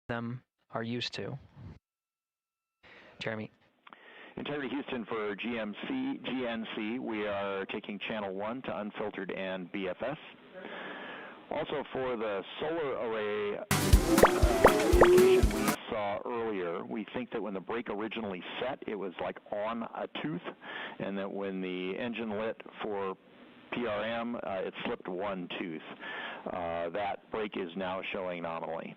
them are used to. Jeremy. Integrity Houston for GNC, we are taking channel 1 to unfiltered and BFS. Also for the solar array indication we saw earlier, we think that when the brake originally set, it was like on a tooth, and that when the engine lit for PRM, it slipped one tooth. That brake is now showing nominally.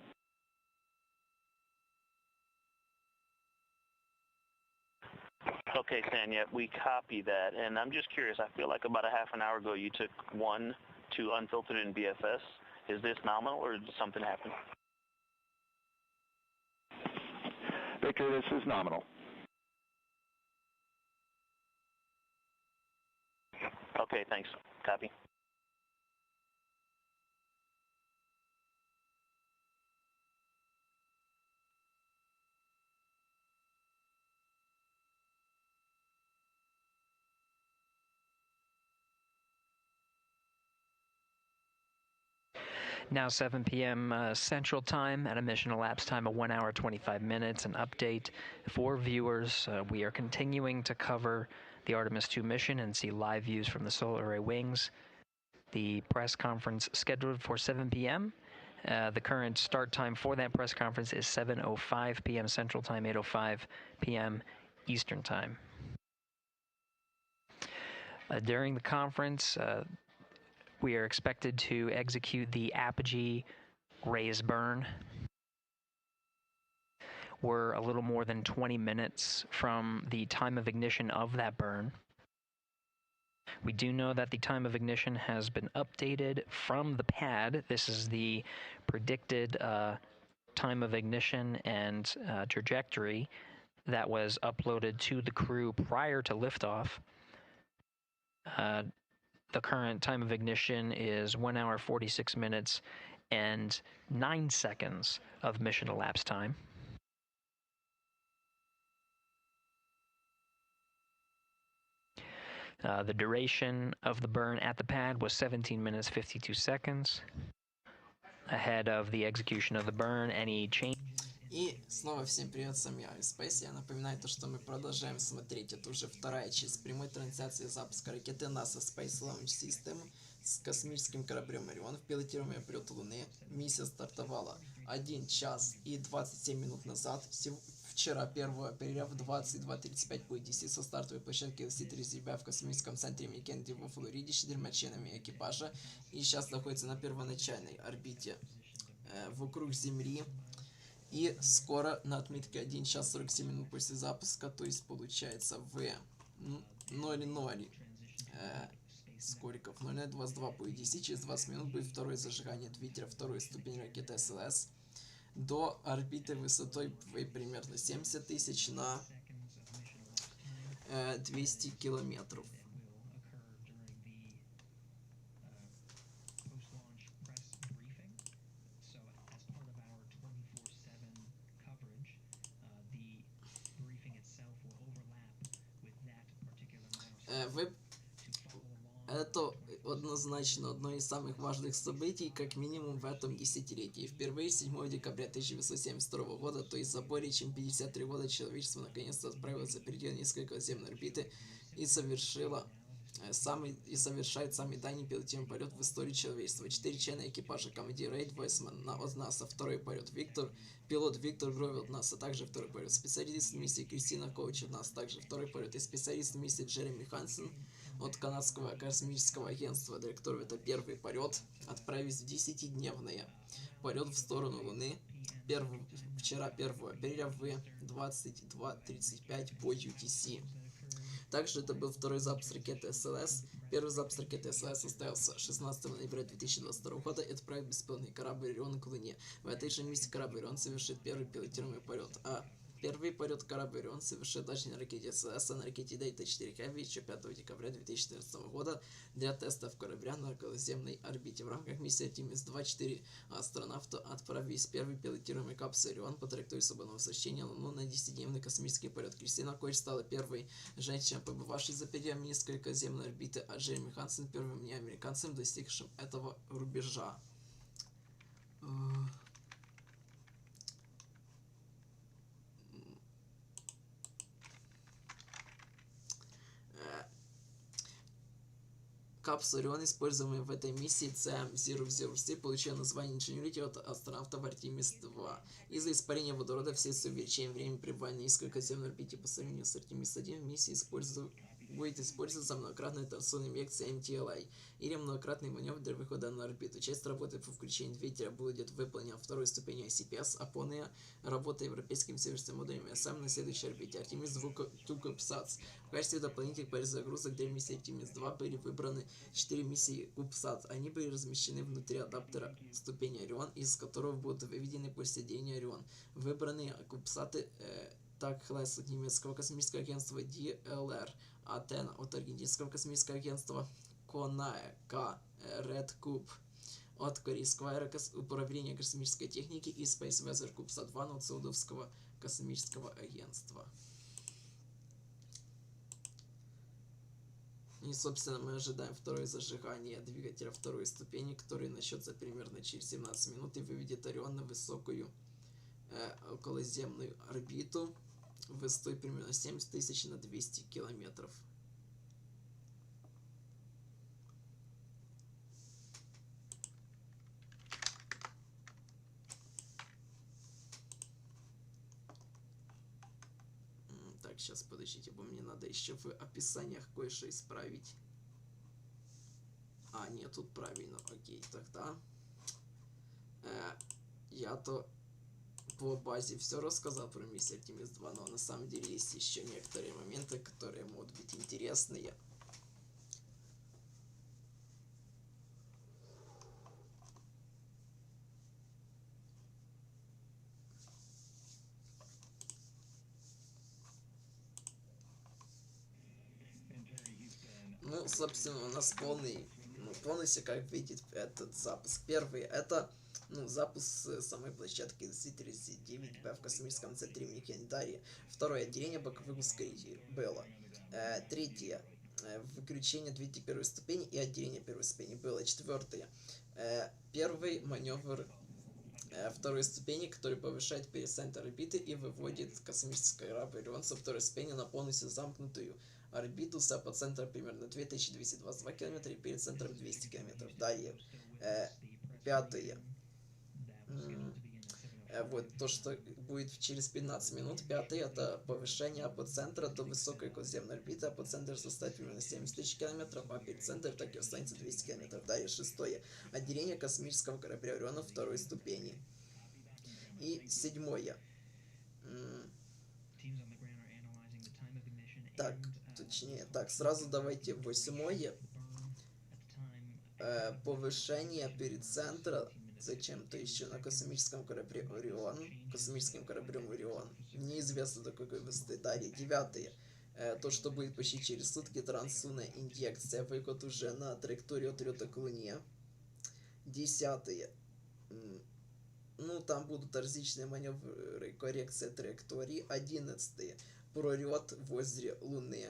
Okay, Stan, we copy that. And I'm just curious, I feel like about a half an hour ago you took 1 to unfiltered in BFS. Is this nominal or did something happen? Victor, this is nominal. Okay, thanks. Copy. Now 7 p.m. Central Time at a mission elapsed time of 1 hour 25 minutes. An update for viewers. We are continuing to cover the Artemis-2 mission and see live views from the solar array wings. The press conference scheduled for 7 p.m. The current start time for that press conference is 7:05 p.m. Central Time, 8:05 p.m. Eastern Time. During the conference, we are expected to execute the apogee raise burn. We're a little more than 20 minutes from the time of ignition of that burn. We do know that the time of ignition has been updated from the pad. This is the predicted time of ignition and trajectory that was uploaded to the crew prior to liftoff. The current time of ignition is 1 hour 46 minutes and 9 seconds of mission elapsed time. The duration of the burn at the pad was 17 minutes 52 seconds. Ahead of the execution of the burn, any change. И снова всем привет, с вами IoSpace. Я напоминаю то, что мы продолжаем смотреть. Это уже вторая часть прямой трансляции запуска ракеты NASA Space Launch System с космическим кораблем Орион в пилотируемый облет Луны. Миссия стартовала 1 час и 27 минут назад. Вчера, 1 апреля в 22:35 по DC со стартовой площадки LC-3 в космическом центре Кеннеди во Флориде с 4 членами экипажа. И сейчас находится на первоначальной орбите вокруг Земли. И скоро на отметке 1 час 47 минут после запуска, то есть получается в 00 скориков 00:22 по EDC, через 20 минут будет второе зажигание двигателя второй ступени ракеты SLS до орбиты высотой примерно 70 тысяч на 200 километров. Это однозначно одно из самых важных событий, как минимум в этом десятилетии. Впервые 7 декабря 1972 года, то есть за более чем 53 года, человечество наконец-то отправилось за пределы Низкой Околоземной Орбиты и совершает самый дальний пилотируемый полет в истории человечества. 4 члена экипажа: командир Reid Wiseman от НАСА, второй полет пилот Виктор Гровел от НАСА, также второй полет, специалист в миссии Christina Koch от НАСА, также второй полет, и специалист в миссии Jeremy Hansen от Канадского Космического Агенства. Директор это первый полет, отправились в 10-дневный полет в сторону Луны вчера, 1 апреля в 22:35 по UTC. Также это был второй запуск ракеты SLS. Первый запуск ракеты SLS состоялся 16 ноября 2022 года и отправил беспилотный корабль Орион к Луне. В этой же миссии корабль Орион совершит первый пилотируемый полет. Первый полет корабля Орион совершит дальше на ракете SLS, а на ракете Data 4 Heavy еще 5 декабря 2014 года для тестов корабля на околоземной орбите. В рамках миссии Artemis-2 4 астронавта отправились в первый пилотируемый капсуль Орион по траектории свободного возвращения на Луну на 10-дневный космический полет. Кристина Коч стала первой женщиной, побывавшей за пределами Низкой Околоземной орбиты, а Джереми Хансен первым неамериканцем, достигшим этого рубежа. Капсула Орион, используемая в этой миссии CM-003, получила название инженерии от астронавтов Artemis-2. Из-за испарения водорода вследствие увеличения времени пребывания на Низкой Околоземной Орбите по сравнению с Artemis-1 в миссии будет использоваться многократная торсионная инъекция MTLI или многократный маневр для выхода на орбиту. Часть работы по включению двигателя будет выполнена второй ступенью ICPS, а полная работа европейским северным модулем SM на следующей орбите Artemis-2 CubeSats. В качестве дополнительных перезагрузок для миссии Artemis-2 были выбраны 4 миссии CubeSats. Они были размещены внутри адаптера ступени Орион, из которого будут выведены после деления Орион. Выбранные CubeSats Так-же от немецкого космического агентства DLR, Атена от аргентинского космического агентства Конаe Red Cube от корейского управления космической техники и Space Weather CubeSat 2 от Саудовского космического агентства. И, собственно, мы ожидаем второе зажигание двигателя второй ступени, который начнется примерно через 17 минут и выведет Орион на высокую околоземную орбиту высотой примерно 70 тысяч на 200 километров. Так, сейчас подождите, бо мне надо еще в описаниях кое-что исправить. А, нет, тут правильно, окей, тогда я-то по базе все рассказал про миссию Artemis-2, но на самом деле есть еще некоторые моменты, которые могут быть интересные. Ну, собственно, у нас полностью, как видите, этот запуск. Первый, это запуск самой площадки DC-39B в космическом центре имени Кендари. Второе, отделение боковых ускорителей было. Третье, выключение двигателя первой ступени и отделение первой ступени было. Четвертое, первый маневр второй ступени, который повышает перицентр орбиты и выводит космический корабль Орион со второй ступени на полностью замкнутую орбиту с апоцентром примерно 2222 км и перицентром 200 км. Далее, пятое, вот то, что будет через 15 минут. Пятое, это повышение апоцентра до высокой околоземной орбиты. Апоцентр составит примерно 70 тысяч километров, а перицентр так и останется 200 километров. Далее, шестое, отделение космического корабля Ориона второй ступени. И седьмое, сразу давайте восьмое, повышение перицентра зачем-то еще на космическом корабле Орион, космическим кораблем Орион, неизвестно до какой высоты. Далее, девятое, то, что будет почти через сутки трансунная инъекция, выход уже на траекторию отлета к Луне. Десятое, там будут различные маневры, коррекция траектории. Одиннадцатое, пролет возле Луны,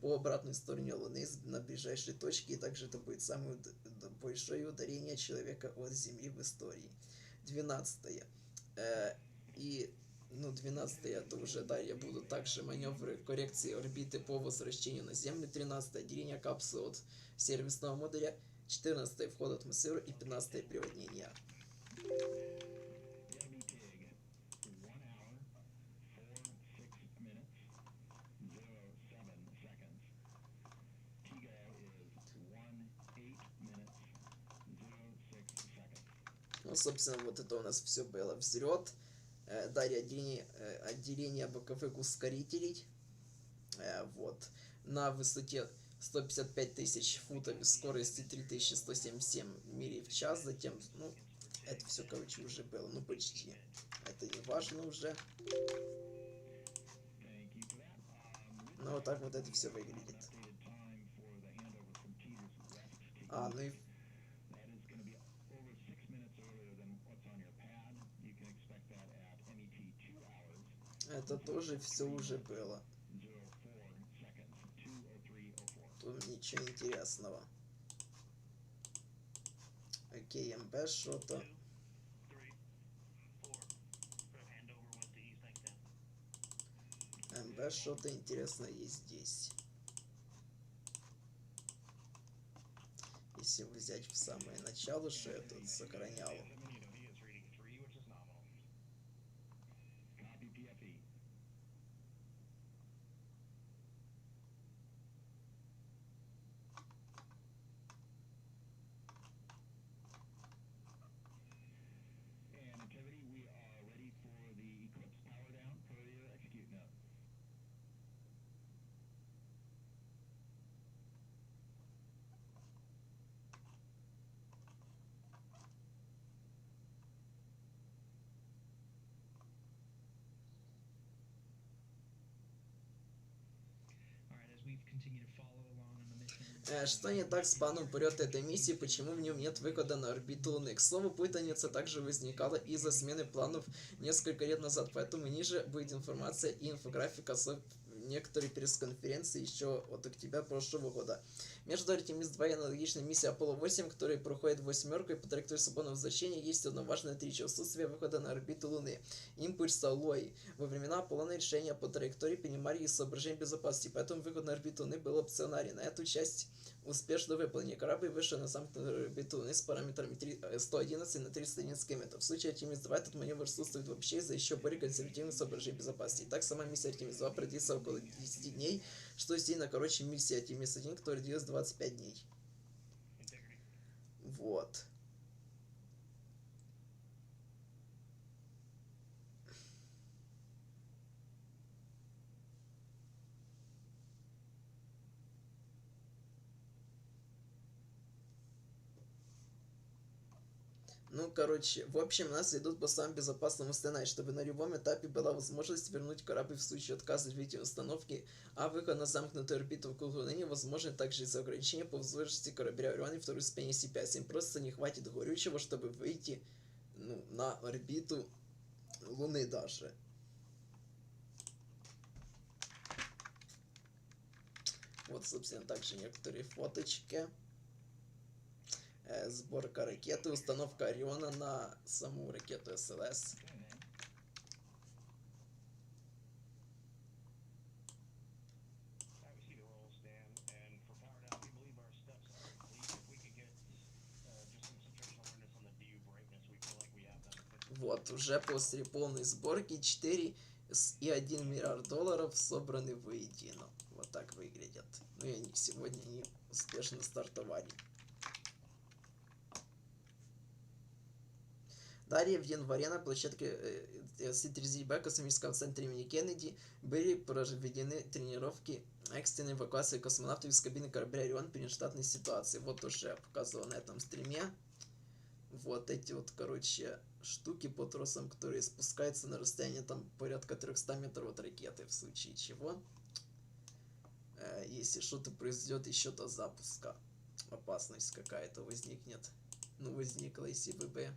по обратной стороне Луны на ближайшей точке, и также это будет самое большое ударение человека от Земли в истории. 12. 12 это уже далее будут также маневры коррекции орбиты по возвращению на Землю. 13 отделение капсулы от сервисного модуля. 14 вход в атмосферу и 15 приводнение. Собственно, вот это у нас все было. Взлет. Далее отделение боковых ускорителей. Вот. На высоте 155 тысяч футов и скорости 3177 миль в час. Затем, это все, короче, уже было. Почти. Это не важно уже. Вот так вот это все выглядит. И это тоже все уже было. Тут ничего интересного. Окей, МБ что-то. МБ что-то интересное есть здесь. если взять в самое начало, что я тут сохранял. Что не так с планом полета этой миссии, почему в нем нет выхода на орбиту Луны? К слову, путаница также возникала из-за смены планов несколько лет назад, поэтому ниже будет информация и инфографика с некоторые пресс-конференции еще от октября прошлого года. Между Artemis-2 и аналогичной миссией Apollo-8, которая проходит восьмеркой по траектории свободного возвращения, есть одно важное отличие: отсутствие выхода на орбиту Луны. Импульса Лой. Во времена Аполлона решения по траектории принимали из соображений безопасности, поэтому выход на орбиту Луны был опционален. На эту часть успешно выполнен. Корабль вышел на замкнутую орбиту Луны с параметрами 111 на 311 км. В случае Artemis-2 этот маневр отсутствует вообще из-за еще более консервативных соображений безопасности. Итак, сама миссия Artemis-2 продлится около 10 дней, что сильно короче миссия Artemis-1, которая длилась 25 дней. Вот. Ну, короче, в общем, нас идут по самому безопасному сценарию, чтобы на любом этапе была возможность вернуть корабль в случае отказа развития установки, а выход на замкнутую орбиту вокруг Луны невозможен также из-за ограничения по возможности корабля Орион и второй ступени С5. Им просто не хватит горючего, чтобы выйти, на орбиту Луны даже. Вот, собственно, также некоторые фоточки. Сборка ракеты, установка Ориона на саму ракету SLS. Вот, уже после полной сборки 4,1 миллиард долларов собраны воедино. Вот так выглядят. Ну и они сегодня успешно стартовали. Далее в январе на площадке С-3Б космического центра имени Кеннеди были проведены тренировки экстренной эвакуации космонавтов из кабины корабля Орион при нештатной ситуации. Вот уже я показывал на этом стриме. Вот эти вот, короче, штуки по тросам, которые спускаются на расстояние там порядка 300 метров от ракеты, в случае чего, если что-то произойдет еще до запуска, опасность какая-то возникнет. Ну, возникла, если ВБ.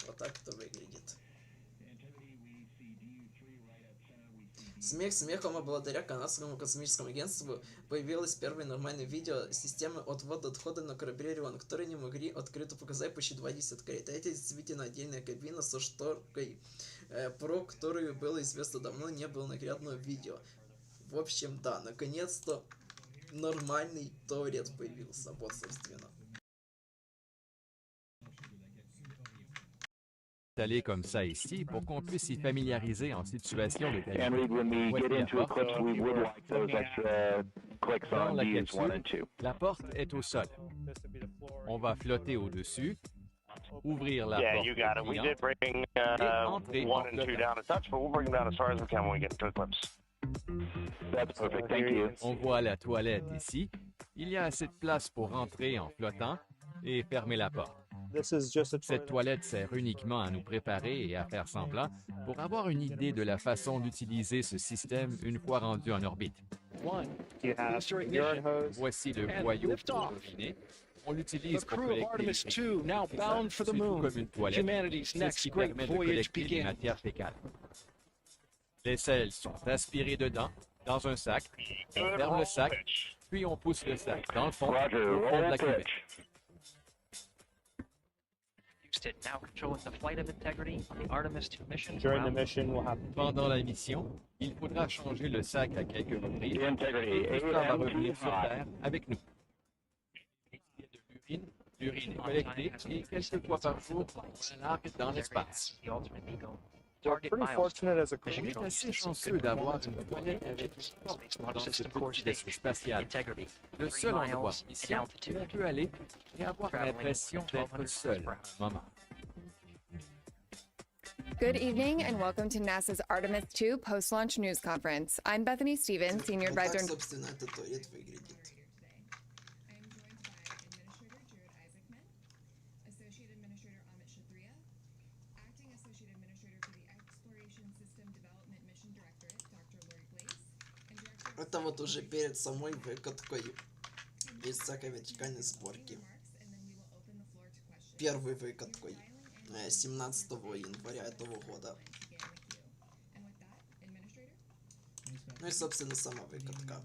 Вот так это выглядит. Смех смехом, а благодаря Канадскому Космическому Агентству появилось первое нормальное видео системы отвода-отхода на корабле Орион, которые не могли открыто показать почти 2 десятилетия. Это действительно отдельная кабина со шторкой, про которую было известно давно, не было наглядного видео. В общем, да, наконец-то нормальный туалет появился, вот, собственно. Installé comme ça ici pour qu'on puisse s'y familiariser en situation de qualité. And Reid, when we get into Eclipse, we would like those extra clicks Dans on la views 1 and 2. capsule, la porte est au sol. On va flotter au-dessus, ouvrir la Yeah, porte you got it. We did bring 1 and 2 down a touch, but we'll bring them down as far as we can when we get into Eclipse. That's perfect, thank you. On voit la toilette ici. Il y a assez de place pour rentrer en flottant et fermer la porte. Cette toilette sert uniquement à nous préparer et à faire semblant pour avoir une idée de la façon d'utiliser ce système une fois rendu en orbite. Voici le boyau pour l'oriner. On l'utilise pour collecter les c'est tout comme une toilette, c'est ce qui permet de collecter les matières fécales. Les selles sont aspirées dedans, dans un sac. On ferme le sac, puis on pousse le sac dans le fond, au fond de la cuvette. Now controlling the flight of integrity on the Artemis-2 mission. Pendant la mission, il faudra changer le sac à quelques reprises et tout ça va revenir sur Terre avec nous. l'urine est collectée et quelques fois par jour, on la largue dans l'espace. We're pretty fortunate as a On crew. est assez chanceux d'avoir une toilette avec dans ce petit vaisseau spatial. Le seul endroit ici où on peut aller et avoir l'impression d'être seul à un moment. Good evening and welcome to NASA's Artemis-2 post-launch news conference. I'm Bethany Stevens, Senior Вот так, Advisor. собственно, этот туалет выглядит. Это вот уже перед самой выкаткой из всякой вертикальной сборки. Первой выкаткой 17 января этого года. Ну и, собственно, сама выкатка.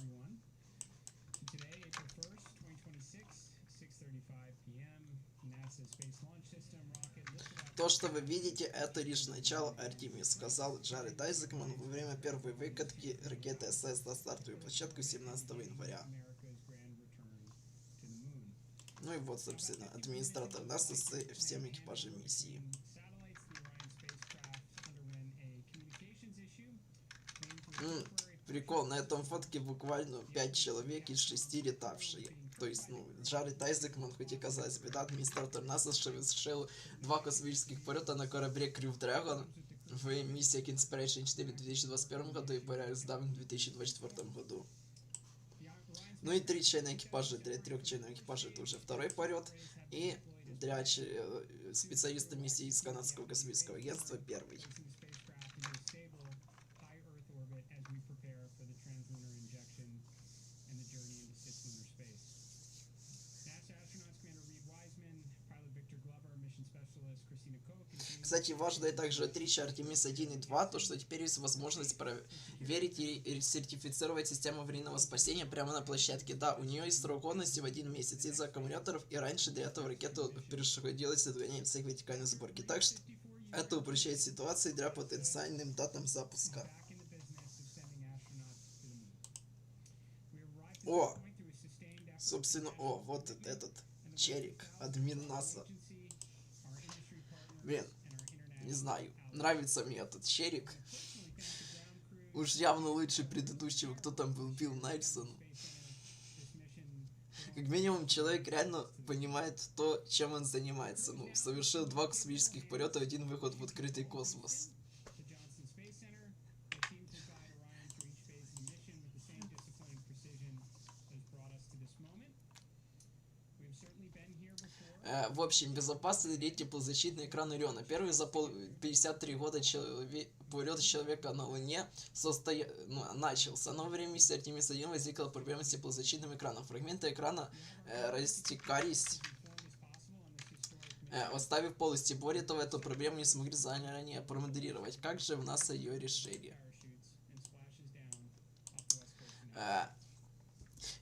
То, что вы видите, это лишь начало Artemis, сказал Jeremy Hansen во время первой выкатки ракеты SLS на стартовую площадку 17 января. Ну и вот, собственно, администратор НАСА с всем экипажем миссии. Прикол, на этом фотке буквально 5 человек из 6 летавшие. То есть, Jeremy Hansen, хоть и казалось бы, да, администратор НАСА совершил 2 космических полета на корабле Crew Dragon в миссии Inspiration 4 в 2021 году и Polaris в 2024 году. Ну и 3 члена экипажа, для 3 членов экипажа это уже второй полет, и для специалиста миссии из Канадского Космического Агентства первый. Кстати, важно также отличие Artemis-1 и 2, то что теперь есть возможность проверить и сертифицировать систему аварийного спасения прямо на площадке. Да, у нее есть срок годности в 1 месяц из-за аккумуляторов, и раньше для этого ракета приходилось отгонять всех вертикальной сборки. Так что это упрощает ситуацию для потенциальным датам запуска. Собственно, вот этот черик, админ НАСА. Блин, не знаю, нравится мне этот черик. Уж явно лучше предыдущего, кто там был, Билл Нельсон. Как минимум, человек реально понимает то, чем он занимается. Совершил 2 космических полета, 1 выход в открытый космос. В общем, безопасный ли теплозащитный экран Ориона. Первый за 53 года полет человека на Луне начался. Но во время миссии Artemis-1 возникла проблема с теплозащитным экраном. Фрагменты экрана растекались, оставив полости. Более того, эту проблему не смогли заранее промоделировать. Как же в НАСА ее решили?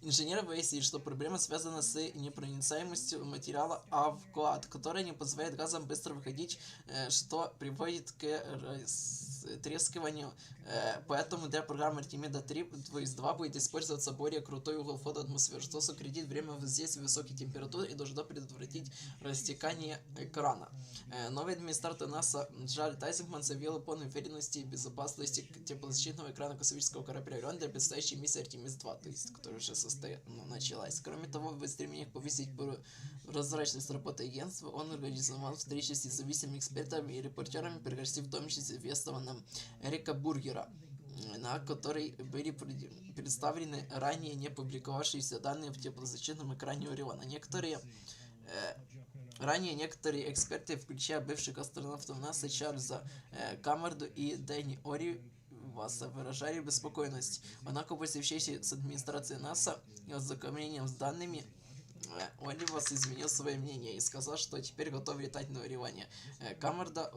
Инженеры выяснили, что проблема связана с непроницаемостью материала АВКЛАД, который не позволяет газам быстро выходить, что приводит к растрескиванию. Поэтому для программы Artemida 3, то есть 2, будет использоваться более крутой угол входа в атмосферу, что сократит время воздействия высокой температуры и должно предотвратить растекание экрана. Новый администратор НАСА Jeremy Hansen заявил о полной уверенности и безопасности теплозащитного экрана космического корабля Орион для предстоящей миссии Artemis-2, то есть которая уже началась. Кроме того, в стремлении повысить прозрачность работы агентства, он организовал встречи с независимыми экспертами и репортерами, пригласив в том числе известного Эрика Бургера, на которой были представлены ранее не публиковавшиеся данные в теплозащитном экране Ориона. Ранее некоторые эксперты, включая бывших астронавтов НАСА Чарльза Каммарду и Дэнни Ориваса, выражали беспокойность. Однако после встречи с администрацией НАСА и ознакомлением с данными, Оливас изменил свое мнение и сказал, что теперь готов летать на Орионе. Каммарда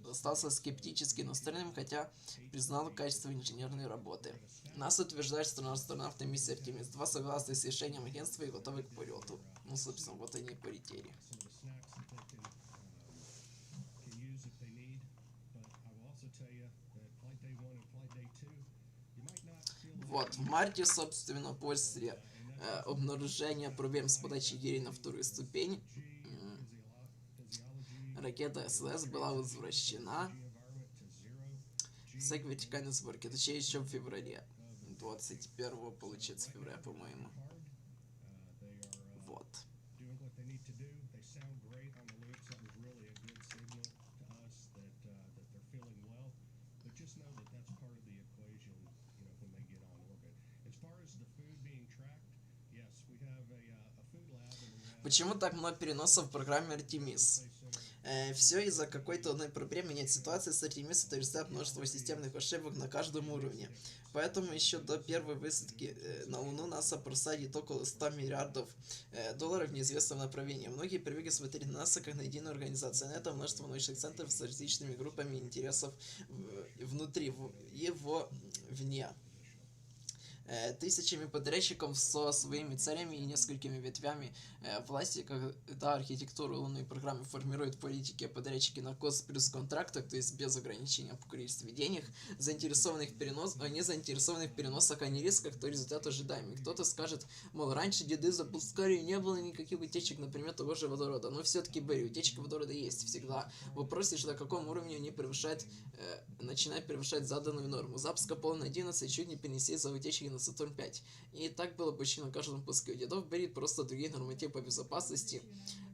остался скептически настроенным, хотя признал качество инженерной работы. НАСА утверждает, что астронавты миссии Artemis-2 согласны с решением агентства и готовы к полету. Собственно, вот они и полетели. Вот, в марте, собственно, после обнаружения проблем с подачей гирей на вторую ступень, ракета SLS была возвращена к вертикальной сборке, точнее еще в феврале, 21 получается февраля, по-моему. Вот. Почему так много переносов в программе Artemis? Все из-за какой-то одной проблемы. Нет, ситуация с Artemis — это результат множества системных ошибок на каждом уровне. Поэтому еще до первой высадки на Луну НАСА просадит около 100 миллиардов долларов в неизвестном направлении. Многие привыкли смотреть на НАСА как на единую организацию. На это множество научных центров с различными группами интересов внутри и вовне. Тысячами подрядчиков со своими целями и несколькими ветвями власти, когда архитектуру лунной программы формируют политики, подрядчики на кост плюс контрактах, то есть без ограничения по количеству денег, не заинтересованных в переносах, а не рисках, то результат ожидаемый. Кто-то скажет, мол, раньше деды запускали, не было никаких утечек, например, того же водорода, но все-таки были, утечки водорода есть всегда. Вопрос лишь, на каком уровне они начинают превышать заданную норму. Запуск Аполлона-11 чуть не перенесли за утечки на Сатурн-5. И так было почти на каждом пуске. У дедов были просто другие нормативы по безопасности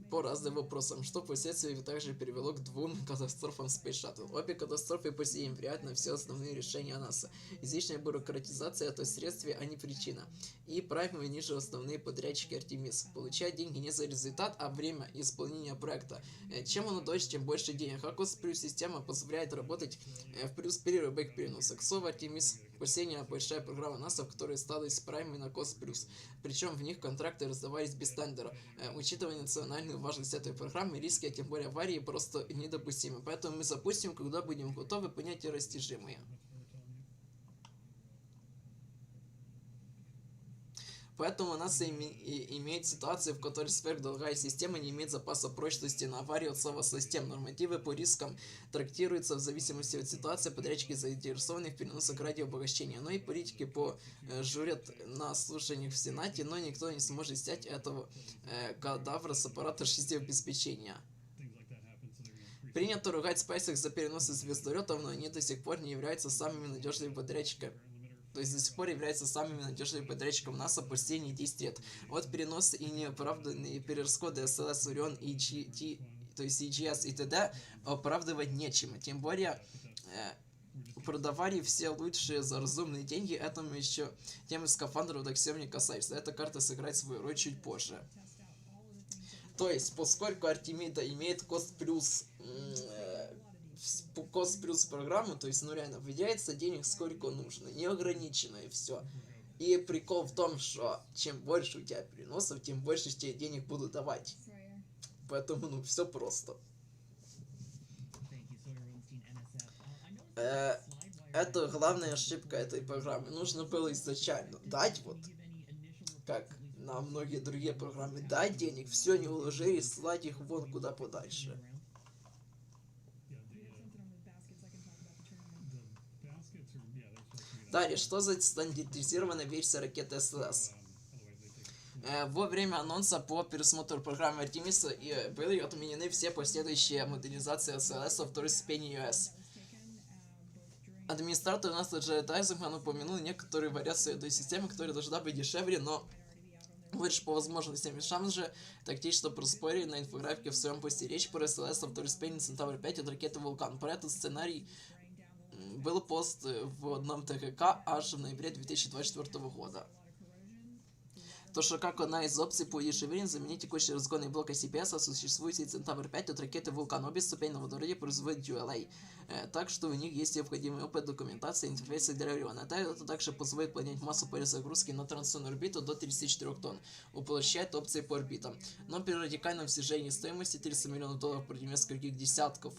по разным вопросам, что впоследствии также привело к 2 катастрофам Space Shuttle. Обе катастрофы по сей день влияют на все основные решения НАСА. Излишняя бюрократизация — это следствие, а не причина. И Prime ниже основные подрядчики Artemis. Получают деньги не за результат, а время исполнения проекта. Чем оно дольше, тем больше денег. А Cost Plus система позволяет работать в плюс при любых переносах. К слову, Artemis — последняя большая программа НАСА, в которой стала из Prime на Cost Plus. Причем в них контракты раздавались без тендера. Учитывая национальную важность этой программы, риски, а тем более аварии, просто недопустимы. Поэтому мы запустим, когда будем готовы, понятия растяжимые. Поэтому НАСА имеет ситуацию, в которой сверхдорогая система не имеет запаса прочности на аварию от слова систем. Нормативы по рискам трактируются в зависимости от ситуации, подрядчики заинтересованы в переносах ради обогащения. Но и политики журят на слушаниях в Сенате, но никто не сможет снять этого кадавра с аппарата жизнеобеспечения. Принято ругать SpaceX за переносы звездолетов, но они до сих пор не являются самыми надежными подрядчиками. То есть до сих пор являются самыми надежными подрядчиками НАСА последние 10 лет. Вот переносы и неоправданные перерасходы SLS, Orion, то есть EGS и т.д. оправдывать нечем. Тем более продавали все лучшие за разумные деньги. Этому еще темы скафандров так всем не касается. Эта карта сыграет свою роль чуть позже. То есть, поскольку Артемида имеет Cost плюс программу, то есть, ну реально, выделяется денег сколько нужно, неограниченно и все. И прикол в том, что чем больше у тебя переносов, тем больше тебе денег будут давать. Поэтому, ну, все просто. Это главная ошибка этой программы. Нужно было изначально дать вот, как на многие другие программы, дать денег, все не уложили, слать их вон куда подальше. Далее, что за стандартизированная версия ракеты SLS? Во время анонса по пересмотру программы Artemis были отменены все последующие модернизации SLS во второй ступени US. Администратор НАСА Reid Wiseman упомянул некоторые вариации этой системы, которая должна быть дешевле, но выше по возможностям. И шанс же тактично проспорили на инфографике в своем посте. Речь про SLS во второй ступени Centaur-5 от ракеты Vulcan. Про этот сценарий был пост в одном ТКК аж в ноябре 2024 года. То, что как одна из опций по удешевлению заменить текущий разгонный блок CPS, существующий Centaur-5 от ракеты Vulcan. Обе ступени на водороде производят ULA, так что у них есть необходимый опыт документации и интерфейса для региона. Это также позволит поднять массу перезагрузки на трансляционную орбиту до 34 тонн, упрощает опции по орбитам. Но при радикальном снижении стоимости $300 миллионов против нескольких десятков,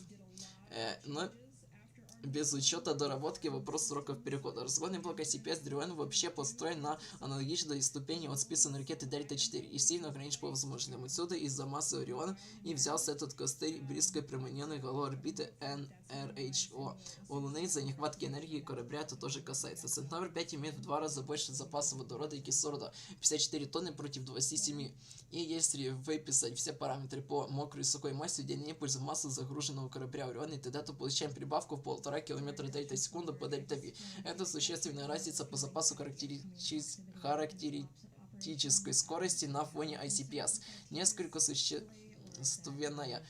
без учета доработки вопрос сроков перехода. Разгонный блок ICPS Driven вообще построен на аналогичной ступени от списанной ракеты Дельта-4 и сильно ограничен по возможностям. Отсюда из-за массы Ориона и взялся этот костырь близкой прямолинейной голой орбиты NRHO. У Луны из-за нехватки энергии корабля это тоже касается. Центавр 5 имеет в 2 раза больше запаса водорода и кислорода, 54 тонны против 27. И если выписать все параметры по мокрой и сухой массе, уделение пользы массы загруженного корабля Ориона, и тогда то получаем прибавку в 1,5 км дельта секунды по дельта V. Это существенная разница по запасу характеристической скорости на фоне ICPS. Несколько существенная,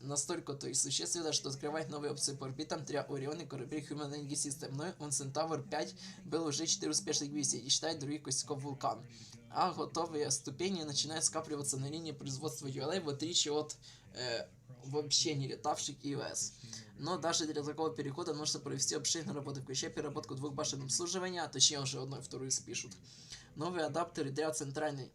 настолько то есть существенно, что открывает новые опции по орбитам для Ориона и кораблей Human Energy System. Но он Центавр 5 был уже 4 успешных миссий, и считает других косяков вулкан. А готовые ступени начинают скапливаться на линии производства ULA, в отличие от вообще не летавших EOS. Но даже для такого перехода нужно провести обширные работы, включая переработку 2 башен обслуживания, а точнее уже одну и вторую спишут. Новые адаптеры для центральной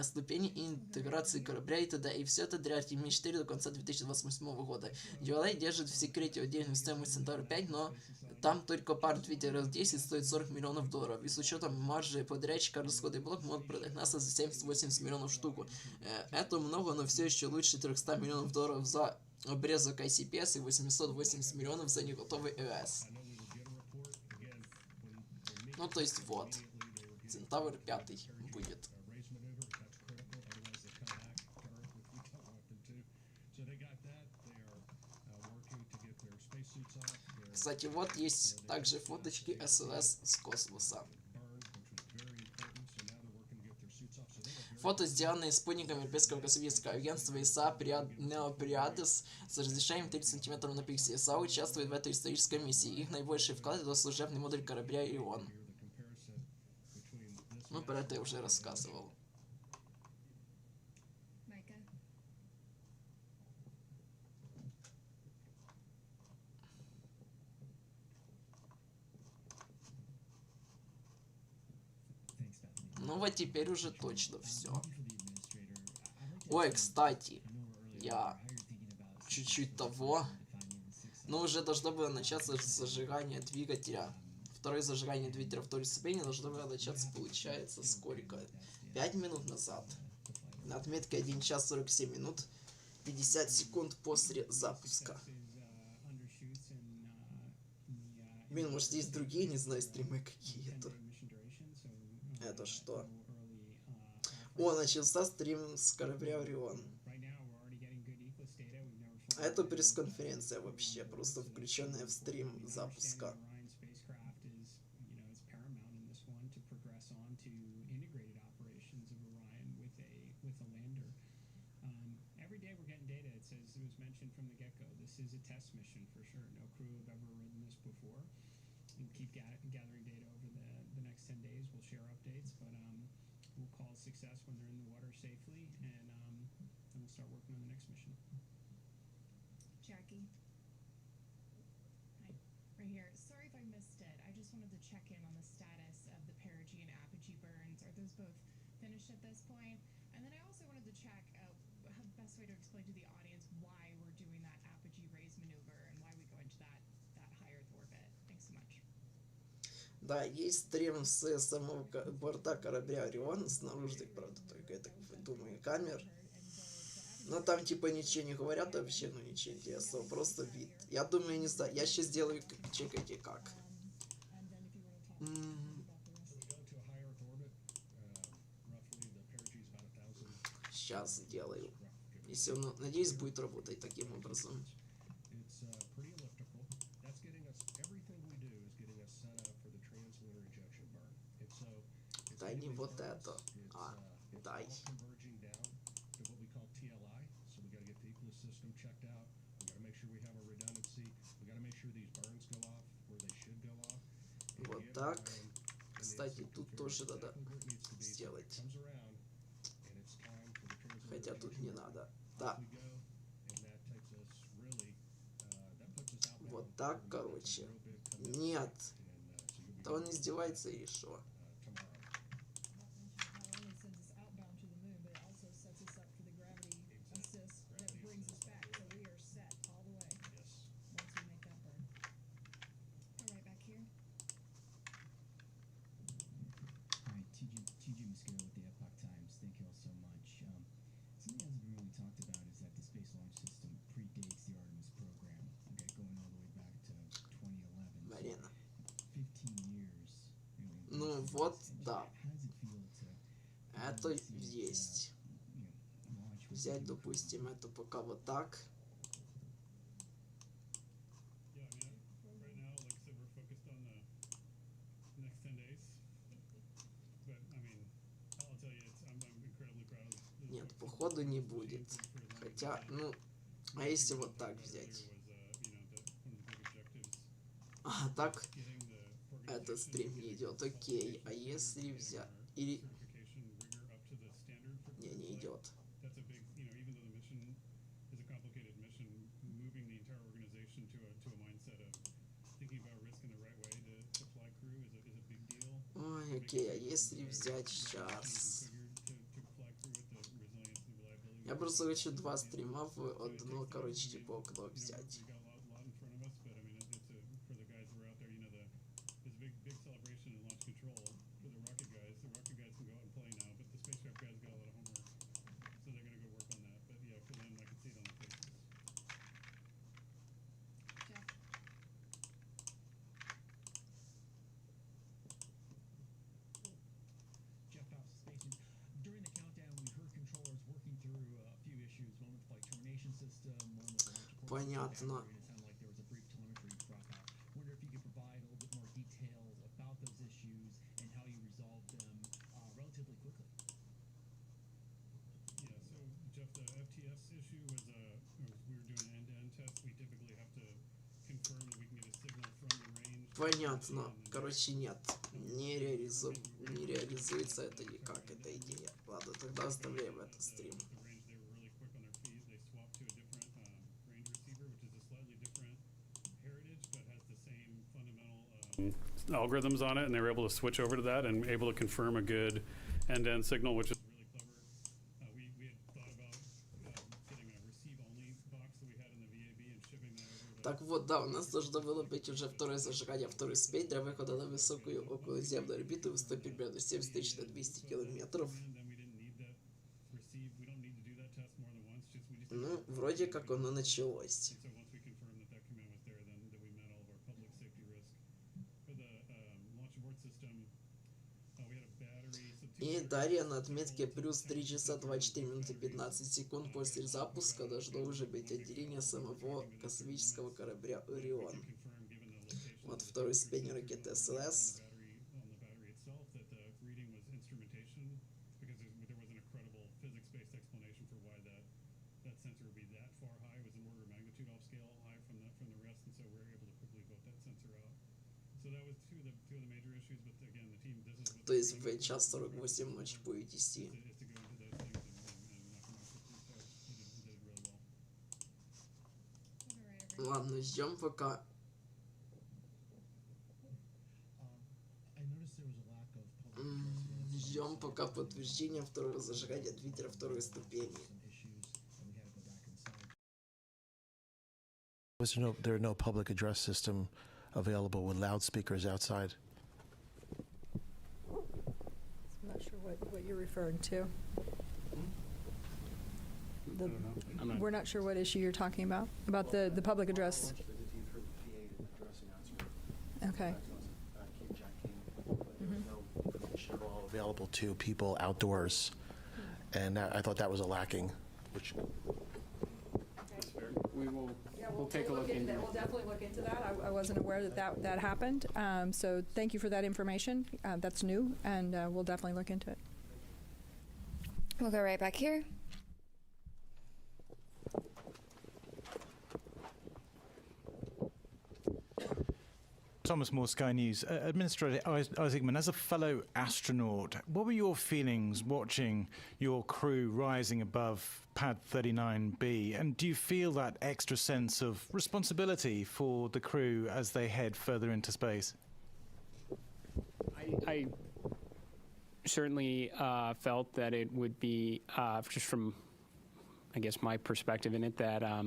ступени и интеграции корабля и т.д. И все это для Artemis-4 до конца 2028 года. ULA держит в секрете отдельную стоимость Центавра 5, но там только пар твиттеров 10 стоит $40 миллионов. И с учетом маржи подрядчика расходный блок могут продать НАСА за 70-80 миллионов штуку. Это много, но все еще лучше $300 миллионов за обрезок ICPS и 880 миллионов за неготовый EOS. Ну то есть вот, Центавр 5 будет. Кстати, вот есть также фоточки SLS с космоса. Фото, сделанные спутниками Европейского космического агентства ИСА Неоприадес с разрешением 30 см на пиксель. ИСА участвует в этой исторической миссии. Их наибольший вклад — это служебный модуль корабля Ион. Ну, про это я уже рассказывал. Ну вот теперь уже точно все. Ой, кстати, я чуть-чуть того. Но уже должно было начаться зажигание двигателя. Второе зажигание двигателя второй ступени должно было начаться, получается, сколько? 5 минут назад. На отметке 1 час 47 минут 50 секунд после запуска. Блин, может есть другие, не знаю, стримы какие-то. Это что? О, начался стрим с корабля Орион. Это пресс-конференция вообще, просто включенная в стрим запуска. Success when they're in the water safely, and then we'll start working on the next mission. Jackie. Hi, right here. Sorry if I missed it. I just wanted to check in on the status of the perigee and apogee burns. Are those both finished at this point? And then I also wanted to check how the best way to explain to the audience why we're doing that apogee raise maneuver and why we go into that high Earth orbit. Thanks so much. Да, есть стрим с самого борта корабля Орион, снаружи, правда, только я так думаю, камер. Но там типа ничего не говорят вообще, ну ничего интересного, просто вид. Я думаю, не знаю, я сейчас сделаю, чекайте как. Сейчас сделаю. Если он, надеюсь, будет работать таким образом. Дай не вот это, дай. Вот так. Кстати, тут тоже надо сделать. Хотя тут не надо. Да. Вот так, короче. Нет. Да он издевается или что? Вот, да. Это есть. Взять, допустим, это пока вот так. Нет, походу не будет. Хотя, ну, а если вот так взять? А так, этот стрим не идет, окей. А если взять... Или... Не идет. Ой, окей, а если взять сейчас... Я просто хочу два стрима в одно, короче, типа окно взять. Понятно. Понятно. Короче, нет. Не реализуется это никак, эта идея. Ладно, тогда оставляем этот стрим. Algorithms on it, and they were able to switch over to that and able to confirm a good end-to-end signal, which is really clever. We had thought about getting a receive-only box that we had in the VAB and shipping that over to... Так вот, да, у нас должно было быть уже второе зажигание, второй спей для выхода на высокую околоземную орбиту высотой примерно 70 тысяч на 200 километров. Ну, вроде как оно началось. И далее на отметке плюс 3 часа 24 минуты 15 секунд после запуска должно уже быть отделение самого космического корабля Орион. Вот второй спейн ракеты SLS. То есть в час 48 ночи по UTC. Ладно, ждем пока. Ждем пока подтверждения второго зажигания двигателя второй ступени. There are no public address system available with loudspeakers outside. I'm not sure what you're referring to. We're not sure what issue you're talking about the public address. Okay. Available to people outdoors, and I thought that was a lacking. Which We'll take a look into that. We'll definitely look into that. I wasn't aware that happened. So thank you for that information. That's new, and we'll definitely look into it. We'll go right back here. Thomas Moore, Sky News. Administrator Isaacman, as a fellow astronaut, what were your feelings watching your crew rising above Pad 39B? And do you feel that extra sense of responsibility for the crew as they head further into space? I certainly felt that it would be, just from, I guess, my perspective in it, that, I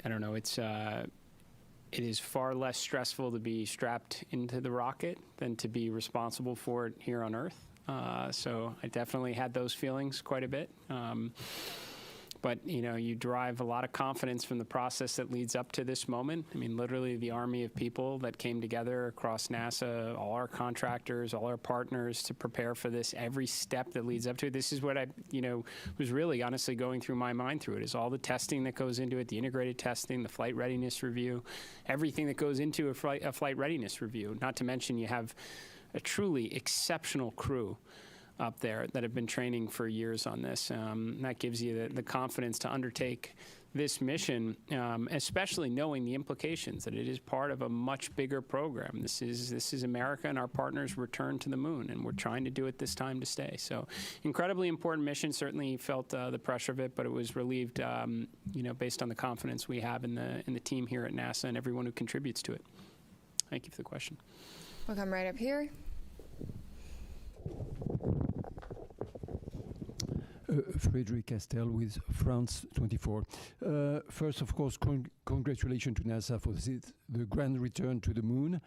don't know, it is far less stressful to be strapped into the rocket than to be responsible for it here on Earth. So I definitely had those feelings quite a bit. but you derive a lot of confidence from the process that leads up to this moment. I mean, literally the army of people that came together across NASA, all our contractors, all our partners to prepare for this, every step that leads up to it. This is what I, was really honestly going through my mind through it, is all the testing that goes into it, the integrated testing, the flight readiness review, everything that goes into a flight readiness review. Not to mention you have a truly exceptional crew up there that have been training for years on this. That gives you the confidence to undertake this mission, especially knowing the implications that it is part of a much bigger program. This is America and our partners' return to the moon, and we're trying to do it this time to stay. So, incredibly important mission. Certainly felt the pressure of it, but it was relieved, based on the confidence we have in the team here at NASA and everyone who contributes to it. Thank you for the question. We'll come right up here. Frederic Castel with France 24. First, of course, congratulations to NASA for the grand return to the moon.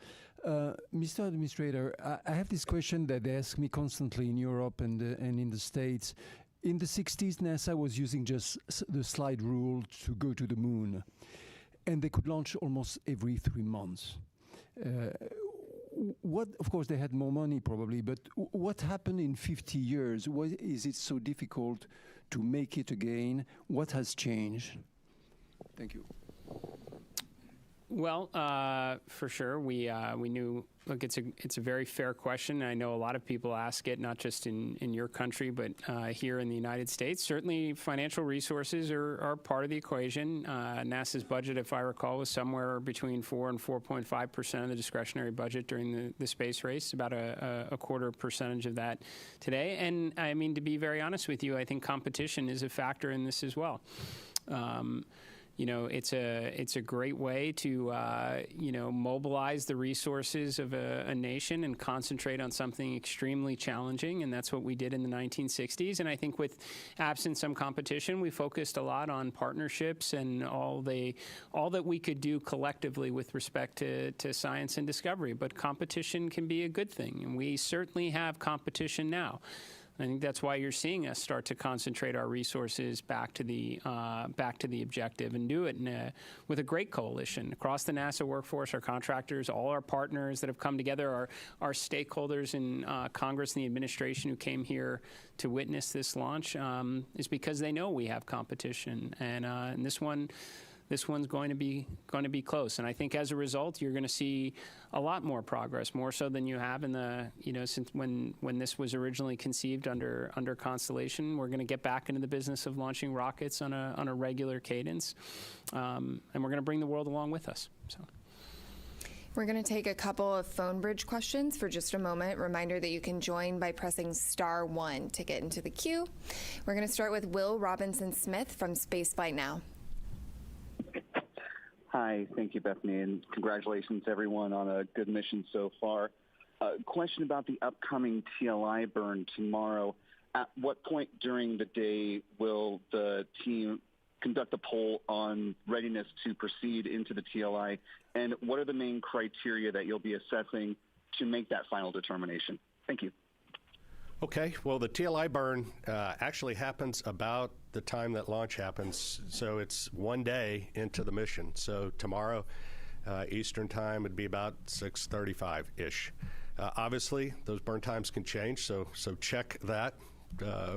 Mr. Administrator, I have this question that they ask me constantly in Europe and in the States. In the 60s, NASA was using just the slide rule to go to the moon, and they could launch almost every 3 months. Of course, they had more money probably, but what happened in 50 years? Why is it so difficult to make it again? What has changed? Thank you. Well, for sure, we knew. Look, it's a very fair question. I know a lot of people ask it, not just in your country, but here in the United States. Certainly, financial resources are part of the equation. NASA's budget, if I recall, was somewhere between 4 and 4.5% of the discretionary budget during the space race. About a quarter percentage of that today. And I mean, to be very honest with you, I think competition is a factor in this as well. It's a great way to, mobilize the resources of a nation and concentrate on something extremely challenging, and that's what we did in the 1960s. And I think with absent some competition, we focused a lot on partnerships and all that we could do collectively with respect to science and discovery. But competition can be a good thing, and we certainly have competition now. I think that's why you're seeing us start to concentrate our resources back to the objective, and do it with a great coalition across the NASA workforce, our contractors, all our partners that have come together, our stakeholders in Congress and the administration who came here to witness this launch, is because they know we have competition, and this one's going to be close. And I think as a result, you're going to see a lot more progress, more so than you have in the, since when this was originally conceived under Constellation. We're going to get back into the business of launching rockets on a regular cadence, and we're going to bring the world along with us. So. We're going to take a couple of phone bridge questions for just a moment. Reminder that you can join by pressing *1 to get into the queue. We're going to start with Will Robinson-Smith from Spaceflight Now. Hi, thank you, Bethany, and congratulations, everyone, on a good mission so far. Question about the upcoming TLI burn tomorrow. At what point during the day will the team conduct a poll on readiness to proceed into the TLI, and what are the main criteria that you'll be assessing to make that final determination? Thank you. Okay, well, the TLI burn actually happens about the time that launch happens, so it's 1 day into the mission. So tomorrow, Eastern time, would be about 6:35-ish. Obviously, those burn times can change, so check that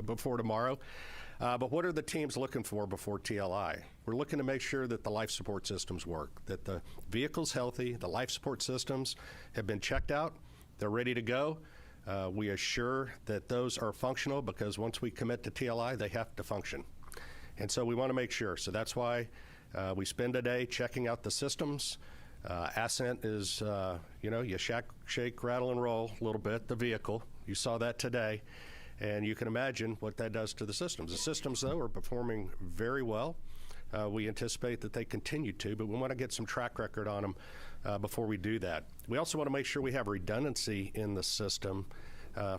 before tomorrow. But what are the teams looking for before TLI? We're looking to make sure that the life support systems work, that the vehicle's healthy, the life support systems have been checked out, they're ready to go. We assure that those are functional, because once we commit to TLI, they have to function. And so we want to make sure. So that's why we spend a day checking out the systems. Ascent is, you shake, rattle, and roll a little bit, the vehicle. You saw that today. And you can imagine what that does to the systems. The systems, though, are performing very well. We anticipate that they continue to, but we want to get some track record on them before we do that. We also want to make sure we have redundancy in the system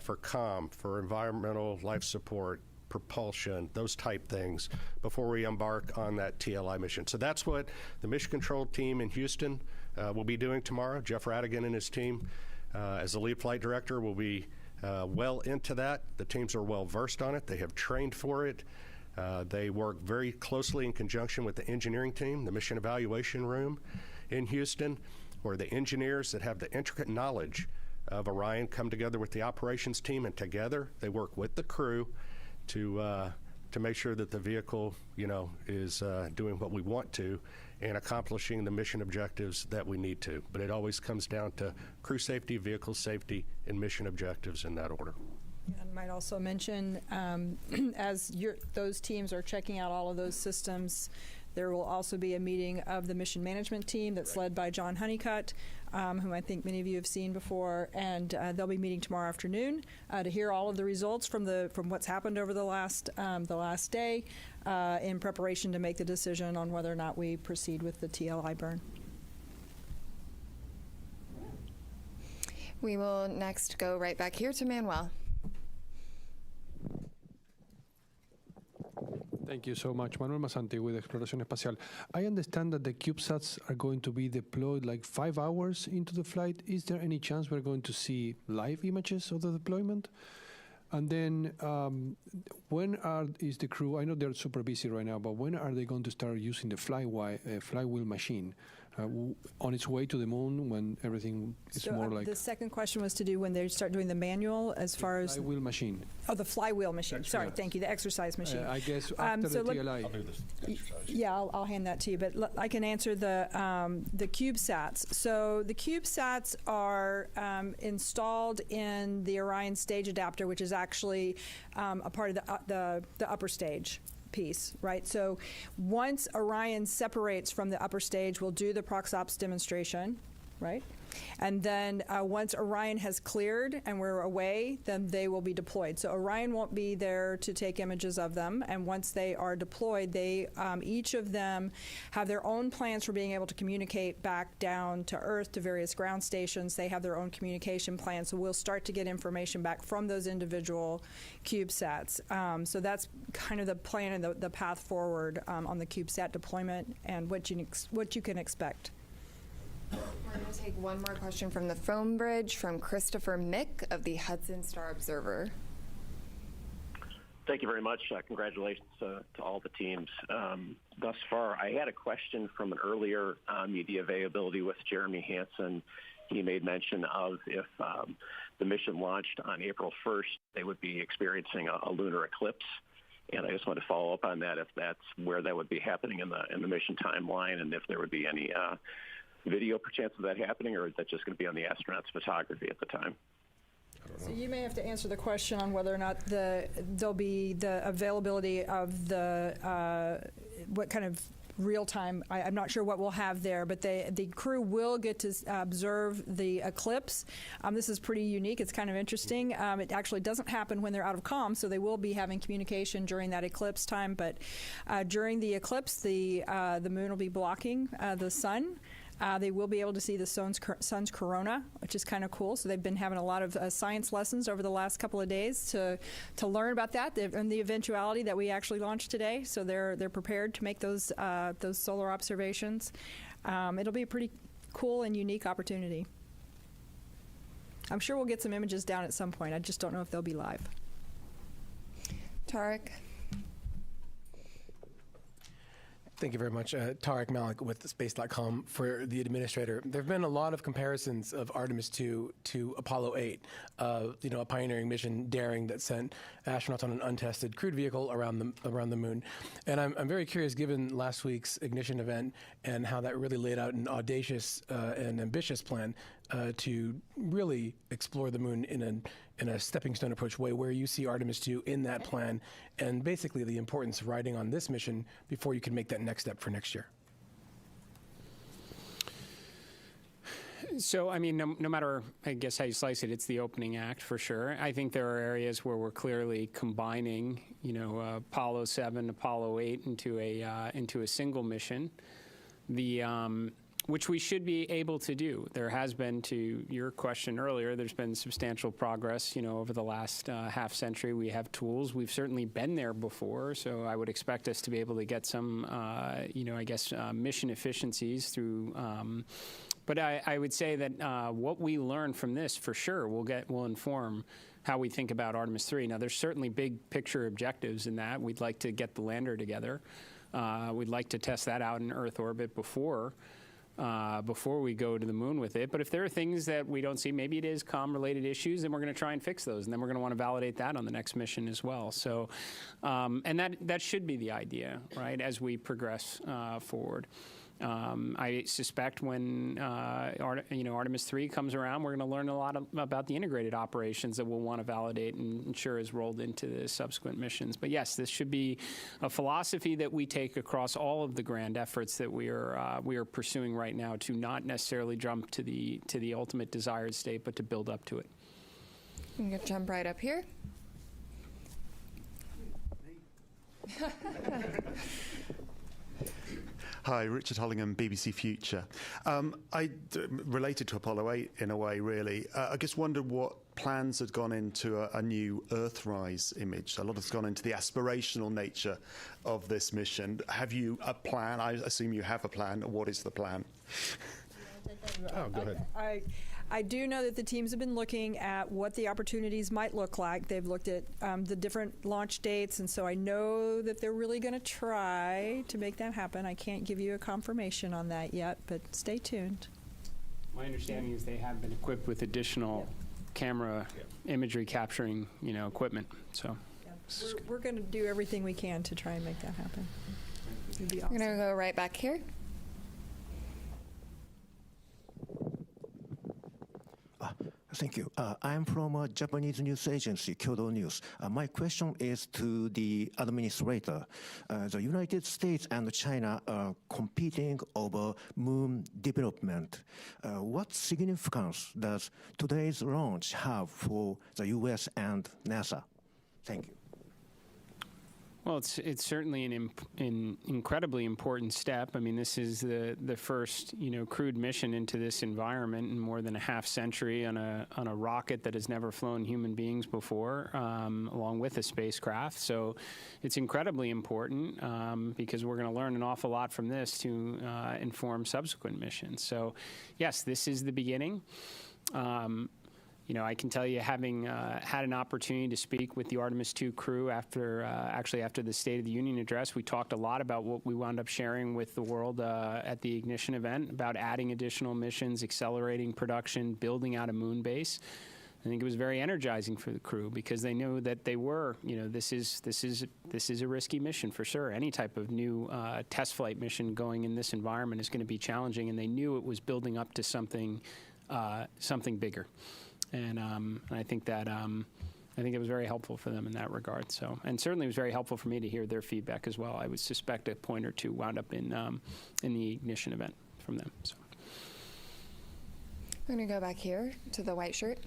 for comm, for environmental life support, propulsion, those type things, before we embark on that TLI mission. So that's what the mission control team in Houston will be doing tomorrow. Jeff Radigan and his team, as the lead flight director, will be well into that. The teams are well versed on it. They have trained for it. They work very closely in conjunction with the engineering team, the mission evaluation room in Houston, where the engineers that have the intricate knowledge of Orion come together with the operations team, and together they work with the crew to make sure that the vehicle, is doing what we want to and accomplishing the mission objectives that we need to. But it always comes down to crew safety, vehicle safety, and mission objectives in that order. And might also mention, as those teams are checking out all of those systems, there will also be a meeting of the mission management team that's led by John Honeycutt, whom I think many of you have seen before, and they'll be meeting tomorrow afternoon to hear all of the results from what's happened over the last day, in preparation to make the decision on whether or not we proceed with the TLI burn. We will next go right back here to Manuel. Thank you so much. Manuel Masanti with Exploración Espacial. I understand that the CubeSats are going to be deployed like 5 hours into the flight. Is there any chance we're going to see live images of the deployment? And then when is the crew, I know they're super busy right now, but when are they going to start using the flywheel machine? On its way to the moon, when everything is more like... The second question was to do when they start doing the manual as far as... Flywheel machine. Oh, the flywheel machine. Sorry, thank you, the exercise machine. I guess after the TLI. I'll do this exercise. Yeah, I'll hand that to you, but I can answer the CubeSats. So the CubeSats are installed in the Orion stage adapter, which is actually a part of the upper stage piece, right? So once Orion separates from the upper stage, we'll do the ProxOps demonstration, right? And then once Orion has cleared and we're away, then they will be deployed. So Orion won't be there to take images of them, and once they are deployed, they each of them have their own plans for being able to communicate back down to Earth to various ground stations. They have their own communication plans, so we'll start to get information back from those individual CubeSats. So that's kind of the plan and the path forward on the CubeSat deployment and what you can expect. We're going to take one more question from the phone bridge from Christopher Mick of the Hudson Star Observer. Thank you very much. Congratulations to all the teams thus far. I had a question from an earlier media availability with Jeremy Hansen. He made mention of if the mission launched on April 1st, they would be experiencing a lunar eclipse. And I just want to follow up on that, if that's where that would be happening in the mission timeline, and if there would be any video perchance of that happening, or is that just going to be on the astronauts' photography at the time? So you may have to answer the question on whether or not there'll be the availability of the what kind of real time. I'm not sure what we'll have there, but the crew will get to observe the eclipse. This is pretty unique. It's kind of interesting. It actually doesn't happen when they're out of comm, so they will be having communication during that eclipse time. But during the eclipse, the moon will be blocking the sun. They will be able to see the sun's corona, which is kind of cool. So they've been having a lot of science lessons over the last couple of days to learn about that and the eventuality that we actually launched today. So they're prepared to make those solar observations. It'll be a pretty cool and unique opportunity. I'm sure we'll get some images down at some point. I just don't know if they'll be live. Tarek. Thank you very much. Tarek Malik with Space.com for the administrator. There have been a lot of comparisons of Artemis 2 to Apollo 8, a pioneering mission, daring, that sent astronauts on an untested crewed vehicle around the moon. And I'm very curious, given last week's ignition event and how that really laid out an audacious and ambitious plan to really explore the moon in a stepping stone approach way, where you see Artemis 2 in that plan, and basically the importance of riding on this mission before you can make that next step for next year. So, I mean, no matter, I guess, how you slice it, it's the opening act for sure. I think there are areas where we're clearly combining, Apollo 7, Apollo 8 into a single mission. Which we should be able to do. There has been, to your question earlier, there's been substantial progress, over the last half century. We have tools. We've certainly been there before, so I would expect us to be able to get some, mission efficiencies through. But I would say that what we learn from this, for sure, will inform how we think about Artemis 3. Now, there's certainly big picture objectives in that. We'd like to get the lander together. We'd like to test that out in Earth orbit before we go to the moon with it. But if there are things that we don't see, maybe it is comm-related issues, then we're going to try and fix those, and then we're going to want to validate that on the next mission as well. So, and that should be the idea, right, as we progress forward. I suspect when Artemis 3 comes around, we're going to learn a lot about the integrated operations that we'll want to validate and ensure is rolled into the subsequent missions. But yes, this should be a philosophy that we take across all of the grand efforts that we are pursuing right now, to not necessarily jump to the ultimate desired state, but to build up to it. I'm going to jump right up here. Hi, Richard Hollingham, BBC Future. Related to Apollo 8 in a way, really. I just wondered what plans had gone into a new Earthrise image. A lot has gone into the aspirational nature of this mission. Have you a plan? I assume you have a plan. What is the plan? Oh, go ahead. I do know that the teams have been looking at what the opportunities might look like. They've looked at the different launch dates, and so I know that they're really going to try to make that happen. I can't give you a confirmation on that yet, but stay tuned. My understanding is they have been equipped with additional camera imagery capturing, equipment. So we're going to do everything we can to try and make that happen. It'd be awesome. We're going to go right back here. Thank you. I'm from a Japanese news agency, Kyodo News. My question is to the administrator. The United States and China are competing over moon development. What significance does today's launch have for the U.S. and NASA? Thank you. Well, it's certainly an incredibly important step. I mean, this is the first crewed mission into this environment in more than a half century on a rocket that has never flown human beings before, along with a spacecraft. So it's incredibly important because we're going to learn an awful lot from this to inform subsequent missions. So yes, this is the beginning. I can tell you, having had an opportunity to speak with the Artemis 2 crew after the State of the Union address, we talked a lot about what we wound up sharing with the world at the Ignition event about adding additional missions, accelerating production, building out a moon base. I think it was very energizing for the crew because they knew that they were, this is a risky mission for sure. Any type of new test flight mission going in this environment is going to be challenging, and they knew it was building up to something bigger. And I think that it was very helpful for them in that regard. So, and certainly it was very helpful for me to hear their feedback as well. I would suspect a point or two wound up in the Ignition event from them. So. We're going to go back here to the white shirt.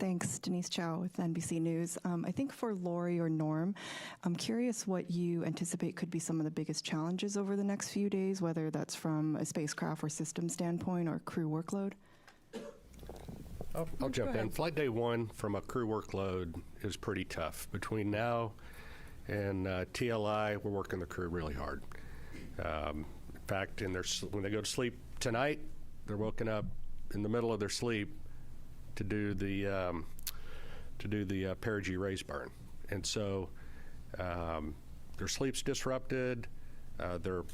Thanks, Denise Chow with NBC News. I think for Lori or Norm, I'm curious what you anticipate could be some of the biggest challenges over the next few days, whether that's from a spacecraft or system standpoint or crew workload. I'll jump in. Flight day 1 from a crew workload is pretty tough. Between now and TLI, we're working the crew really hard. In fact, when they go to sleep tonight, they're woken up in the middle of their sleep to do the perigee raise burn, and so their sleep's disrupted. They're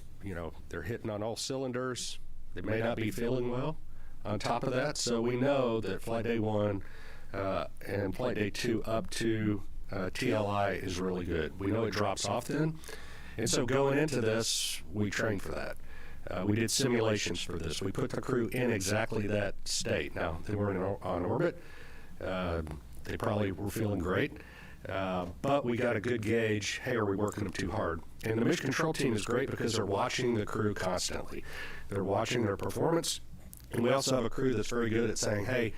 hitting on all cylinders. They may not be feeling well. On top of that, so we know that flight day 1 and flight day 2 up to TLI is really good. We know it drops off then, and so going into this, we trained for that. We did simulations for this. We put the crew in exactly that state. Now, they weren't on orbit. They probably were feeling great. But we got a good gauge, hey, are we working them too hard? And the mission control team is great because they're watching the crew constantly. They're watching their performance. And we also have a crew that's very good at saying, hey,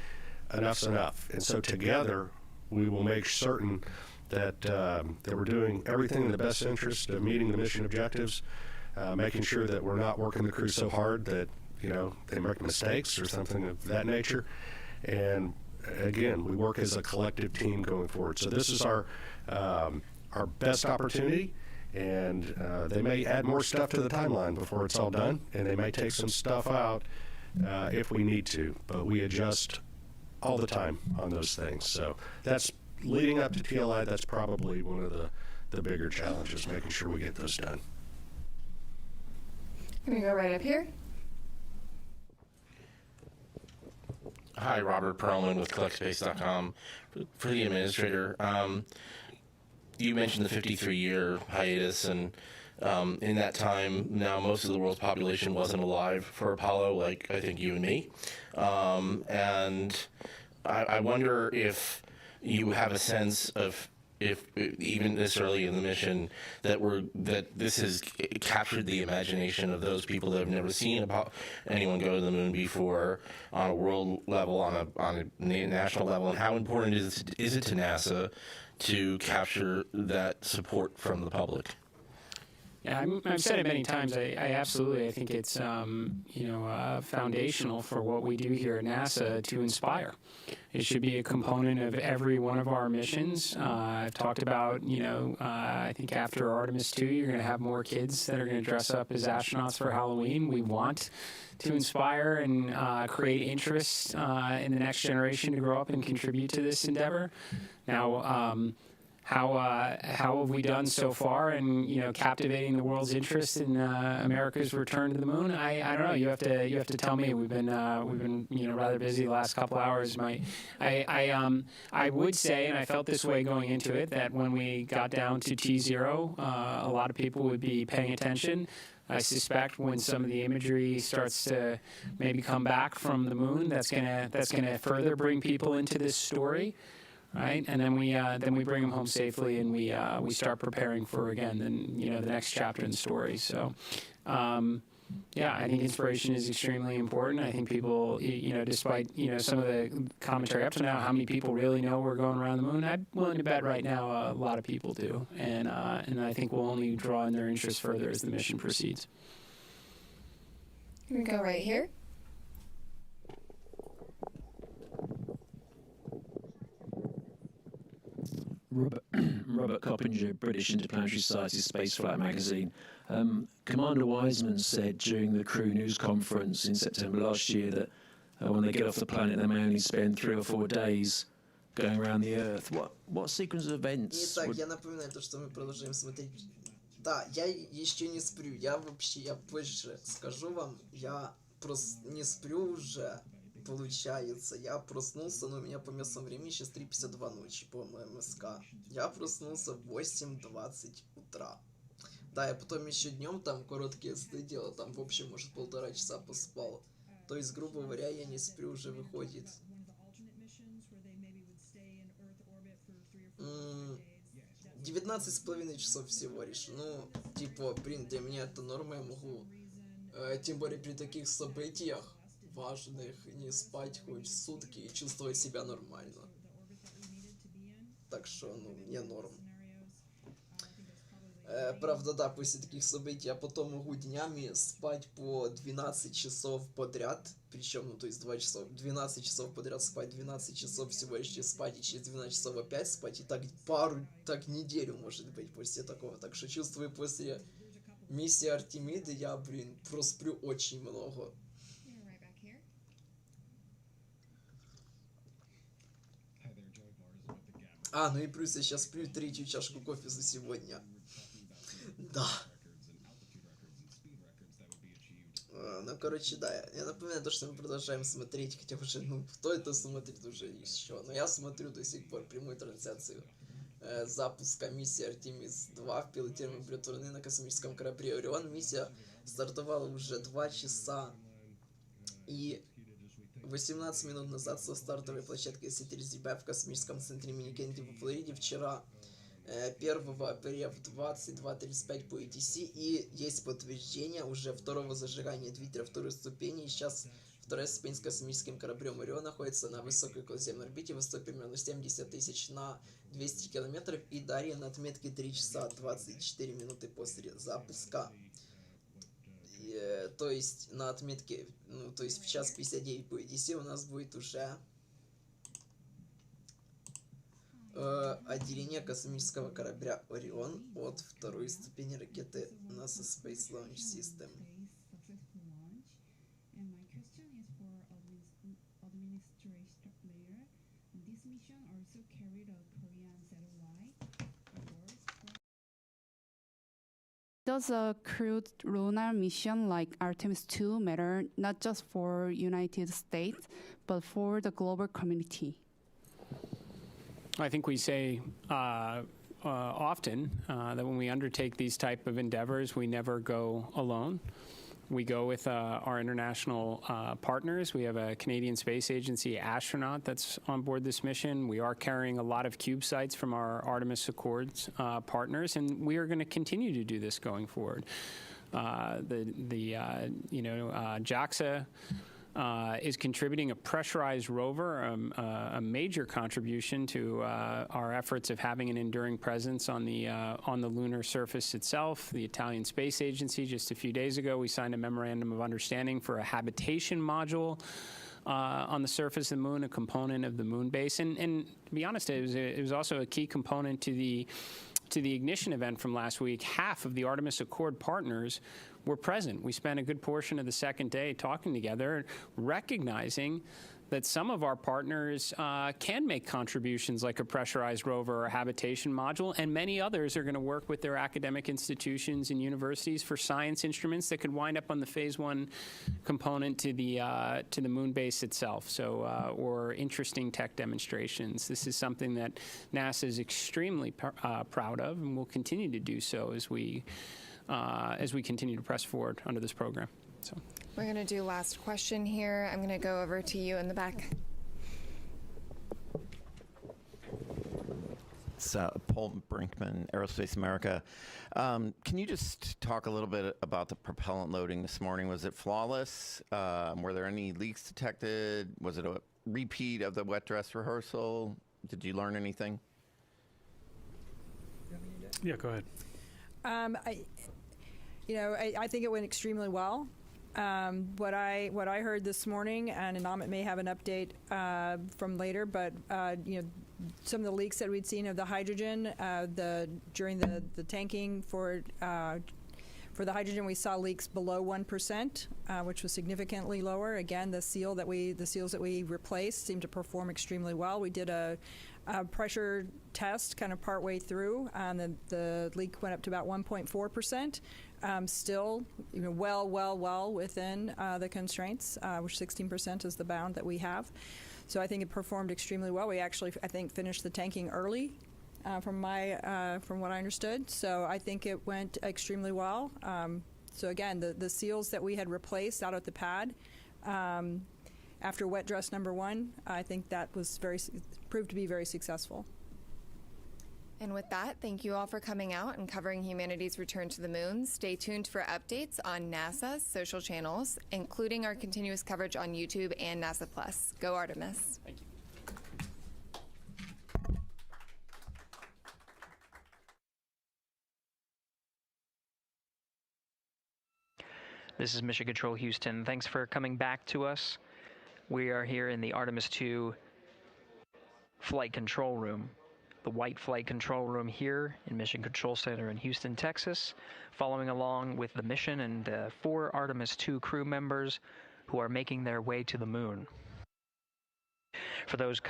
enough's enough. And so together, we will make certain that we're doing everything in the best interest of meeting the mission objectives, making sure that we're not working the crew so hard that, they make mistakes or something of that nature. And again, we work as a collective team going forward. So this is our best opportunity, and they may add more stuff to the timeline before it's all done, and they may take some stuff out if we need to. But we adjust all the time on those things. So that's leading up to TLI. That's probably one of the bigger challenges, making sure we get those done. Can we go right up here? Hi, Robert Perlman with CollectSpace.com. For the administrator, you mentioned the 53-year hiatus, and in that time, now most of the world's population wasn't alive for Apollo, like I think you and me. And I wonder if you have a sense of, if even this early in the mission, that this has captured the imagination of those people that have never seen anyone go to the moon before, on a world level, on a national level, and how important is it to NASA to capture that support from the public? Yeah, I've said it many times. I absolutely, I think it's foundational for what we do here at NASA to inspire. It should be a component of every one of our missions. I've talked about, I think after Artemis-2, you're going to have more kids that are going to dress up as astronauts for Halloween. We want to inspire and create interest in the next generation to grow up and contribute to this endeavor. Now, how have we done so far in captivating the world's interest in America's return to the moon? I don't know. You have to tell me. We've been rather busy the last couple hours. I would say, and I felt this way going into it, that when we got down to T0, a lot of people would be paying attention. I suspect when some of the imagery starts to maybe come back from the moon, that's gonna further bring people into this story. Right, and then we bring them home safely, and we start preparing for, again, the next chapter in the story. So, yeah, I think inspiration is extremely important. I think people, despite some of the commentary up to now, how many people really know we're going around the moon? I'm willing to bet right now a lot of people do, and I think we'll only draw in their interest further as the mission proceeds. Can we go right here? Robert Coppinger, British Interplanetary Society's Spaceflight magazine. Commander Wiseman said during the crew news conference in September last year that when they get off the planet, they may only spend 3 or 4 days going around the Earth. What sequence of events? Итак, я напоминаю то, что мы продолжаем смотреть. Да, я еще не сплю. Я позже скажу вам, я просто не сплю уже. Получается, я проснулся, но у меня по местному времени сейчас 3:52 ночи по МСК. Я проснулся в 8:20 утра. Да, я потом еще днем там короткие сны делал, там в общем, может, 1,5 часа поспал. То есть, грубо говоря, я не сплю, уже выходит 19,5 часов всего лишь. Ну, типа, блин, для меня это норма, я могу, тем более при таких событиях важных, не спать хоть сутки и чувствовать себя нормально. Так что, мне норм. Правда, да, после таких событий я потом могу днями спать по 12 часов подряд. Причем, то есть 12 часов подряд спать, 12 часов всего лишь спать, и через 12 часов опять спать. И так неделю, может быть, после такого. Так что чувствую, после миссии Артемиды я, просплю очень много. Ну и плюс я сейчас пью 3-ю чашку кофе за сегодня. Да. Ну, короче, да. Я напоминаю то, что мы продолжаем смотреть, хотя уже, кто это смотрит уже еще. Но я смотрю до сих пор прямую трансляцию запуска миссии Artemis-2 в пилотируемый облет Луны на космическом корабле Орион. Миссия стартовала уже 2 часа и 18 минут назад со стартовой площадки СТРЗБ в космическом центре имени Кеннеди в Флориде. Вчера 1 апреля в 22:35 по ETC, и есть подтверждение уже второго зажигания двигателя второй ступени. И сейчас вторая ступень с космическим кораблем Орион находится на высокой околоземной орбите, высотой примерно 70 тысяч на 200 километров, и далее на отметке 3 часа 24 минуты после запуска. То есть на отметке, то есть в час 59 по ETC у нас будет уже отделение космического корабля Орион от второй ступени ракеты NASA Space Launch System. mission also carried a Korean satellite. Does a crewed lunar mission like Artemis-2 matter not just for United States, but for the global community? I think we say often that when we undertake these type of endeavors, we never go alone. We go with our international partners. We have a Canadian Space Agency astronaut that's on board this mission. We are carrying a lot of CubeSats from our Artemis Accords partners, and we are going to continue to do this going forward. JAXA is contributing a pressurized rover, a major contribution to our efforts of having an enduring presence on the lunar surface itself. The Italian Space Agency, just a few days ago, we signed a memorandum of understanding for a habitation module on the surface of the moon, a component of the moon base. And to be honest, it was also a key component to the ignition event from last week. Half of the Artemis Accord partners were present. We spent a good portion of the second day talking together, recognizing that some of our partners can make contributions like a pressurized rover or a habitation module, and many others are going to work with their academic institutions and universities for science instruments that could wind up on the Phase 1 component to the moon base itself, or interesting tech demonstrations. This is something that NASA is extremely proud of, and will continue to do so as we continue to press forward under this program. So. We're going to do last question here. I'm going to go over to you in the back. It's Paul Brinkman, Aerospace America. Can you just talk a little bit about the propellant loading this morning? Was it flawless? Were there any leaks detected? Was it a repeat of the wet dress rehearsal? Did you learn anything? Yeah, go ahead. I think it went extremely well. What I heard this morning, and Amit may have an update from later, but some of the leaks that we'd seen of the hydrogen during the tanking for the hydrogen, we saw leaks below 1%, which was significantly lower. Again, the seals that we replaced seemed to perform extremely well. We did a pressure test kind of partway through, and the leak went up to about 1.4%. Still, well within the constraints, which 16% is the bound that we have. So I think it performed extremely well. We actually, I think, finished the tanking early, from what I understood. So I think it went extremely well. So again, the seals that we had replaced out at the pad after wet dress number 1, I think that was proved to be very successful. And with that, thank you all for coming out and covering humanity's return to the moon. Stay tuned for updates on NASA's social channels, including our continuous coverage on YouTube and NASA Plus. Go Artemis. Thank you. This is Mission Control Houston. Thanks for coming back to us. We are here in the Artemis-2 flight control room. The white flight control room here in Mission Control Center in Houston, Texas, following along with the mission and 4 Artemis-2 crew members who are making their way to the moon. For those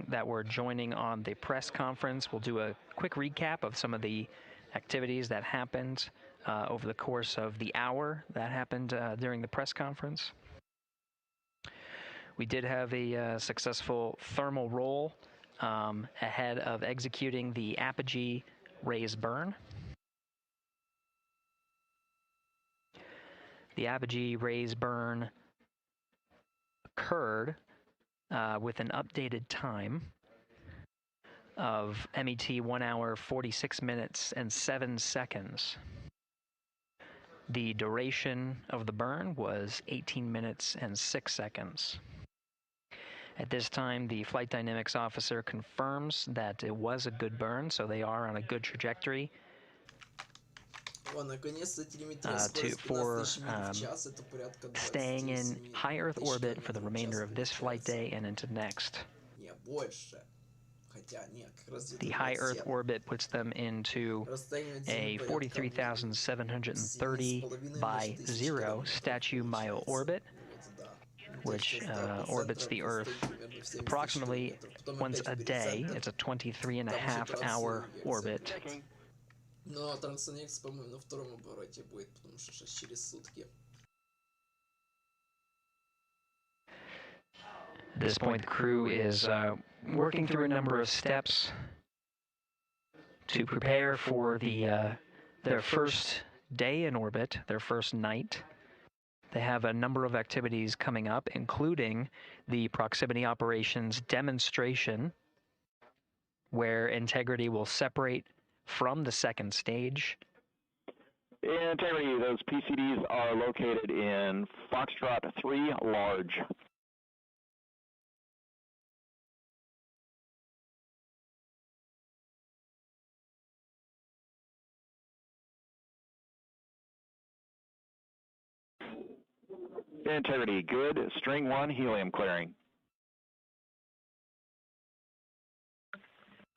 that were joining on the press conference, we'll do a quick recap of some of the activities that happened over the course of the hour that happened during the press conference. We did have a successful thermal roll ahead of executing the apogee raise burn. The apogee raise burn occurred with an updated time of MET 1 hour, 46 minutes, and 7 seconds. The duration of the burn was 18 minutes and 6 seconds. At this time, the flight dynamics officer confirms that it was a good burn, so they are on a good trajectory for staying in high Earth orbit for the remainder of this flight day and into next. The high Earth orbit puts them into a 43,730 by 0 statute mile orbit. which orbits the Earth approximately once a day. It's a 23.5-hour orbit. Но Транснекс, по-моему, на втором обороте будет, потому что сейчас через сутки. At this point, the crew is working through a number of steps to prepare for their first day in orbit, their first night. They have a number of activities coming up, including the proximity operations demonstration, where Integrity will separate from the second stage. Integrity, those PCBs are located in Foxtrot 3 large. Integrity, good. String 1, helium clearing.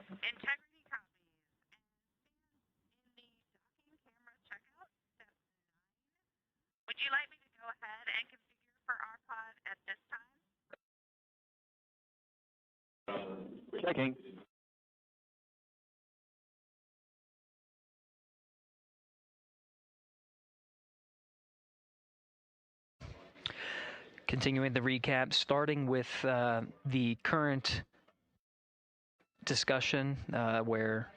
Integrity copies. And in the docking camera checkout, step 9. Would you like me to go ahead and configure for our pod at this time? Checking. Continuing the recap, starting with the current discussion where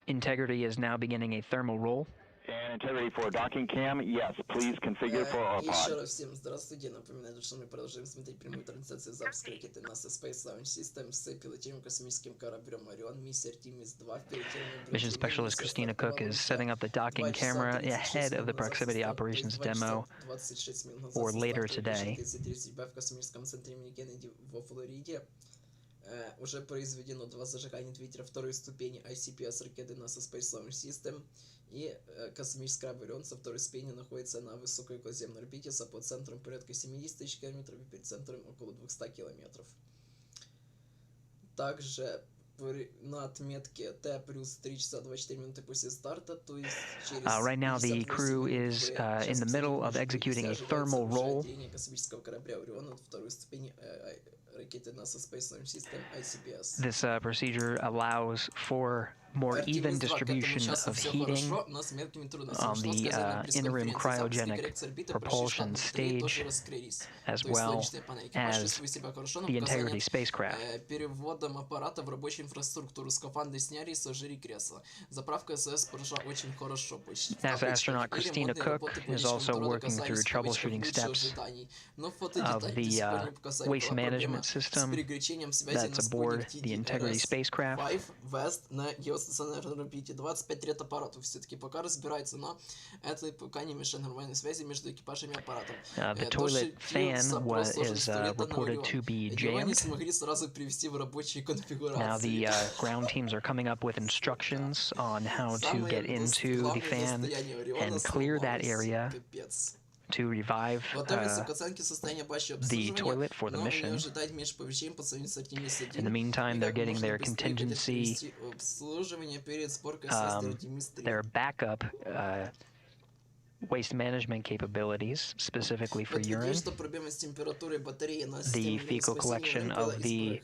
Integrity is now beginning a thermal roll. And Integrity for docking cam, yes, please configure for our Еще pod. раз всем здравствуйте. Напоминаю, что мы продолжаем смотреть прямую трансляцию запуска ракеты NASA Space Launch System с пилотируемым космическим кораблем Орион, миссия Artemis-2 в пилотируемом Mission Specialist Christina Koch is setting up the docking camera ahead of the proximity operations demo for later today. 30:30 в космическом центре имени Кеннеди во Флориде. Уже произведено 2 зажигания двигателя второй ступени ICPS ракеты NASA Space Launch System. И космический корабль Орион со второй ступени находится на высокой околоземной орбите с апоцентром порядка 70 тысяч километров и перицентром около 200 километров. Также на отметке T плюс 3 часа 24 минуты после старта, то есть через Right now, the crew is in the middle of executing a thermal roll. Космического корабля Орион от второй ступени ракеты NASA Space Launch System ICPS. This procedure allows for more even distribution of heating on the interim cryogenic propulsion stage, as well as the Integrity spacecraft. Переводом аппарата в рабочую инфраструктуру. Скафандры сняли и сложили кресла. Заправка СС прошла очень хорошо. NASA astronaut Christina Koch is also working through troubleshooting steps of the waste management system that's aboard the Integrity spacecraft. На геостационарной орбите 25 лет аппарату все-таки пока разбирается, но это пока не мешает нормальной связи между экипажами и аппаратом. The toilet fan is reported to be Его не jammed. смогли сразу привести в рабочую конфигурацию. Now the ground teams are coming up with instructions on how to get into the fan and clear that area to revive Готовится к оценке состояния башни the toilet for the но не mission. ожидать межповещений по сравнению с Artemis-1. In the meantime, they're getting their contingency, обслуживание перед сборкой составит Artemis-3. their backup waste management capabilities, specifically for urine. Что проблема с температурой батареи на The fecal collection of the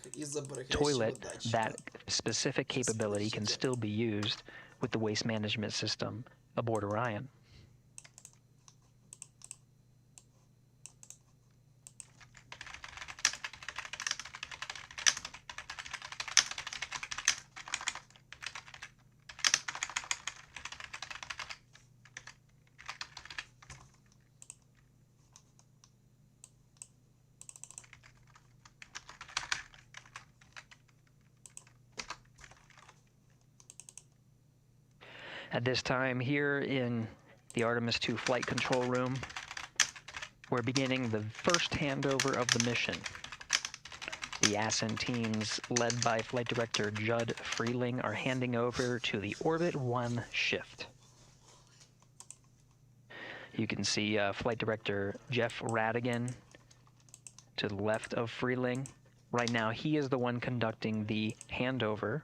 toilet, that specific capability can still be used with the waste management system aboard Orion. At this time, here in the Artemis-2 flight control room, we're beginning the first handover of the mission. The ASCEND teams, led by Flight Director Judd Freeling, are handing over to the Orbit 1 shift. You can see Flight Director Jeff Radigan to the left of Freeling. Right now, he is the one conducting the handover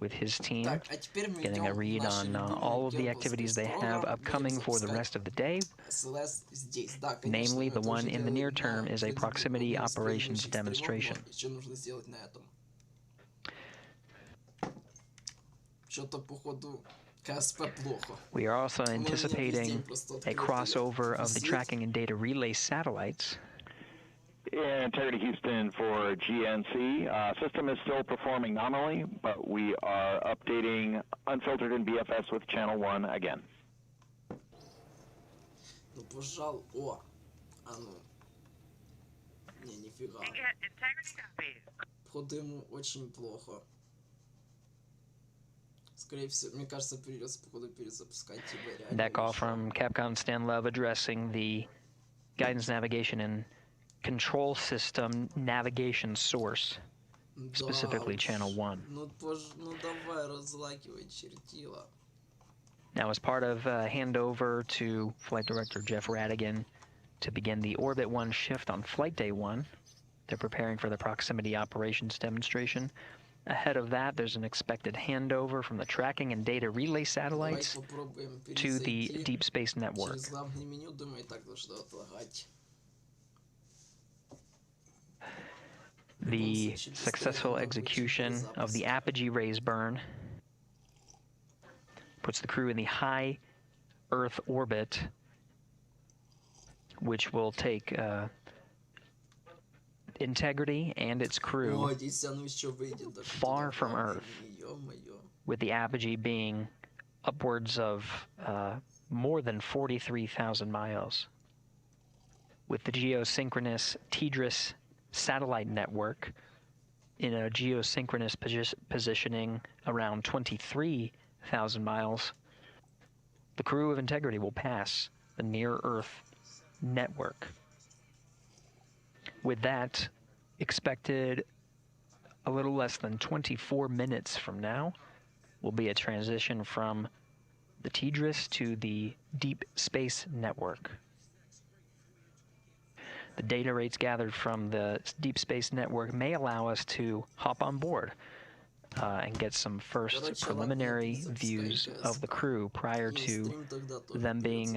with his team, Так, а теперь мы getting a идем в read наши on любимые all of the геопосты activities they программ. have Будем upcoming for the запускать rest of the day. SLS здесь. Да, конечно, Namely, the это one уже in the делали near на term is a предыдущих proximity одном из operations предыдущих стримов, demonstration. но еще нужно сделать на этом. Что-то, походу, КСП плохо. We are also У меня весь день anticipating просто a открытый crossover of the висит. tracking and data relay satellites. Integrity Houston for GNC. System is still performing nominally, but we are updating unfiltered in BFS with channel 1 again. Ну, пожалуй, о, а ну. Не, нифига. Походу ему очень плохо. Скорее всего, мне кажется, придется, походу, перезапускать тебя реально. That call from Capcom Stan Love addressing the guidance, navigation, and control system navigation source, specifically channel 1. Ну, ну давай, разлакивай, чертила. Now, as part of handover to Flight Director Jeff Radigan to begin the Orbit 1 shift on Flight Day 1, they're preparing for the proximity operations demonstration. Ahead of that, there's an expected handover from the tracking and data relay satellites to the Deep Space Network. Через главное меню, думаю, так должно отлагать. The successful execution of the apogee raise burn puts the crew in the high Earth orbit, which will take Integrity and its crew far from Earth, with the apogee being upwards of more than 43,000 miles. With the geosynchronous TDRS satellite network in a geosynchronous positioning around 23,000 miles, the crew of Integrity will pass the near-Earth network. With that, expected a little less than 24 minutes from now will be a transition from the TDRS to the Deep Space Network. The data rates gathered from the Deep Space Network may allow us to hop on board and get some first preliminary views of the crew prior to them needing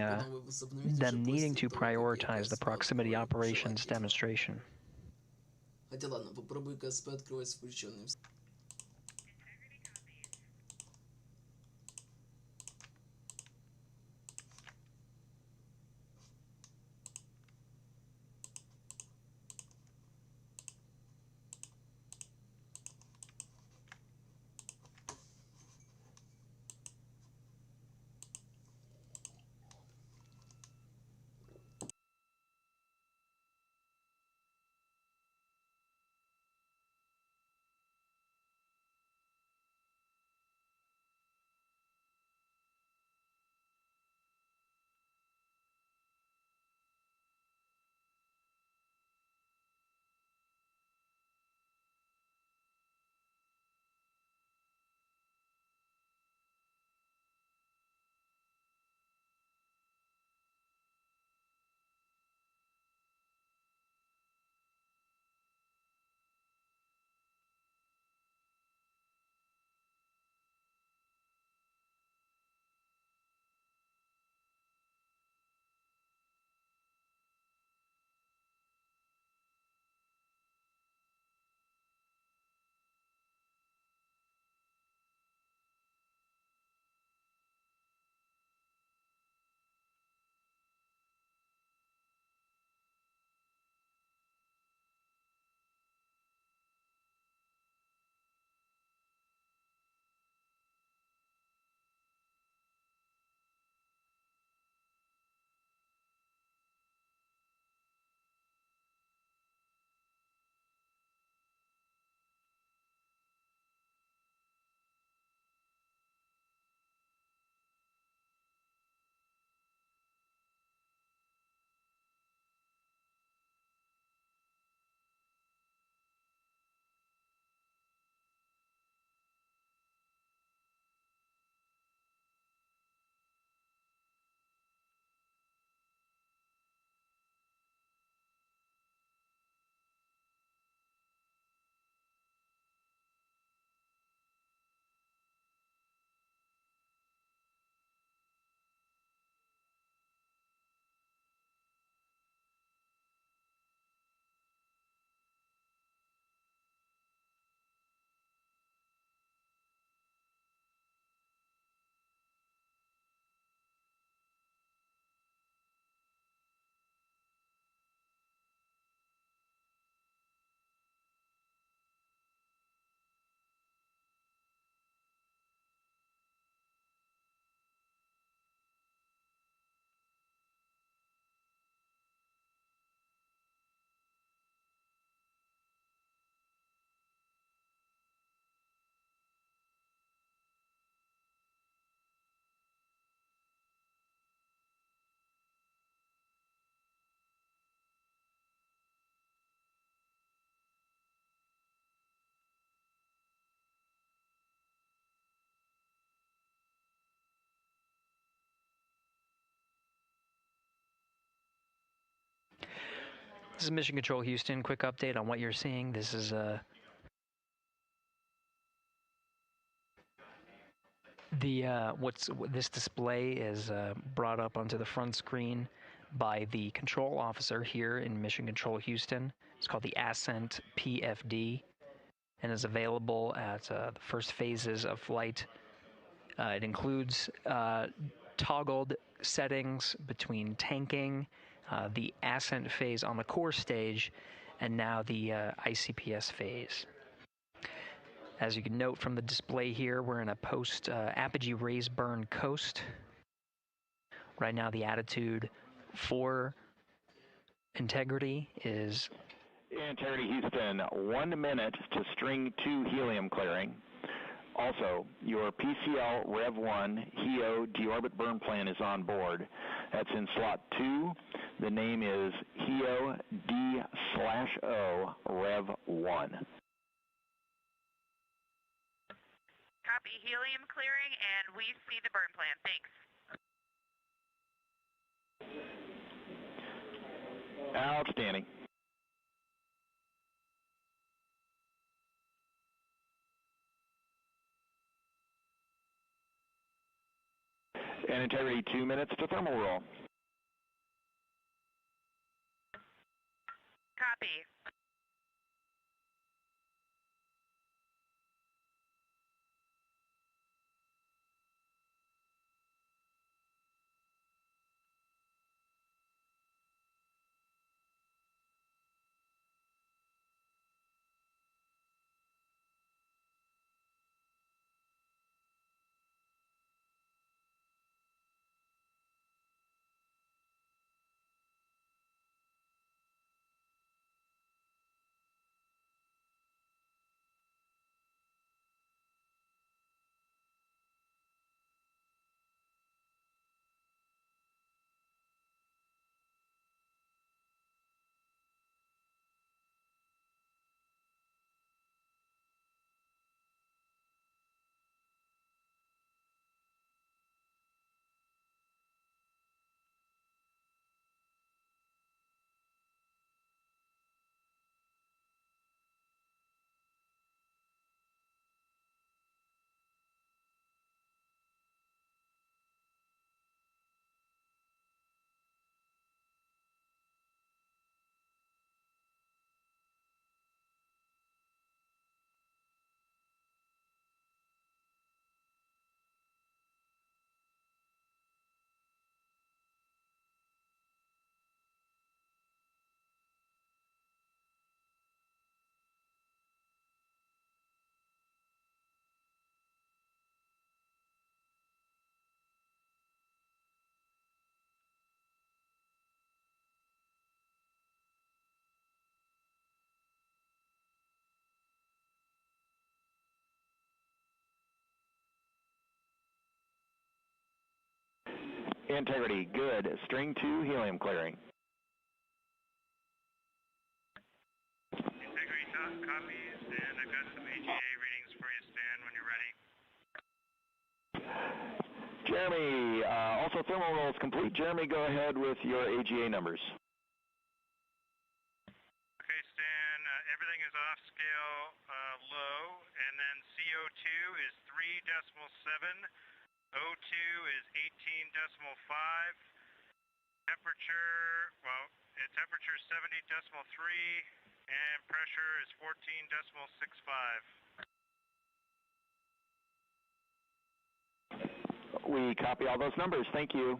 to prioritize the proximity operations demonstration. Хотя ладно, попробуй КСП открывать с включенным. This is Mission Control Houston. Quick update on what you're seeing. This is this display is brought up onto the front screen by the control officer here in Mission Control Houston. It's called the Ascent PFD and is available at the first phases of flight. It includes toggled settings between tanking, the ascent phase on the core stage, and now the ICPS phase. As you can note from the display here, we're in a post-apogee raise burn coast. Right now, the attitude for integrity is... Integrity Houston, 1 minute to string 2 helium clearing. Also, your PCL Rev 1 HEO deorbit burn plan is on board. That's in slot 2. The name is HEO D/O Rev 1. Copy helium clearing, and we see the burn plan. Thanks. Outstanding. And integrity, 2 minutes to thermal roll. Copy. Integrity, good. String 2 helium clearing. Integrity copies, and I've got some AGA readings for you, Stan, when you're ready. Jeremy, also thermal roll is complete. Jeremy, go ahead with your AGA numbers. Okay, Stan, everything is off scale low, and then CO2 is 3.7. O2 is 18.5. Temperature, well, temperature 70.3, and pressure is 14.65. We copy all those numbers. Thank you.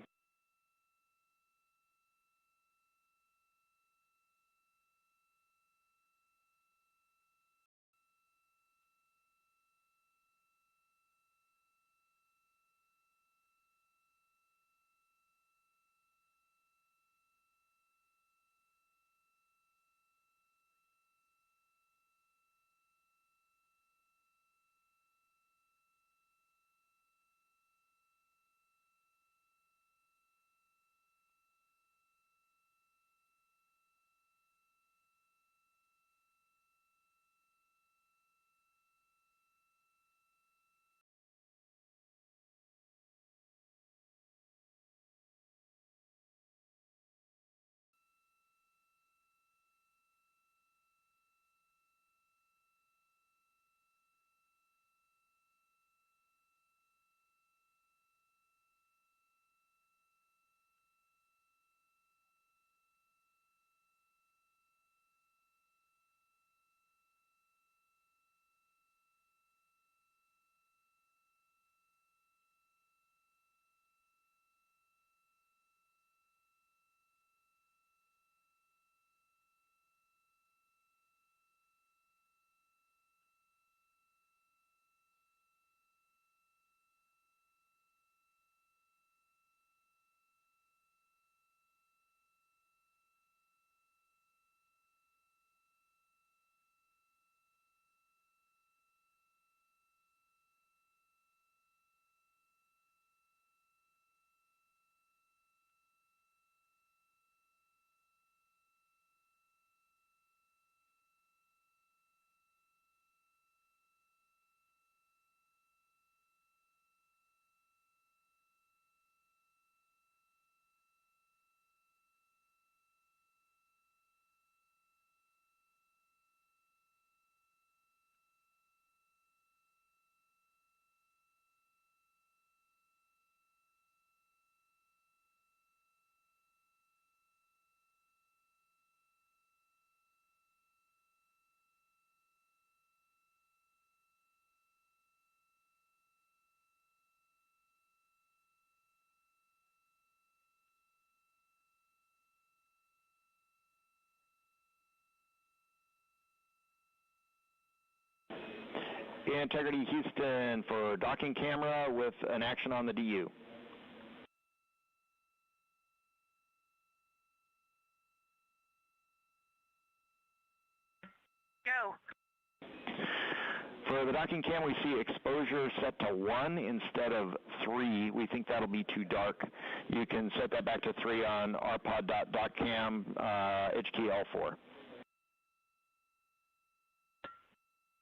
Integrity Houston for docking camera with an action on the DU. Go. For the docking cam, we see exposure set to 1 instead of 3. We think that'll be too dark. You can set that back to 3 on rpod.doccam, edge key L4.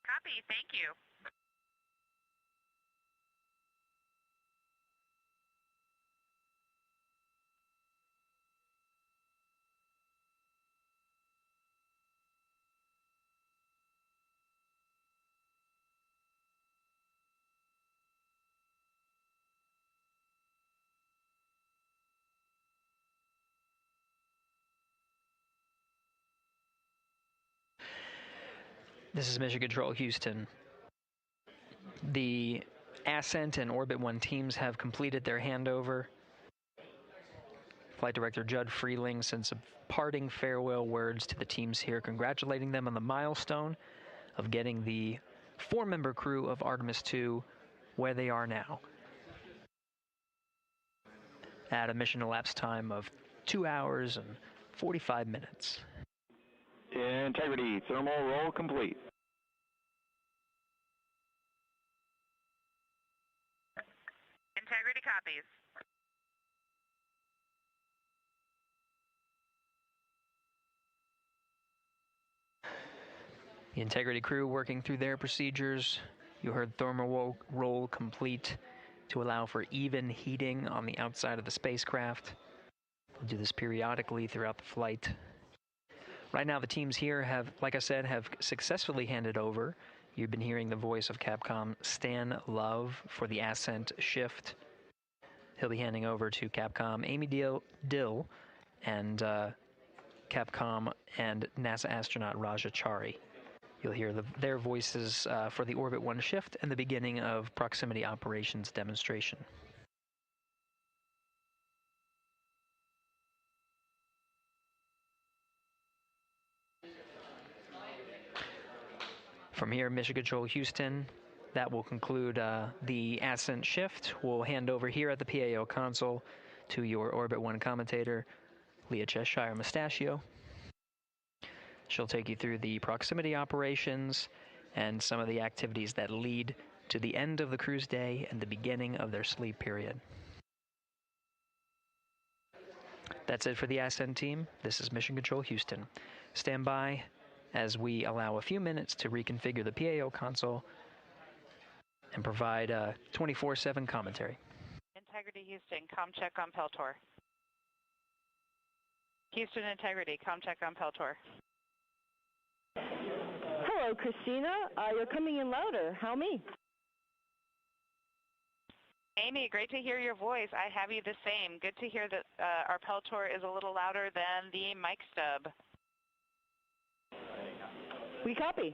Copy. Thank you. This is Mission Control Houston. The Ascent and Orbit 1 teams have completed their handover. Flight Director Judd Freeling sent some parting farewell words to the teams here, congratulating them on the milestone of getting the 4-member crew of Artemis 2 where they are now, at a mission elapsed time of 2 hours and 45 minutes. Integrity, thermal roll complete. Integrity copies. The Integrity crew working through their procedures. You heard thermal roll complete to allow for even heating on the outside of the spacecraft. We'll do this periodically throughout the flight. Right now, the teams here have, like I said, have successfully handed over. You've been hearing the voice of Capcom Stan Love for the Ascent shift. He'll be handing over to Capcom Amy Dill and Capcom and NASA astronaut Raja Chari. You'll hear their voices for the Orbit 1 shift and the beginning of proximity operations demonstration. From here, Mission Control Houston, that will conclude the Ascent shift. We'll hand over here at the PAO console to your Orbit 1 commentator, Leah Cheshire Mustachio. She'll take you through the proximity operations and some of the activities that lead to the end of the cruise day and the beginning of their sleep period. That's it for the Ascent team. This is Mission Control Houston. Stand by as we allow a few minutes to reconfigure the PAO console and provide 24/7 commentary. Integrity Houston, com check on Peltor. Houston Integrity, com check on Peltor. Hello, Christina. You're coming in louder. How me? Amy, great to hear your voice. I have you the same. Good to hear that our Peltor is a little louder than the mic stub. We copy.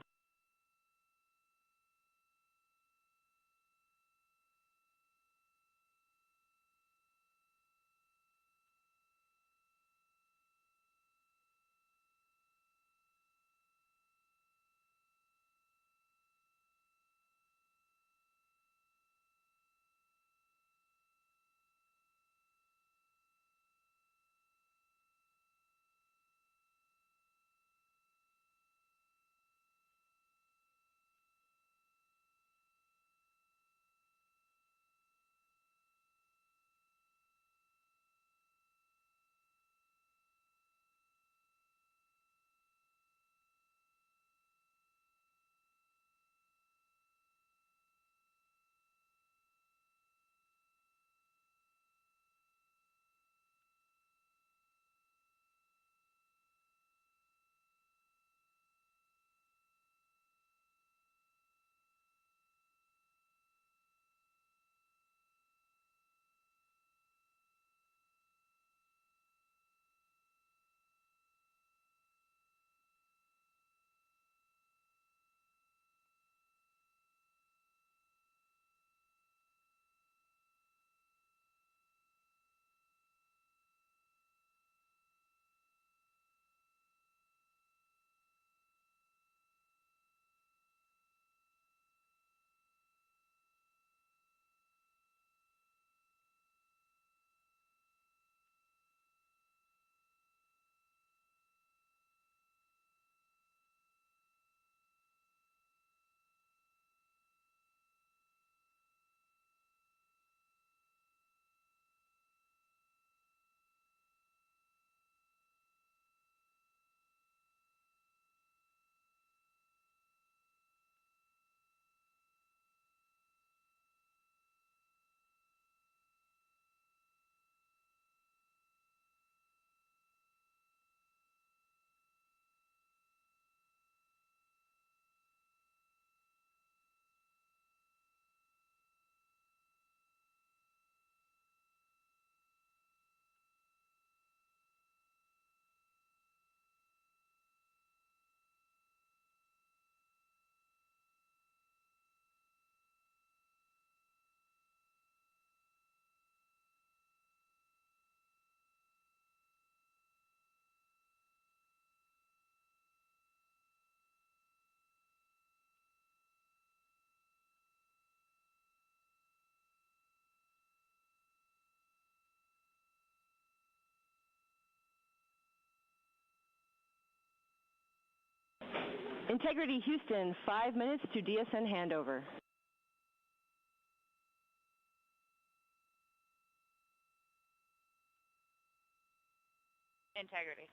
Integrity Houston, 5 minutes to DSN handover. Integrity.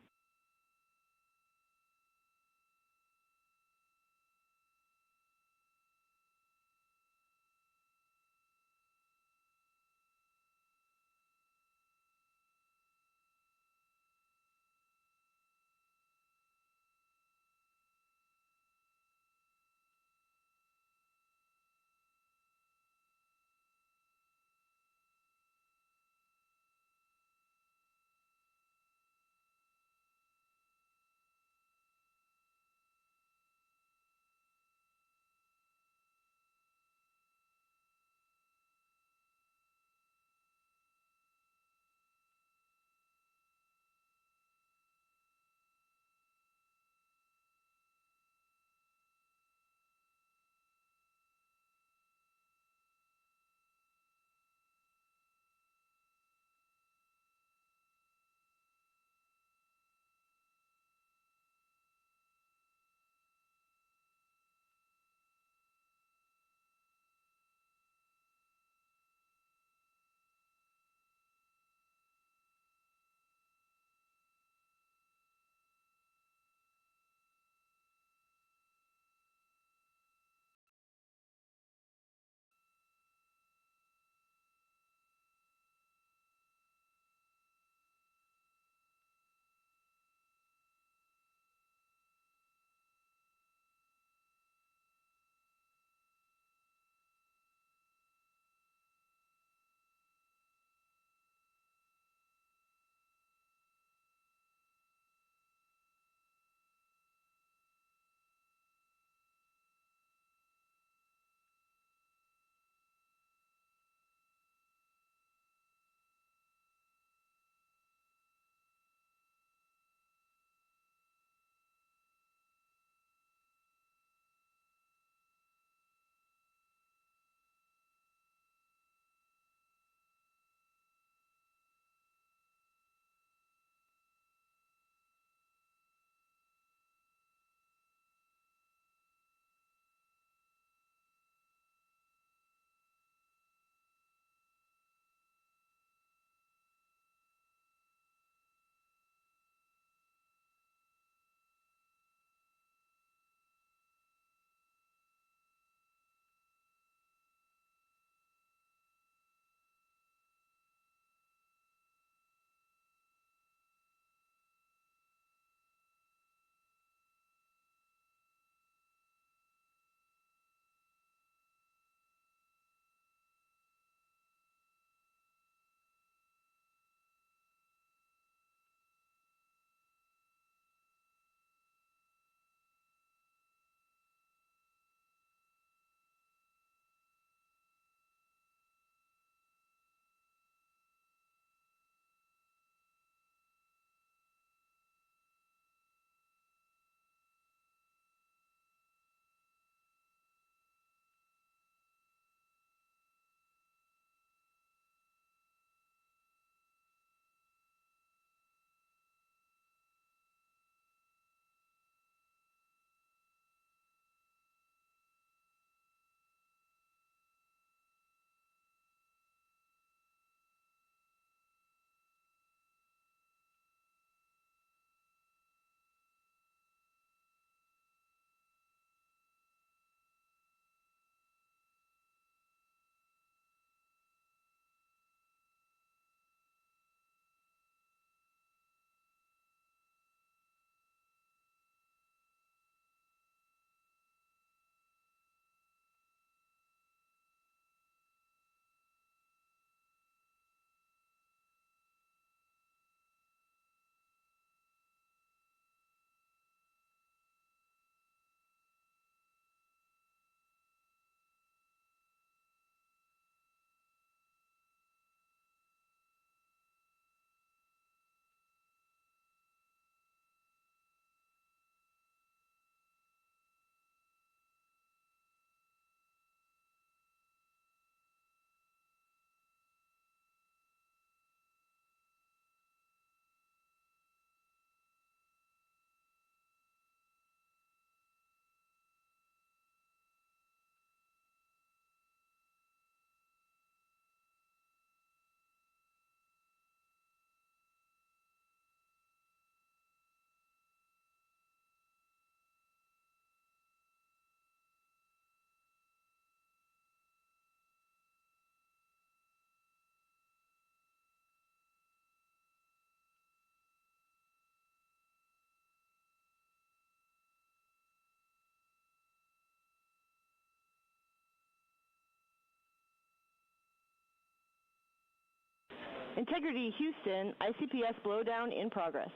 Integrity Houston, ICPS blowdown in progress.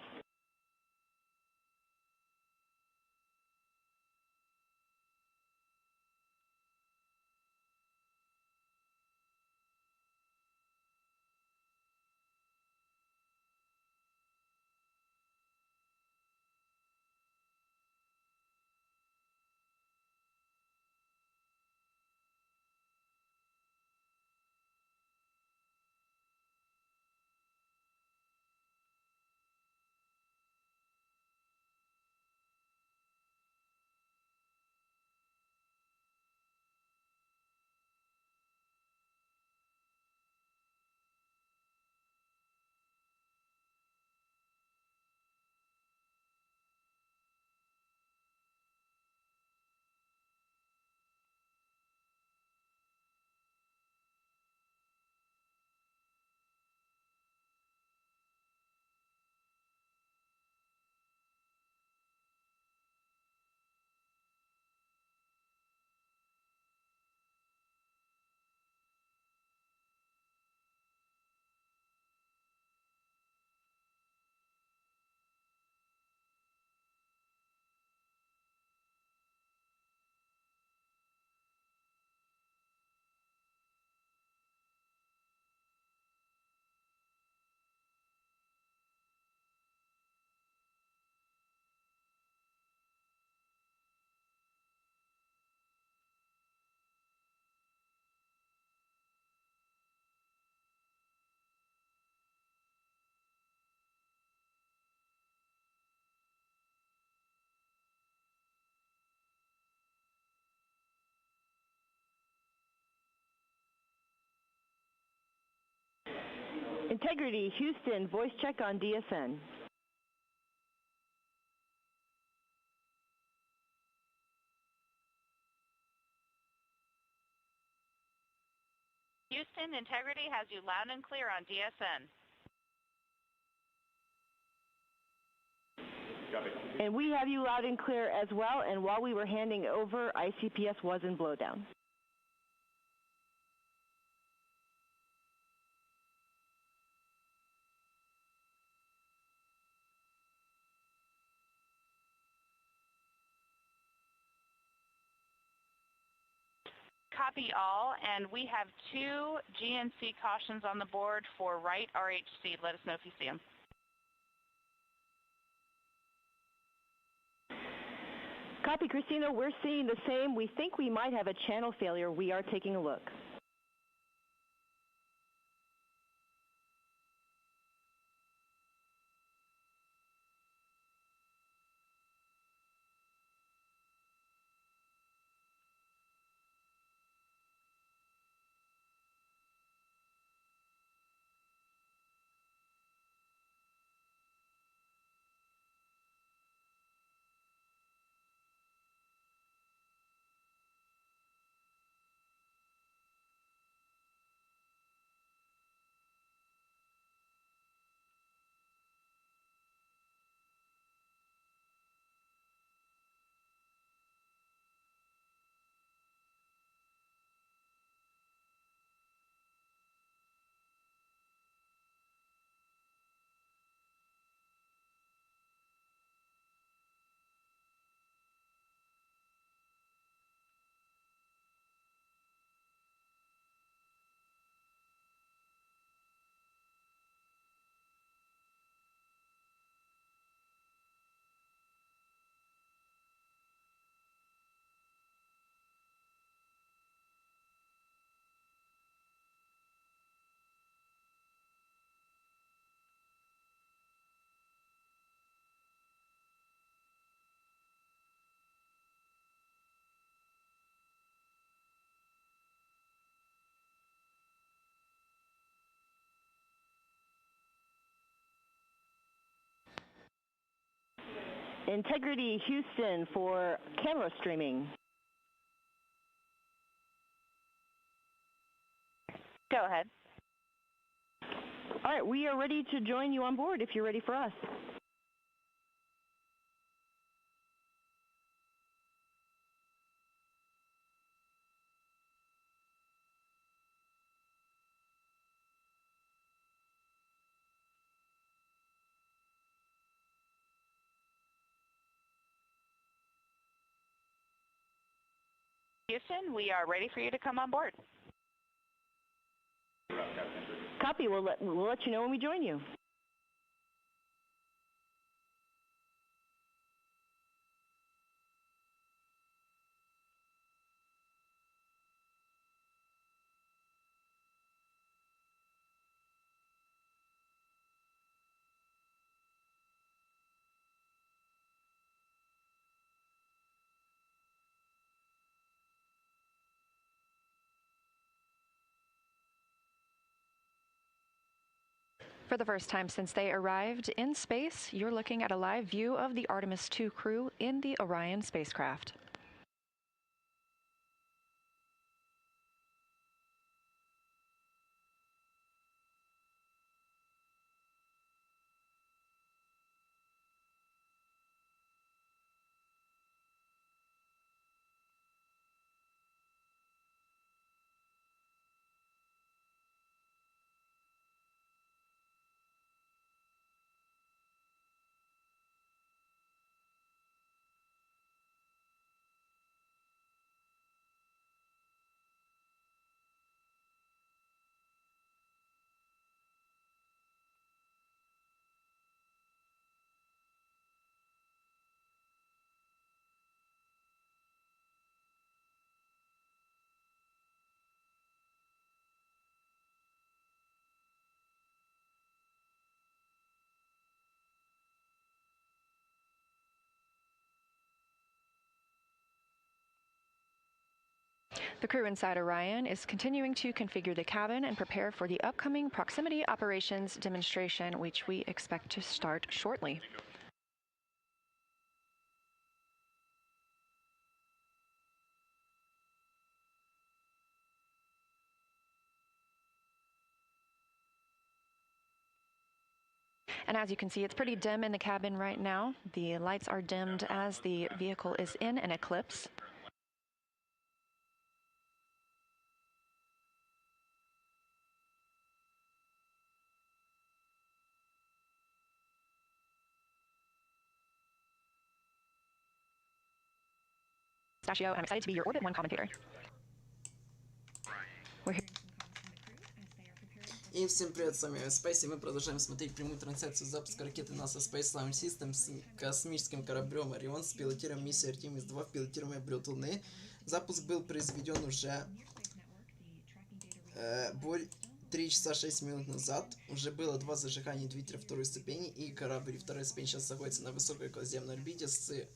Integrity Houston, voice check on DSN. Houston, Integrity has you loud and clear on DSN. And we have you loud and clear as well, and while we were handing over, ICPS was in blowdown. Copy all, and we have 2 GNC cautions on the board for right RHC. Let us know if you see them. Copy, Christina. We're seeing the same. We think we might have a channel failure. We are taking a look. Integrity Houston for camera streaming. Go ahead. All right, we are ready to join you on board if you're ready for us. Houston, we are ready for you to come on board. Copy. We'll let you know when we join you. For the first time since they arrived in space, you're looking at a live view of the Artemis 2 crew in the Orion spacecraft. The crew inside Orion is continuing to configure the cabin and prepare for the upcoming proximity operations demonstration, which we expect to start shortly. And as you can see, it's pretty dim in the cabin right now. The lights are dimmed as the vehicle is in an eclipse. And I'm excited to be your Orbit 1 commentator. We're here. И всем привет, с вами IoSpace, и мы продолжаем смотреть прямую трансляцию запуска ракеты NASA Space Launch System с космическим кораблем Орион с пилотируемой миссией Artemis-2 в пилотируемый облет Луны. Запуск был произведен уже 3 часа 6 минут назад. Уже было 2 зажигания двигателя второй ступени, и корабль второй ступени сейчас находится на Высокой Околоземной Орбите с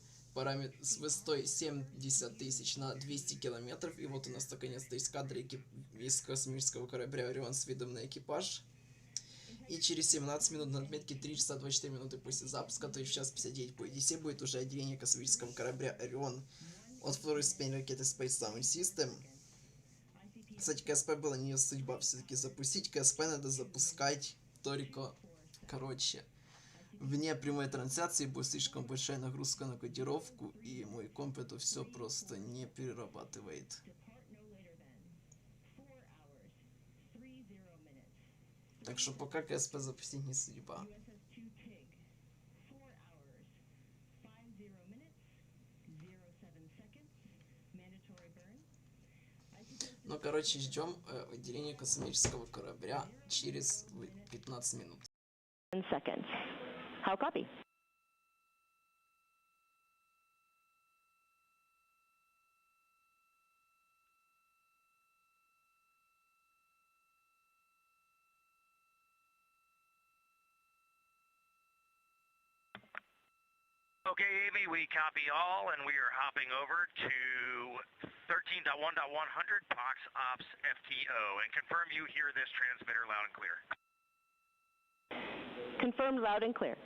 высотой 70 тысяч на 200 километров. И вот у нас наконец-то есть кадры из космического корабля Орион с видом на экипаж. И через 17 минут на отметке 3 часа 24 минуты после запуска, то есть в час 59 по EDC, будет уже отделение космического корабля Орион от второй ступени ракеты Space Launch System. Кстати, КСП была не ее судьба все-таки запустить. КСП надо запускать только, вне прямой трансляции, будет слишком большая нагрузка на кодировку, и мой комп это все просто не перерабатывает. Так что пока КСП запустить не судьба. Ну, короче, ждем отделения космического корабля через 15 минут. How copy? Okay, Amy, we copy all, and we are hopping over to 13.1.100 POX Ops FTO, and confirm you hear this transmitter loud and clear. Confirmed loud and clear.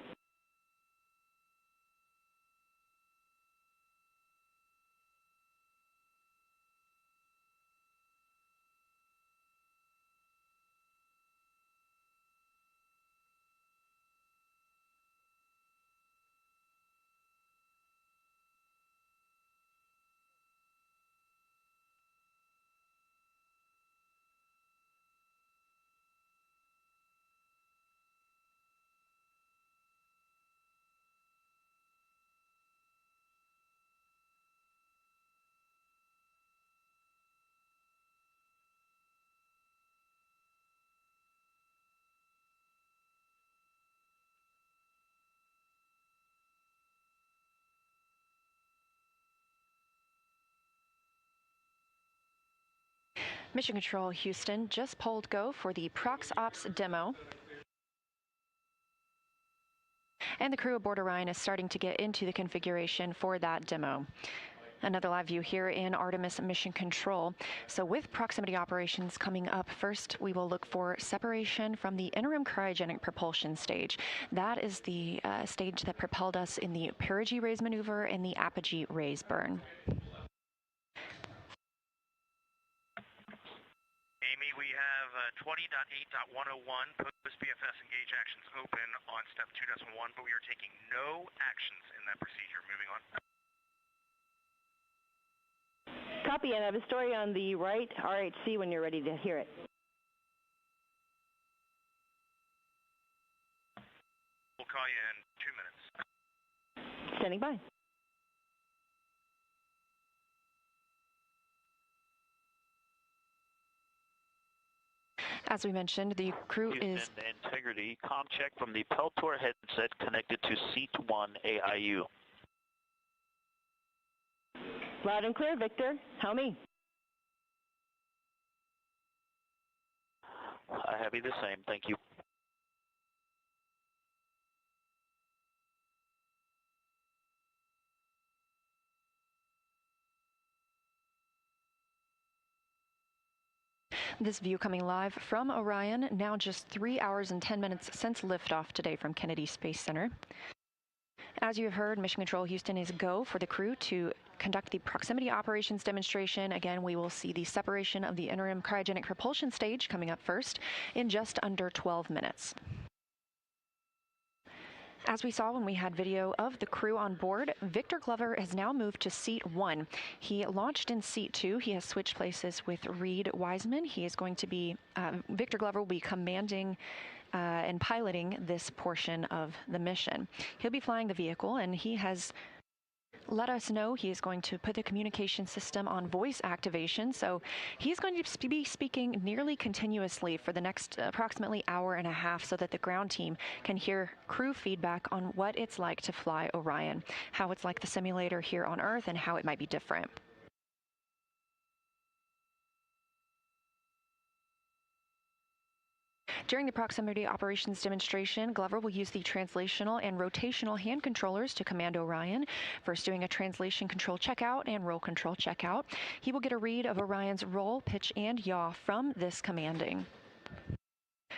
Mission Control Houston just polled go for the Prox Ops demo. And the crew aboard Orion is starting to get into the configuration for that demo. Another live view here in Artemis Mission Control. So with proximity operations coming up, first we will look for separation from the interim cryogenic propulsion stage. That is the stage that propelled us in the perigee raise maneuver and the apogee raise burn. Amy, we have 20.8.101 post-BFS engage actions open on step 2.1, but we are taking no actions in that procedure. Moving on. Copy, and I have a story on the right RHC when you're ready to hear it. We'll call you in 2 minutes. Standing by. As we mentioned, the crew is... Integrity, comm check from the Peltor headset connected to Seat 1 AIU. Loud and clear, Victor. How me? Happy the same, thank you. This view coming live from Orion, now just 3 hours and 10 minutes since liftoff today from Kennedy Space Center. As you have heard, Mission Control Houston is go for the crew to conduct the proximity operations demonstration. Again, we will see the separation of the interim cryogenic propulsion stage coming up first in just under 12 minutes. As we saw when we had video of the crew on board, Victor Glover has now moved to Seat 1. He launched in Seat 2. He has switched places with Reid Wiseman. He is going to be, Victor Glover will be commanding and piloting this portion of the mission. He'll be flying the vehicle, and he has let us know he is going to put the communication system on voice activation. So he's going to be speaking nearly continuously for the next approximately hour and a half so that the ground team can hear crew feedback on what it's like to fly Orion, how it's like the simulator here on Earth, and how it might be different. During the proximity operations demonstration, Glover will use the translational and rotational hand controllers to command Orion, first doing a translation control checkout and roll control checkout. He will get a read of Orion's roll, pitch, and yaw from this commanding.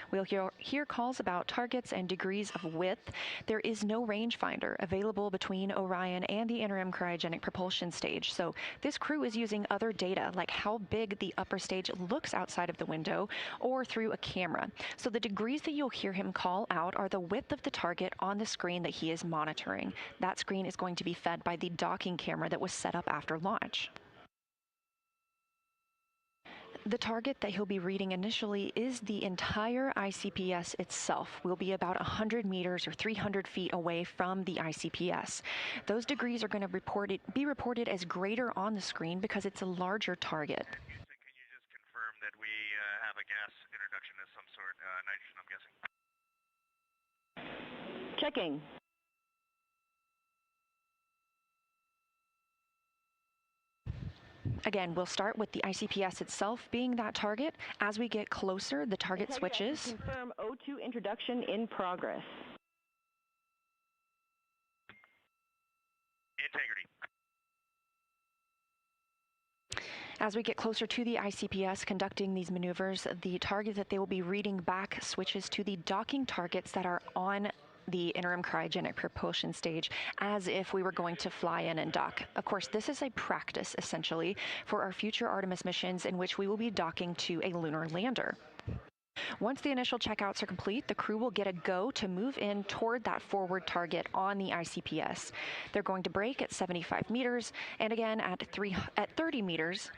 We'll hear calls about targets and degrees of width. There is no rangefinder available between Orion and the interim cryogenic propulsion stage, so this crew is using other data, like how big the upper stage looks outside of the window or through a camera. So the degrees that you'll hear him call out are the width of the target on the screen that he is monitoring. That screen is going to be fed by the docking camera that was set up after launch. The target that he'll be reading initially is the entire ICPS itself. We'll be about 100 meters or 300 feet away from the ICPS. Those degrees are going to be reported as greater on the screen because it's a larger target. Houston, can you just confirm that we have a gas introduction of some sort, nitrogen, I'm guessing? Checking. Again, we'll start with the ICPS itself being that target. As we get closer, the target switches. Confirm O2 introduction in progress. Integrity. As we get closer to the ICPS conducting these maneuvers, the target that they will be reading back switches to the docking targets that are on the interim cryogenic propulsion stage, as if we were going to fly in and dock. Of course, this is a practice, essentially, for our future Artemis missions in which we will be docking to a lunar lander. Once the initial checkouts are complete, the crew will get a go to move in toward that forward target on the ICPS. They're going to brake at 75 meters, and again at 30 meters.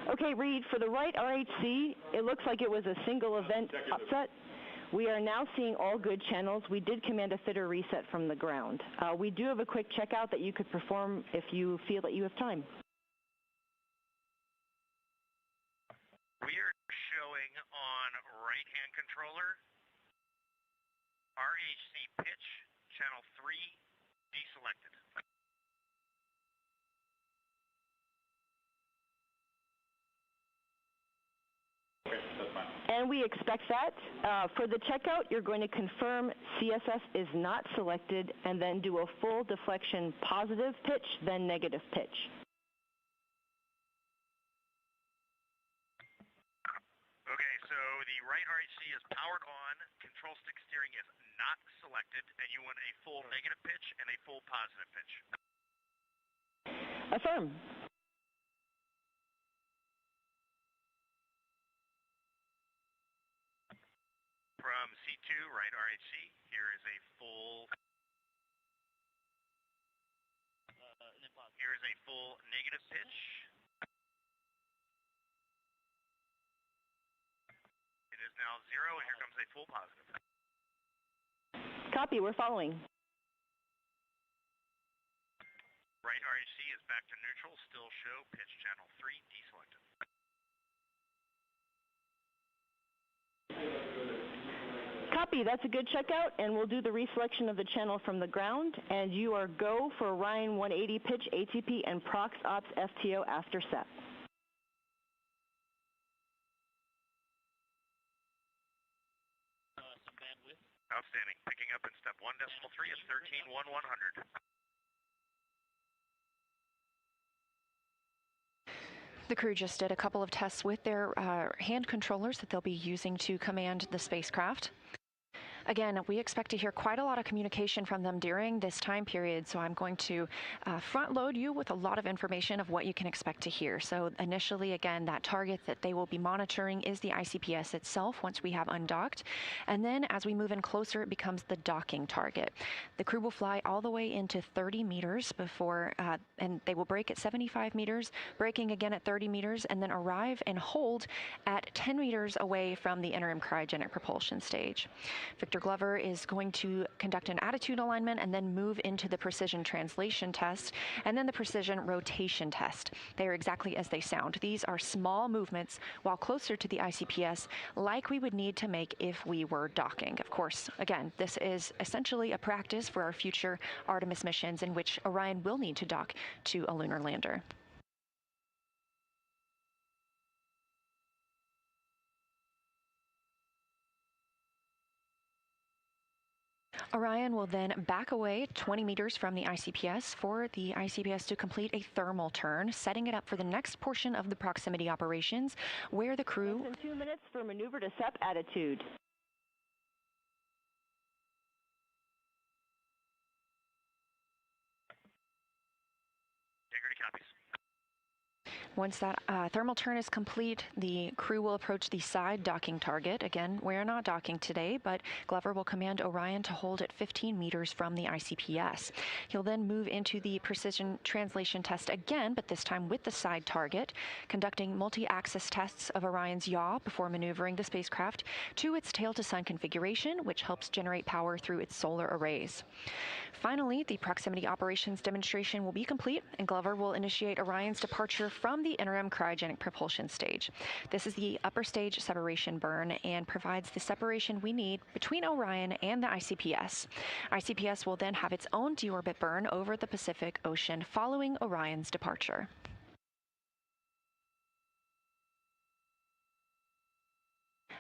Okay, Reid, for the right RHC, it looks like it was a single event upset. We are now seeing all good channels. We did command a fitter reset from the ground. We do have a quick checkout that you could perform if you feel that you have time. We are showing on right-hand controller, RHC pitch, channel 3, deselected. And we expect that. For the checkout, you're going to confirm CSS is not selected and then do a full deflection positive pitch, then negative pitch. Okay, so the right RHC is powered on, control stick steering is not selected, and you want a full negative pitch and a full positive pitch. Affirm. From C2, right RHC, here is a full negative pitch. It is now 0, and here comes a full positive. Copy, we're following. Right RHC is back to neutral, still show pitch channel 3 deselected. Copy, that's a good checkout, and we'll do the reselection of the channel from the ground, and you are go for Orion 180 pitch ATP and Prox Ops FTO after set. Outstanding. Picking up in step 1.3 is 13.100. The crew just did a couple of tests with their hand controllers that they'll be using to command the spacecraft. Again, we expect to hear quite a lot of communication from them during this time period, so I'm going to front load you with a lot of information of what you can expect to hear. So initially, again, that target that they will be monitoring is the ICPS itself once we have undocked. And then as we move in closer, it becomes the docking target. The crew will fly all the way into 30 meters before, and they will break at 75 meters, braking again at 30 meters, and then arrive and hold at 10 meters away from the interim cryogenic propulsion stage. Victor Glover is going to conduct an attitude alignment and then move into the precision translation test and then the precision rotation test. They are exactly as they sound. These are small movements while closer to the ICPS, like we would need to make if we were docking. Of course, again, this is essentially a practice for our future Artemis missions in which Orion will need to dock to a lunar lander. Orion will then back away 20 meters from the ICPS for the ICPS to complete a thermal turn, setting it up for the next portion of the proximity operations, where the crew... Less than 2 minutes for maneuver to SEP attitude. Integrity copies. Once that thermal turn is complete, the crew will approach the side docking target. Again, we're not docking today, but Glover will command Orion to hold at 15 meters from the ICPS. He'll then move into the precision translation test again, but this time with the side target, conducting multi-axis tests of Orion's yaw before maneuvering the spacecraft to its tail-to-sun configuration, which helps generate power through its solar arrays. Finally, the proximity operations demonstration will be complete, and Glover will initiate Orion's departure from the interim cryogenic propulsion stage. This is the upper stage separation burn and provides the separation we need between Orion and the ICPS. ICPS will then have its own deorbit burn over the Pacific Ocean following Orion's departure.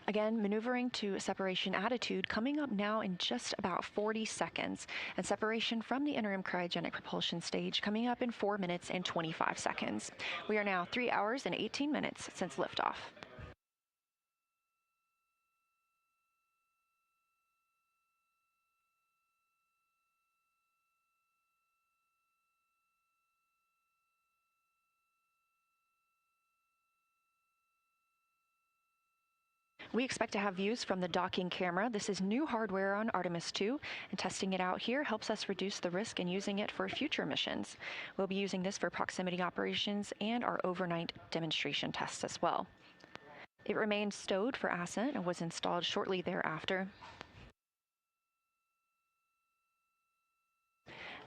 Again, maneuvering to separation attitude coming up now in just about 40 seconds, and separation from the interim cryogenic propulsion stage coming up in 4 minutes and 25 seconds. We are now 3 hours and 18 minutes since liftoff. We expect to have views from the docking camera. This is new hardware on Artemis 2, and testing it out here helps us reduce the risk in using it for future missions. We'll be using this for proximity operations and our overnight demonstration tests as well. It remained stowed for ascent and was installed shortly thereafter.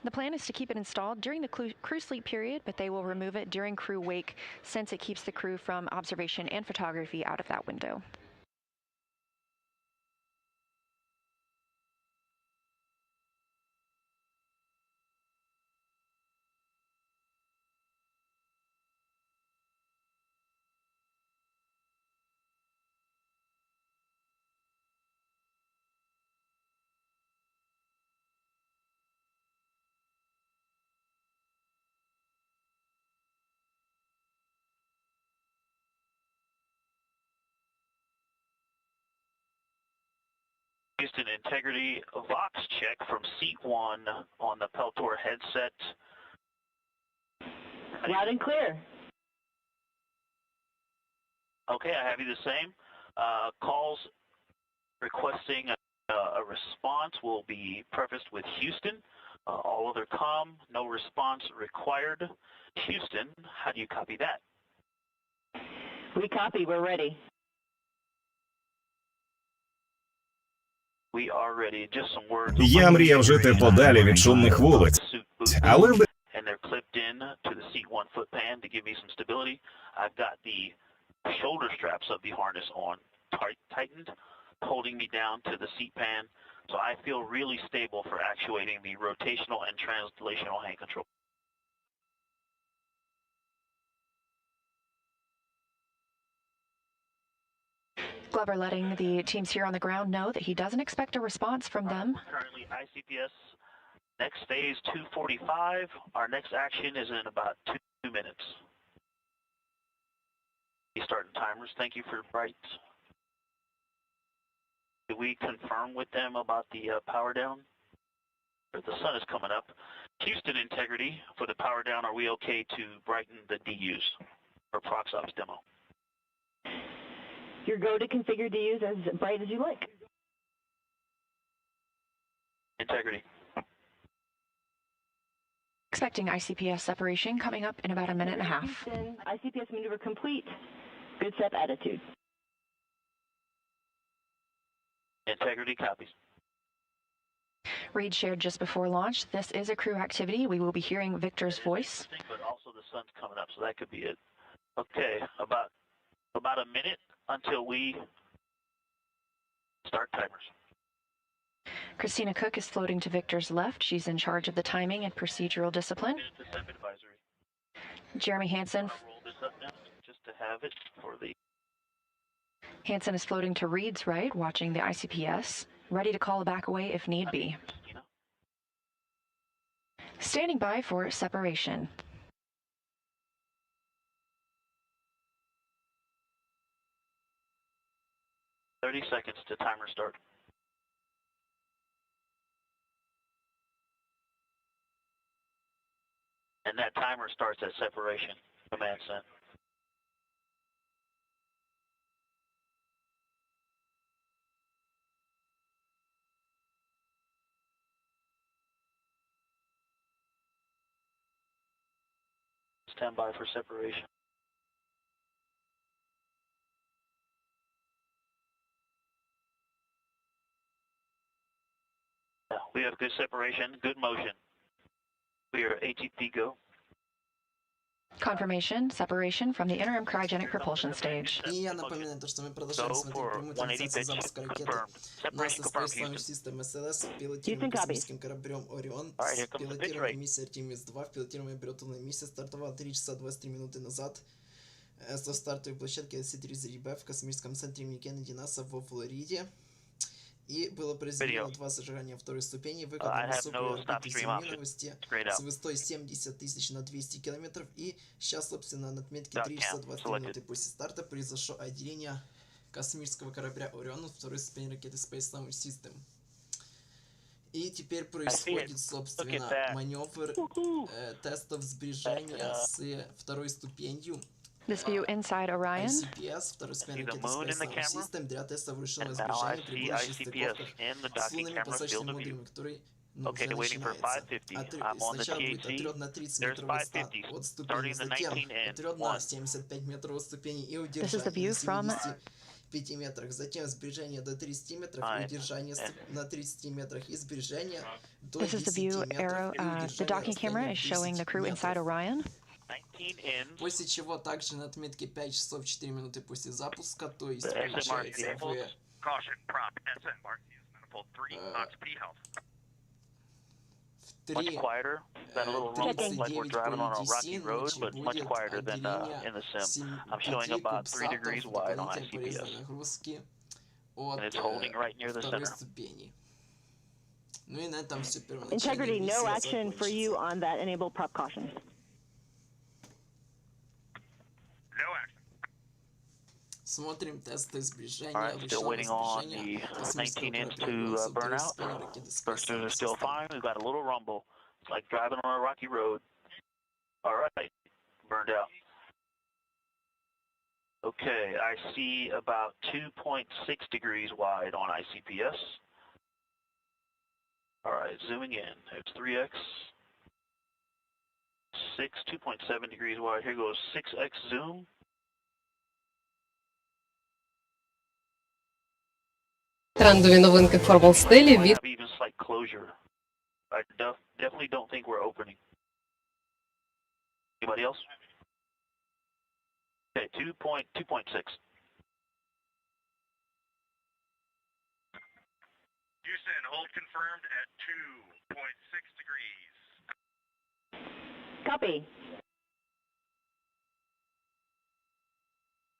The plan is to keep it installed during the crew sleep period, but they will remove it during crew wake since it keeps the crew from observation and photography out of that window. Houston, integrity, Vox check from seat 1 on the Peltor headset. Loud and clear. Okay, I have you the same. Calls requesting a response will be prefaced with Houston. All other comm, no response required. Houston, how do you copy that? We copy. We're ready. We are ready. Just some words. Я мріяв жити подалі від шумних вулиць, але and they're clipped in to the seat 1 foot pan to give me some stability. I've got the shoulder straps of the harness on tightened, holding me down to the seat pan, so I feel really stable for actuating the rotational and translational hand control. Glover letting the teams here on the ground know that he doesn't expect a response from them. Currently ICPS, next phase 245. Our next action is in about 2 minutes. Starting timers. Thank you for Bright. Did we confirm with them about the power down? The sun is coming up. Houston integrity for the power down. Are we okay to brighten the DUs for ProxOps demo? Your go to configure DUs as bright as you like. Integrity. Expecting ICPS separation coming up in about a minute and a half. Houston, ICPS maneuver complete. Good step attitude. Integrity copies. Reid shared just before launch, this is a crew activity. We will be hearing Victor's voice. But also the sun's coming up, so that could be it. Okay, about a minute until we start timers. Christina Koch is floating to Victor's left. She's in charge of the timing and procedural discipline. Jeremy Hansen. Just to have it for the. Hansen is floating to Reid's right, watching the ICPS, ready to call a back away if need be. Standing by for separation. "30 seconds to timer start." And that timer starts at separation. Command sent. Stand by for separation. Yeah, we have good separation, good motion. We are ATP go. Confirmation, separation from the interim cryogenic propulsion stage. И я напоминаю, то, что мы продолжаем смотреть прямую трансляцию запуска ракеты NASA Space Launch System SLS, пилотируемым космическим кораблем Орион, пилотируемой миссией Artemis-2, пилотируемой операционной миссией стартовала 3 часа 23 минуты назад со стартовой площадки SC-3 в космическом центре имени Кеннеди НАСА во Флориде. И было произведено 2 зажигания второй ступени, выход на высокую орбиту Земли на высоте с высотой 70 тысяч на 200 километров. И сейчас, собственно, на отметке 3 часа 20 минуты после старта произошло отделение космического корабля Орион от второй ступени ракеты Space Launch System. И теперь происходит, собственно, маневр тестов сближения с второй ступенью. This view inside Orion. ICPS, второй ступень ракеты Space Launch System для тестов ручного сближения при будущих стыковках с лунными посадочными модулями, который начинается. Сначала будет отряд на 30-метровой от ступени, затем отряд на 75 метров от ступени и удержание на 75 метрах, затем сближение до 30 метров и удержание на 30 метрах и сближение до 10 метров и The docking camera is showing the crew inside Orion. После чего также на отметке 5 часов 4 минуты после запуска, то есть получается much quieter than a little rumble like we're driving on a rocky road, but much quieter than in the sim. I'm showing about 3 degrees wide on ICPS. And it's holding right near the center. Integrity, no action for you on that enable prop caution. No action. Смотрим тесты сближения, All right, still waiting on the 19-inch to burn out. Thrusters are still fine. We've got a little rumble. It's like driving on a rocky road. All right, burned out. Okay, I see about 2.6 degrees wide on ICPS. All right, zooming in. There's 3x. 2.7 degrees wide. Here goes 6x zoom. Трендові новинки формул стилі від Have even slight closure. I definitely don't think we're opening. Anybody else? Okay, 2.6. Houston, hold confirmed at 2.6 degrees. Copy.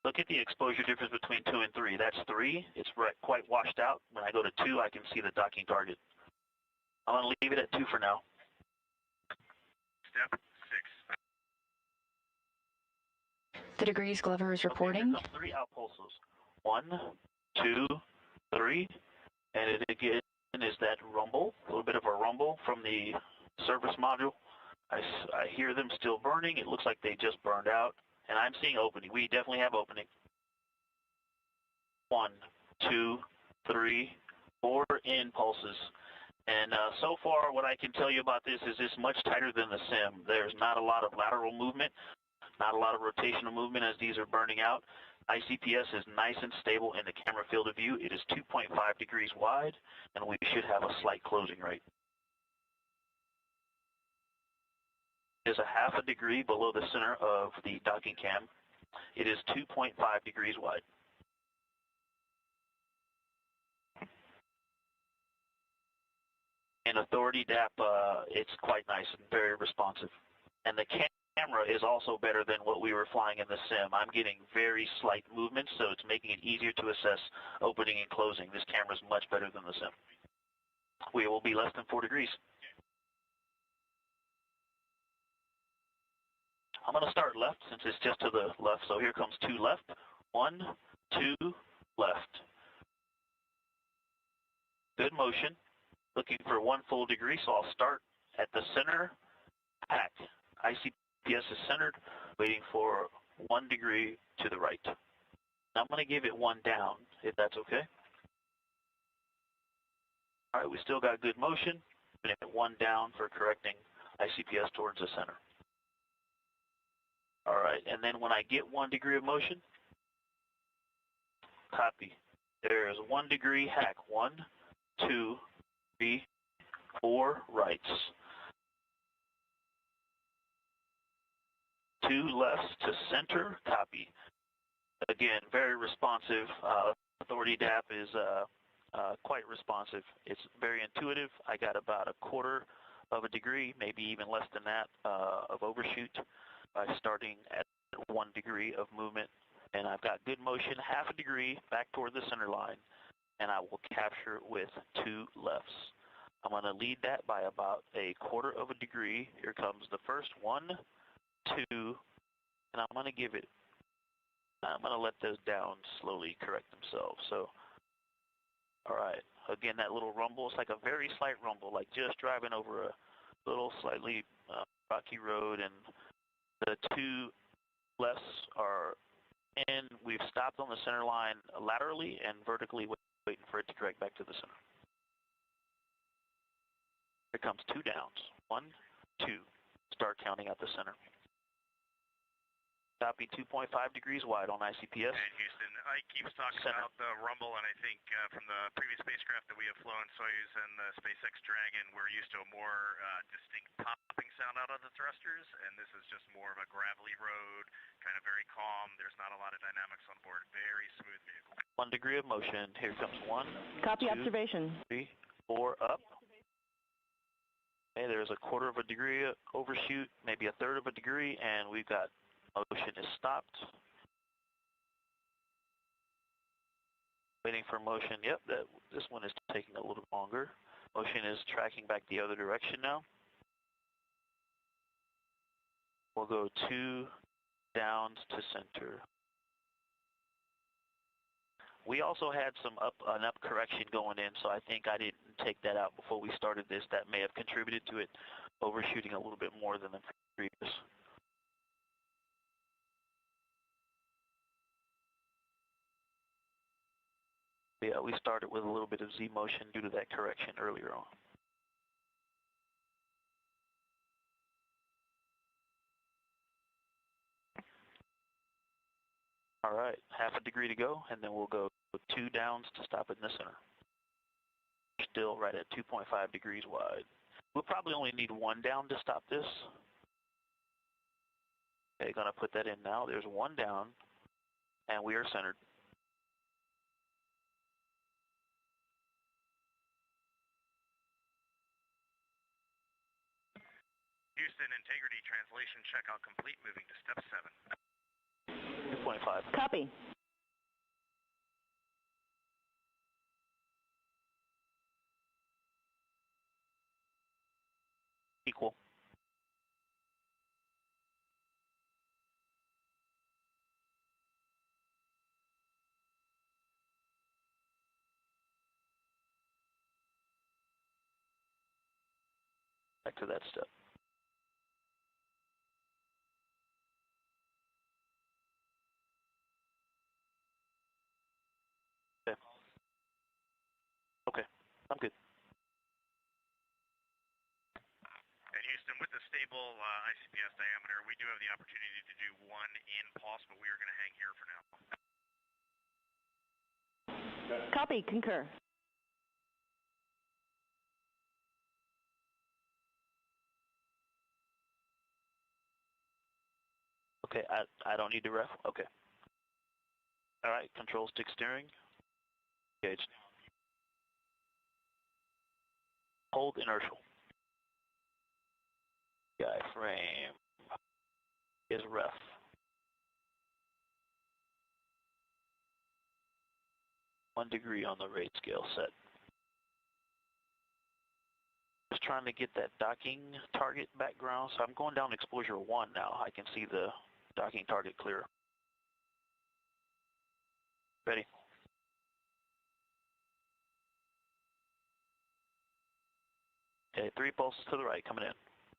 Look at the exposure difference between 2 and 3. That's 3. It's quite washed out. When I go to 2, I can see the docking target. I'm going to leave it at 2 for now. Step 6. The degrees Glover is reporting. Okay, 3 outpulses. 1, 2, 3. And it again is that rumble, a little bit of a rumble from the service module. I hear them still burning. It looks like they just burned out. And I'm seeing opening. We definitely have opening. 1, 2, 3, 4 impulses. And so far, what I can tell you about this is it's much tighter than the sim. There's not a lot of lateral movement, not a lot of rotational movement as these are burning out. ICPS is nice and stable in the camera field of view. It is 2.5 degrees wide, and we should have a slight closing rate. Is a half a degree below the center of the docking cam. It is 2.5 degrees wide. In authority DAP, it's quite nice and very responsive. And the camera is also better than what we were flying in the sim. I'm getting very slight movements, so it's making it easier to assess opening and closing. This camera is much better than the sim. We will be less than 4 degrees. I'm going to start left since it's just to the left. So here comes 2 left. 1, 2, left. Good motion. Looking for 1 full degree, so I'll start at the center. Hack. ICPS is centered, waiting for 1 degree to the right. I'm going to give it 1 down, if that's okay. All right, we still got good motion. Putting it 1 down for correcting ICPS towards the center. All right, and then when I get 1 degree of motion, copy. There's 1 degree hack. 1, 2, 3, 4 rights. 2 lefts to center, copy. Again, very responsive. Authority DAP is quite responsive. It's very intuitive. I got about 1/4 of a degree, maybe even less than that, of overshoot by starting at 1 degree of movement. And I've got good motion, half a degree back toward the center line, and I will capture it with 2 lefts. I'm going to lead that by about 1/4 of a degree. Here comes the first 1, 2, and I'm going to give it, I'm going to let those down slowly correct themselves. So, all right, again, that little rumble, it's like a very slight rumble, like just driving over a little slightly rocky road, and the 2 lefts are in. We've stopped on the center line laterally and vertically, waiting for it to correct back to the center. Here comes 2 downs. 1, 2. Start counting out the center. Copy 2.5 degrees wide on ICPS. And Houston, Ike keeps talking about the rumble, and I think from the previous spacecraft that we have flown, Soyuz and the SpaceX Dragon, we're used to a more distinct popping sound out of the thrusters, and this is just more of a gravelly road, kind of very calm. There's not a lot of dynamics on board. Very smooth vehicle. 1 degree of motion. Here comes 1. Copy 2, observation. 3, 4, up. Okay, there's 1/4 of a degree overshoot, maybe 1/3 of a degree, and we've got motion is stopped. Waiting for motion. Yep, this one is taking a little longer. Motion is tracking back the other direction now. We'll go 2 downs to center. We also had an up correction going in, so I think I didn't take that out before we started this. That may have contributed to it overshooting a little bit more than the previous. Yeah, we started with a little bit of Z motion due to that correction earlier on. All right, half a degree to go, and then we'll go 2 downs to stop it in the center. Still right at 2.5 degrees wide. We'll probably only need 1 down to stop this. Okay, gonna put that in now. There's 1 down, and we are centered. Houston, integrity translation checkout complete. Moving to step 7. 2.5. Copy. Equal. Back to that step. Okay. Okay, I'm good. And Houston, with the stable ICPS diameter, we do have the opportunity to do 1 in pulse, but we are going to hang here for now. Copy. Concur. Okay, I don't need to ref. Okay. All right, control stick steering. Engaged. Hold inertial. Diaphragm is ref. One degree on the rate scale set. Just trying to get that docking target background. So I'm going down exposure 1 now. I can see the docking target clear. Ready. Okay, 3 pulses to the right coming in.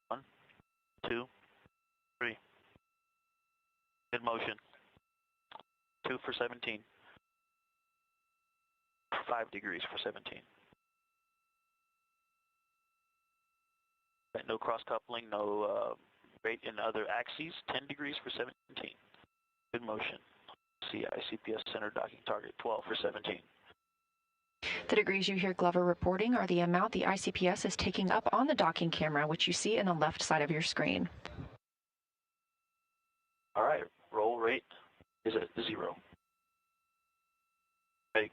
1, 2, 3. Mid motion. 2 for 17. 5 degrees for 17. No cross coupling, no rate in other axes. 10 degrees for 17. Good motion. See ICPS center docking target 12 for 17. The degrees you hear Glover reporting are the amount the ICPS is taking up on the docking camera, which you see in the left side of your screen. All right, roll rate is at 0. Ready.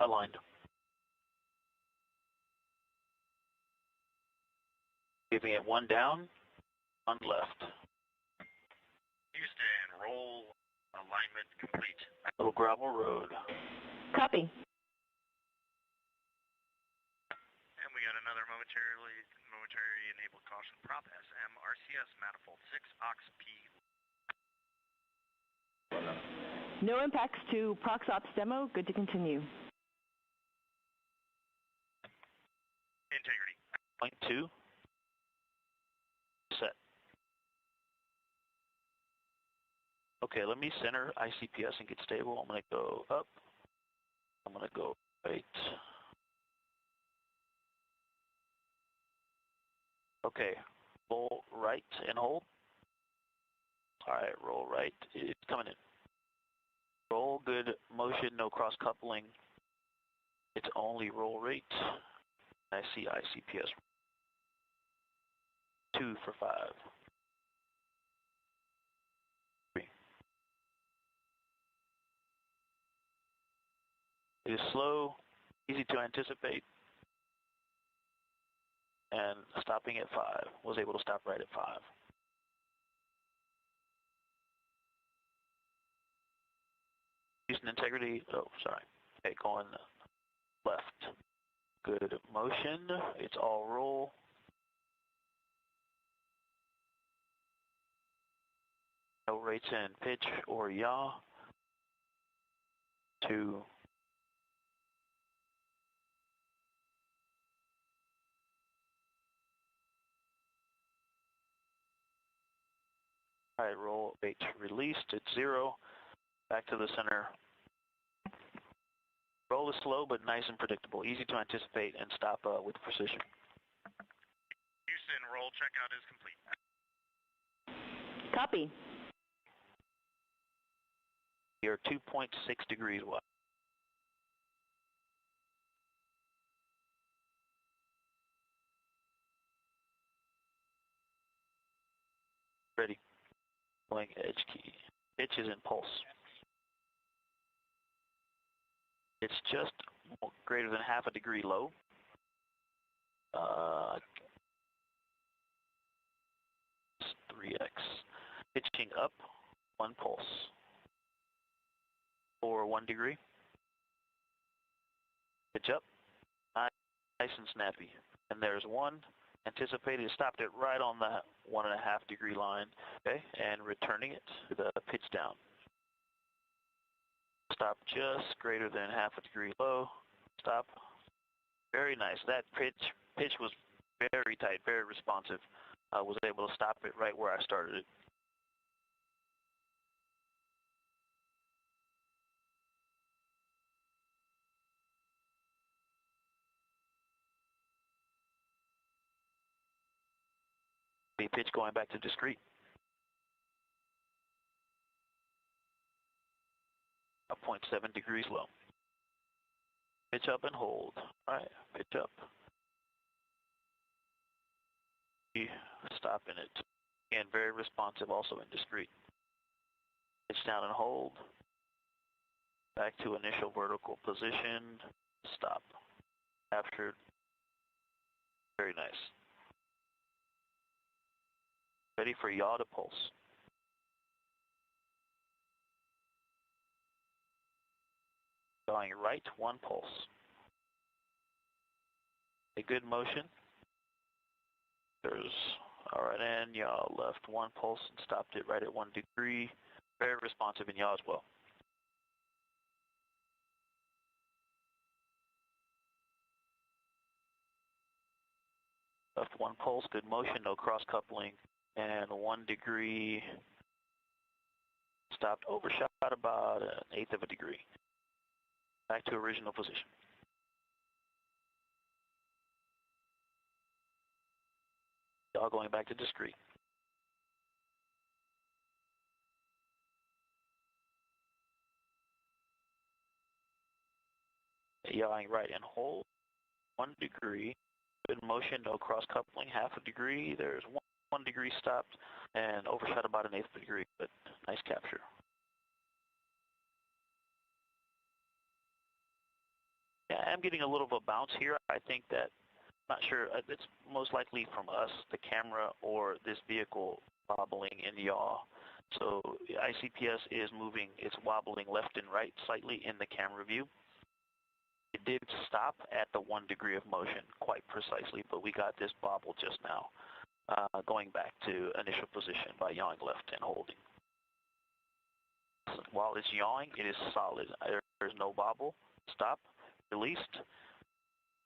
Aligned. Giving it 1 down, 1 left. Houston, roll alignment complete. Little gravel road. Copy. And we got another momentary enabled caution prop SM RCS manifold 6 aux P. No impacts to Prox Ops demo. Good to continue. Integrity. Point 2. Set. Okay, let me center ICPS and get stable. I'm going to go up. I'm going to go right. Okay, roll right and hold. All right, roll right. It's coming in. Roll good motion, no cross coupling. It's only roll rate. I see ICPS. 2 for 5. 3. It is slow, easy to anticipate, and stopping at 5. Was able to stop right at 5. Houston integrity. Oh, sorry. Okay, going left. Good motion. It's all roll. No rates in pitch or yaw. 2. All right, roll bait released at 0. Back to the center. Roll is slow but nice and predictable. Easy to anticipate and stop with precision. Houston, roll checkout is complete. Copy. You're 2.6 degrees wide. Ready. Going edge key. Pitch is in pulse. It's just greater than half a degree low. 3x. Pitching up 1 pulse. For 1 degree. Pitch up. Nice and snappy. And there's 1. Anticipated, stopped it right on that 1.5 degree line. Okay, and returning it to the pitch down. Stop just greater than half a degree low. Stop. Very nice. That pitch was very tight, very responsive. I was able to stop it right where I started it. The pitch going back to discrete. 0.7 degrees low. Pitch up and hold. All right, pitch up. Stopping it. Again, very responsive, also in discrete. Pitch down and hold. Back to initial vertical position. Stop. Captured. Very nice. Ready for yaw to pulse. Going right, 1 pulse. A good motion. There's all right, and yaw left 1 pulse and stopped it right at 1 degree. Very responsive in yaw as well. Left 1 pulse, good motion, no cross coupling, and 1 degree. Stopped, overshot about 1/8 of a degree. Back to original position. Yaw going back to discrete. Yawing right and hold. 1 degree. Good motion, no cross coupling, 1/2 degree. There's 1 degree stopped and overshot about 1/8 of a degree, but nice capture. Yeah, I'm getting a little of a bounce here. I think that, not sure, it's most likely from us, the camera, or this vehicle wobbling in yaw. So ICPS is moving, it's wobbling left and right slightly in the camera view. It did stop at the 1 degree of motion quite precisely, but we got this bobble just now, going back to initial position by yawing left and holding. While it's yawing, it is solid. There's no bobble. Stop. Released.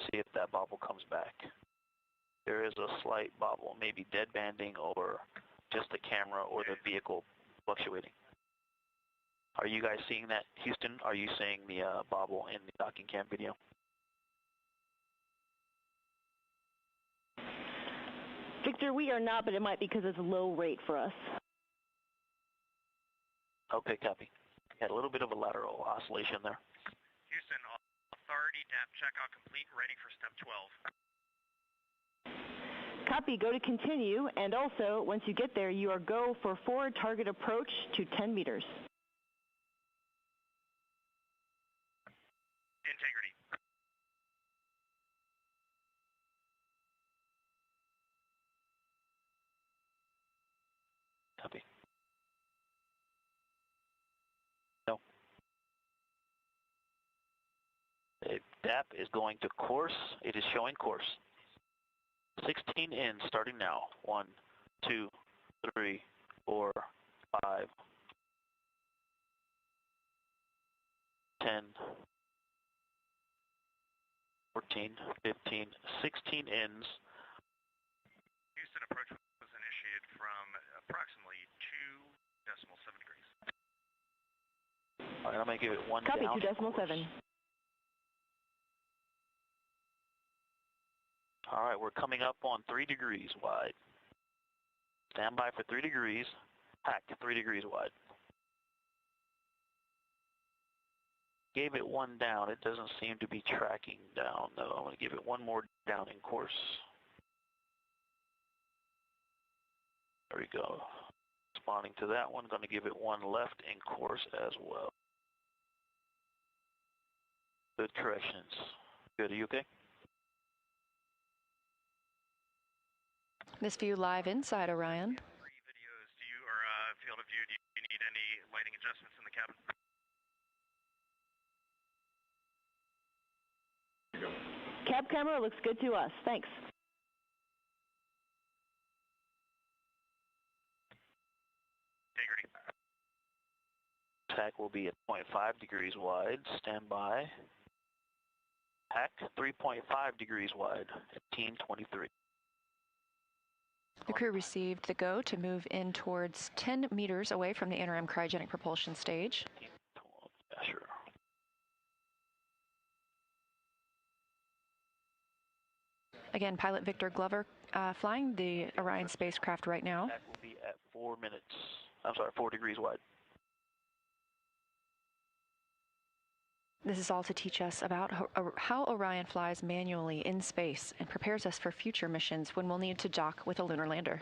See if that bobble comes back. There is a slight bobble, maybe dead banding or just the camera or the vehicle fluctuating. Are you guys seeing that, Houston? Are you seeing the bobble in the docking cam video? Victor, we are not, but it might be because it's low rate for us. Okay, copy. Had a little bit of a lateral oscillation there. Houston, authority DAP checkout complete, ready for step 12. Copy, go to continue, and also, once you get there, you are go for forward target approach to 10 meters. Integrity. Copy. No. The DAP is going to course. It is showing course. 16 in, starting now. 1, 2, 3, 4, 5, 10, 14, 15, 16 ends. Houston approach was initiated from approximately 2.7 degrees. All right, I'm going to give it one Copy, down. 2.7. All right, we're coming up on 3 degrees wide. Stand by for 3 degrees. Hack 3 degrees wide. Gave it one down. It doesn't seem to be tracking down, though. I'm going to give it one more down in course. There we go. Responding to that one, going to give it one left in course as well. Good corrections. Good, are you okay? This view live inside Orion. Videos, do you, or field of view, do you need any lighting adjustments in the cabin? Cab camera looks good to us. Thanks. Integrity. Tack will be at 0.5 degrees wide. Stand by. Hack 3.5 degrees wide at 1823. The crew received the go to move in towards 10 meters away from the interim cryogenic propulsion stage. Yeah, sure. Again, pilot Victor Glover flying the Orion spacecraft right now. Tack will be at 4 minutes. I'm sorry, 4 degrees wide. This is all to teach us about how Orion flies manually in space and prepares us for future missions when we'll need to dock with a lunar lander.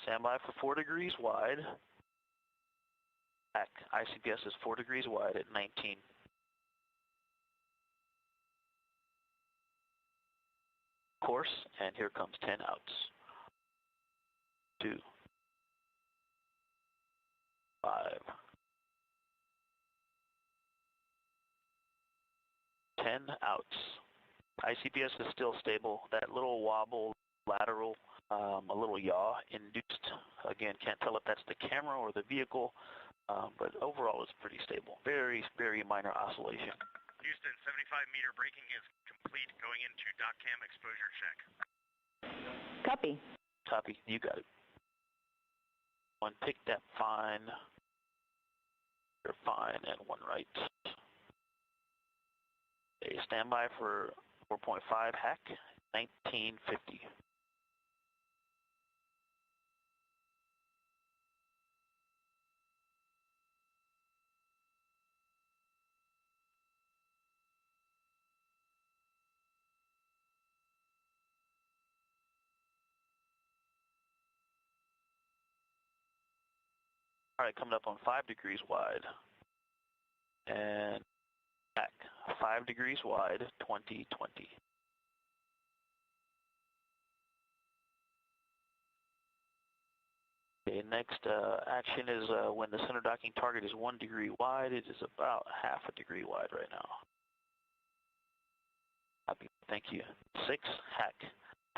Stand by for 4 degrees wide. Hack ICPS is 4 degrees wide at 19. Course, and here comes 10 outs. 2, 5, 10 outs. ICPS is still stable. That little wobble lateral, a little yaw induced. Again, can't tell if that's the camera or the vehicle, but overall it's pretty stable. Very, very minor oscillation. Houston, 75-meter braking is complete. Going into dock cam exposure check. Copy. Copy. You got it. One picked that fine. You're fine, and one right. Okay, stand by for 4.5 hack, 1950. All right, coming up on 5 degrees wide. And back 5 degrees wide, 2020. Okay, next action is when the center docking target is 1 degree wide, it is about half a degree wide right now. Copy. Thank you. 6, hack,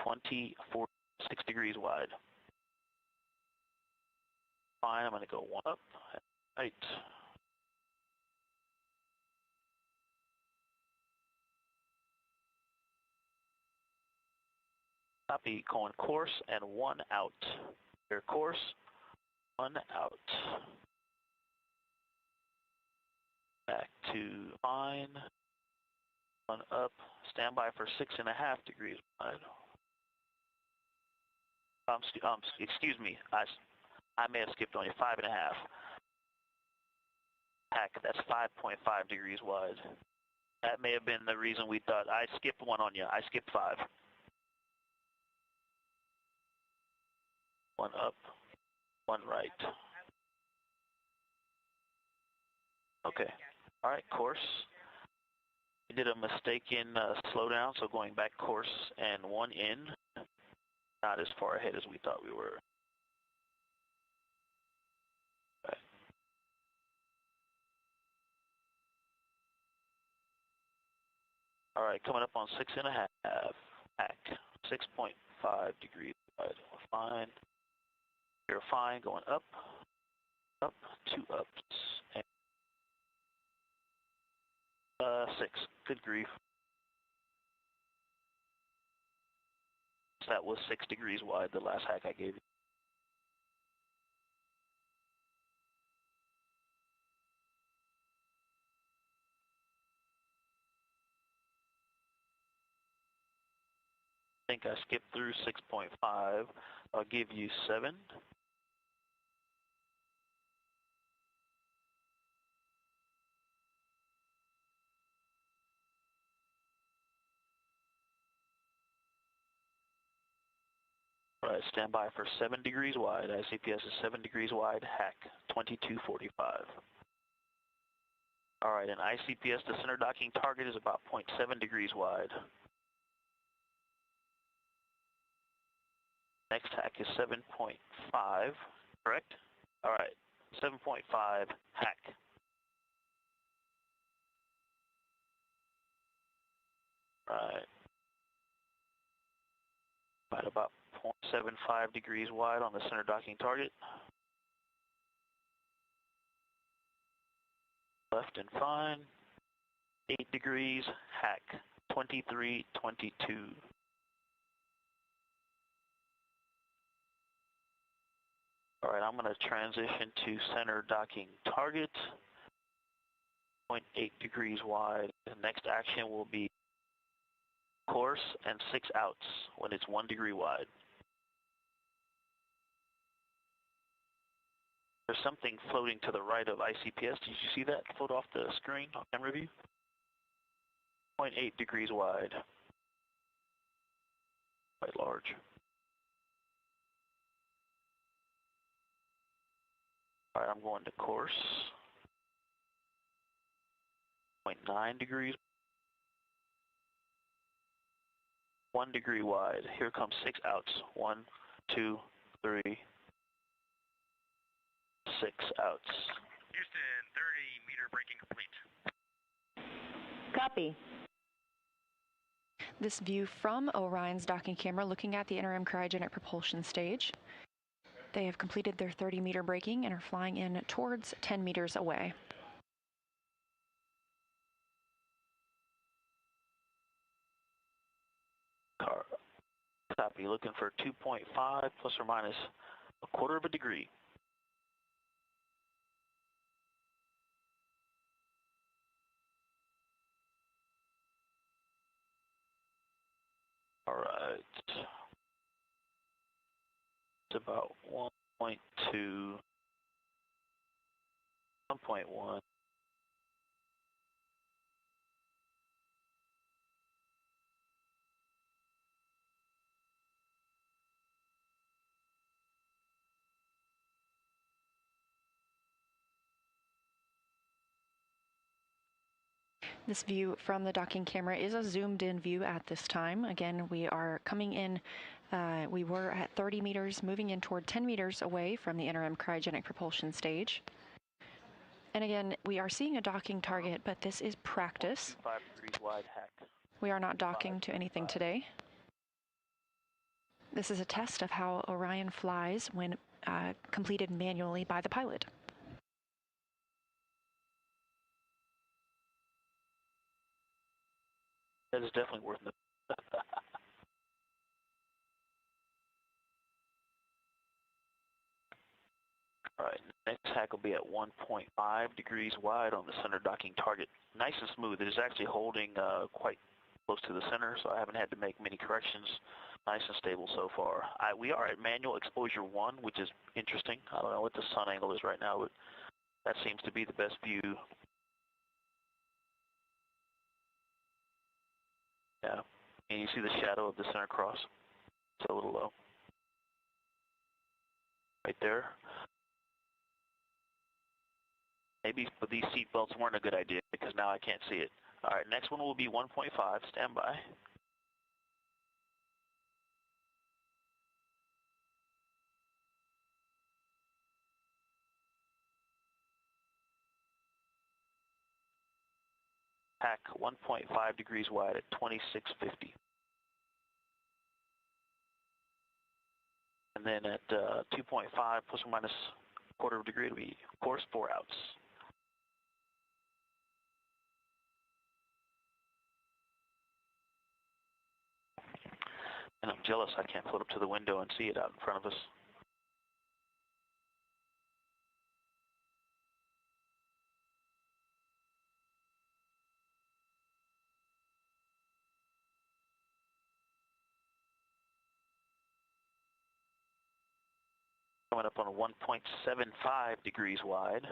24, 6 degrees wide. Fine, I'm going to go 1 up. Right. Copy, going course and 1 out. Clear course, 1 out. Back to fine. 1 up. Stand by for 6.5 degrees wide. Excuse me. I may have skipped on you. 5.5. Hack, that's 5.5 degrees wide. That may have been the reason we thought I skipped 1 on you. I skipped 5. 1 up, 1 right. Okay. All right, course. We did a mistaken slowdown, so going back course and 1 in. Not as far ahead as we thought we were. Okay. All right, coming up on 6.5. Hack, 6.5 degrees wide. Fine. Verifying, going up, up, 2 ups, and 6. Good grief. That was 6 degrees wide, the last hack I gave you. I think I skipped through 6.5. I'll give you 7. All right, stand by for 7 degrees wide. ICPS is 7 degrees wide, hack 2245. All right, in ICPS, the center docking target is about 0.7 degrees wide. Next hack is 7.5, correct? All right, 7.5, hack. Right. Right about 0.75 degrees wide on the center docking target. Left and fine. 8 degrees, hack. 2322. All right, I'm going to transition to center docking target. 0.8 degrees wide. The next action will be course and 6 outs when it's 1 degree wide. There's something floating to the right of ICPS. Did you see that float off the screen on camera view? 0.8 degrees wide. Quite large. All right, I'm going to course. 0.9 degrees. 1 degree wide. Here comes 6 outs. 1, 2, 3, 6 outs. Houston, 30-meter braking complete. Copy. This view from Orion's docking camera looking at the interim cryogenic propulsion stage. They have completed their 30-meter braking and are flying in towards 10 meters away. Copy, looking for 2.5 plus or minus a quarter of a degree. All right. It's about 1.2, 1.1. This view from the docking camera is a zoomed-in view at this time. Again, we are coming in, we were at 30 meters, moving in toward 10 meters away from the interim cryogenic propulsion stage. And again, we are seeing a docking target, but this is practice. 5 degrees wide hack. We are not docking to anything today. This is a test of how Orion flies when completed manually by the pilot. That is definitely worth it. All right, next hack will be at 1.5 degrees wide on the center docking target. Nice and smooth. It is actually holding quite close to the center, so I haven't had to make many corrections. Nice and stable so far. We are at manual exposure 1, which is interesting. I don't know what the sun angle is right now, but that seems to be the best view. Yeah, and you see the shadow of the center cross. It's a little low. Right there. Maybe these seat belts weren't a good idea because now I can't see it. All right, next one will be 1.5. Stand by. Hack 1.5 degrees wide at 2650. And then at 2.5 plus or minus a quarter of a degree, it'll be, of course, 4 outs. And I'm jealous I can't float up to the window and see it out in front of us. Coming up on 1.75 degrees wide.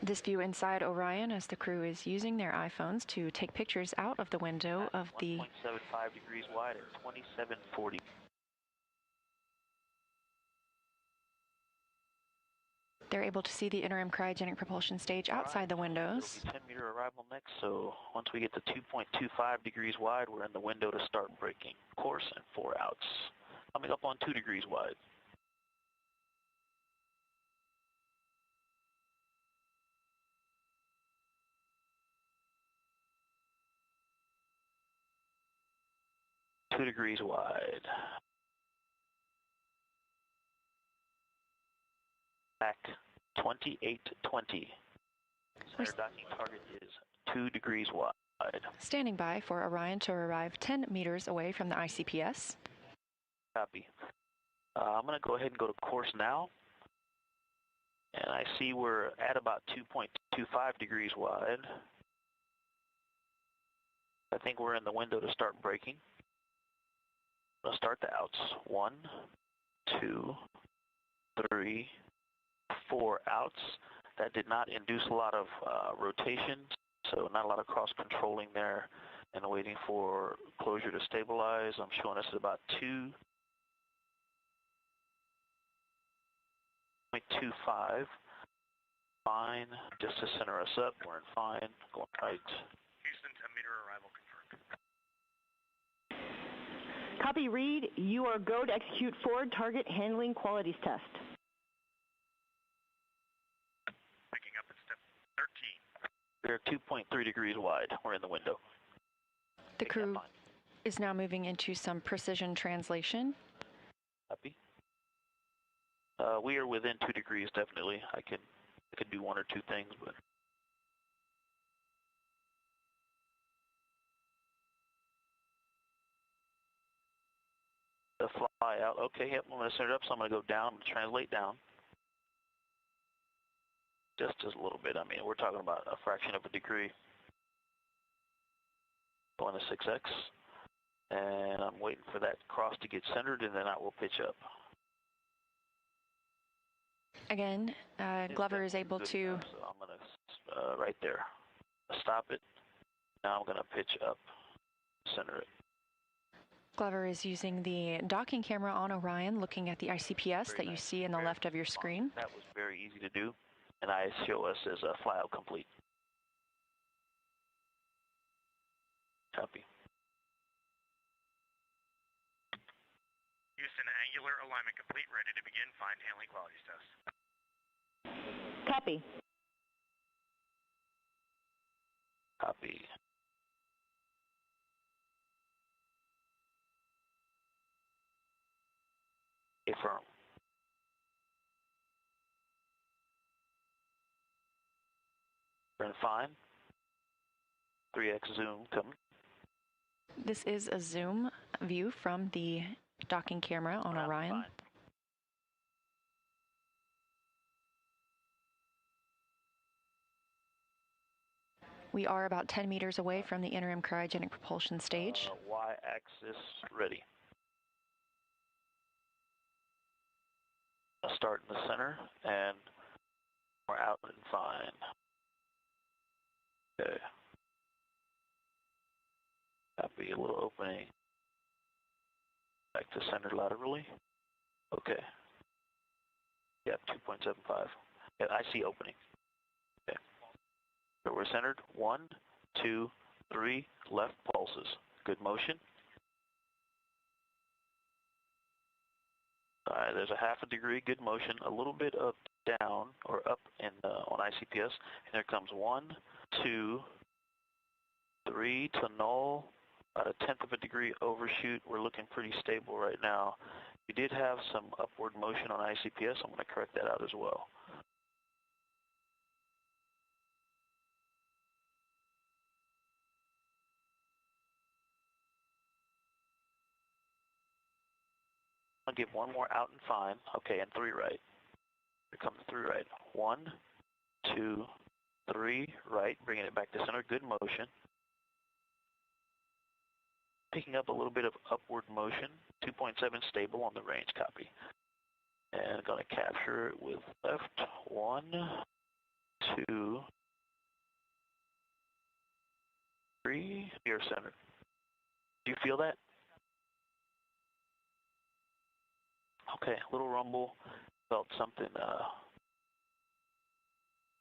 This view inside Orion as the crew is using their iPhones to take pictures out of the window of the 1.75 degrees wide at 2740. They're able to see the interim cryogenic propulsion stage outside the windows. It'll be 10-meter arrival next, so once we get to 2.25 degrees wide, we're in the window to start braking. Course and 4 outs. Coming up on 2 degrees wide. Two degrees wide. Back 2820. Center docking target is 2 degrees wide. Standing by for Orion to arrive 10 meters away from the ICPS. Copy. I'm going to go ahead and go to course now. And I see we're at about 2.25 degrees wide. I think we're in the window to start braking. Let's start the outs. 1, 2, 3, 4 outs. That did not induce a lot of rotation, so not a lot of cross-controlling there and waiting for closure to stabilize. I'm showing us at about 2.25. Fine, just to center us up. We're in fine, going right. Houston, 10-meter arrival confirmed. Copy, Reid. You are go to execute forward target handling qualities test. Picking up at step 13. We're 2.3 degrees wide. We're in the window. The crew is now moving into some precision translation. Copy. We are within 2 degrees, definitely. I could do 1 or 2 things, but the fly out. Okay, yep, I'm going to center it up, so I'm going to go down and translate down. Just a little bit. I mean, we're talking about a fraction of a degree. Going to 6x. And I'm waiting for that cross to get centered, and then I will pitch up. Again, Glover is able to... So I'm going to, right there, stop it. Now I'm going to pitch up, center it. Glover is using the docking camera on Orion, looking at the ICPS that you see in the left of your screen. That was very easy to do, and I show us as a flyout complete. Copy. Houston, angular alignment complete, ready to begin fine handling qualities test. Copy. Copy. Affirm. We're in fine. 3x zoom coming. This is a zoom view from the docking camera on Orion. Fine. We are about 10 meters away from the interim cryogenic propulsion stage. Y-axis ready. I'll start in the center, and we're out and fine. Okay. Copy, a little opening. Back to center laterally. Okay. Yep, 2.75. Yeah, I see opening. Okay. So we're centered. 1, 2, 3, left pulses. Good motion. All right, there's a half a degree, good motion, a little bit of down or up in on ICPS, and there comes 1, 2, 3 to null, about a tenth of a degree overshoot. We're looking pretty stable right now. We did have some upward motion on ICPS. I'm going to correct that out as well. I'll give one more out and fine. Okay, and 3 right. Here comes 3 right. 1, 2, 3 right. Bringing it back to center. Good motion. Picking up a little bit of upward motion. 2.7 stable on the range. Copy. And going to capture it with left. 1, 2, 3. Near center. Do you feel that? Okay, a little rumble. Felt something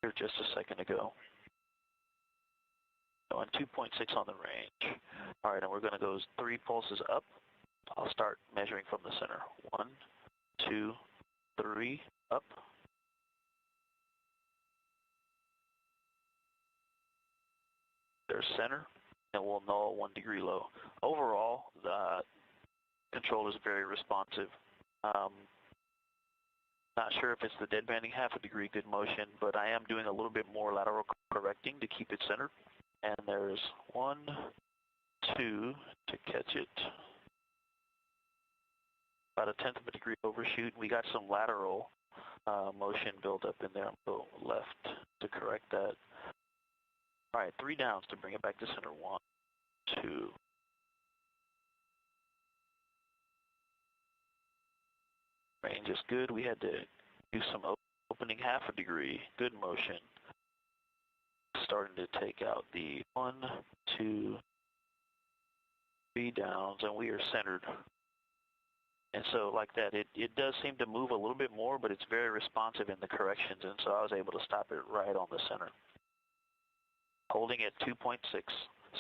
here just a second ago. So on 2.6 on the range. All right, and we're going to go 3 pulses up. I'll start measuring from the center. 1, 2, 3, up. There's center, and we'll null 1 degree low. Overall, the control is very responsive. Not sure if it's the dead banding half a degree good motion, but I am doing a little bit more lateral correcting to keep it centered. And there's 1, 2 to catch it. About a tenth of a degree overshoot. We got some lateral motion build up in there. I'll go left to correct that. All right, 3 downs to bring it back to center. 1, 2. Range is good. We had to do some opening half a degree. Good motion. Starting to take out the 1, 2, 3 downs, and we are centered. And so like that, it does seem to move a little bit more, but it's very responsive in the corrections, and so I was able to stop it right on the center. Holding at 2.6,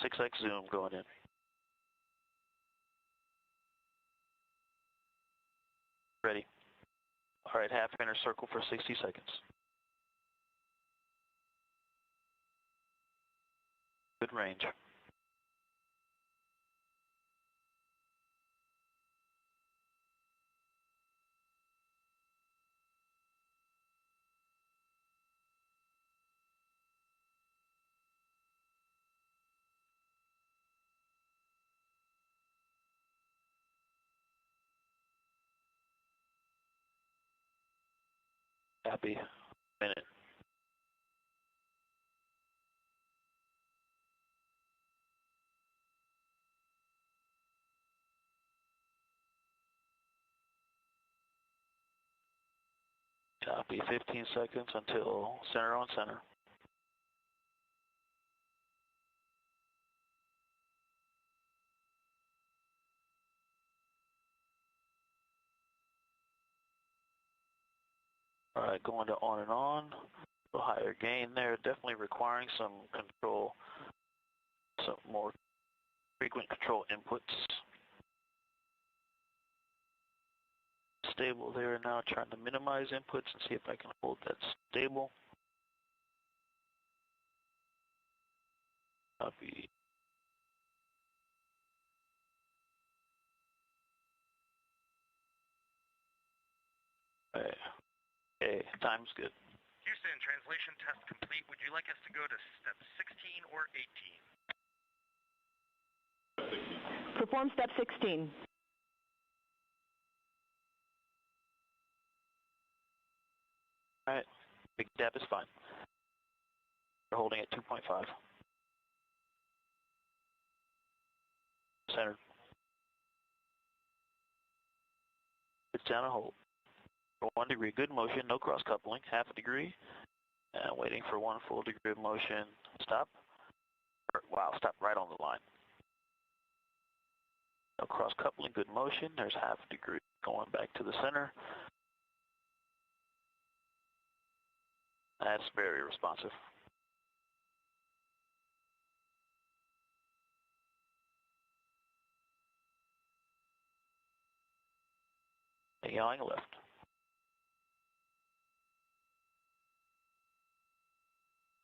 6x zoom going in. Ready. All right, half inner circle for 60 seconds. Good range. Happy. Minute. Copy. 15 seconds until center on center. All right, going to on and on. A higher gain there, definitely requiring some control, some more frequent control inputs. Stable there now, trying to minimize inputs and see if I can hold that stable. Copy. Okay, time's good. Houston, translation test complete. Would you like us to go to step 16 or 18? Perform step 16. All right, big step is fine. We're holding at 2.5. Centered. It's down and hold. For 1 degree, good motion, no cross coupling, half a degree, and waiting for 1 full degree of motion. Stop. Wow, stop right on the line. No cross coupling, good motion. There's half a degree going back to the center. That's very responsive. Yawing left.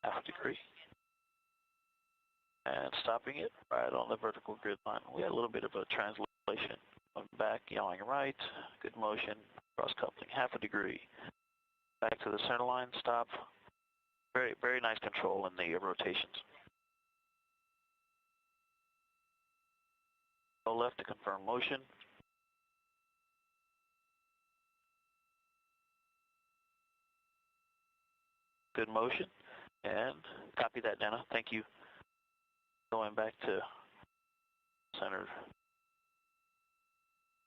Half a degree. And stopping it right on the vertical grid line. We had a little bit of a translation. Back, yawing right, good motion, cross coupling, half a degree. Back to the center line, stop. Very, very nice control in the rotations. Go left to confirm motion. Good motion. And copy that, Dana. Thank you. Going back to center.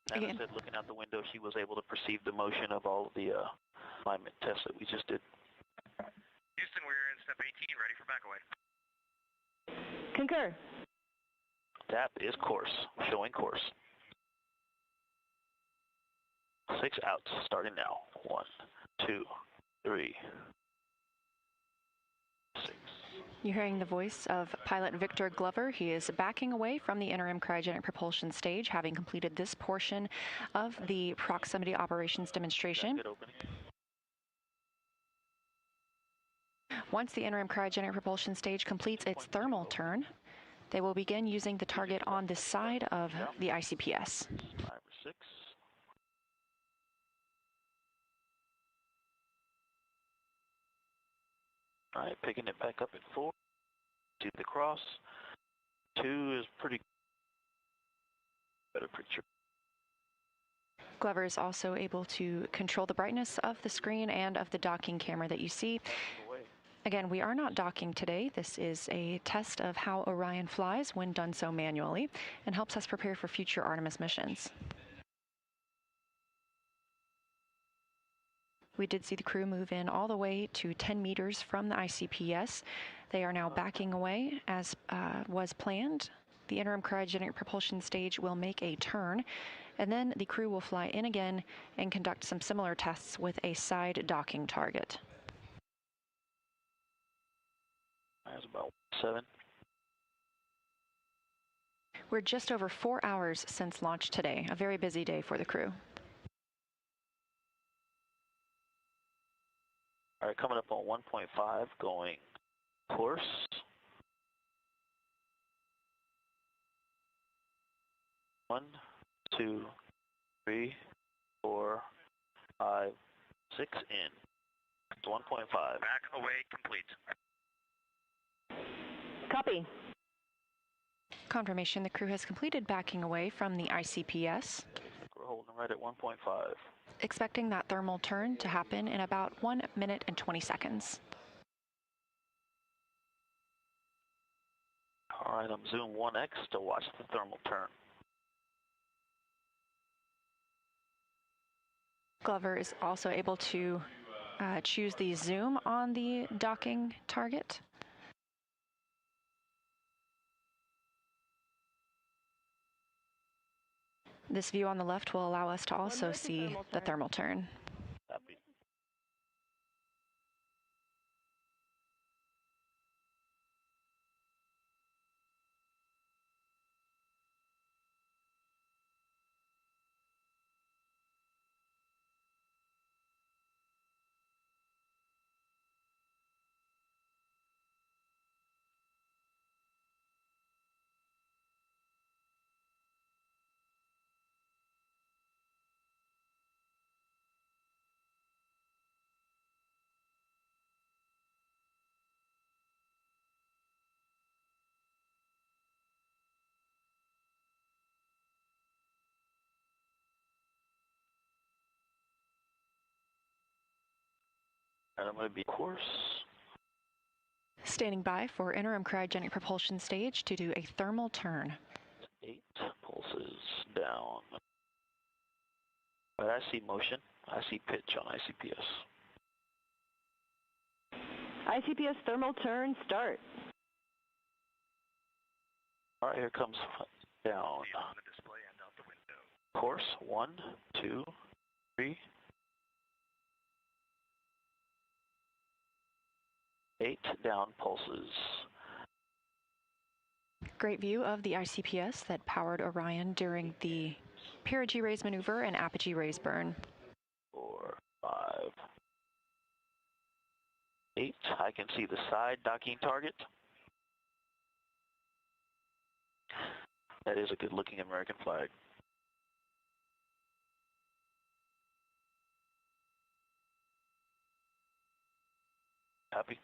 Dana said looking out the window, she was able to perceive the motion of all of the alignment tests that we just did. Houston, we're in step 18, ready for back away. Concur. That is course, showing course. 6 outs, starting now. 1, 2, 3, 6. You're hearing the voice of pilot Victor Glover. He is backing away from the interim cryogenic propulsion stage, having completed this portion of the proximity operations demonstration. Once the interim cryogenic propulsion stage completes its thermal turn, they will begin using the target on this side of the ICPS. 5 or 6. All right, picking it back up at 4. See the cross. 2 is pretty better picture. Glover is also able to control the brightness of the screen and of the docking camera that you see. Again, we are not docking today. This is a test of how Orion flies when done so manually and helps us prepare for future Artemis missions. We did see the crew move in all the way to 10 meters from the ICPS. They are now backing away as was planned. The interim cryogenic propulsion stage will make a turn, and then the crew will fly in again and conduct some similar tests with a side docking target. That's about 7. We're just over 4 hours since launch today, a very busy day for the crew. All right, coming up on 1.5, going course. 1, 2, 3, 4, 5, 6 in. It's 1.5. Back away complete. Copy. Confirmation the crew has completed backing away from the ICPS. We're holding right at 1.5. Expecting that thermal turn to happen in about 1 minute and 20 seconds. All right, I'm zoom 1x to watch the thermal turn. Glover is also able to choose the zoom on the docking target. This view on the left will allow us to also see the thermal turn. Copy. And I'm going to be course. Standing by for interim cryogenic propulsion stage to do a thermal turn. 8 pulses down. But I see motion. I see pitch on ICPS. ICPS thermal turn, start. All right, here comes down. On the display and out the window. Course, 1, 2, 3. 8 down pulses. Great view of the ICPS that powered Orion during the perigee raise maneuver and apogee raise burn. 4, 5, 8. I can see the side docking target. That is a good-looking American flag. Copy.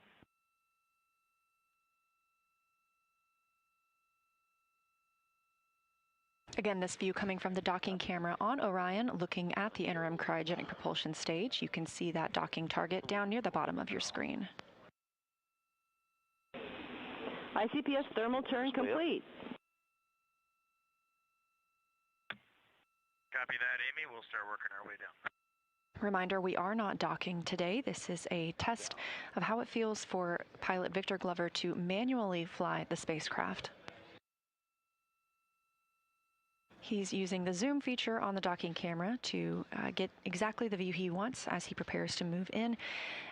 Again, this view coming from the docking camera on Orion, looking at the interim cryogenic propulsion stage. You can see that docking target down near the bottom of your screen. ICPS thermal turn complete. Copy that, Amy. We'll start working our way down. Reminder, we are not docking today. This is a test of how it feels for pilot Victor Glover to manually fly the spacecraft. He's using the zoom feature on the docking camera to get exactly the view he wants as he prepares to move in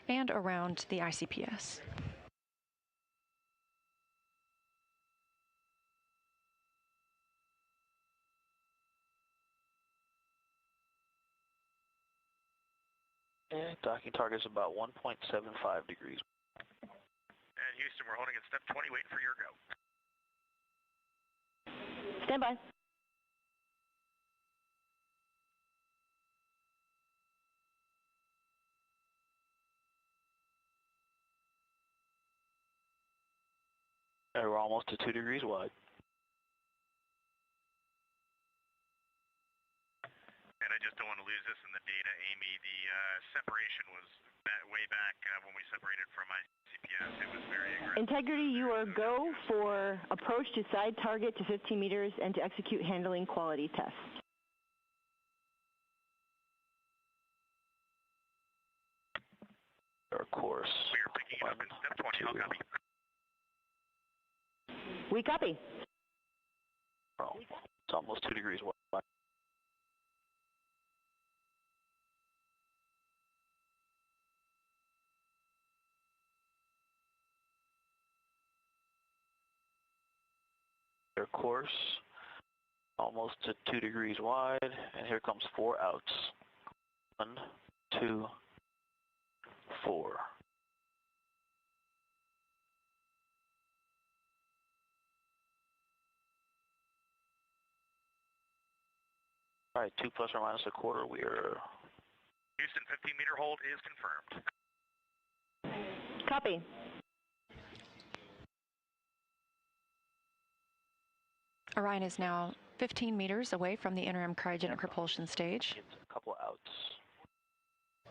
and around the ICPS. And docking target is about 1.75 degrees. And Houston, we're holding at step 20, waiting for your go. Stand by. We're almost to 2 degrees wide. And I just don't want to lose this in the data, Amy. The separation was way back when we separated from ICPS. It was very aggressive. Integrity, you are go for approach to side target to 15 meters and to execute handling quality tests. Our course. We are picking it up in step 20. I'll copy. We copy. Oh, it's almost 2 degrees wide. Their course, almost to 2 degrees wide, and here comes 4 outs. 1, 2, 4. All right, 2 plus or minus a quarter. We are. Houston, 15-meter hold is confirmed. Copy. Orion is now 15 meters away from the interim cryogenic propulsion stage. A couple outs.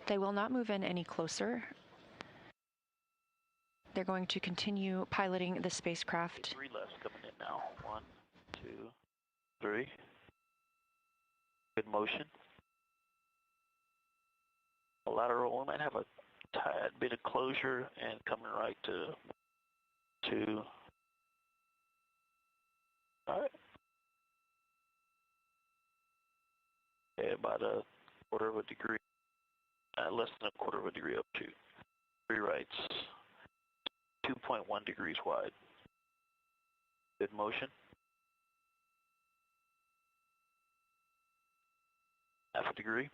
They will not move in any closer. They're going to continue piloting the spacecraft. 3 left coming in now. 1, 2, 3. Good motion. A lateral, we might have a tad bit of closure and coming right to 2. All right. Okay, about a quarter of a degree, less than a quarter of a degree up to 3 rights, 2.1 degrees wide. Good motion. Half a degree.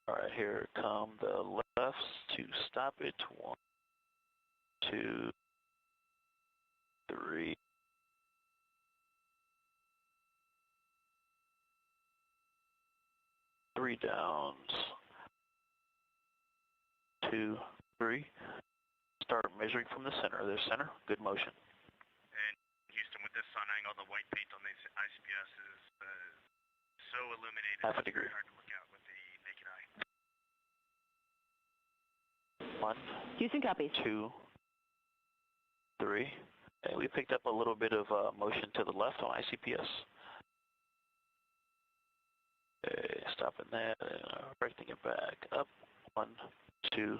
All right, here come the lefts to stop it. 1, 2, 3. Three downs. 2, 3. Start measuring from the center. There's center. Good motion. And Houston, with this sun angle, the white paint on the ICPS is so illuminated. Half a degree. It's hard to look out with the naked eye. 1. Houston copies. 2, 3. And we picked up a little bit of motion to the left on ICPS. Okay, stopping that, correcting it back up. 1, 2,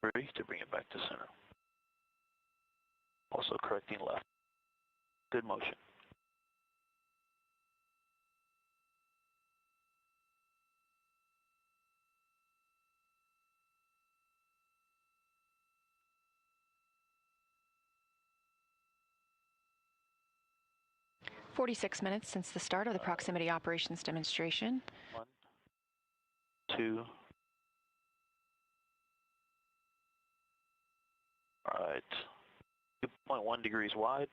3 to bring it back to center. Also correcting left. Good motion. "46 minutes since the start of the proximity operations demonstration. 1, 2. All right. 2.1 degrees wide.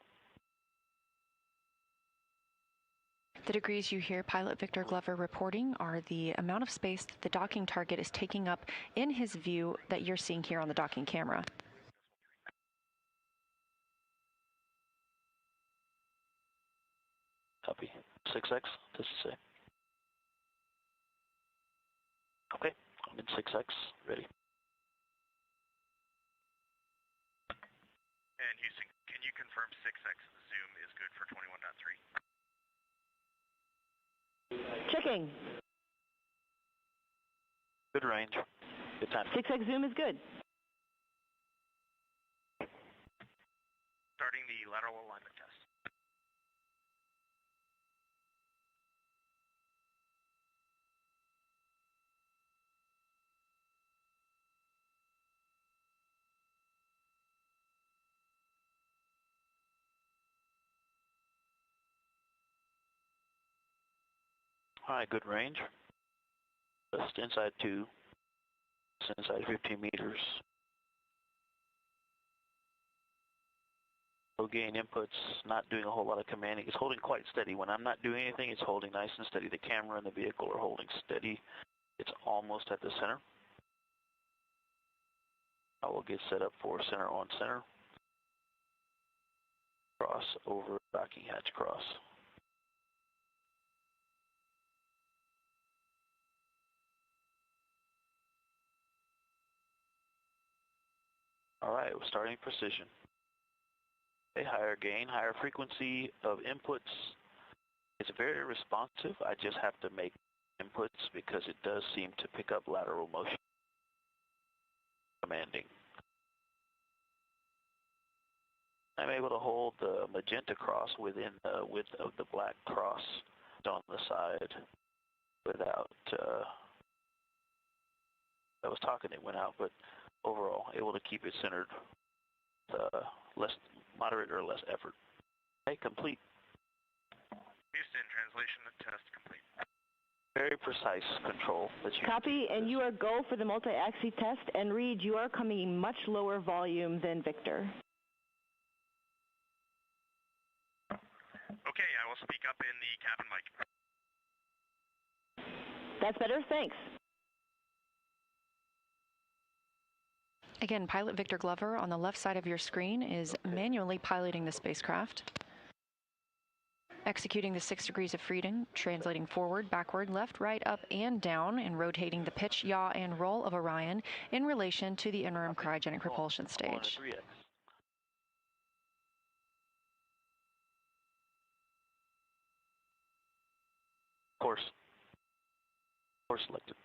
The degrees you hear pilot Victor Glover reporting are the amount of space that the docking target is taking up in his view that you're seeing here on the docking camera. Copy. 6X, this is say. Okay, I'm in 6X, ready. And Houston, can you confirm 6X zoom is good for 21.3? Checking. Good range. Good time. 6X zoom is good. Starting the lateral alignment test. All right, good range. Just inside 2, just inside 15 meters. Low gain inputs, not doing a whole lot of commanding. It's holding quite steady. When I'm not doing anything, it's holding nice and steady. The camera and the vehicle are holding steady. It's almost at the center. I will get set up for center on center. Cross over docking hatch cross. All right, we're starting precision. A higher gain, higher frequency of inputs. It's very responsive. I just have to make inputs because it does seem to pick up lateral motion. Commanding. I'm able to hold the magenta cross within the width of the black cross on the side without, I was talking, it went out, but overall, able to keep it centered, less moderate or less effort. Okay, complete. Houston, translation test complete. Very precise control. That you Copy, and you are go for the multi-axis test, and Reid, you are coming in much lower volume than Victor. Okay, I will speak up in the cabin mic. That's better, thanks. Again, pilot Victor Glover on the left side of your screen is manually piloting the spacecraft, executing the 6 degrees of freedom, translating forward, backward, left, right, up, and down, and rotating the pitch, yaw, and roll of Orion in relation to the interim cryogenic propulsion stage. Course selected.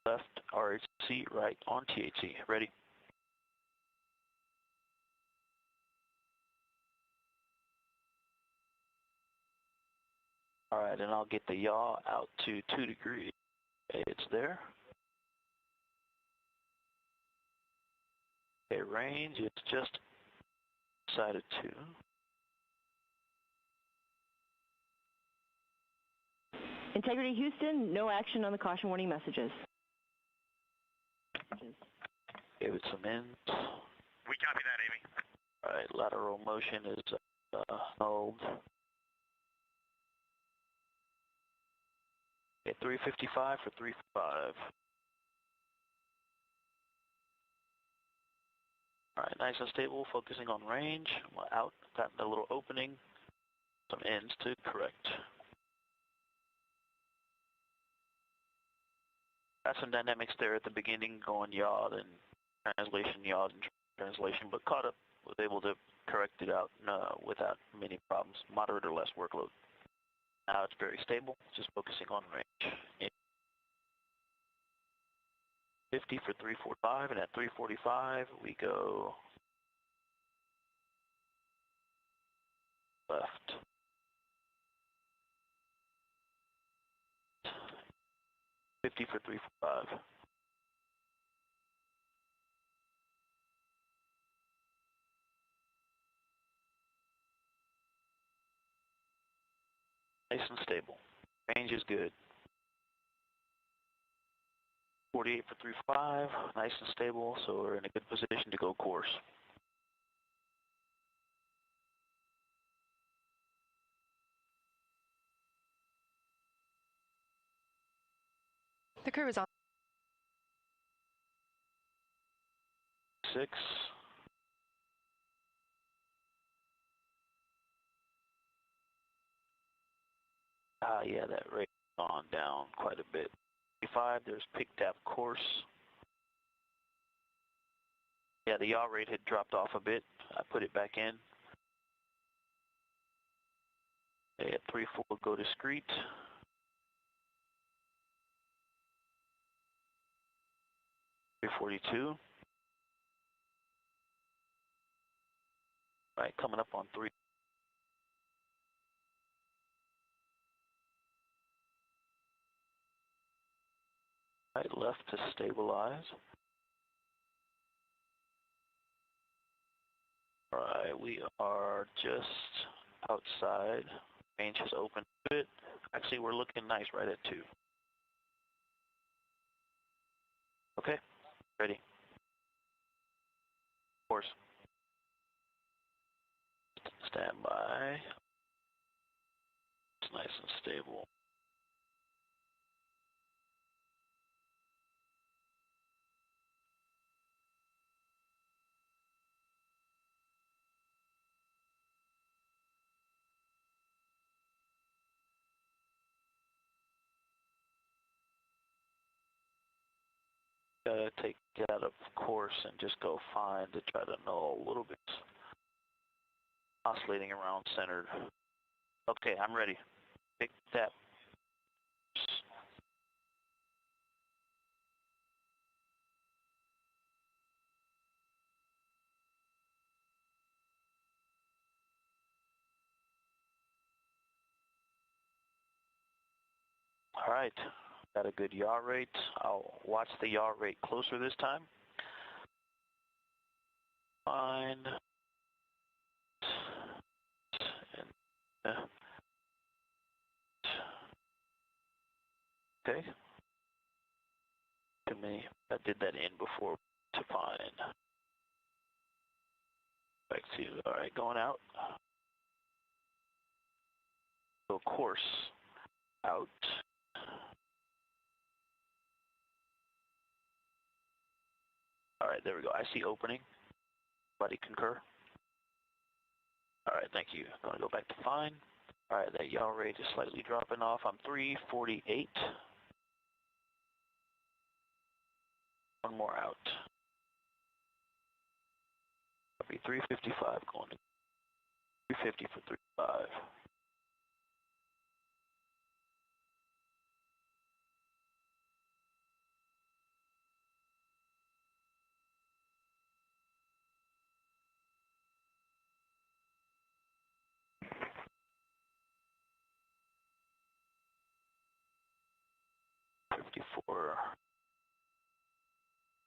Left RHC, right on THC. Ready? All right, and I'll get the yaw out to 2 degrees. Okay, it's there. Okay, range, it's just side of 2. Integrity Houston, no action on the caution warning messages. Give it some ends. We copy that, Amy. All right, lateral motion is nulled. Okay, 355 for 355. All right, nice and stable, focusing on range. Out, got a little opening, some ends to correct. Got some dynamics there at the beginning, going yawed and translation, but caught up, was able to correct it out without many problems, moderate or less workload. Now it's very stable, just focusing on range. 50 for 345, and at 345 we go left. $50 for 345. Nice and stable. Range is good. 48 for 3.5, nice and stable, so we're in a good position to go course. The crew is on. 6. Yeah, that rate gone down quite a bit. 5, there's picked up course. Yeah, the yaw rate had dropped off a bit. I put it back in. At 3-4, go discreet. .342. All right, coming up on 3. Right, left to stabilize. All right, we are just outside. Range has opened a bit. Actually, we're looking nice right at 2. Okay, ready. Course. Stand by. It's nice and stable. Take it out of course and just go fine to try to know a little bit. Oscillating around centered. Okay, I'm ready. Pick that. All right, got a good yaw rate. I'll watch the yaw rate closer this time. Fine. And, okay. Too many. I did that in before to fine. Back to, all right, going out. So course out. All right, there we go. I see opening. Buddy concur. All right, thank you. Going to go back to fine. All right, that yaw rate is slightly dropping off. I'm 348. One more out. I'll be 355 going to 350 for 35.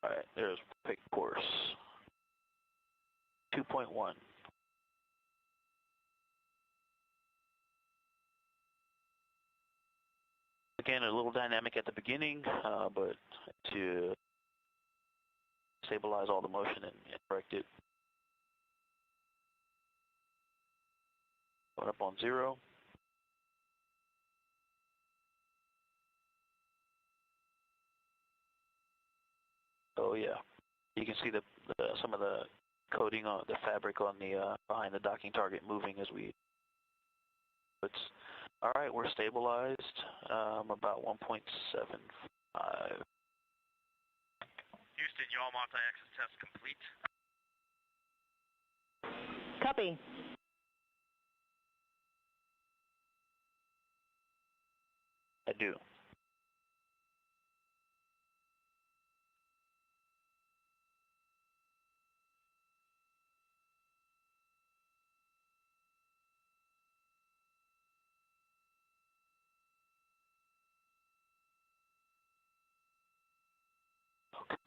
All right, there's pick course. 2.1. Again, a little dynamic at the beginning, but to stabilize all the motion and correct it. Going up on 0. Oh yeah, you can see some of the coating on the fabric on the behind the docking target moving as we. It's all right. We're stabilized about 1.75. Houston, yaw multi-axis test complete. Copy. I do.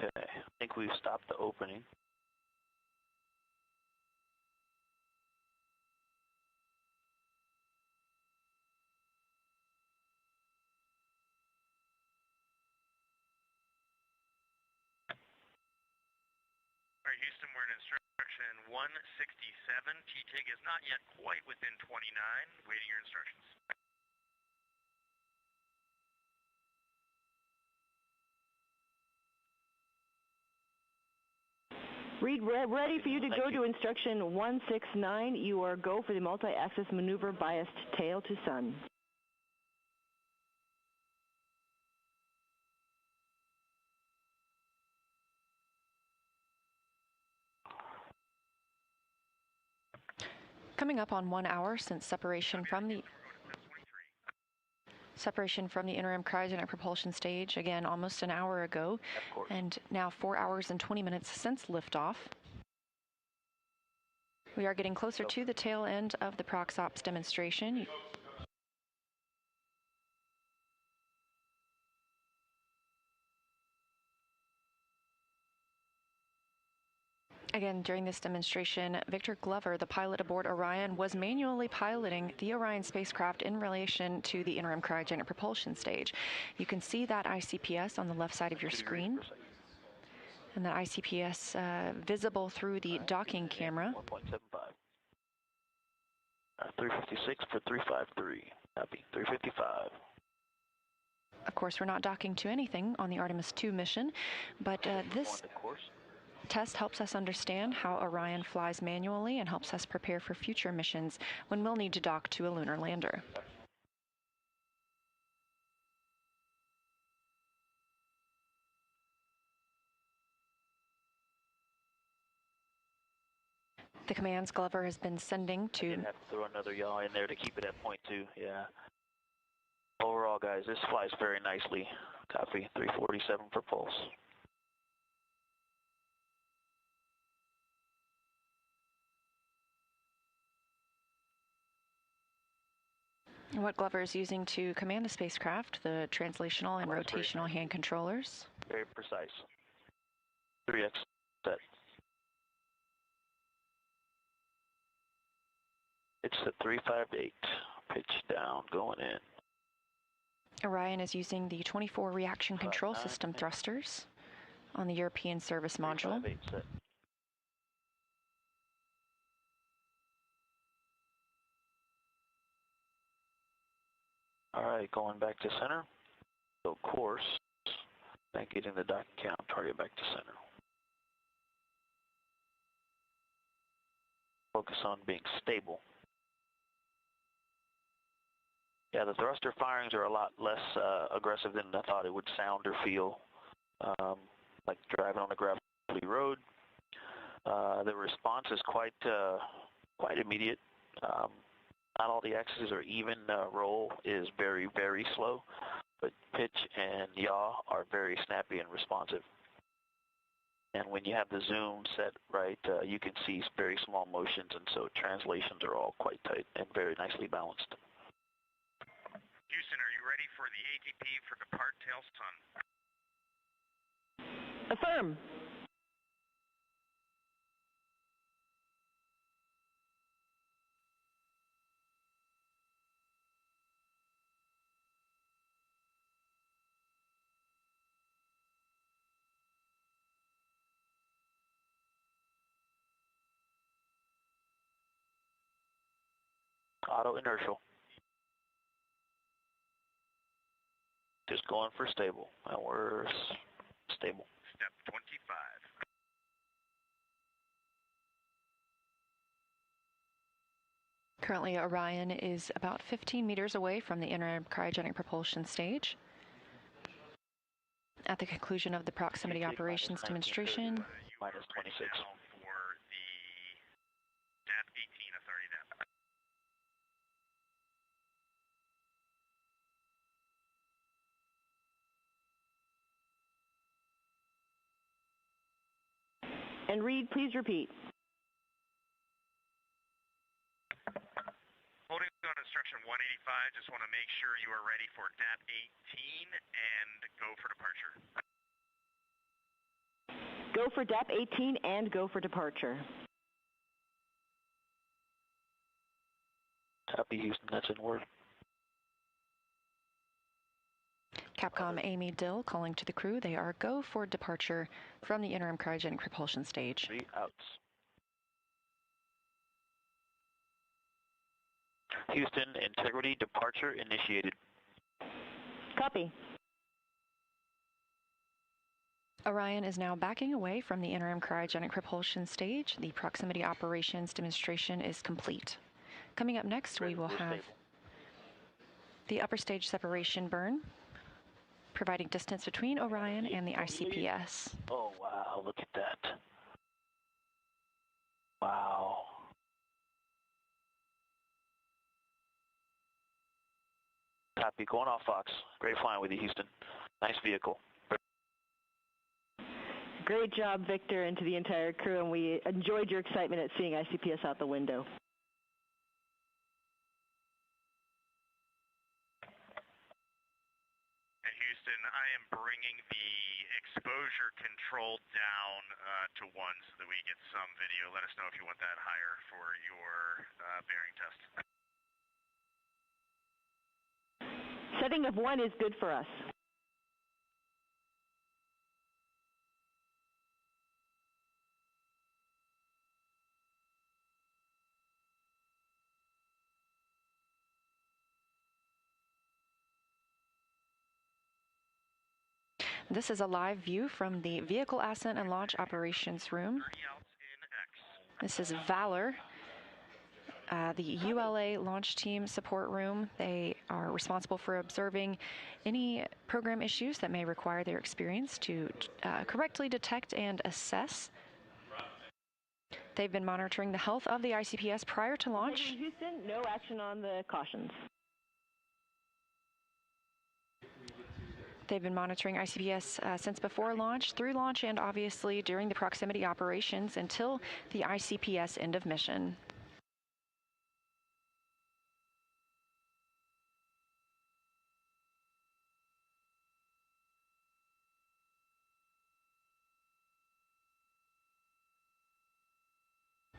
Okay, I think we've stopped the opening. Houston, we're in instruction 167. TTIG is not yet quite within 29. Waiting your instructions. Reid, we're ready for you to go to instruction 169. You are go for the multi-axis maneuver biased tail to sun. Coming up on 1 hour since separation from the interim cryogenic propulsion stage, again almost an hour ago, and now 4 hours and 20 minutes since liftoff. We are getting closer to the tail end of the ProxOps demonstration. Again, during this demonstration, Victor Glover, the pilot aboard Orion, was manually piloting the Orion spacecraft in relation to the interim cryogenic propulsion stage. You can see that ICPS on the left side of your screen, and that ICPS visible through the docking camera. 1.75. 356 for 353. Happy. 355. Of course, we're not docking to anything on the Artemis-2 mission, but this test helps us understand how Orion flies manually and helps us prepare for future missions when we'll need to dock to a lunar lander. The commands Glover has been sending to... I did have to throw another yaw in there to keep it at point 2, yeah. Overall, guys, this flies very nicely. Copy. 347 for pulse. What Glover is using to command the spacecraft, the translational and rotational hand controllers. Very precise. 3x set. It's the 358. Pitch down, going in. Orion is using the 24 reaction control system thrusters on the European service module. Set. All right, going back to center. So course, then getting the docking count, target back to center. Focus on being stable. Yeah, the thruster firings are a lot less aggressive than I thought it would sound or feel, like driving on a gravelly road. The response is quite immediate. Not all the axes are even. Roll is very, very slow, but pitch and yaw are very snappy and responsive. And when you have the zoom set right, you can see very small motions, and so translations are all quite tight and very nicely balanced. Houston, are you ready for the ATP for depart tail sun? Affirm. Auto inertial. Just going for stable, and we're stable. Step 25. Currently, Orion is about 15 meters away from the interim cryogenic propulsion stage. At the conclusion of the proximity operations demonstration, minus 26. For the DAP 18 authority DAP. And Reid, please repeat. Holding on instruction 185, just want to make sure you are ready for DAP 18 and go for departure. Go for DAP 18 and go for departure. Copy, Houston, that's in word. Capcom Amy Dill calling to the crew. They are go for departure from the interim cryogenic propulsion stage. 3 outs. Houston, integrity departure initiated. Copy. Orion is now backing away from the interim cryogenic propulsion stage. The proximity operations demonstration is complete. Coming up next, we will have the upper stage separation burn, providing distance between Orion and the ICPS. Oh, wow, look at that. Wow. Copy, going off, Fox. Great flying with you, Houston. Nice vehicle. Great job, Victor, and to the entire crew, and we enjoyed your excitement at seeing ICPS out the window. Houston, I am bringing the exposure control down to 1 so that we get some video. Let us know if you want that higher for your bearing test. Setting of 1 is good for us. This is a live view from the Vehicle Ascent and Launch Operations Room. This is Valor, the ULA launch team support room. They are responsible for observing any program issues that may require their experience to correctly detect and assess. They've been monitoring the health of the ICPS prior to launch. Houston, no action on the cautions. They've been monitoring ICPS since before launch, through launch, and obviously during the proximity operations until the ICPS end of mission.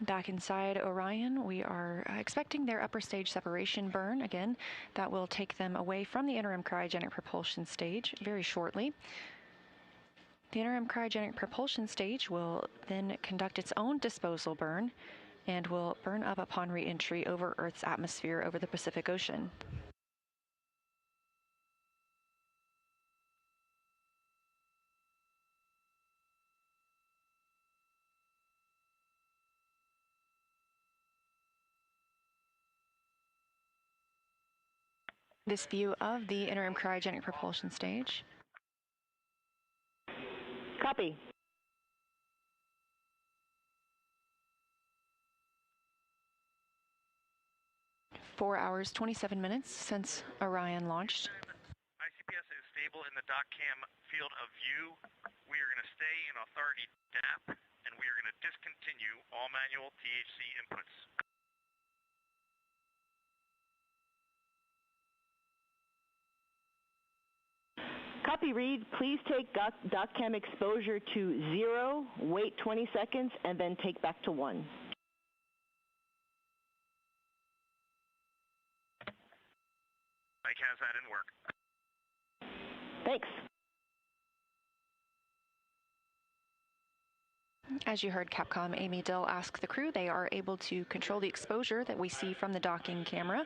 Back inside Orion, we are expecting their upper stage separation burn. Again, that will take them away from the interim cryogenic propulsion stage very shortly. The interim cryogenic propulsion stage will then conduct its own disposal burn and will burn up upon re-entry over Earth's atmosphere over the Pacific Ocean. This view of the interim cryogenic propulsion stage. Copy. Four hours, 27 minutes since Orion launched. ICPS is stable in the dock cam field of view. We are going to stay in authority DAP, and we are going to discontinue all manual THC inputs. Copy, Reid. Please take dock cam exposure to 0, wait 20 seconds, and then take back to 1. Mike has that in work. Thanks. As you heard Capcom Amy Dill ask the crew, they are able to control the exposure that we see from the docking camera.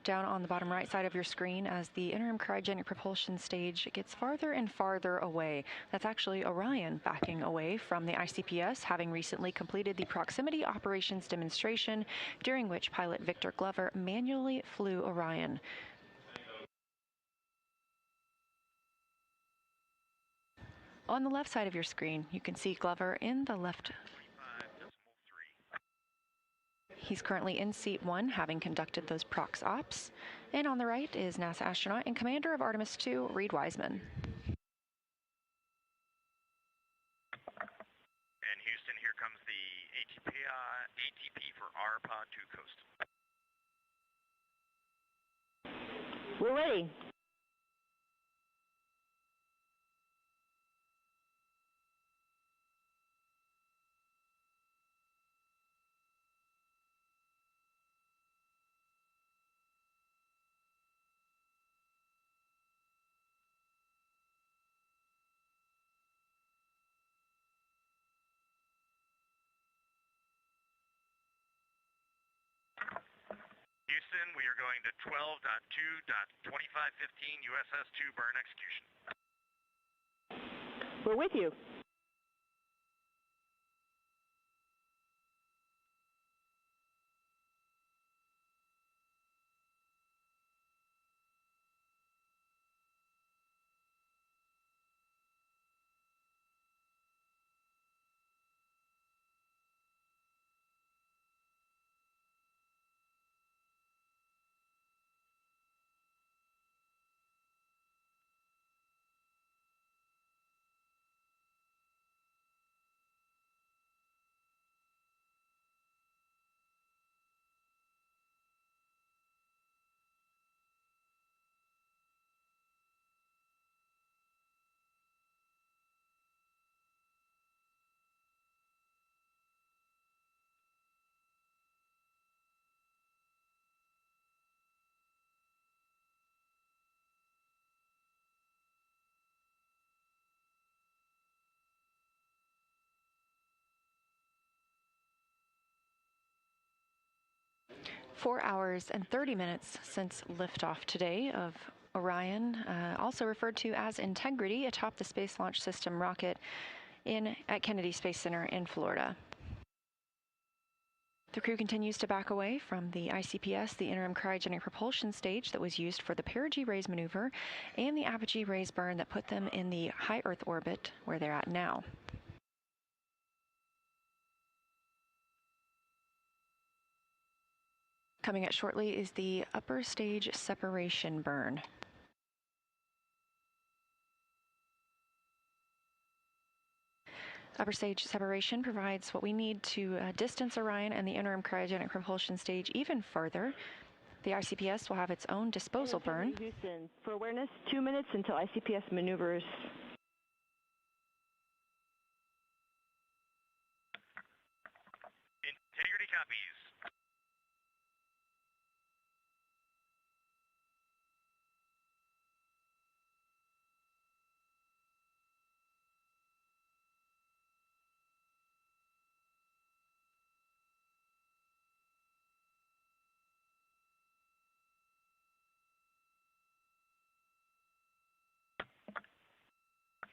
Down on the bottom right side of your screen as the interim cryogenic propulsion stage gets farther and farther away. That's actually Orion backing away from the ICPS, having recently completed the proximity operations demonstration, during which pilot Victor Glover manually flew Orion. On the left side of your screen, you can see Glover in the left. He's currently in seat 1, having conducted those prox ops. And on the right is NASA astronaut and commander of Artemis-2, Reid Wiseman. And Houston, here comes the ATP for our pod to coast. We're ready. Houston, we are going to 12.2.2515 USS-2 burn execution. We're with you. Four hours and 30 minutes since liftoff today of Orion, also referred to as Integrity, atop the Space Launch System rocket at Kennedy Space Center in Florida. The crew continues to back away from the ICPS, the interim cryogenic propulsion stage that was used for the perigee raise maneuver, and the apogee raise burn that put them in the high Earth orbit where they're at now. Coming up shortly is the upper stage separation burn. Upper stage separation provides what we need to distance Orion and the interim cryogenic propulsion stage even further. The ICPS will have its own disposal burn. Houston, for awareness, 2 minutes until ICPS maneuvers. Integrity copies.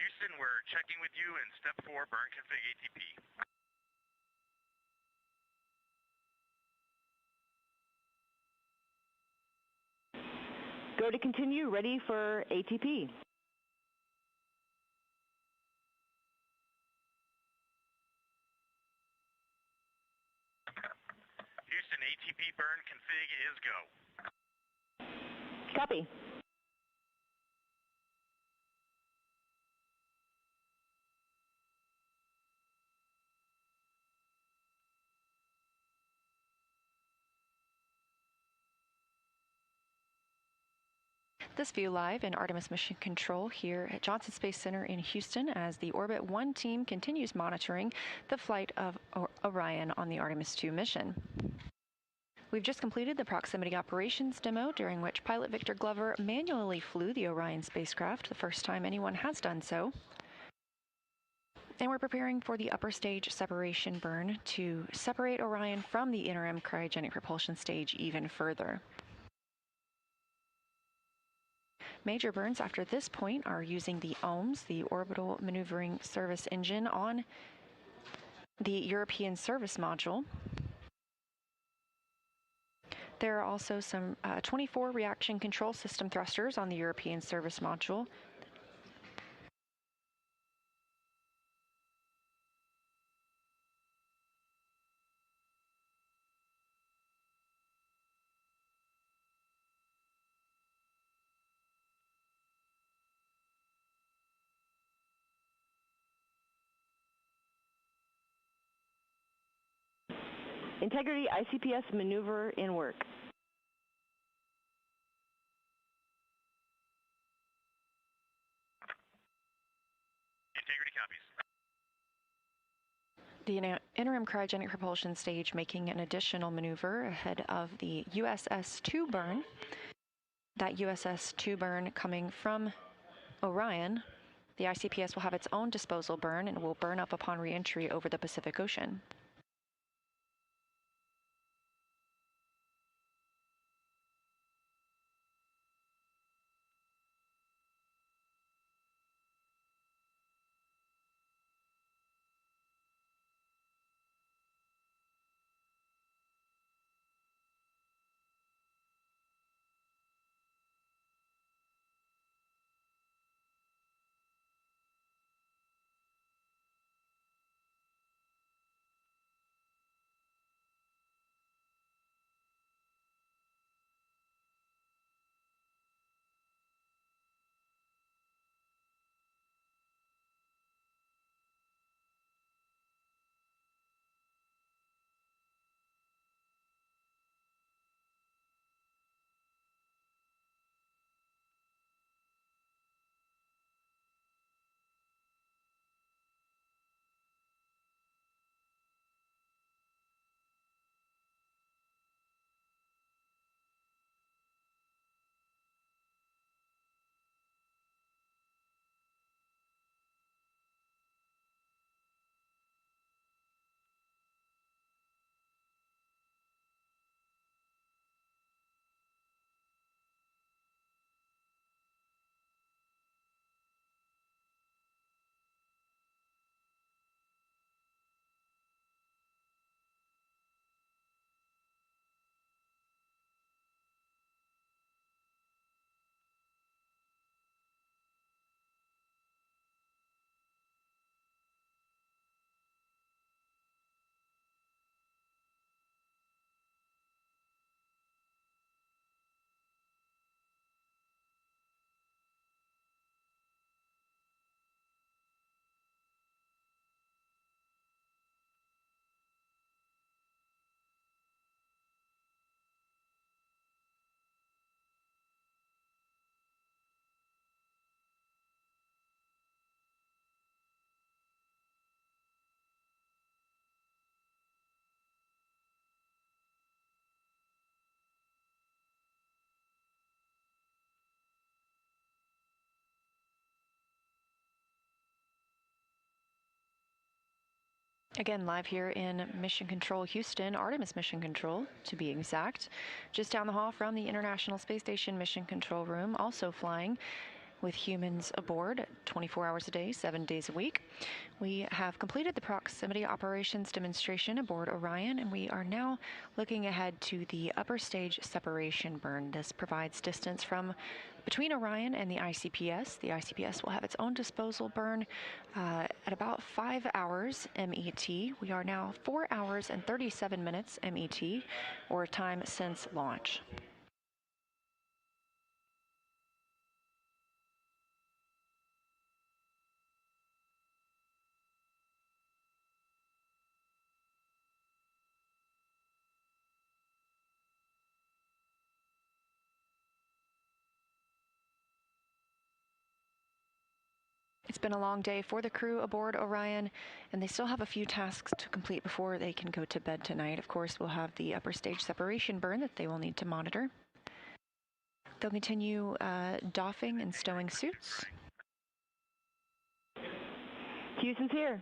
Houston, we're checking with you in step 4 burn config ATP. Go to continue, ready for ATP. Houston, ATP burn config is go. Copy. This view live in Artemis Mission Control here at Johnson Space Center in Houston as the Orbit 1 team continues monitoring the flight of Orion on the Artemis-2 mission. We've just completed the proximity operations demo, during which pilot Victor Glover manually flew the Orion spacecraft, the first time anyone has done so. And we're preparing for the upper stage separation burn to separate Orion from the interim cryogenic propulsion stage even further. Major burns after this point are using the OMS, the Orbital Maneuvering Service Engine, on the European Service Module. There are also some 24 reaction control system thrusters on the European Service Module. Integrity ICPS maneuver in work. Integrity copies. The interim cryogenic propulsion stage making an additional maneuver ahead of the USS-2 burn. That USS-2 burn coming from Orion. The ICPS will have its own disposal burn and will burn up upon re-entry over the Pacific Ocean. Again, live here in Mission Control Houston, Artemis Mission Control, to be exact. Just down the hall from the International Space Station Mission Control Room, also flying with humans aboard 24 hours a day, 7 days a week. We have completed the proximity operations demonstration aboard Orion, and we are now looking ahead to the upper stage separation burn. This provides distance from between Orion and the ICPS. The ICPS will have its own disposal burn at about 5 hours MET. We are now 4 hours and 37 minutes MET, or time since launch. It's been a long day for the crew aboard Orion, and they still have a few tasks to complete before they can go to bed tonight. Of course, we'll have the upper stage separation burn that they will need to monitor. They'll continue doffing and stowing suits. Houston's here.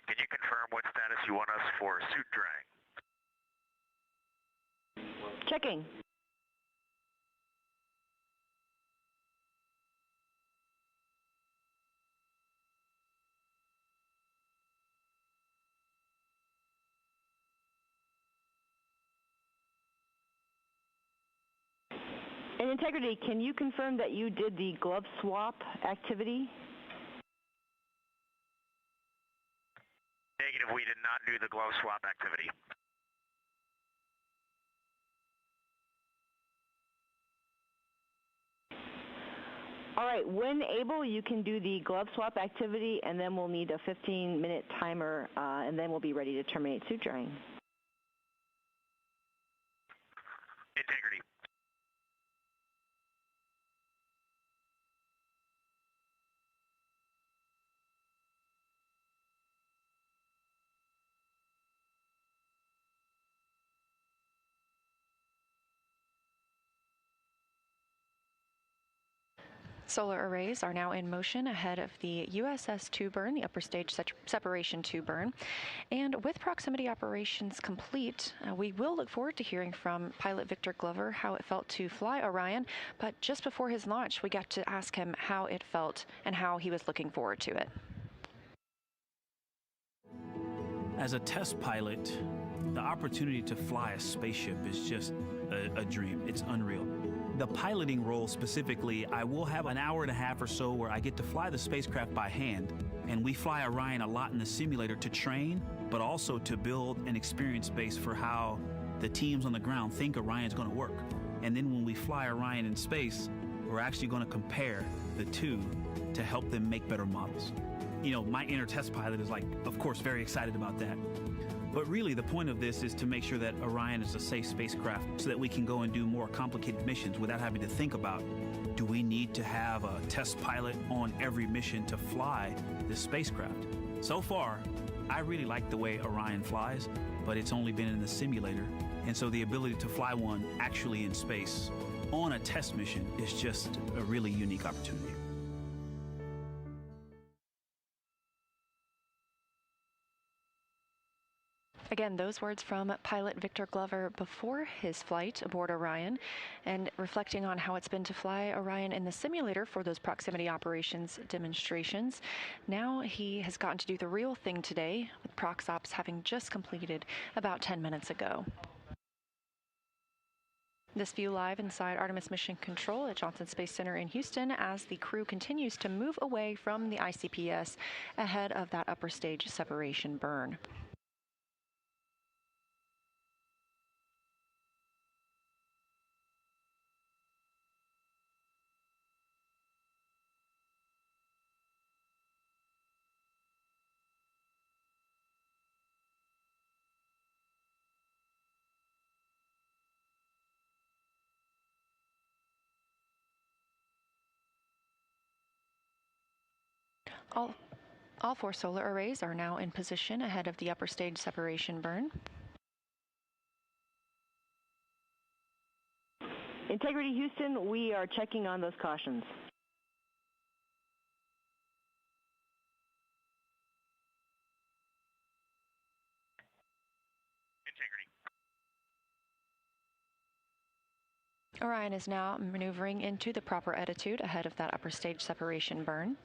Can you confirm what status you want us for suit drying? Checking. And Integrity, can you confirm that you did the glove swap activity? Negative, we did not do the glove swap activity. All right, when able, you can do the glove swap activity, and then we'll need a 15-minute timer, and then we'll be ready to terminate suit drying. Integrity. Solar arrays are now in motion ahead of the USS-2 burn, the upper stage separation 2 burn. And with proximity operations complete, we will look forward to hearing from pilot Victor Glover how it felt to fly Orion. But just before his launch, we got to ask him how it felt and how he was looking forward to it. As a test pilot, the opportunity to fly a spaceship is just a dream. It's unreal. The piloting role specifically, I will have an hour and a half or so where I get to fly the spacecraft by hand, and we fly Orion a lot in the simulator to train, but also to build an experience base for how the teams on the ground think Orion's going to work. And then when we fly Orion in space, we're actually going to compare the two to help them make better models. You know, my inner test pilot is like, of course, very excited about that. But really, the point of this is to make sure that Orion is a safe spacecraft so that we can go and do more complicated missions without having to think about, do we need to have a test pilot on every mission to fly this spacecraft? So far, I really like the way Orion flies, but it's only been in the simulator. And so the ability to fly one actually in space on a test mission is just a really unique opportunity. Again, those words from pilot Victor Glover before his flight aboard Orion, and reflecting on how it's been to fly Orion in the simulator for those proximity operations demonstrations. Now he has gotten to do the real thing today, with Prox Ops having just completed about 10 minutes ago. This view live inside Artemis Mission Control at Johnson Space Center in Houston as the crew continues to move away from the ICPS ahead of that upper stage separation burn. All 4 solar arrays are now in position ahead of the upper stage separation burn. Integrity Houston, we are checking on those cautions. integrity. Orion is now maneuvering into the proper attitude ahead of that upper stage separation burn.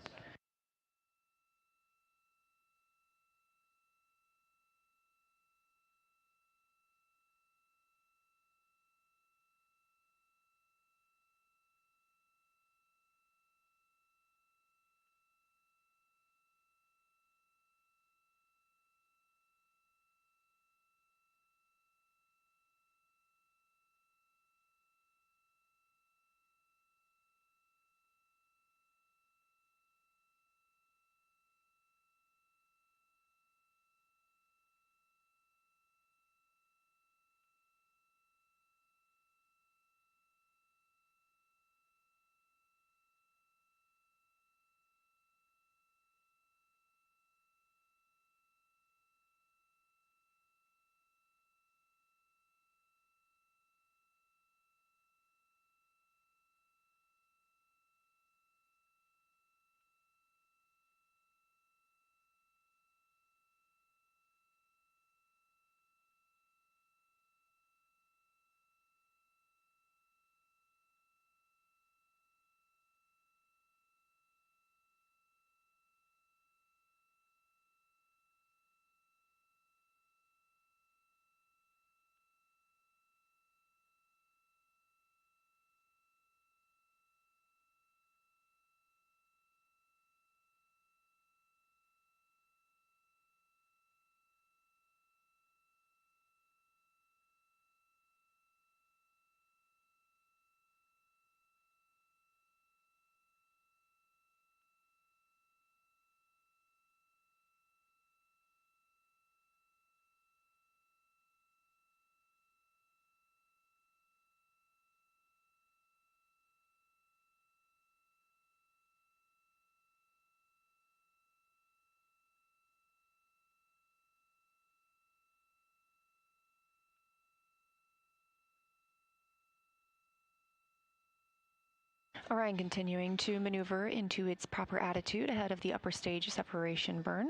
Orion continuing to maneuver into its proper attitude ahead of the upper stage separation burn.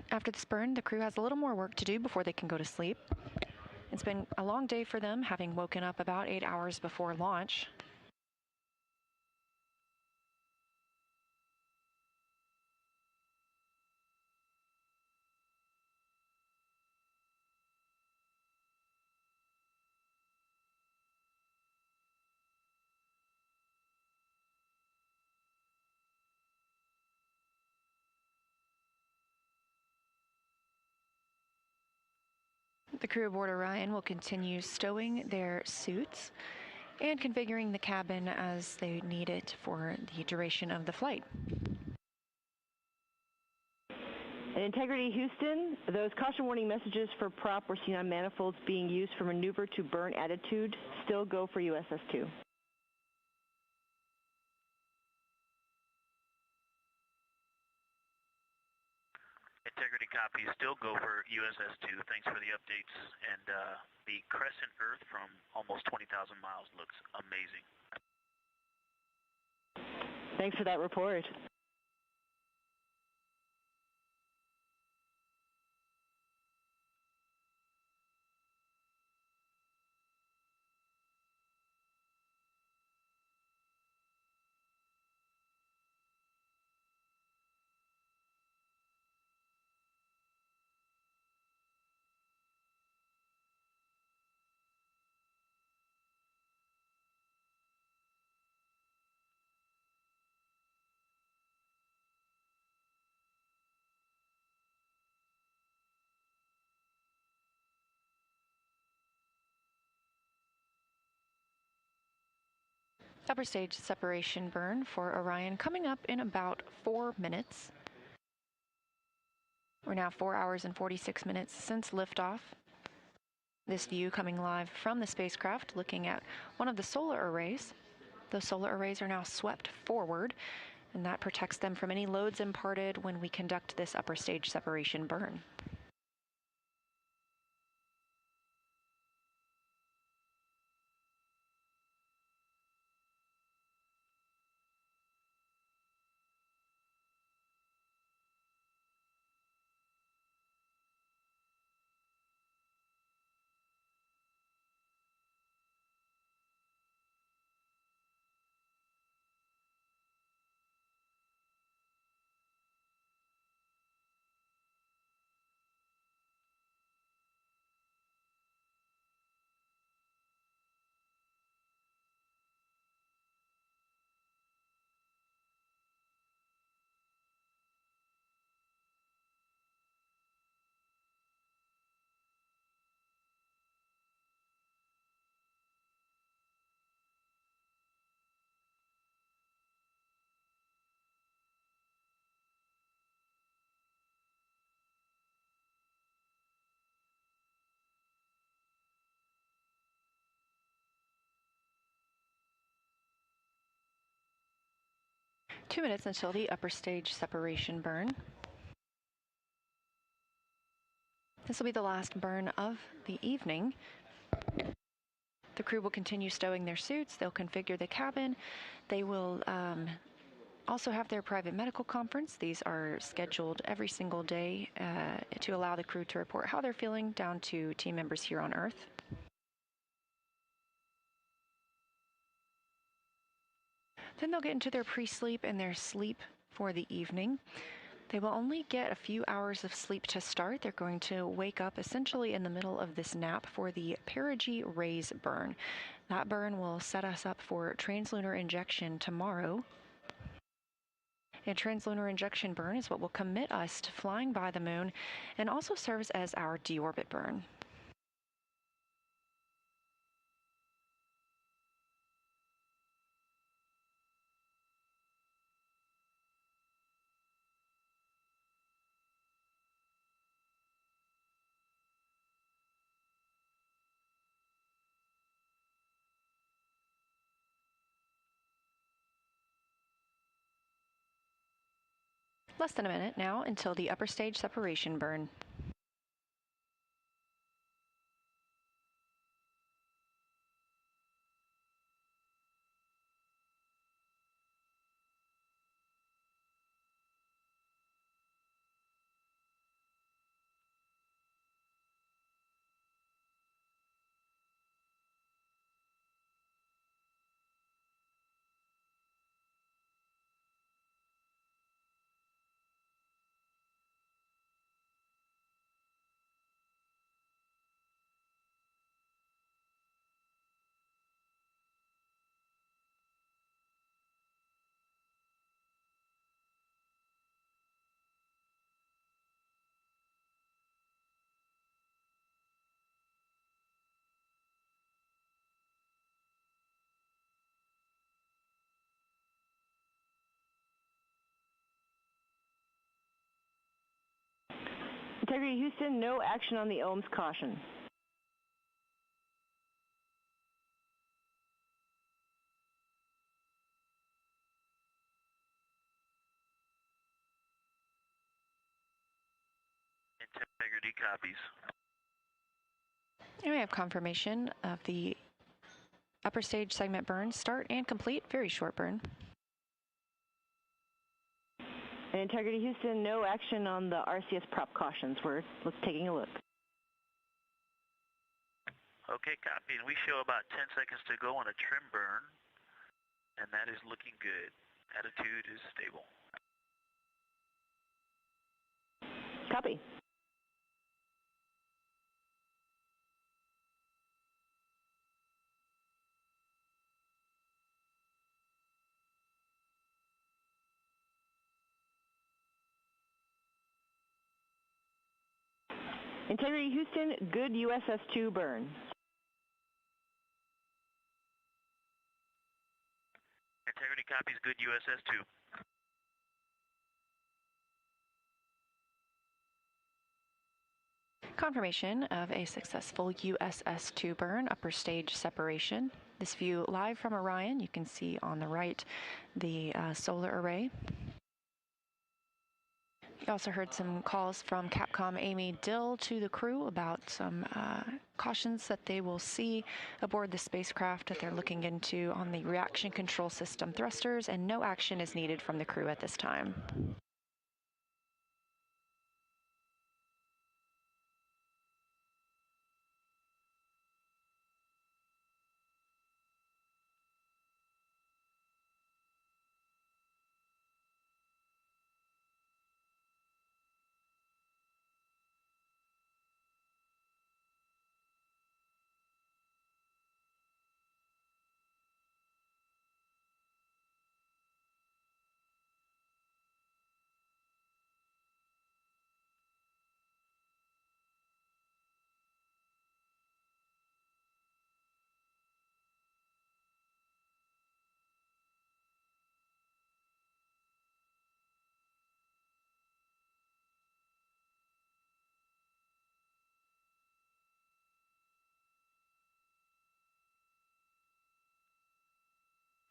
After this burn, the crew has a little more work to do before they can go to sleep. It's been a long day for them, having woken up about 8 hours before launch. The crew aboard Orion will continue stowing their suits and configuring the cabin as they need it for the duration of the flight. And Integrity Houston, those caution warning messages for prop were seen on manifolds being used for maneuver to burn attitude. Still go for USS-2. Integrity copy. Still go for USS-2. Thanks for the updates. And the crescent Earth from almost 20,000 miles looks amazing. Thanks for that report. Upper stage separation burn for Orion coming up in about 4 minutes. We're now 4 hours and 46 minutes since liftoff. This view coming live from the spacecraft, looking at one of the solar arrays. Those solar arrays are now swept forward, and that protects them from any loads imparted when we conduct this upper stage separation burn. 2 minutes until the upper stage separation burn. This will be the last burn of the evening. The crew will continue stowing their suits. They'll configure the cabin. They will also have their private medical conference. These are scheduled every single day to allow the crew to report how they're feeling down to team members here on Earth. Then they'll get into their pre-sleep and their sleep for the evening. They will only get a few hours of sleep to start. They're going to wake up essentially in the middle of this nap for the perigee raise burn. That burn will set us up for translunar injection tomorrow. A translunar injection burn is what will commit us to flying by the moon and also serves as our deorbit burn. Less than a minute now until the upper stage separation burn. Integrity Houston, no action on the ohms caution. Integrity copies. And we have confirmation of the upper stage segment burn start and complete. Very short burn. And Integrity Houston, no action on the RCS prop cautions. Let's taking a look. Okay, copy. And we show about 10 seconds to go on a trim burn, and that is looking good. Attitude is stable. Copy. Integrity Houston, good USS-2 burn. Integrity copies, good USS-2. Confirmation of a successful USS-2 burn, upper stage separation. This view live from Orion. You can see on the right the solar array. You also heard some calls from Capcom Amy Dill to the crew about some cautions that they will see aboard the spacecraft that they're looking into on the reaction control system thrusters, and no action is needed from the crew at this time.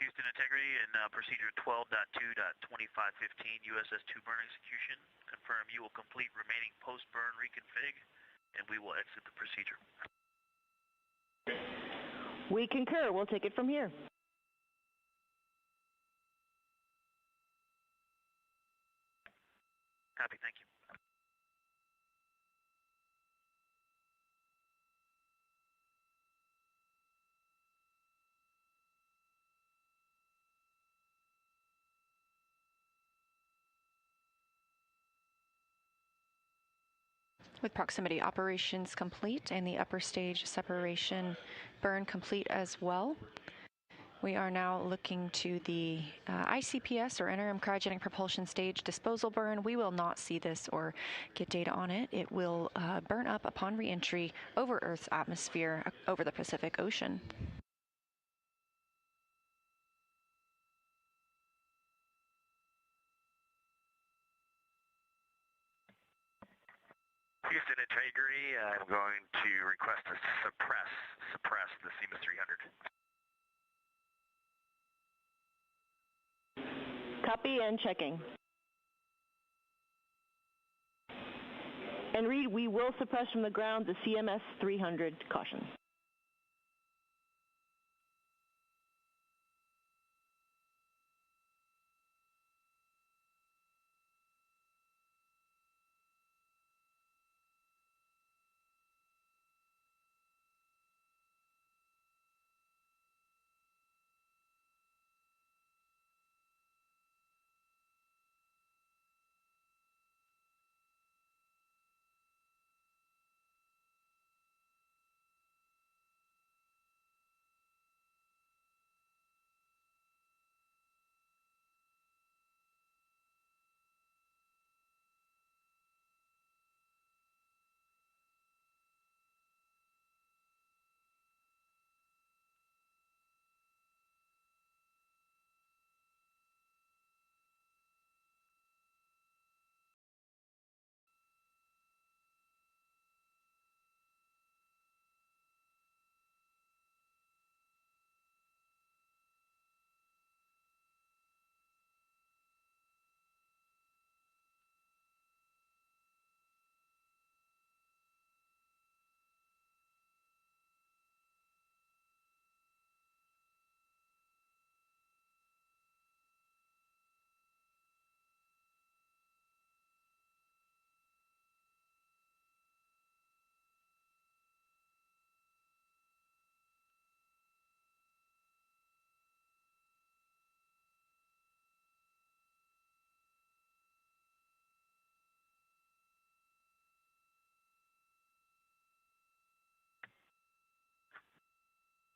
Houston Integrity and procedure 12.2.2515 USS 2 burn execution. Confirm you will complete remaining post-burn reconfig, and we will exit the procedure. We concur. We'll take it from here. Copy, thank you. With proximity operations complete and the upper stage separation burn complete as well, we are now looking to the ICPS, or interim cryogenic propulsion stage disposal burn. We will not see this or get data on it. It will burn up upon reentry over Earth's atmosphere over the Pacific Ocean. Houston Integrity, I'm going to request to suppress the Seamus 300. Copy and checking. And Reid, we will suppress from the ground the CMS 300 caution.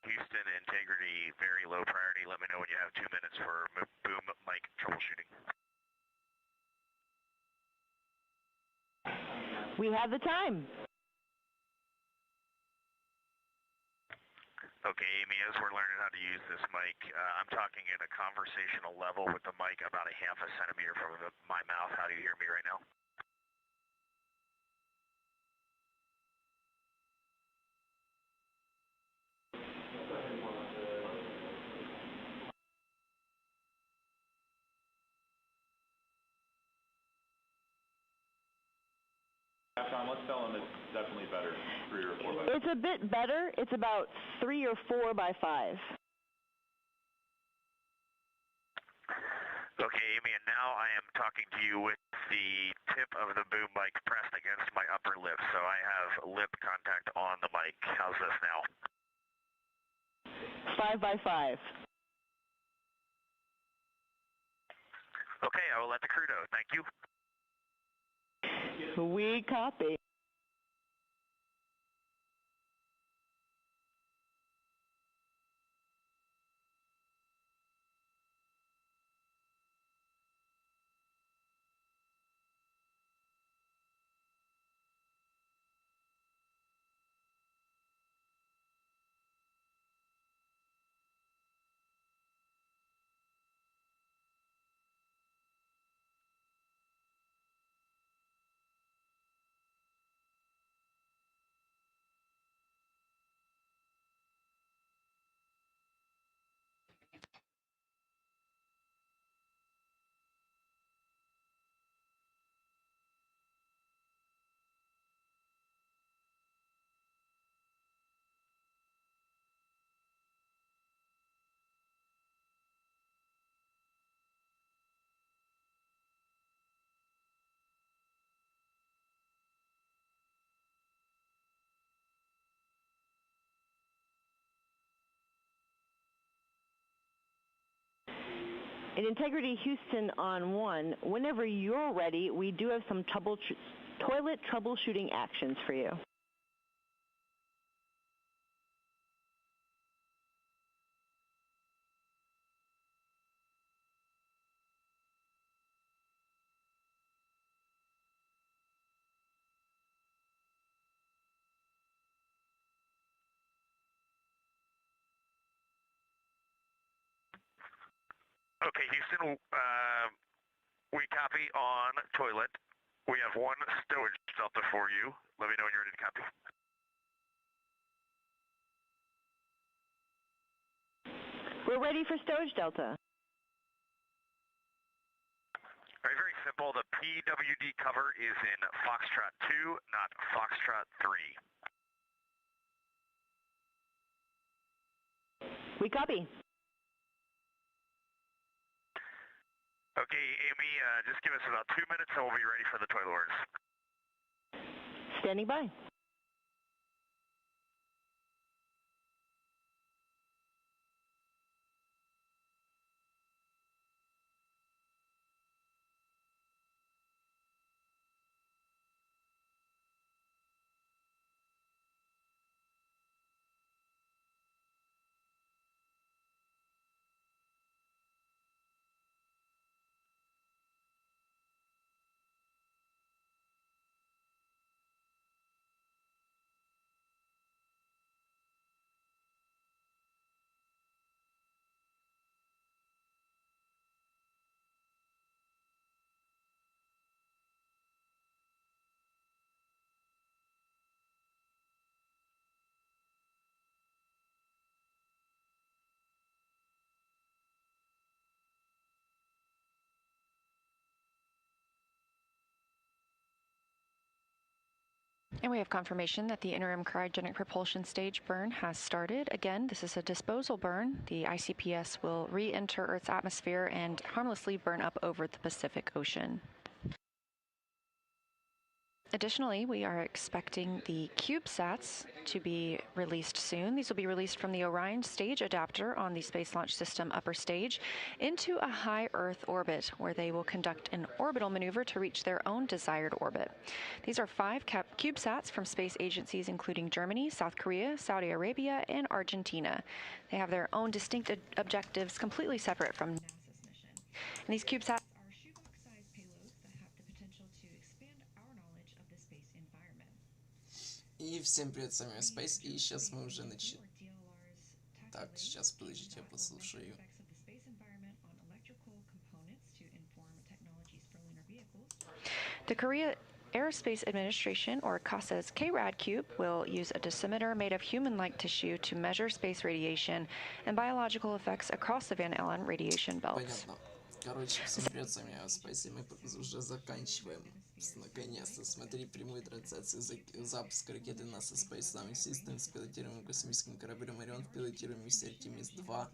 Houston Integrity, very low priority. Let me know when you have 2 minutes for boom mic troubleshooting. We have the time. Okay, Amy, as we're learning how to use this mic, I'm talking at a conversational level with the mic about a half a centimeter from my mouth. How do you hear me right now? Sean, let's tell them it's definitely better, 3 or 4 by 5. It's a bit better. It's about 3 or 4 by 5. Okay, Amy, and now I am talking to you with the tip of the boom mic pressed against my upper lip, so I have lip contact on the mic. How's this now? 5 by 5. Okay, I will let the crew know. Thank you. We copy. In Integrity Houston on 1, whenever you're ready, we do have some toilet troubleshooting actions for you. Okay, Houston, we copy on toilet. We have one stowage delta for you. Let me know when you're ready to copy. We're ready for stowage delta. Very, very simple. The PWD cover is in Foxtrot 2, not Foxtrot 3. We copy. Okay, Amy, just give us about 2 minutes and we'll be ready for the toilet orders. Standing by. And we have confirmation that the interim cryogenic propulsion stage burn has started. Again, this is a disposal burn. The ICPS will re-enter Earth's atmosphere and harmlessly burn up over the Pacific Ocean. Additionally, we are expecting the CubeSats to be released soon. These will be released from the Orion stage adapter on the Space Launch System upper stage into a high Earth orbit, where they will conduct an orbital maneuver to reach their own desired orbit. These are 5 CubeSats from space agencies including Germany, South Korea, Saudi Arabia, and Argentina. They have their own distinct objectives completely separate from NASA's mission. And these CubeSats И всем привет, с вами IoSpace, и сейчас мы уже начали. Так, сейчас, подождите, я послушаю. The Korea Aerospace Administration, or CASA's KRAD cube, will use a dosimeter made of human-like tissue to measure space radiation and biological effects across the Van Allen radiation belts. Понятно. Короче, всем привет, с вами IoSpace, и мы уже заканчиваем. Наконец-то, смотри прямую трансляцию запуска ракеты NASA Space Launch System с пилотируемым космическим кораблем Орион в пилотируемой миссии Artemis-2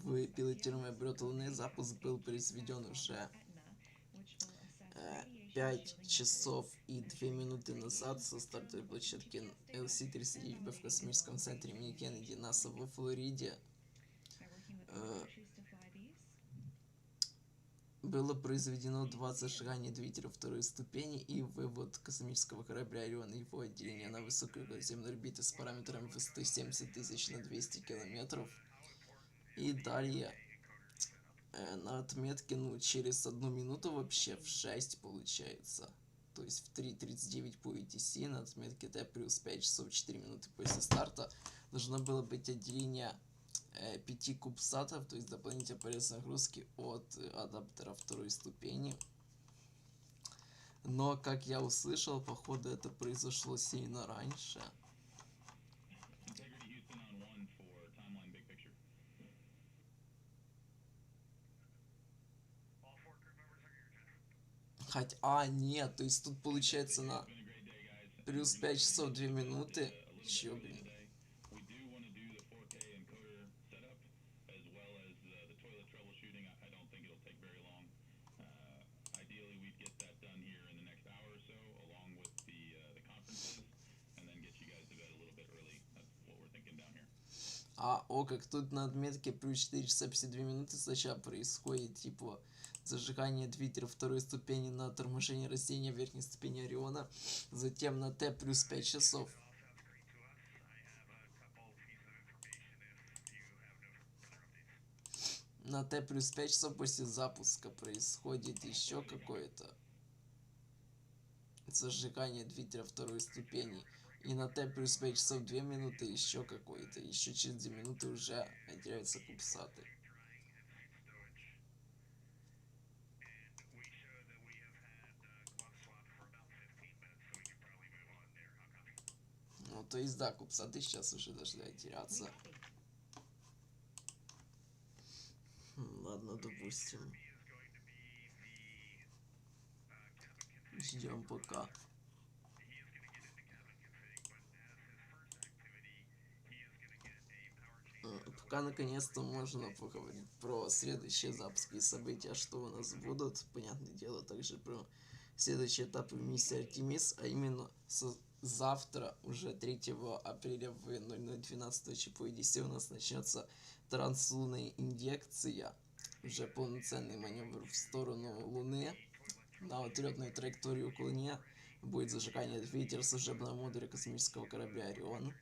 в пилотируемый облет Луны. Запуск был произведен уже 5 часов и 2 минуты назад со стартовой площадки LC-39B в космическом центре имени Кеннеди НАСА во Флориде. Было произведено 2 зажигания двигателя второй ступени и вывод космического корабля Орион и его отделение на высокой околоземной орбите с параметрами высоты 70 тысяч на 200 километров. И далее на отметке, через 1 минуту вообще в 6 получается. То есть в 3:39 по UTC на отметке Т плюс 5 часов 4 минуты после старта должно было быть отделение 5 кубсатов, то есть дополнительной полезной нагрузки от адаптера второй ступени. Но, как я услышал, походу это произошло сильно раньше. Нет, то есть тут получается на плюс 5 часов 2 минуты. Чё, блин? как тут на отметке плюс 4 часа 52 минуты сначала происходит, типа, зажигание двигателя второй ступени на торможение растения верхней ступени Ориона, затем на Т плюс 5 часов. На Т плюс 5 часов после запуска происходит еще какое-то зажигание двигателя второй ступени. И на Т плюс 5 часов 2 минуты еще какое-то. Еще через 2 минуты уже теряются кубсаты. Ну, то есть, да, кубсаты сейчас уже должны теряться. Ладно, допустим. Ждем пока. Пока наконец-то можно поговорить про следующие запуски и события, что у нас будут. Понятное дело, также про следующие этапы миссии Artemis, а именно завтра, уже 3 апреля в 00:12 по EDC у нас начнется транслунная инъекция, уже полноценный маневр в сторону Луны на отлетной траектории к Луне. Будет зажигание двигателя служебного модуля космического корабля Орион.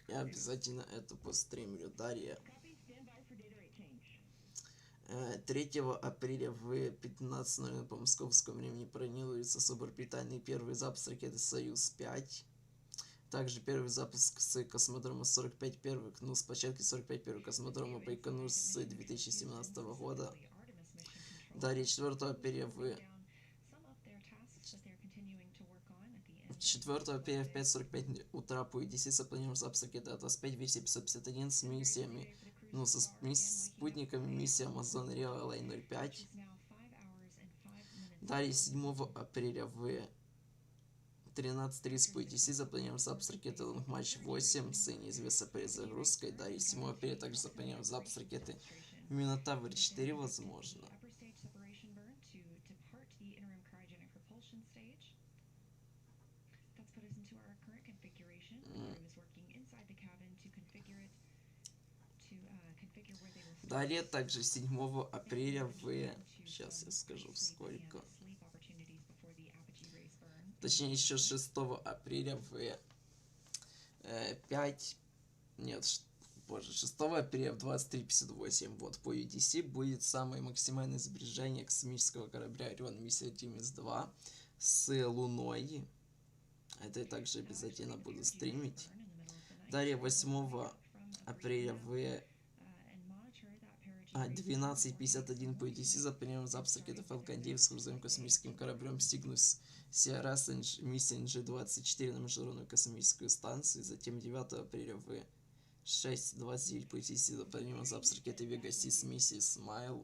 Я обязательно это постримлю. Далее. 3 апреля в 15:00 по московскому времени планируется суборбитальный первый запуск ракеты Союз-5. Также первый запуск с космодрома 45 первых, с площадки 45 первых космодрома Байконур с 2017 года. Далее 4 апреля в 5:45 утра по EDC запланирован запуск ракеты Atlas-5 версии 551 с миссиями, со спутниками миссии Amazon Real LA-05. Далее 7 апреля в 13:30 по EDC запланирован запуск ракеты Long March 8 с неизвестной перезагрузкой. Далее 7 апреля также запланирован запуск ракеты Minotaur 4, возможно. Далее также 7 апреля в... Сейчас я скажу сколько. Точнее, еще 6 апреля в 6 апреля в 23:58 по UTC будет самое максимальное сближение космического корабля Орион миссия Artemis-2 с Луной. Это я также обязательно буду стримить. Далее 8 апреля в 12:51 по UTC запланирован запуск ракеты Falcon 9 с грузовым космическим кораблем Cygnus CRS миссия NG-24 на Международную космическую станцию. Затем 9 апреля в 6:29 по UTC запланирован запуск ракеты Vega C с миссией Smile.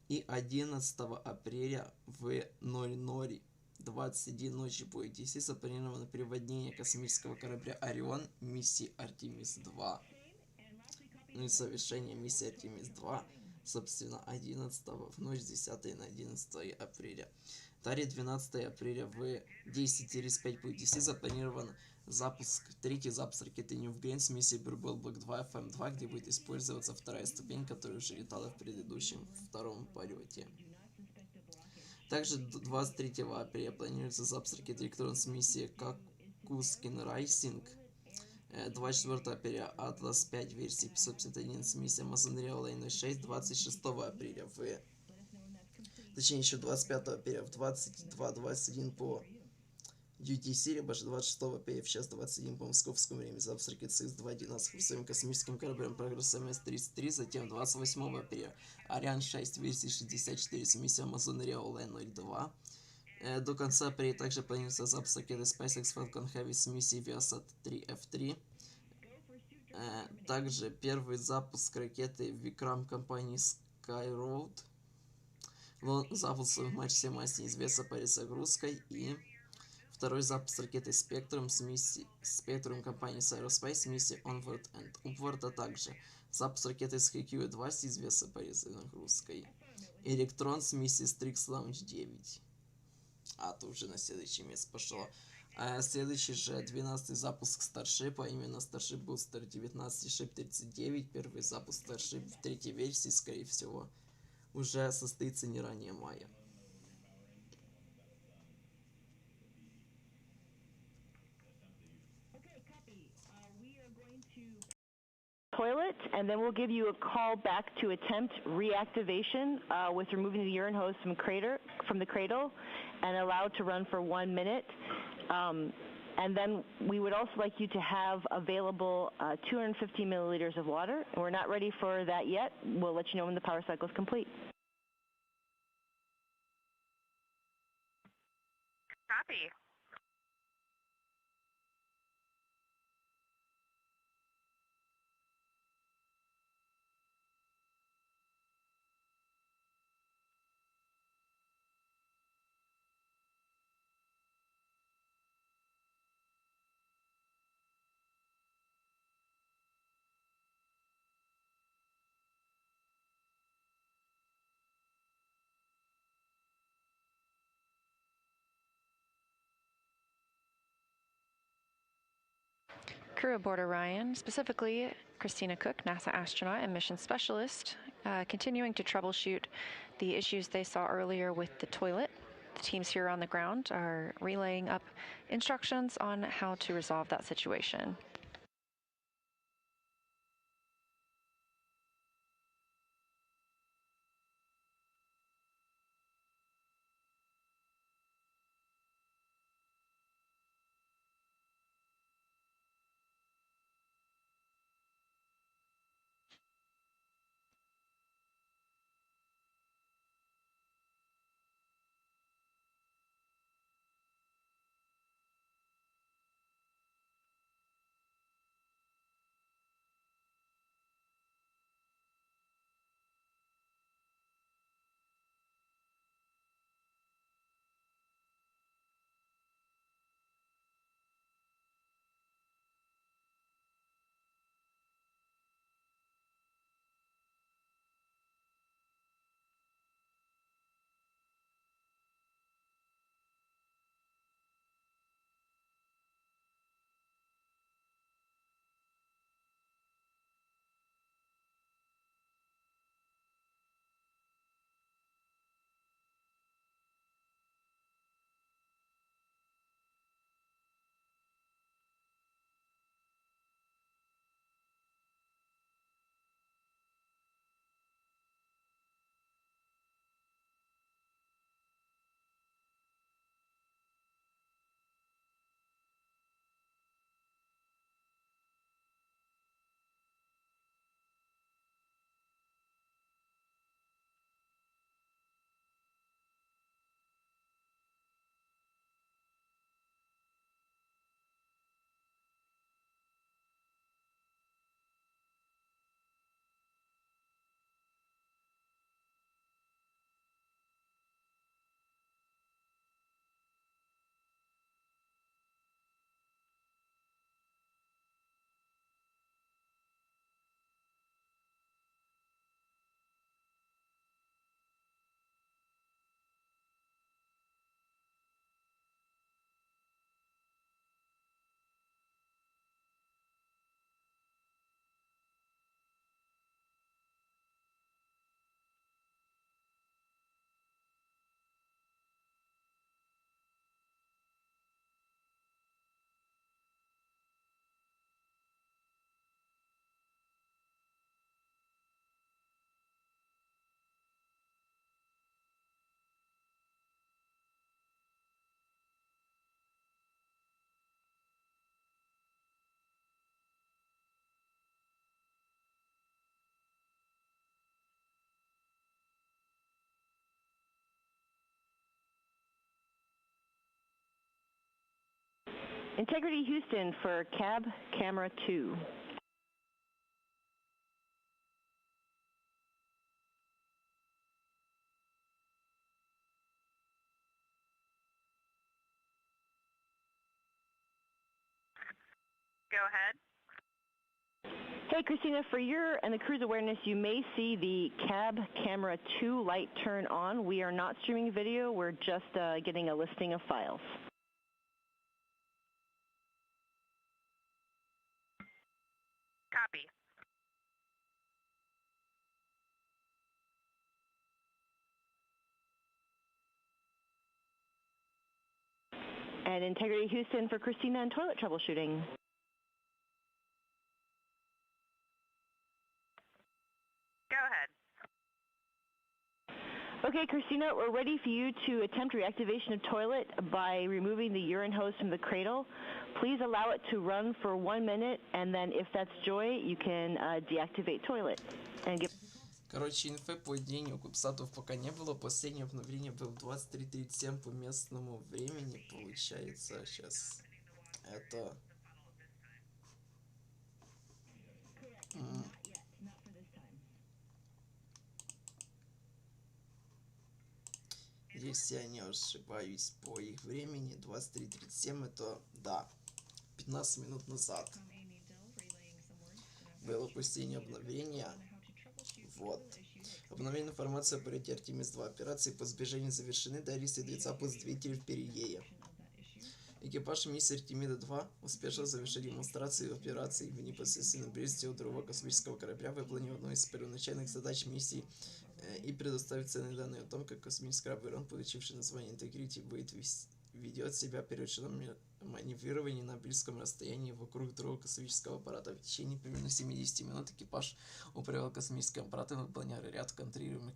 И 11 апреля в 00:21 ночи по UTC запланировано приводнение космического корабля Орион миссии Artemis-2. И совершение миссии Artemis-2, собственно, 11 в ночь с 10 на 11 апреля. Далее 12 апреля в 10:35 по UTC запланирован третий запуск ракеты New Gain с миссией Burble Block 2 FM2, где будет использоваться вторая ступень, которая уже летала в предыдущем втором полете. Также 23 апреля планируется запуск ракеты Electron с миссией Kakuskin Rising. 24 апреля Atlas-5 версии 551 с миссией Amazon Real LA-06. 26 апреля еще 25 апреля в 22:21 по UTC, либо же 26 апреля в час 21 по московскому времени запуск ракеты CS-2-11 с своим космическим кораблем Progress MS-33. Затем 28 апреля Ariane 6 версии 64 с миссией Amazon Real LA-02. До конца апреля также планируется запуск ракеты SpaceX Falcon Heavy с миссией Viasat 3F3. Также первый запуск ракеты Vikram компании Skyroad. Запуск матч 7 с неизвестной перезагрузкой. И второй запуск ракеты Spectrum с миссией Spectrum компании IoSpace с миссией Onward and Upward, а также запуск ракеты SkyQ-2 с неизвестной перезагрузкой. Electron с миссией Strix Launch 9. А то уже на следующий месяц пошло. Следующий же 12-й запуск Старшипа, именно Starship Booster 19 и Ship 39. Первый запуск Starship в третьей версии, скорее всего, уже состоится не ранее мая. Toilet, and then we'll give you a call back to attempt reactivation with removing the urine hose from the cradle and allowed to run for 1 minute. And then we would also like you to have available 250 milliliters of water. And we're not ready for that yet. We'll let you know when the power cycle is complete. Copy. Crew aboard Orion, specifically Christina Koch, NASA astronaut and mission specialist, continuing to troubleshoot the issues they saw earlier with the toilet. The teams here on the ground are relaying up instructions on how to resolve that situation. Integrity Houston for cab camera 2. Go ahead. Hey, Christina, for your and the crew's awareness, you may see the cab camera 2 light turn on. We are not streaming video. We're just getting a listing of files. And Integrity Houston for Christina and toilet troubleshooting. Go ahead. Okay, Christina, we're ready for you to attempt reactivation of toilet by removing the urine hose from the cradle. Please allow it to run for 1 minute, and then if that's joy, you can deactivate toilet. And give... Короче, инфы по уединению кубсатов пока не было. Последнее обновление было в 23:37 по местному времени. Получается, сейчас это... Если я не ошибаюсь по их времени, 23:37 это, да, 15 минут назад было последнее обновление. Вот. Обновление информации о полете Artemis-2. Операции по сближению завершены, далее следует запуск двигателя Впервые. Экипаж миссии Артемида-2 успешно завершил демонстрацию операций в непосредственной близости от другого космического корабля, выполнив одну из первоначальных задач миссии и предоставить ценные данные о том, как космический корабль, получивший название Integrity, будет ведет себя при ручном маневрировании на близком расстоянии вокруг другого космического аппарата. В течение примерно 70 минут экипаж управлял космическим аппаратом, выполняя ряд контролируемых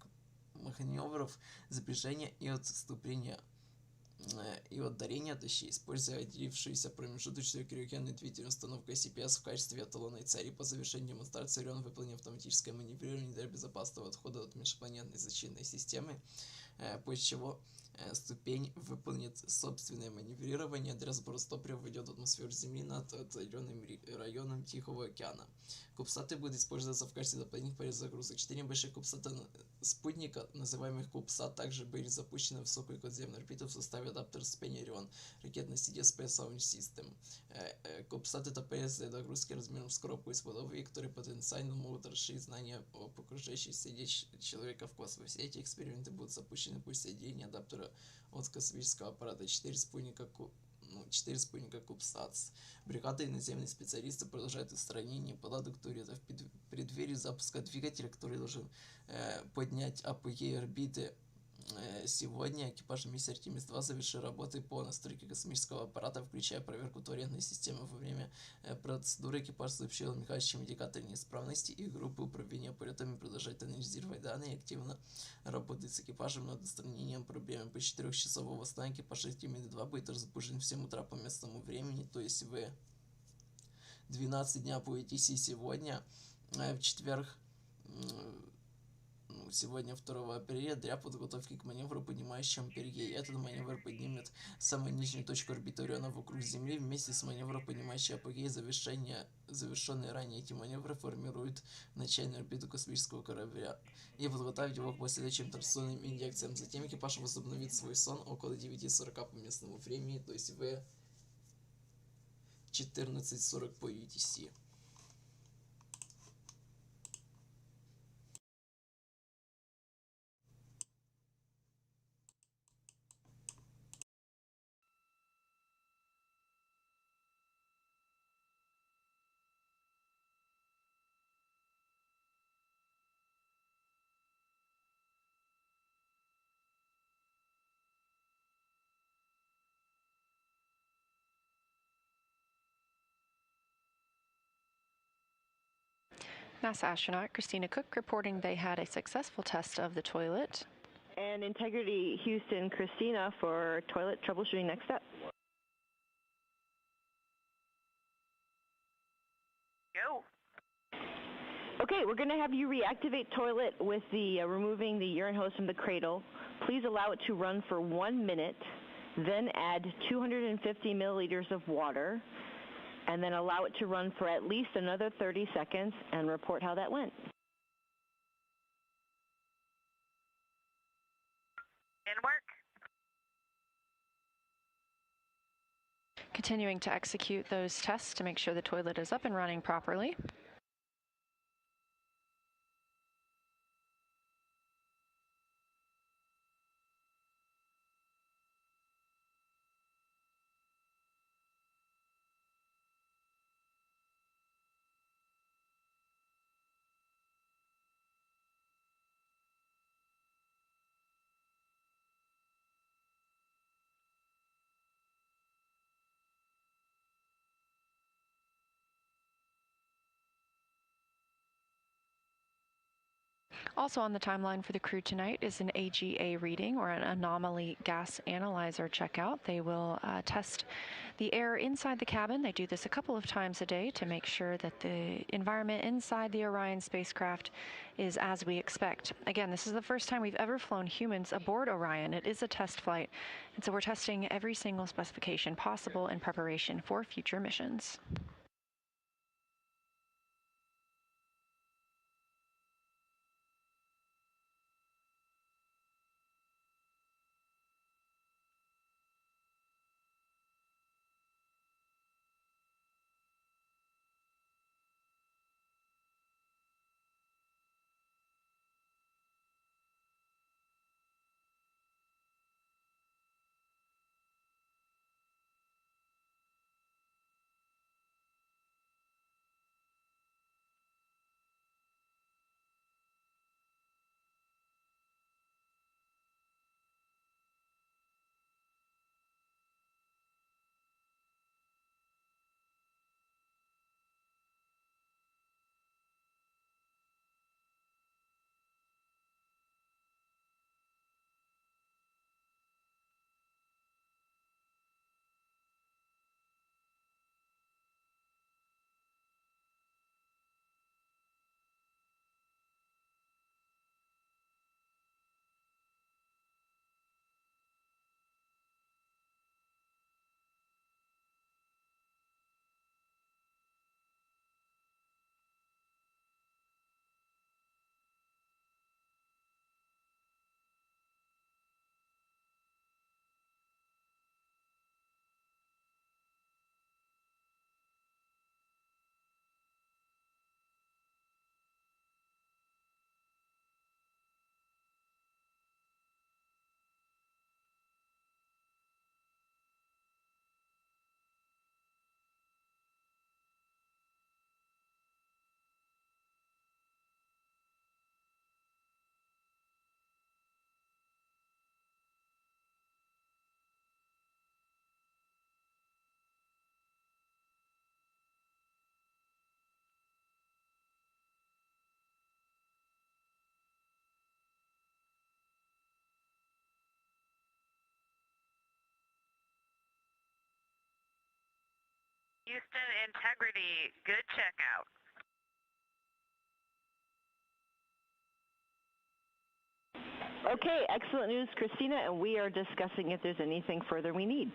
маневров сближения и отступления и отдарения, точнее, используя отделившуюся промежуточную криогенную двигательную установку CPS в качестве эталонной цели. По завершении демонстрации Орион выполнил автоматическое маневрирование для безопасного отхода от межпланетной защитной системы, после чего ступень выполнит собственное маневрирование для сброса топлива войдет в атмосферу Земли над отдаленным районом Тихого океана. Кубсаты будут использоваться в качестве дополнительных перезагрузок. 4 больших кубсата спутника, называемых кубсат, также были запущены в высокую околоземную орбиту в составе адаптера ступени Орион, ракетной сети Space Launch System. Кубсаты это ПС для нагрузки размером с коробку из водовые, которые потенциально могут расширить знания об окружающей среде человека в космосе. Эти эксперименты будут запущены после соединения адаптера от космического аппарата. 4 спутника Кубсатс. Бригада и наземные специалисты продолжают устранение неполадок турелов. В преддверии запуска двигателя, который должен поднять апогей орбиты, сегодня экипаж миссии Artemis-2 завершил работы по настройке космического аппарата, включая проверку турельной системы. Во время процедуры экипаж сообщил о мигающем индикаторе неисправности, и группы управления полетами продолжают анализировать данные и активно работать с экипажем над устранением проблемы. По 4-часового сна экипаж Artemis-2 будет разбужен в 7 утра по местному времени, то есть в 12 дня по ETC сегодня, в четверг, сегодня 2 апреля, для подготовки к маневру, поднимающему Впервые. Этот маневр поднимет самую нижнюю точку орбиты Ориона вокруг Земли. Вместе с маневром, поднимающим апогей, завершенные ранее эти маневры формируют начальную орбиту космического корабля и подготовить его к последующим транслационным инъекциям. Затем экипаж возобновит свой сон около 9:40 по местному времени, то есть в 14:40 по UTC. NASA astronaut Christina Koch reporting they had a successful test of the toilet. And Integrity Houston, Christina for toilet troubleshooting next step. Go. Okay, we're going to have you reactivate toilet with the removing the urine hose from the cradle. Please allow it to run for 1 minute, then add 250 milliliters of water, and then allow it to run for at least another 30 seconds and report how that went. In work. Continuing to execute those tests to make sure the toilet is up and running properly. Also on the timeline for the crew tonight is an AGA reading, or an anomaly gas analyzer checkout. They will test the air inside the cabin. They do this a couple of times a day to make sure that the environment inside the Orion spacecraft is as we expect. Again, this is the first time we've ever flown humans aboard Orion. It is a test flight, and so we're testing every single specification possible in preparation for future missions. Houston, integrity, good checkout. Okay, excellent news, Christina, and we are discussing if there's anything further we need.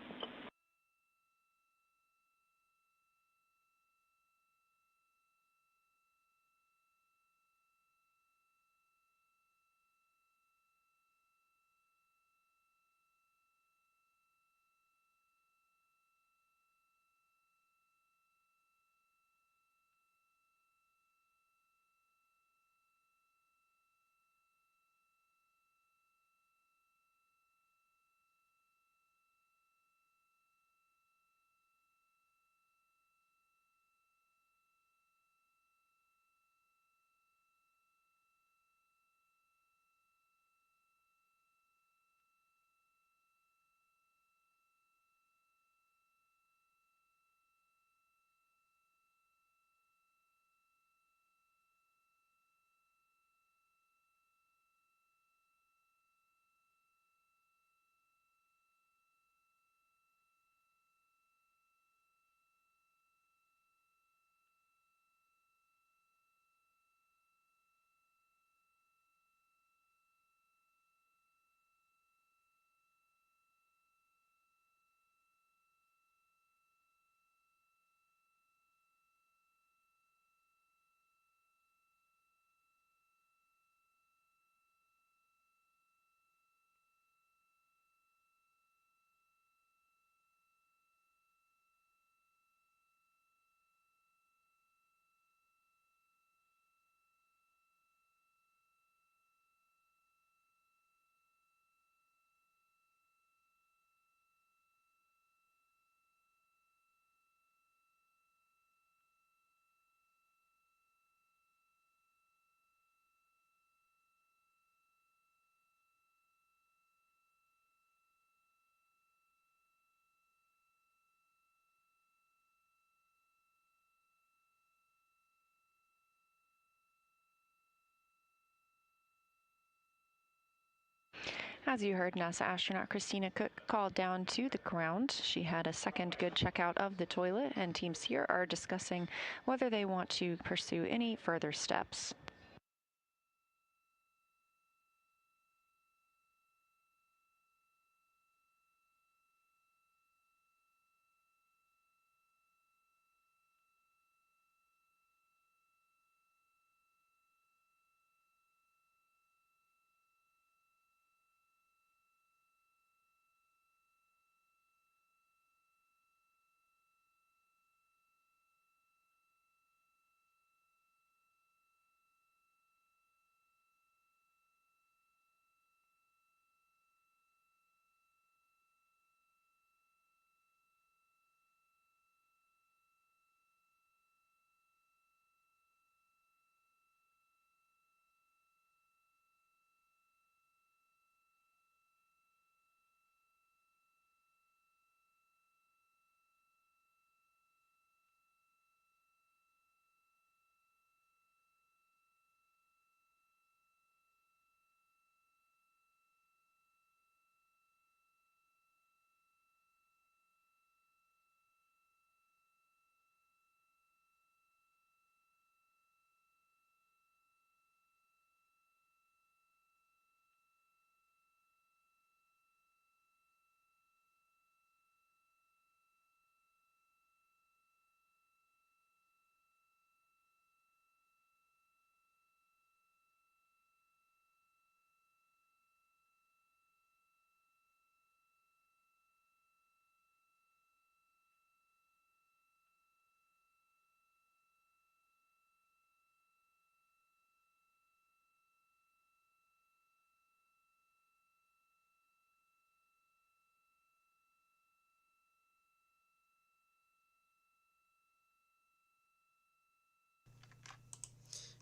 As you heard, NASA astronaut Christina Koch called down to the ground. She had a second good checkout of the toilet, and teams here are discussing whether they want to pursue any further steps.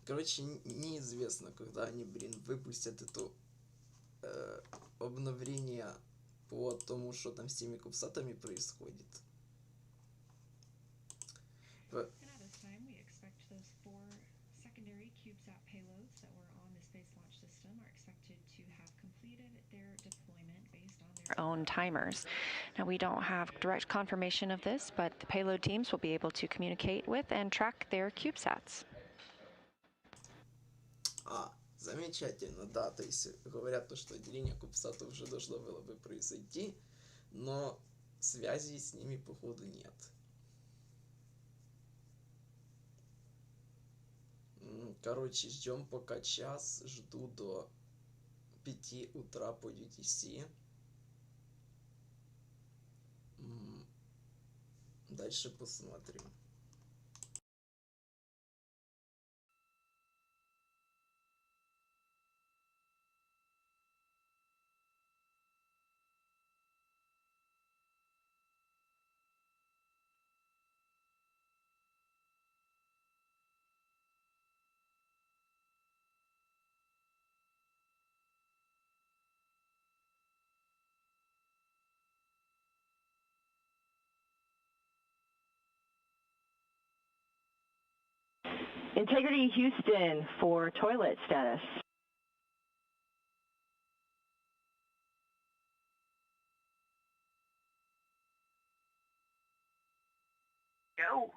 Короче, неизвестно, когда они, выпустят это обновление по тому, что там с теми кубсатами происходит. Own timers. Now, we don't have direct confirmation of this, but the payload teams will be able to communicate with and track their CubeSats. Замечательно, да, то есть говорят, что отделение кубсатов уже должно было бы произойти, но связи с ними, походу, нет. Короче, ждем пока час, жду до 5 утра по UTC. Дальше посмотрим. Integrity Houston for toilet status. Go.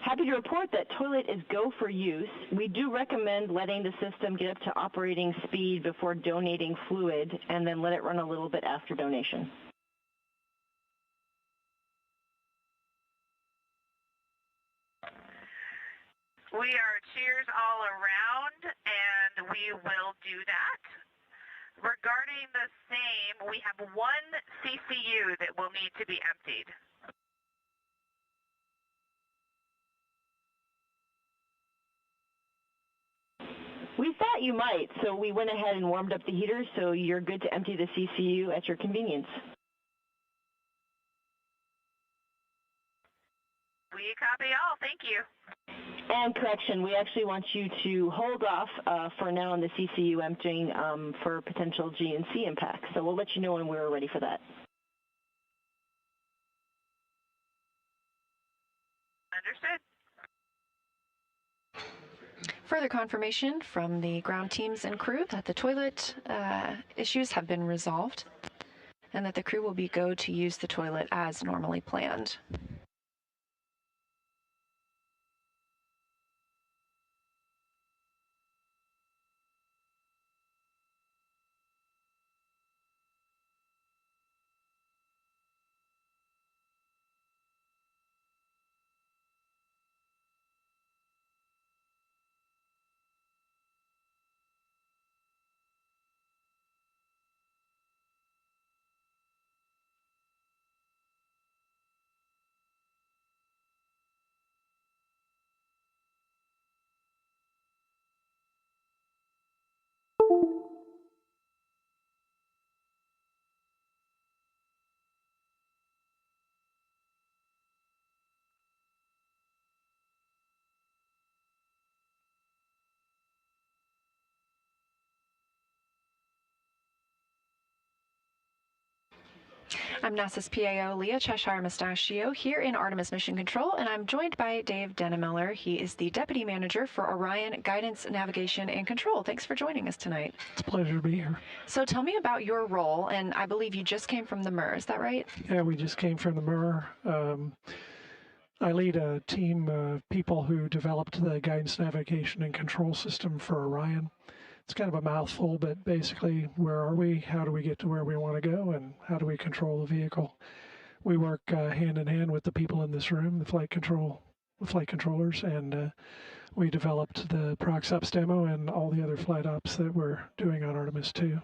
Happy to report that toilet is go for use. We do recommend letting the system get up to operating speed before donating fluid, and then let it run a little bit after donation. We are cheers all around, and we will do that. Regarding the same, we have one CCU that will need to be emptied. We thought you might, so we went ahead and warmed up the heater, so you're good to empty the CCU at your convenience. We copy all. Thank you. And correction, we actually want you to hold off for now on the CCU emptying for potential GNC impact. So we'll let you know when we're ready for that. Understood. Further confirmation from the ground teams and crew that the toilet issues have been resolved and that the crew will be go to use the toilet as normally planned. I'm NASA's PAO, Leah Cheshire Mustachio, here in Artemis Mission Control, and I'm joined by Dave Dennemiller. He is the Deputy Manager for Orion Guidance, Navigation, and Control. Thanks for joining us tonight. It's a pleasure to be here. So tell me about your role, and I believe you just came from the MER, is that right? Yeah, we just came from the MER. I lead a team of people who developed the guidance, navigation, and control system for Orion. It's kind of a mouthful, but basically, where are we? How do we get to where we want to go? And how do we control the vehicle? We work hand in hand with the people in this room, the flight controllers, and we developed the ProxOps demo and all the other flight ops that we're doing on Artemis-2.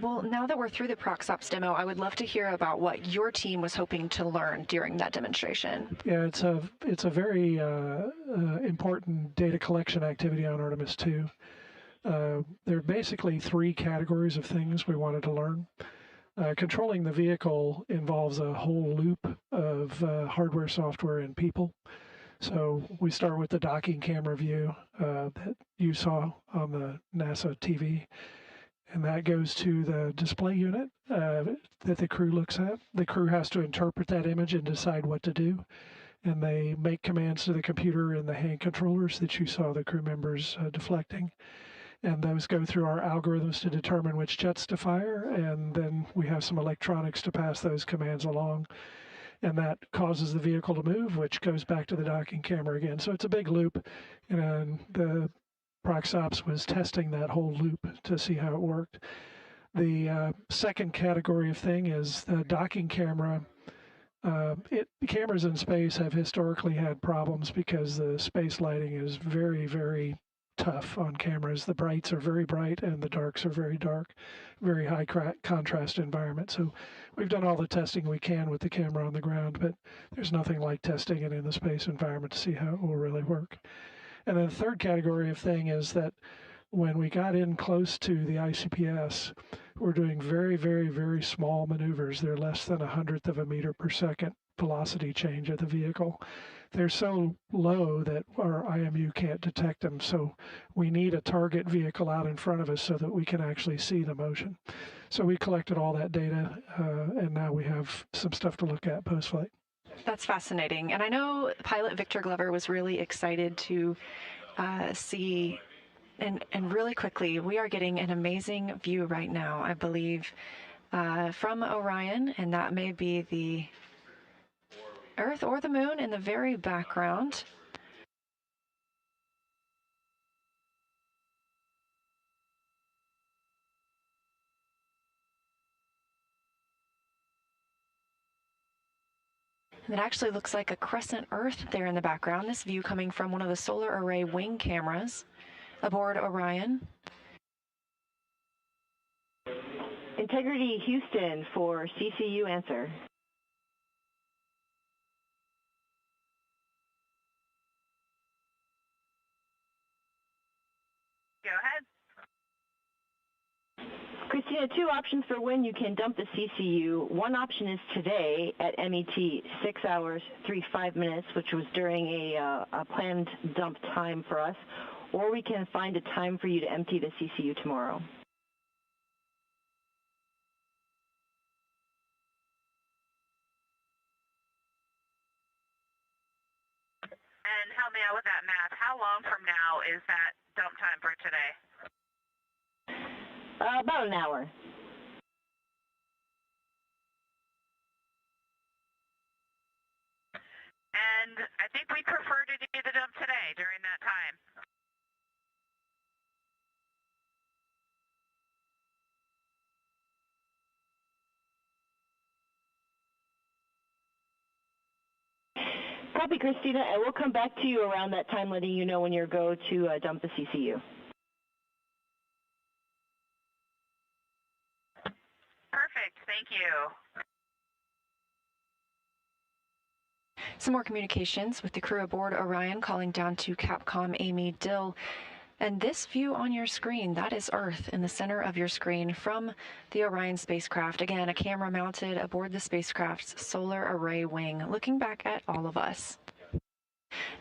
Well, now that we're through the ProxOps demo, I would love to hear about what your team was hoping to learn during that demonstration. Yeah, it's a very important data collection activity on Artemis-2. There are basically three categories of things we wanted to learn. Controlling the vehicle involves a whole loop of hardware, software, and people. So we start with the docking camera view that you saw on the NASA TV, and that goes to the display unit that the crew looks at. The crew has to interpret that image and decide what to do, and they make commands to the computer and the hand controllers that you saw the crew members deflecting. And those go through our algorithms to determine which jets to fire, and then we have some electronics to pass those commands along. And that causes the vehicle to move, which goes back to the docking camera again. So it's a big loop, and the ProxOps was testing that whole loop to see how it worked. The second category of thing is the docking camera. Cameras in space have historically had problems because the space lighting is very, very tough on cameras. The brights are very bright and the darks are very dark, very high contrast environment. So we've done all the testing we can with the camera on the ground, but there's nothing like testing it in the space environment to see how it will really work. And then the third category of thing is that when we got in close to the ICPS, we're doing very, very, very small maneuvers. They're less than 1/100th of a meter per second velocity change of the vehicle. They're so low that our IMU can't detect them, so we need a target vehicle out in front of us so that we can actually see the motion. So we collected all that data, and now we have some stuff to look at post-flight. That's fascinating. And I know pilot Victor Glover was really excited to see, and really quickly, we are getting an amazing view right now, I believe, from Orion, and that may be the Earth or the Moon in the very background. It actually looks like a crescent Earth there in the background. This view coming from one of the solar array wing cameras aboard Orion. Integrity Houston for CCU answer. Go ahead. Christina, two options for when you can dump the CCU. One option is today at MET, 6 hours, 35 minutes, which was during a planned dump time for us, or we can find a time for you to empty the CCU tomorrow. And help me out with that math. How long from now is that dump time for today? About an hour. And I think we'd prefer to do the dump today during that time. Copy, Christina, and we'll come back to you around that time, letting you know when you're go to dump the CCU. Perfect. Thank you. Some more communications with the crew aboard Orion calling down to Capcom Amy Dill. And this view on your screen, that is Earth in the center of your screen from the Orion spacecraft. Again, a camera mounted aboard the spacecraft's solar array wing, looking back at all of us.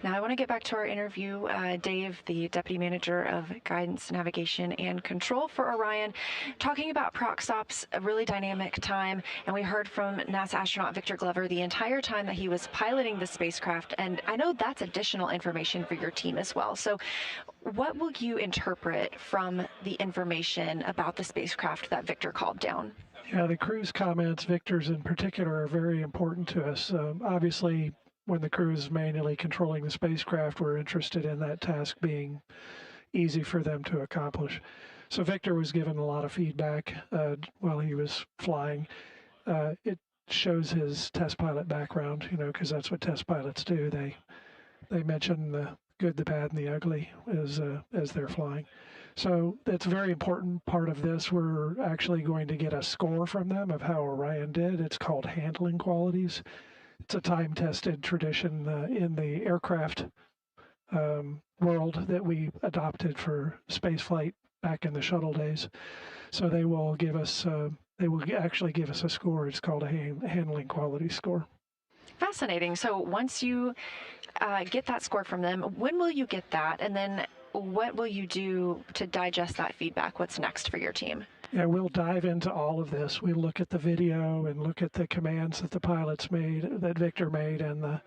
Now I want to get back to our interview. Dave, the Deputy Manager of Guidance, Navigation, and Control for Orion, talking about proc stops, a really dynamic time. And we heard from NASA astronaut Victor Glover the entire time that he was piloting the spacecraft. And I know that's additional information for your team as well. So what will you interpret from the information about the spacecraft that Victor called down? Yeah, the crew's comments, Victor's in particular, are very important to us. Obviously, when the crew is manually controlling the spacecraft, we're interested in that task being easy for them to accomplish. So Victor was given a lot of feedback while he was flying. It shows his test pilot background, you know, because that's what test pilots do. They mention the good, the bad, and the ugly as they're flying. So that's a very important part of this. We're actually going to get a score from them of how Orion did. It's called handling qualities. It's a time-tested tradition in the aircraft world that we adopted for spaceflight back in the shuttle days. So they will give us, actually give us a score. It's called a handling quality score. Fascinating. So once you get that score from them, when will you get that? And then what will you do to digest that feedback? What's next for your team? Yeah, we'll dive into all of this. We'll look at the video and look at the commands that the pilots made, that Victor made, and the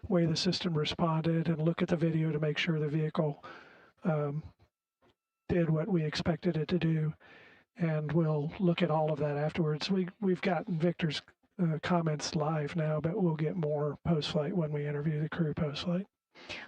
way the system responded, and look at the video to make sure the vehicle did what we expected it to do. And we'll look at all of that afterwards. We've gotten Victor's comments live now, but we'll get more post-flight when we interview the crew post-flight.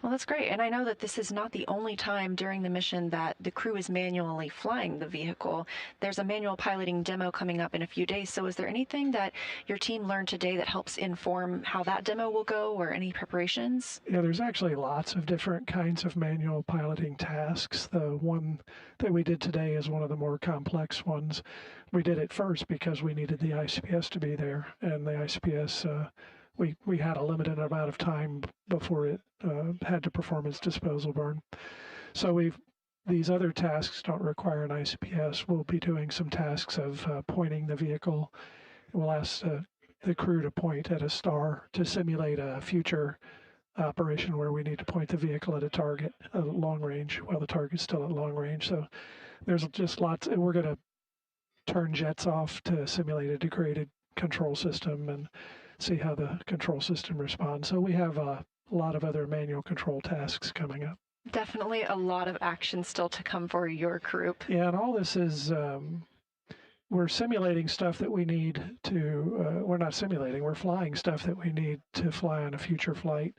Well, that's great. And I know that this is not the only time during the mission that the crew is manually flying the vehicle. There's a manual piloting demo coming up in a few days. So is there anything that your team learned today that helps inform how that demo will go, or any preparations? Yeah, there's actually lots of different kinds of manual piloting tasks. The one that we did today is one of the more complex ones. We did it first because we needed the ICPS to be there, and the ICPS we had a limited amount of time before it had to perform its disposal burn. So these other tasks don't require an ICPS. We'll be doing some tasks of pointing the vehicle. We'll ask the crew to point at a star to simulate a future operation where we need to point the vehicle at a target at long range while the target's still at long range. So there's just lots. We're going to turn jets off to simulate a degraded control system and see how the control system responds. So we have a lot of other manual control tasks coming up. Definitely a lot of action still to come for your group. Yeah, and all this is, we're simulating stuff that we need to, we're not simulating, we're flying stuff that we need to fly on a future flight.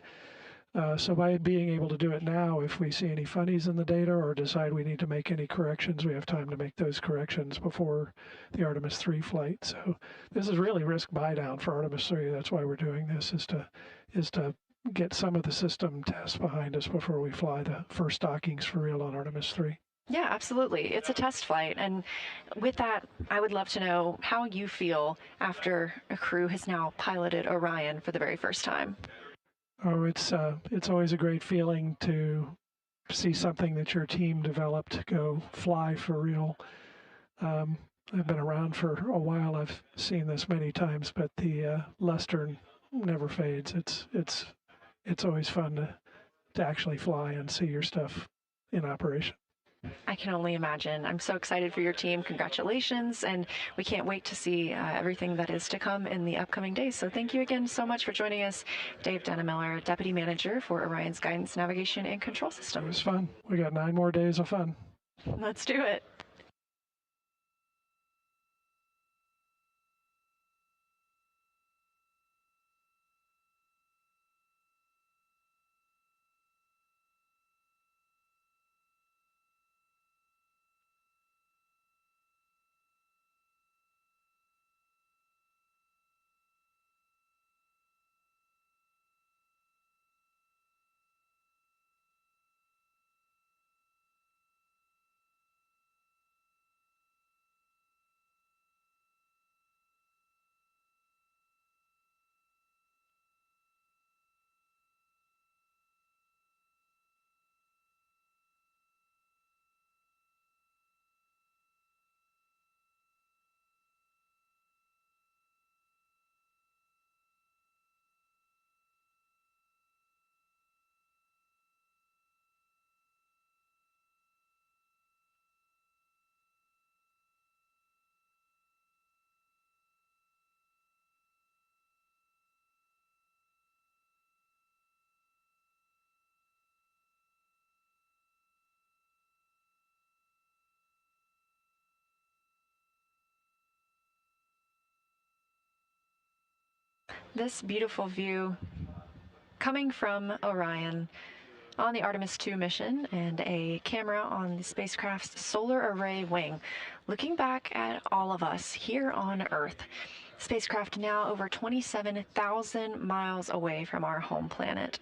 So by being able to do it now, if we see any funnies in the data or decide we need to make any corrections, we have time to make those corrections before the Artemis 3 flight. So this is really risk buy down for Artemis 3. That's why we're doing this, is to get some of the system tests behind us before we fly the first dockings for real on Artemis 3. Yeah, absolutely. It's a test flight. And with that, I would love to know how you feel after a crew has now piloted Orion for the very first time. Oh, it's always a great feeling to see something that your team developed go fly for real. I've been around for a while. I've seen this many times, but the luster never fades. It's always fun to actually fly and see your stuff in operation. I can only imagine. I'm so excited for your team. Congratulations. And we can't wait to see everything that is to come in the upcoming days. So thank you again so much for joining us, Dave Dennemiller, Deputy Manager for Orion's Guidance, Navigation, and Control Systems. It was fun. We got 9 more days of fun. Let's do it. This beautiful view coming from Orion on the Artemis 2 mission and a camera on the spacecraft's solar array wing, looking back at all of us here on Earth. Spacecraft now over 27,000 miles away from our home planet.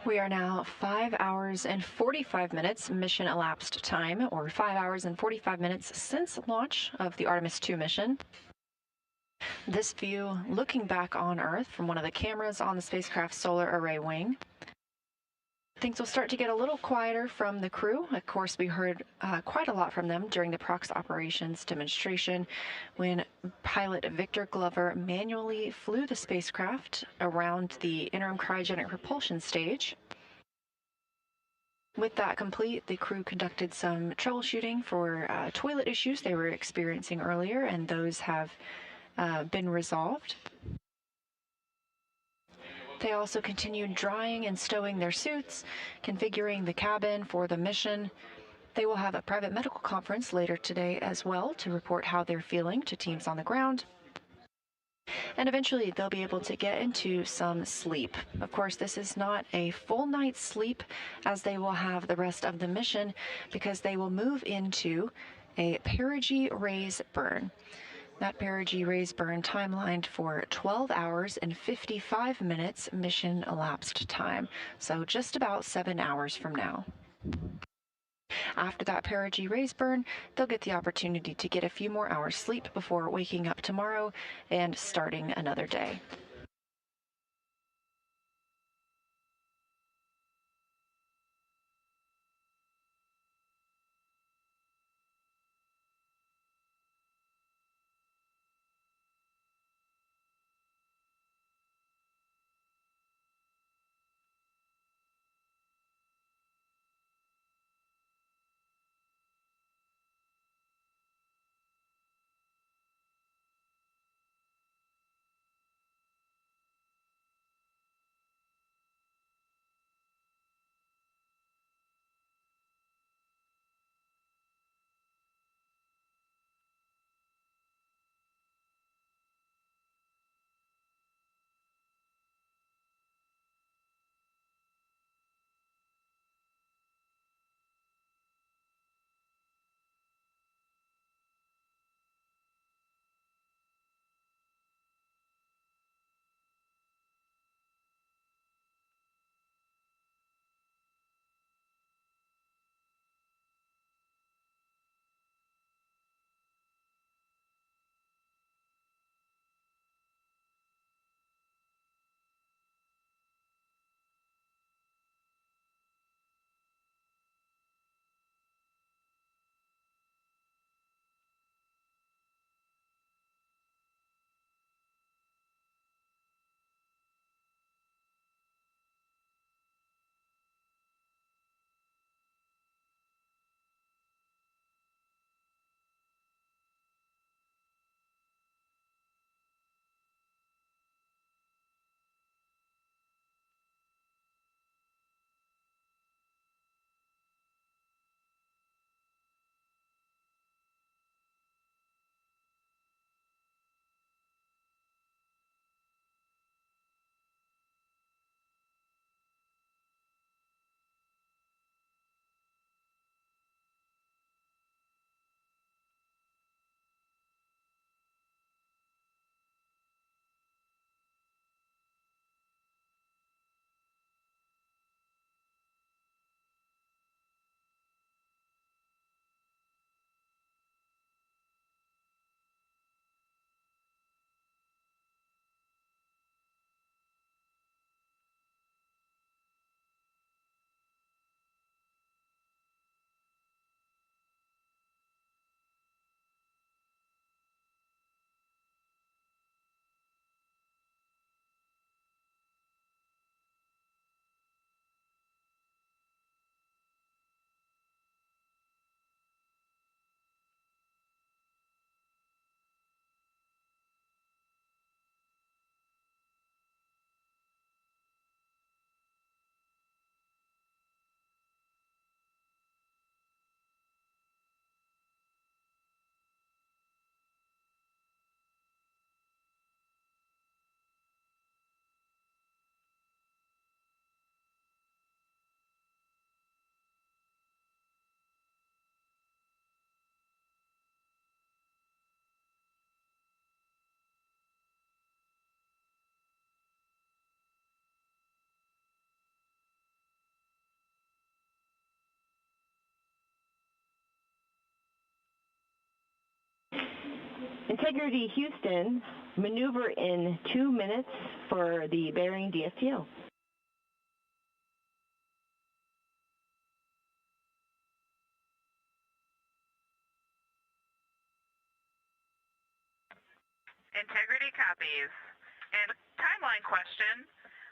We are now 5 hours and 45 minutes mission elapsed time, or 5 hours and 45 minutes since launch of the Artemis 2 mission. This view looking back on Earth from one of the cameras on the spacecraft's solar array wing. Things will start to get a little quieter from the crew. Of course, we heard quite a lot from them during the prox operations demonstration when pilot Victor Glover manually flew the spacecraft around the interim cryogenic propulsion stage. With that complete, the crew conducted some troubleshooting for toilet issues they were experiencing earlier, and those have been resolved. They also continued drying and stowing their suits, configuring the cabin for the mission. They will have a private medical conference later today as well to report how they're feeling to teams on the ground. And eventually they'll be able to get into some sleep. Of course, this is not a full night's sleep, as they will have the rest of the mission, because they will move into a perigee raise burn. That perigee raise burn timelined for 12 hours and 55 minutes mission elapsed time, so just about 7 hours from now. After that perigee raise burn, they'll get the opportunity to get a few more hours sleep before waking up tomorrow and starting another day. Integrity Houston, maneuver in 2 minutes for the bearing DFTO. Integrity copies. And timeline question,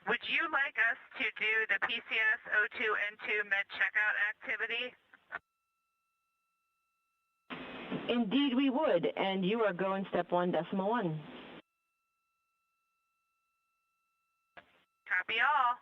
would you like us to do the PCS O2N2 med checkout activity? Indeed we would, and you are go in step 1.1. Copy all.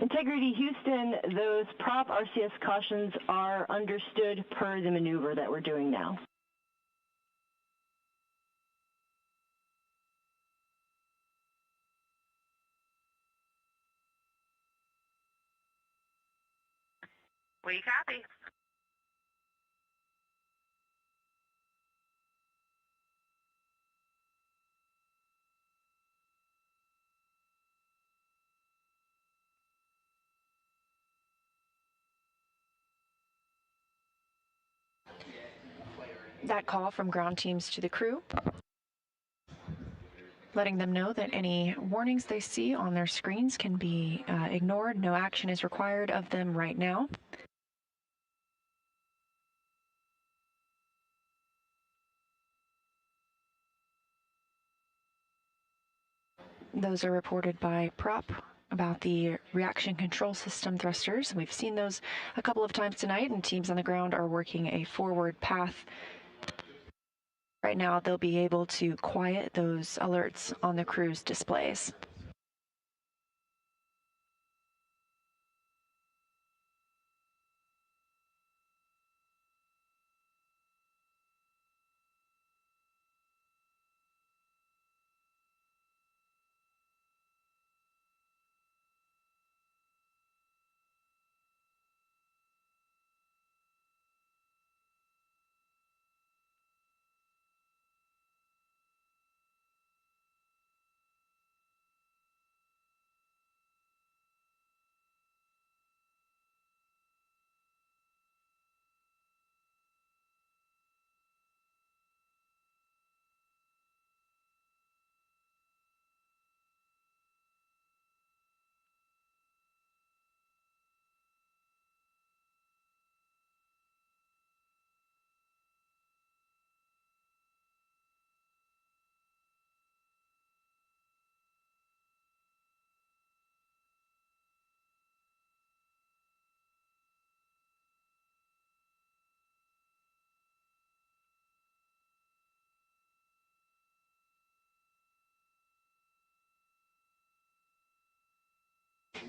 Integrity Houston, those prop RCS cautions are understood per the maneuver that we're doing now. We copy. That call from ground teams to the crew, letting them know that any warnings they see on their screens can be ignored. No action is required of them right now. Those are reported by prop about the reaction control system thrusters. We've seen those a couple of times tonight, and teams on the ground are working a forward path. Right now, they'll be able to quiet those alerts on the crew's displays.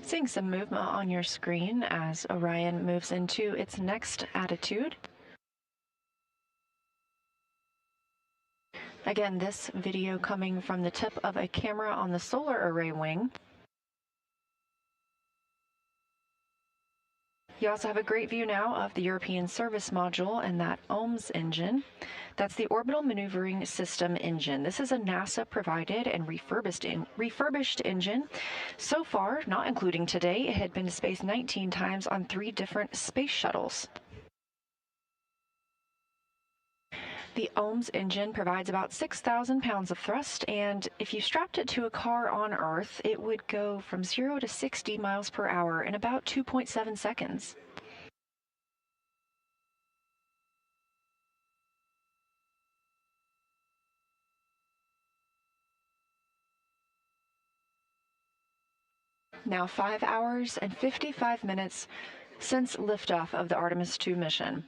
Seeing some movement on your screen as Orion moves into its next attitude. Again, this video coming from the tip of a camera on the solar array wing. You also have a great view now of the European Service Module and that OMS engine. That's the Orbital Maneuvering System engine. This is a NASA-provided and refurbished engine. So far, not including today, it had been to space 19 times on 3 different space shuttles. The OMS engine provides about 6,000 pounds of thrust, and if you strapped it to a car on Earth, it would go from 0 to 60 miles per hour in about 2.7 seconds. Now 5 hours and 55 minutes since liftoff of the Artemis 2 mission.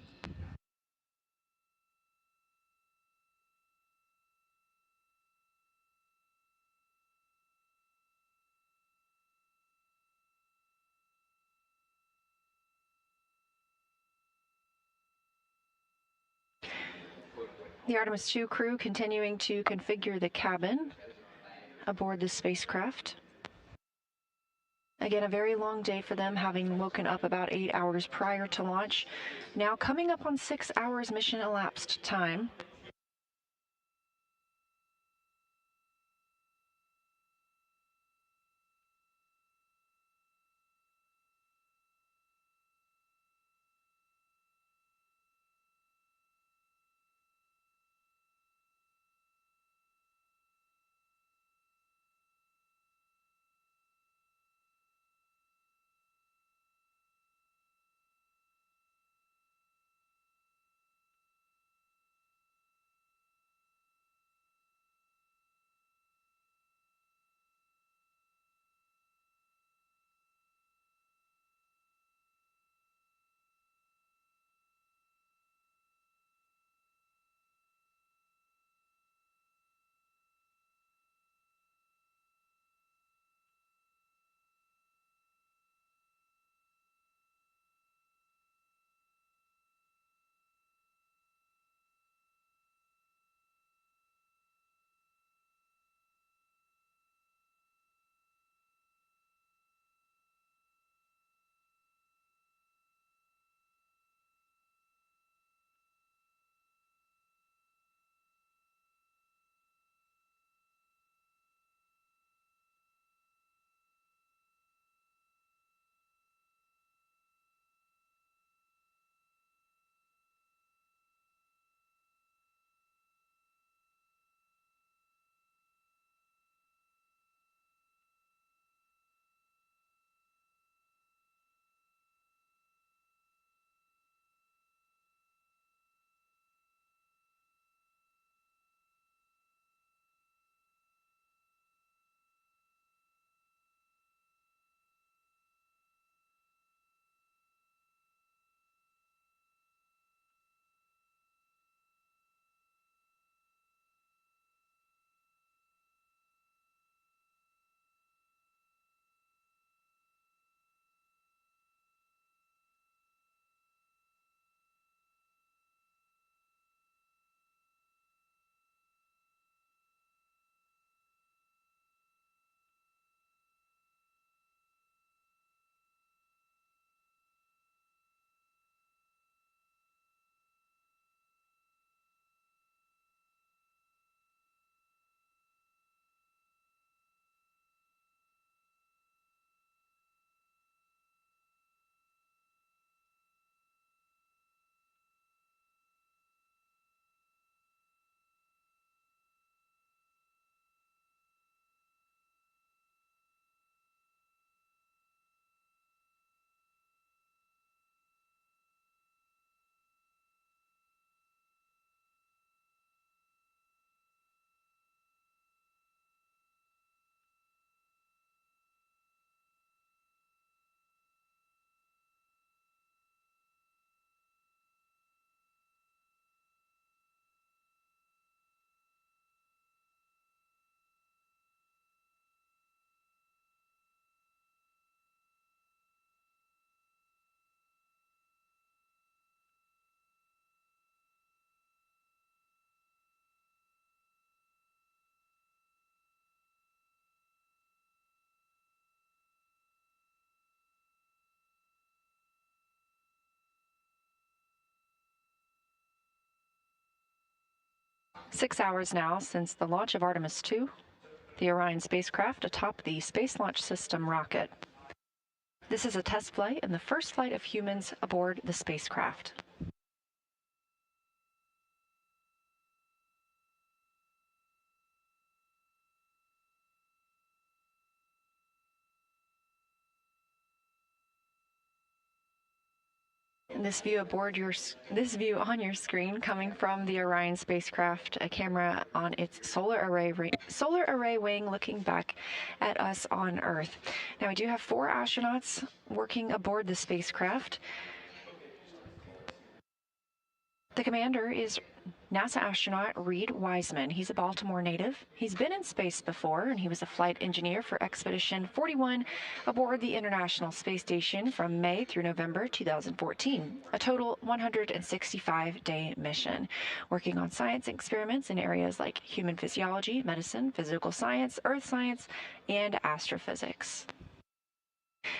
The Artemis 2 crew continuing to configure the cabin aboard the spacecraft. Again, a very long day for them, having woken up about 8 hours prior to launch. Now coming up on 6 hours mission elapsed time. 6 hours now since the launch of Artemis-2, the Orion spacecraft atop the Space Launch System rocket. This is a test flight and the first flight of humans aboard the spacecraft. This view on your screen coming from the Orion spacecraft, a camera on its solar array wing looking back at us on Earth. Now we do have 4 astronauts working aboard the spacecraft. The commander is NASA astronaut Reid Wiseman. He's a Baltimore native. He's been in space before, and he was a flight engineer for Expedition 41 aboard the International Space Station from May through November 2014, a total 165-day mission, working on science experiments in areas like human physiology, medicine, physical science, earth science, and astrophysics.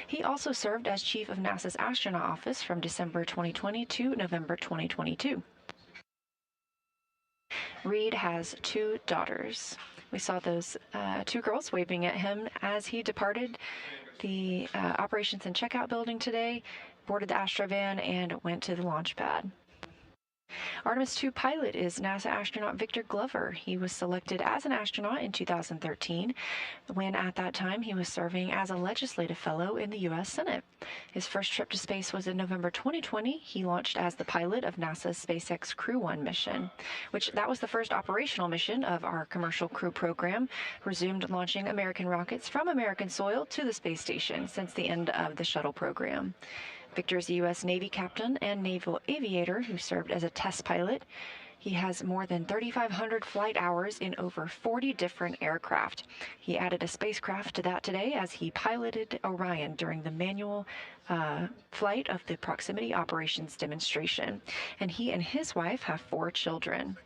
He also served as chief of NASA's astronaut office from December 2020 to November 2022. Reid has 2 daughters. We saw those 2 girls waving at him as he departed the operations and checkout building today, boarded the Astrovan, and went to the launch pad. Artemis-2 pilot is NASA astronaut Victor Glover. He was selected as an astronaut in 2013, when at that time he was serving as a legislative fellow in the U.S. Senate. His first trip to space was in November 2020. He launched as the pilot of NASA's SpaceX Crew 1 mission, that was the first operational mission of our commercial crew program, resumed launching American rockets from American soil to the space station since the end of the shuttle program. Victor is a U.S. Navy captain and naval aviator who served as a test pilot. He has more than 3,500 flight hours in over 40 different aircraft. He added a spacecraft to that today as he piloted Orion during the manual flight of the proximity operations demonstration. And he and his wife have 4 children.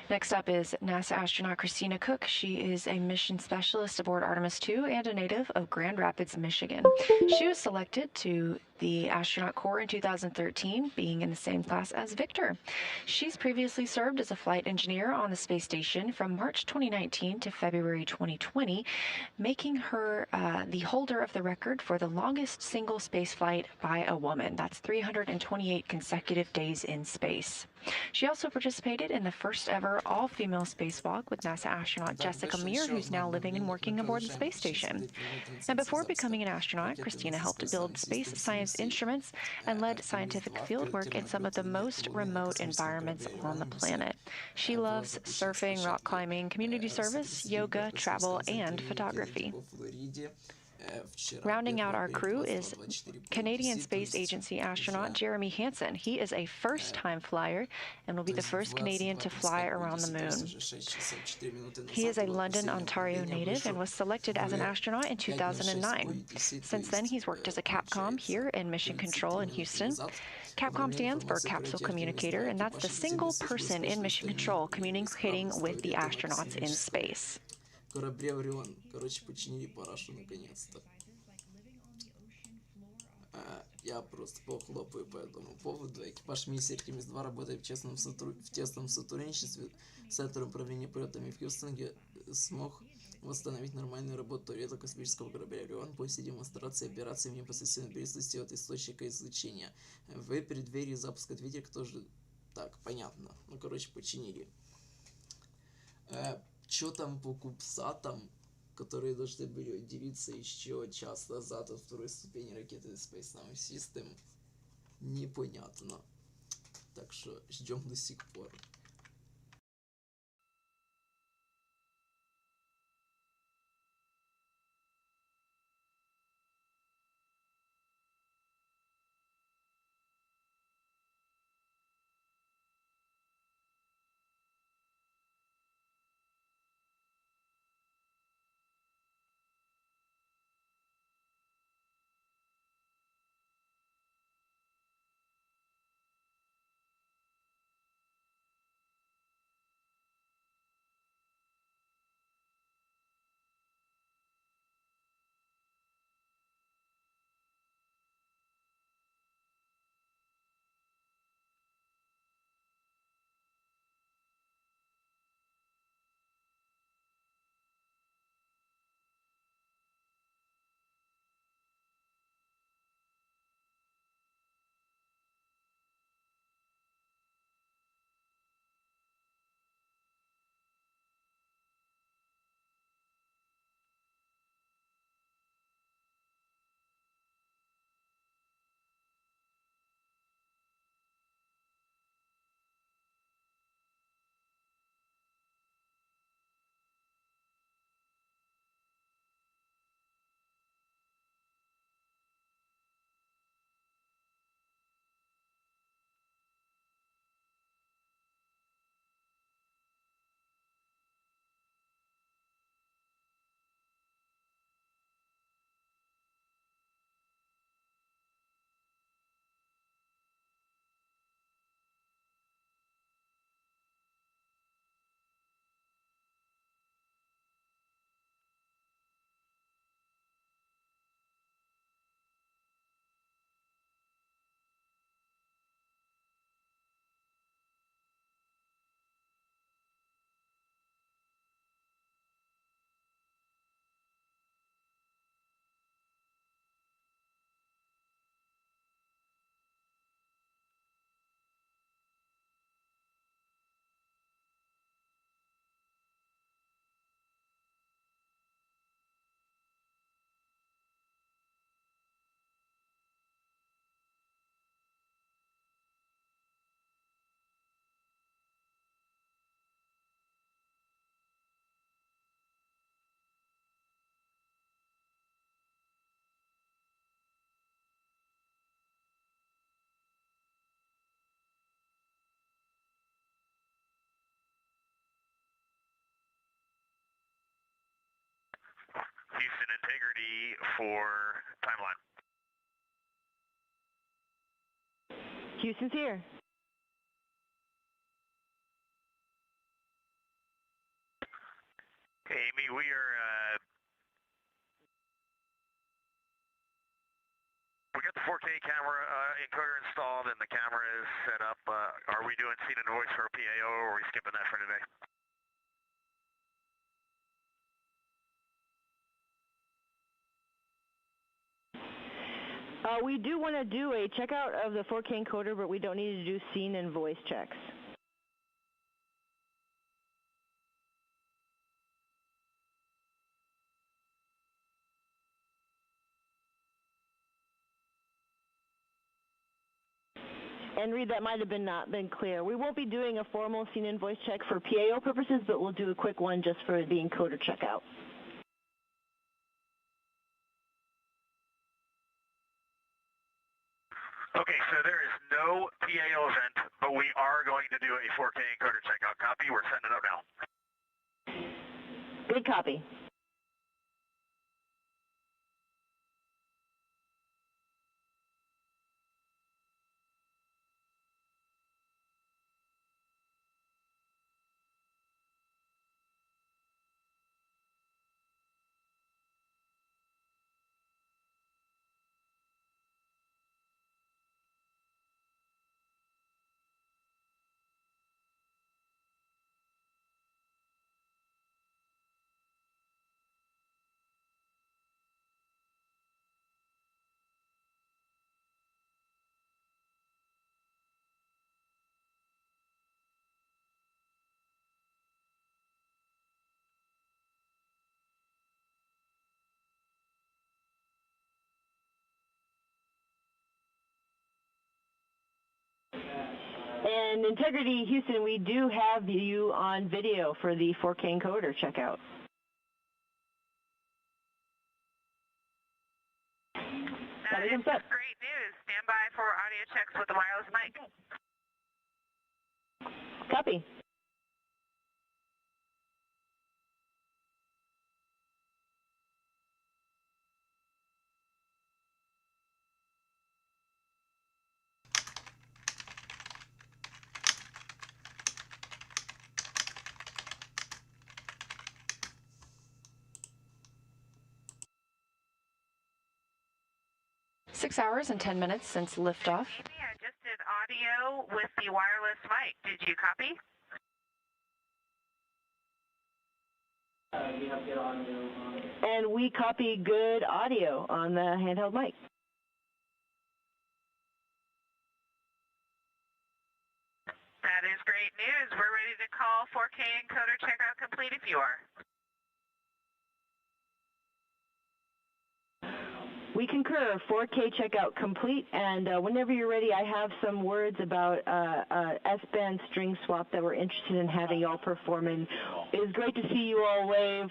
Next up is NASA astronaut Christina Koch. She is a mission specialist aboard Artemis-2 and a native of Grand Rapids, Michigan. She was selected to the astronaut corps in 2013, being in the same class as Victor. She's previously served as a flight engineer on the space station from March 2019 to February 2020, making her the holder of the record for the longest single space flight by a woman. That's 328 consecutive days in space. She also participated in the first ever all-female spacewalk with NASA astronaut Jessica Meir, who's now living and working aboard the space station. And before becoming an astronaut, Christina helped build space science instruments and led scientific fieldwork in some of the most remote environments on the planet. She loves surfing, rock climbing, community service, yoga, travel, and photography. Rounding out our crew is Canadian Space Agency astronaut Jeremy Hansen. He is a first-time flyer and will be the first Canadian to fly around the moon. He is a London, Ontario native and was selected as an astronaut in 2009. Since then, he's worked as a Capcom here in Mission Control in Houston. Capcom stands for Capsule Communicator, and that's the single person in Mission Control communicating with the astronauts in space. Корабле Орион. Короче, починили парашу наконец-то. Я просто похлопаю по этому поводу. Экипаж миссии Artemis-2 работает в тесном сотрудничестве с Центром управления полетами в Хьюстоне, смог восстановить нормальную работу турета космического корабля Орион после демонстрации операции в непосредственной близости от источника излучения. В преддверии запуска двигателя тоже... Так, понятно. Ну, короче, починили. Что там по кубсатам, которые должны были делиться еще час назад от второй ступени ракеты Space Launch System, непонятно. Так что ждем до сих пор. for timeline. Houston's here. Okay, Amy, we got the 4K camera encoder installed and the camera is set up. Are we doing scene and voice for PAO or are we skipping that for today? We do want to do a checkout of the 4K encoder, but we don't need to do scene and voice checks. And Reid, that might have not been clear. We won't be doing a formal scene and voice check for PAO purposes, but we'll do a quick one just for the encoder checkout. Okay, so there is no PAO event, but we are going to do a 4K encoder checkout. Copy, we're setting it up now. Good copy. And Integrity Houston, we do have you on video for the 4K encoder checkout. That is great news. Stand by for audio checks with the wireless mic. Copy. Six hours and 10 minutes since liftoff. Amy, I just did audio with the wireless mic. Did you copy? We have good audio. And we copy good audio on the handheld mic. That is great news. We're ready to call 4K encoder checkout complete if you are. We concur. 4K checkout complete, and whenever you're ready, I have some words about S-band string swap that we're interested in having y'all perform. And it is great to see you all wave,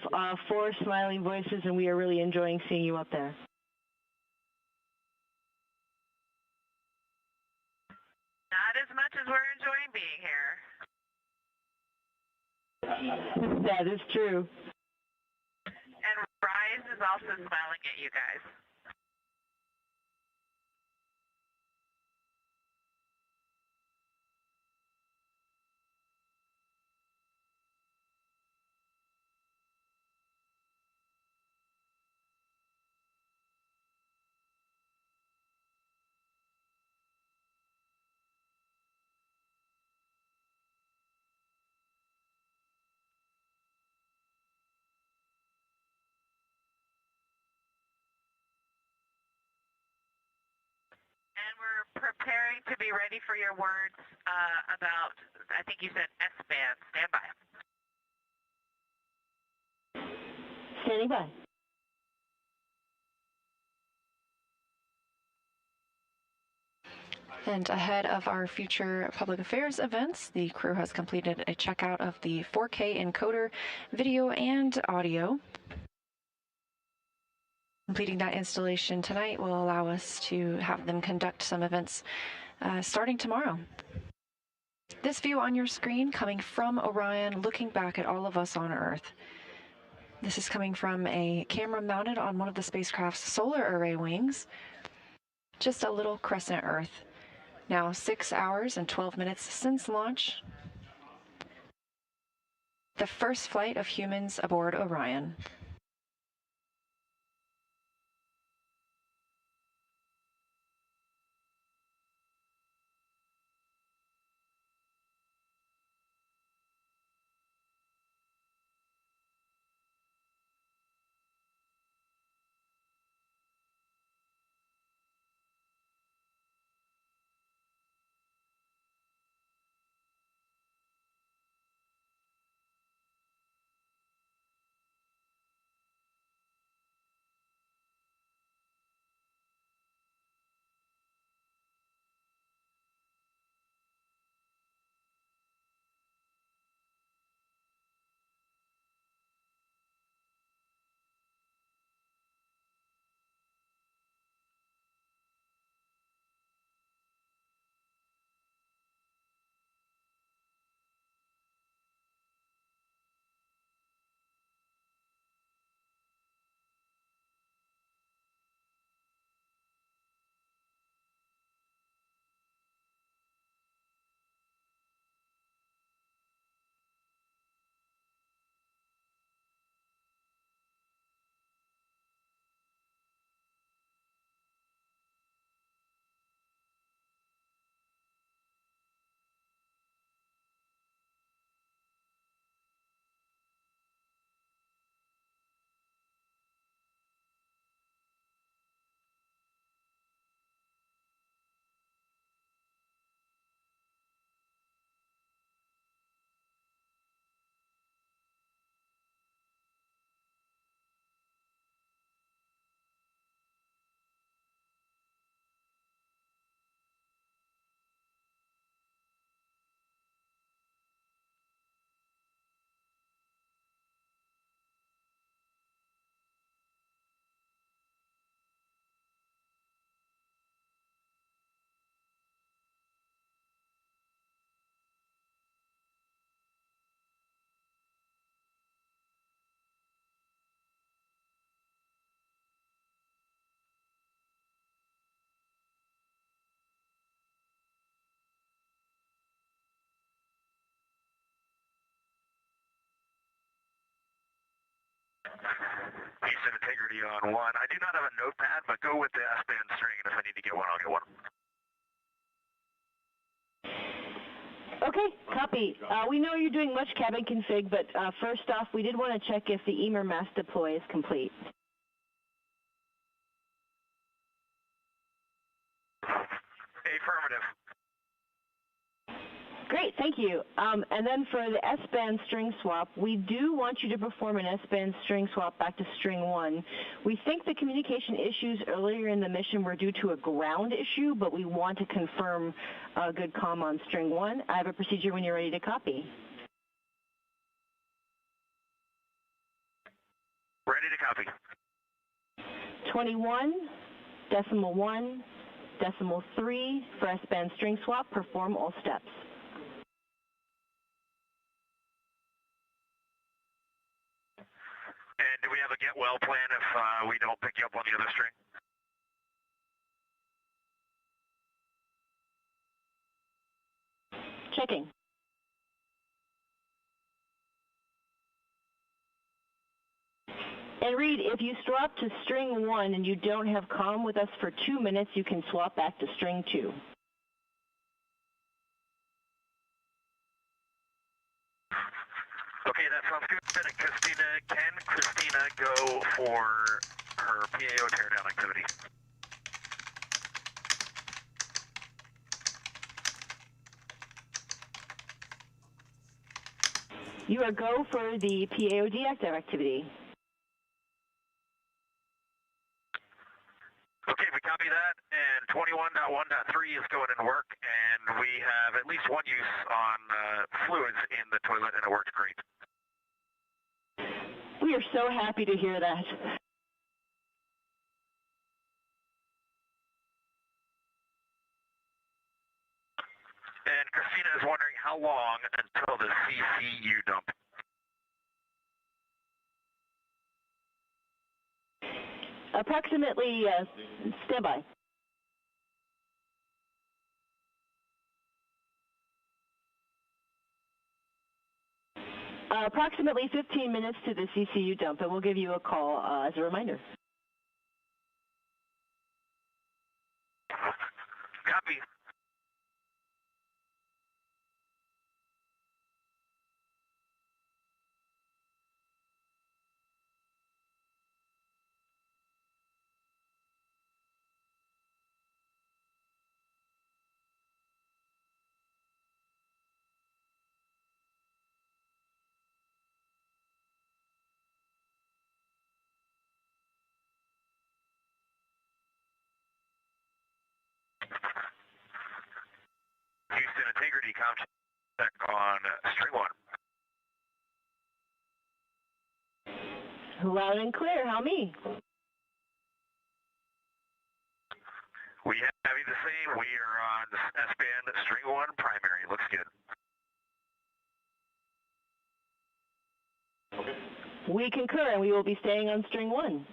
4 smiling voices, and we are really enjoying seeing you up there. Not as much as we're enjoying being here. That is true. And Rise is also smiling at you guys. And we're preparing to be ready for your words about, I think you said S-band. Stand by. Standing by. And ahead of our future public affairs events, the crew has completed a checkout of the 4K encoder video and audio. Completing that installation tonight will allow us to have them conduct some events starting tomorrow. This view on your screen coming from Orion, looking back at all of us on Earth. This is coming from a camera mounted on one of the spacecraft's solar array wings. Just a little crescent Earth. Now 6 hours and 12 minutes since launch. The first flight of humans aboard Orion. Piece of integrity on 1. I do not have a notepad, but go with the S-band string, and if I need to get one, I'll get one. Okay, copy. We know you're doing much cabin config, but first off, we did want to check if the EMER mass deploy is complete. Affirmative. Great, thank you. And then for the S-band string swap, we do want you to perform an S-band string swap back to string 1. We think the communication issues earlier in the mission were due to a ground issue, but we want to confirm good comm on string 1. I have a procedure when you're ready to copy. Ready to copy. 21.1.3 for S-band string swap. Perform all steps. And do we have a get well plan if we don't pick you up on the other string? Checking. And Reid, if you swap to string 1 and you don't have comm with us for 2 minutes, you can swap back to string 2. Okay, that sounds good. And can Christina go for her PAO teardown activity? You are go for the PAO deactive activity. Okay, we copy that, and 21.1.3 is going into work, and we have at least one use on fluids in the toilet, and it worked great. We are so happy to hear that. And Christina is wondering how long until the CCU dump. Approximately, standby. Approximately 15 minutes to the CCU dump, and we'll give you a call as a reminder. Copy. Houston integrity, check on string 1. Loud and clear, how me? We have you the same. We are on S-band, string 1, primary. Looks good. Okay. We concur, and we will be staying on string 1.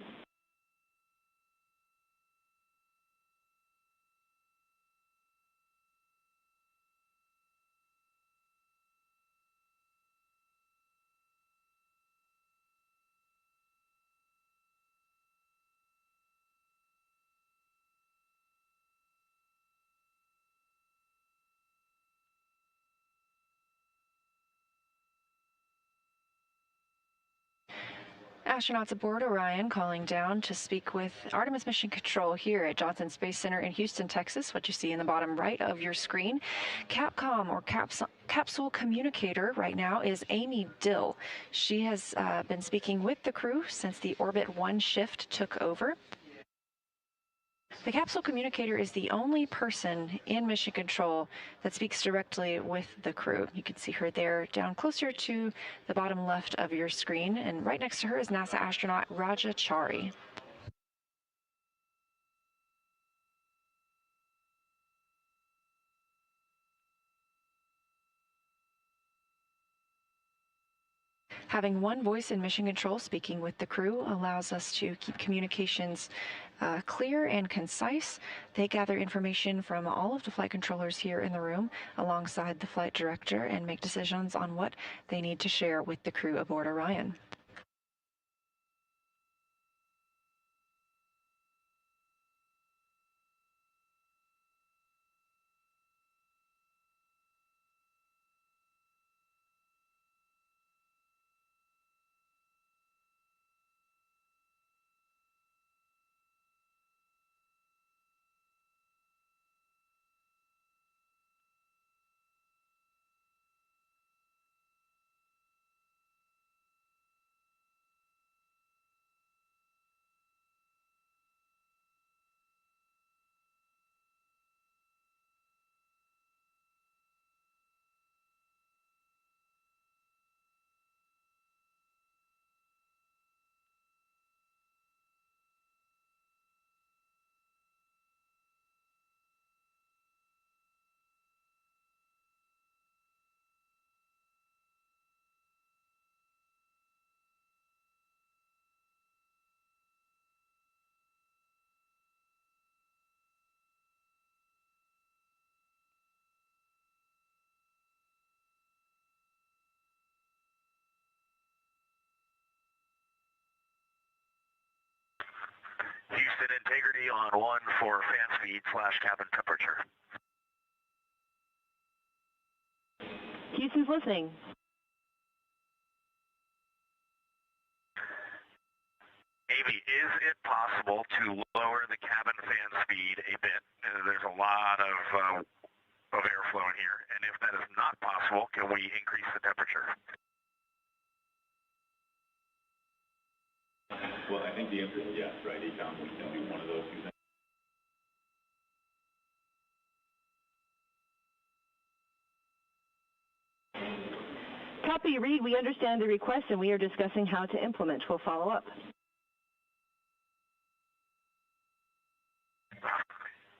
Astronauts aboard Orion calling down to speak with Artemis Mission Control here at Johnson Space Center in Houston, Texas. What you see in the bottom right of your screen. Capcom, or Capsule Communicator, right now is Amy Dill. She has been speaking with the crew since the Orbit 1 shift took over. The Capsule Communicator is the only person in Mission Control that speaks directly with the crew. You can see her there down closer to the bottom left of your screen, and right next to her is NASA astronaut Raja Chari. Having one voice in Mission Control speaking with the crew allows us to keep communications clear and concise. They gather information from all of the flight controllers here in the room alongside the flight director and make decisions on what they need to share with the crew aboard Orion. Houston integrity on 1 for fan speed / cabin temperature. Houston's listening. Amy, is it possible to lower the cabin fan speed a bit? There's a lot of airflow in here, and if that is not possible, can we increase the temperature? Well, I think the answer is yes, right, Ecom? We can do one of those two things. Copy, Reid. We understand the request, and we are discussing how to implement. We'll follow up.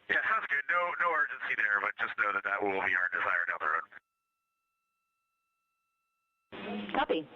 Yeah, sounds good. No urgency there, but just know that will be our desire down the road. Copy.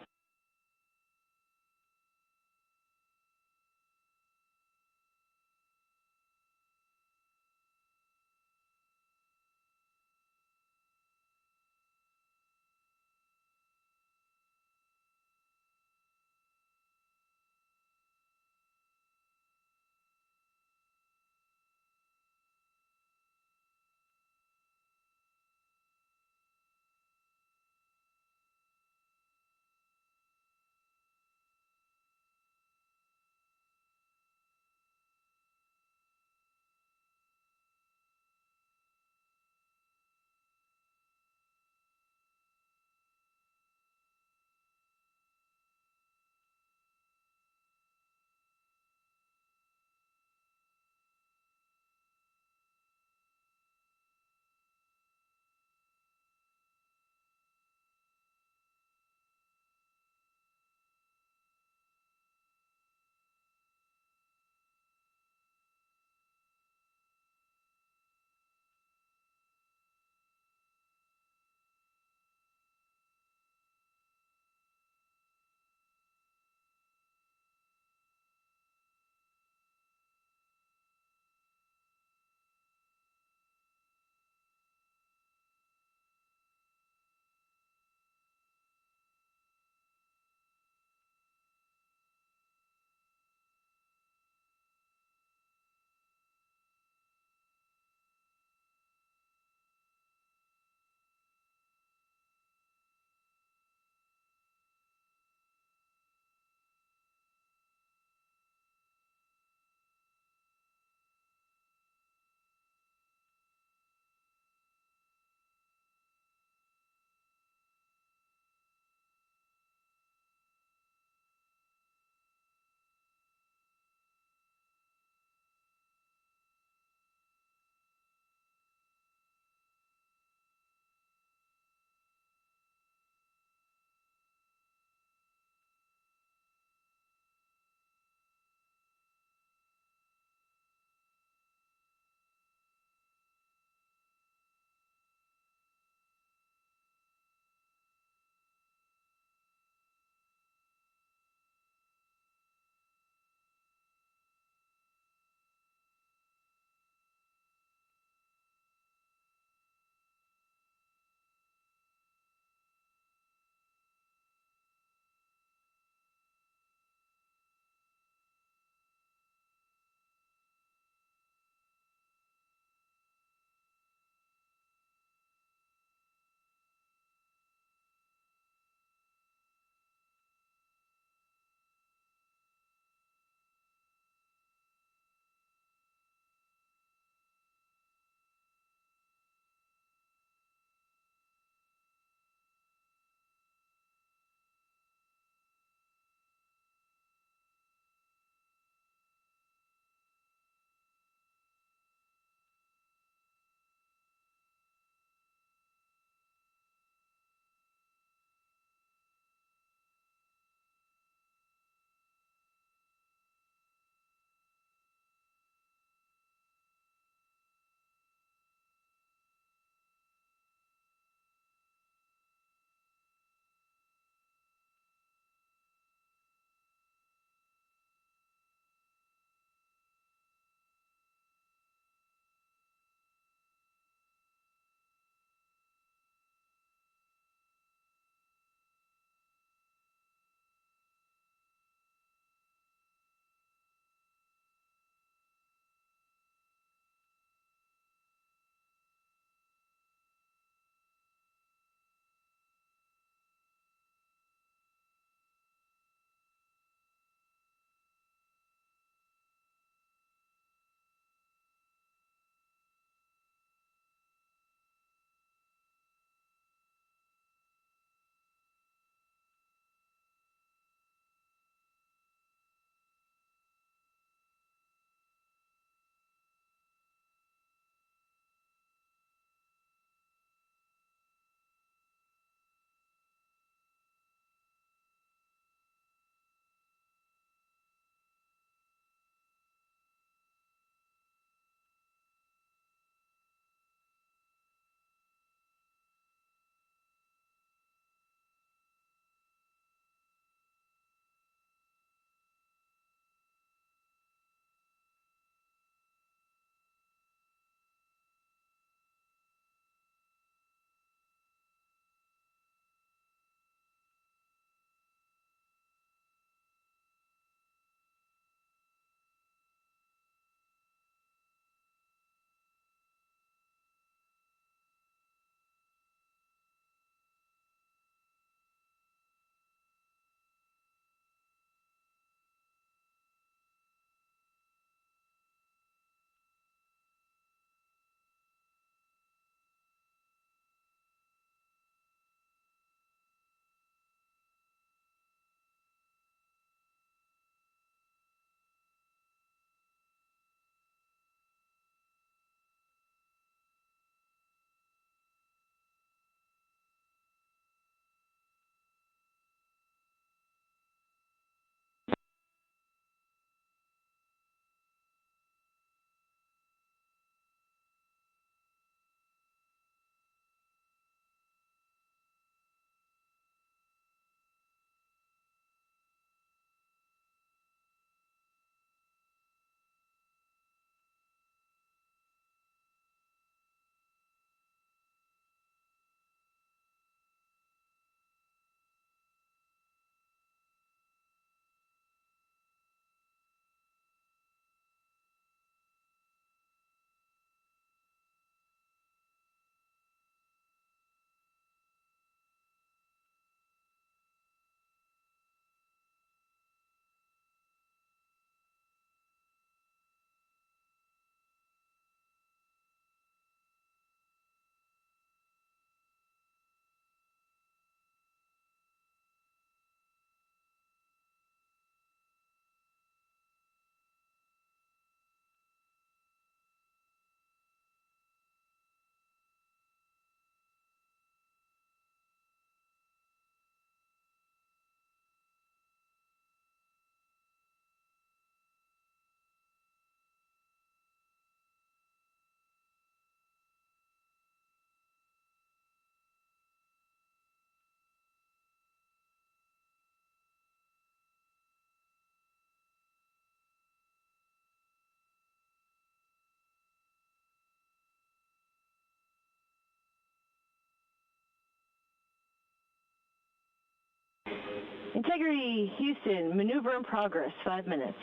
Integrity, Houston, maneuver in progress, 5 minutes.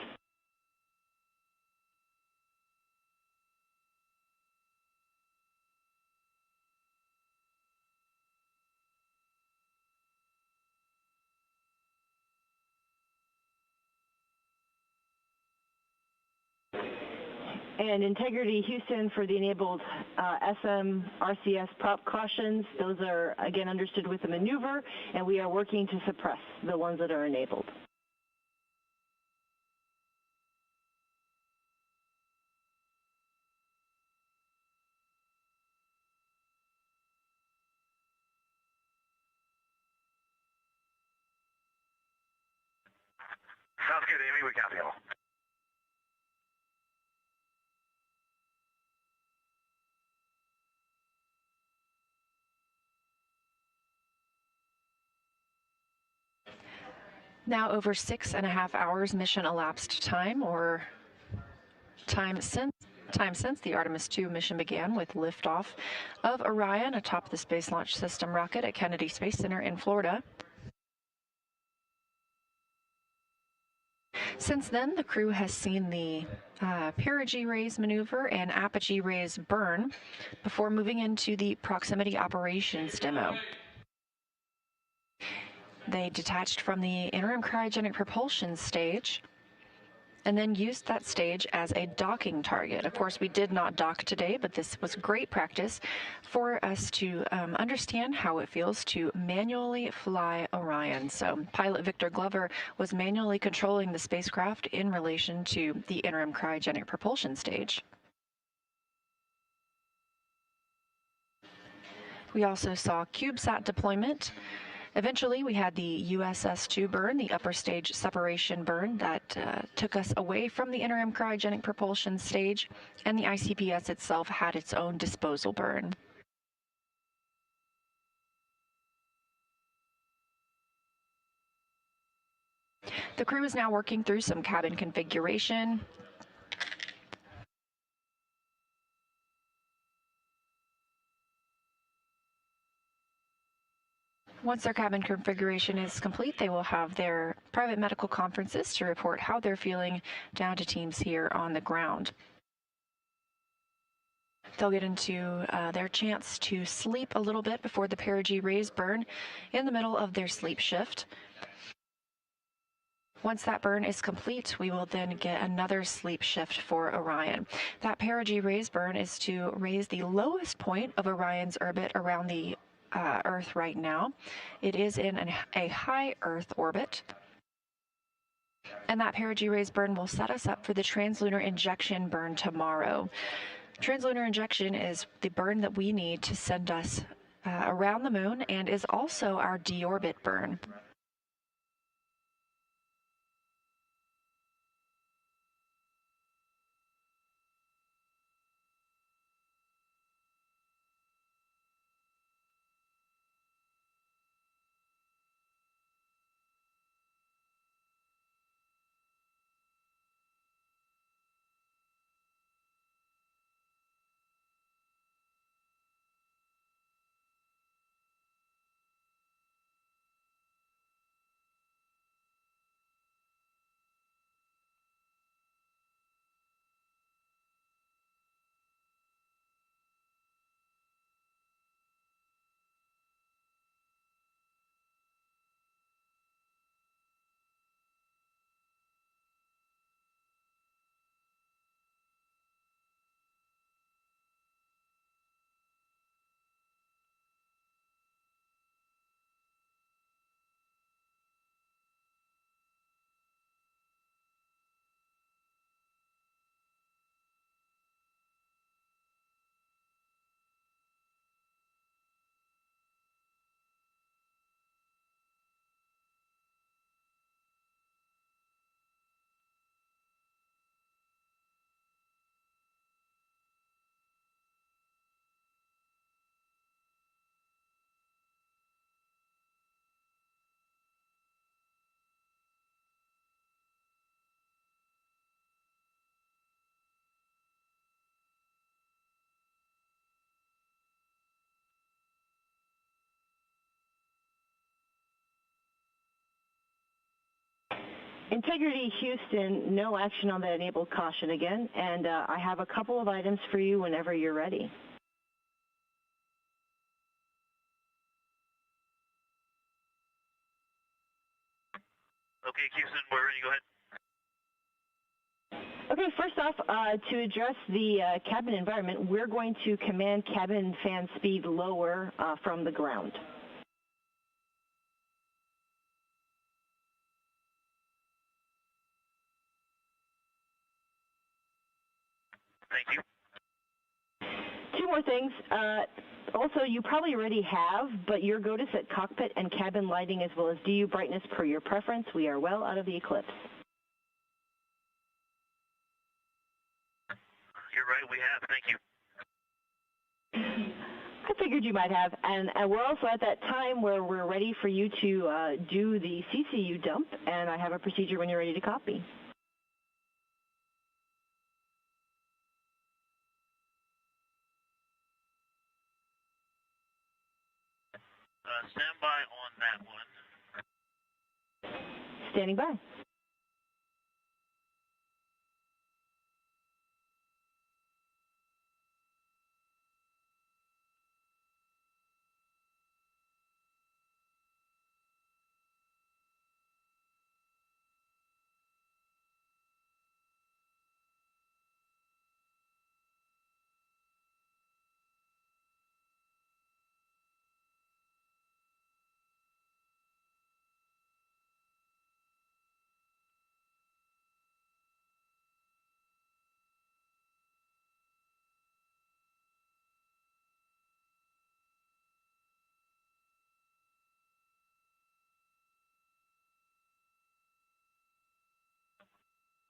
And Integrity Houston for the enabled SM, RCS prop cautions. Those are, again, understood with the maneuver, and we are working to suppress the ones that are enabled. Sounds good, Amy. We copy all. Now over 6.5 hours mission elapsed time, or time since the Artemis 2 mission began with liftoff of Orion atop the Space Launch System rocket at Kennedy Space Center in Florida. Since then, the crew has seen the perigee raise maneuver and apogee raise burn before moving into the proximity operations demo. They detached from the interim cryogenic propulsion stage and then used that stage as a docking target. Of course, we did not dock today, but this was great practice for us to understand how it feels to manually fly Orion. So pilot Victor Glover was manually controlling the spacecraft in relation to the interim cryogenic propulsion stage. We also saw CubeSat deployment. Eventually, we had the USS-2 burn, the upper stage separation burn that took us away from the interim cryogenic propulsion stage, and the ICPS itself had its own disposal burn. The crew is now working through some cabin configuration. Once their cabin configuration is complete, they will have their private medical conferences to report how they're feeling down to teams here on the ground. They'll get into their chance to sleep a little bit before the perigee raise burn in the middle of their sleep shift. Once that burn is complete, we will then get another sleep shift for Orion. That perigee raise burn is to raise the lowest point of Orion's orbit around the Earth right now. It is in a high Earth orbit. And that perigee raise burn will set us up for the translunar injection burn tomorrow. Translunar injection is the burn that we need to send us around the moon and is also our deorbit burn. Integrity Houston, no action on that enabled caution again, and I have a couple of items for you whenever you're ready. Okay, Houston, we're ready. Go ahead. Okay, first off, to address the cabin environment, we're going to command cabin fan speed lower from the ground. Thank you. Two more things. Also, you probably already have, but your go to set cockpit and cabin lighting as well as DU brightness per your preference. We are well out of the eclipse. You're right, we have. Thank you. I figured you might have. And we're also at that time where we're ready for you to do the CCU dump, and I have a procedure when you're ready to copy. Stand by on that one. Standing by.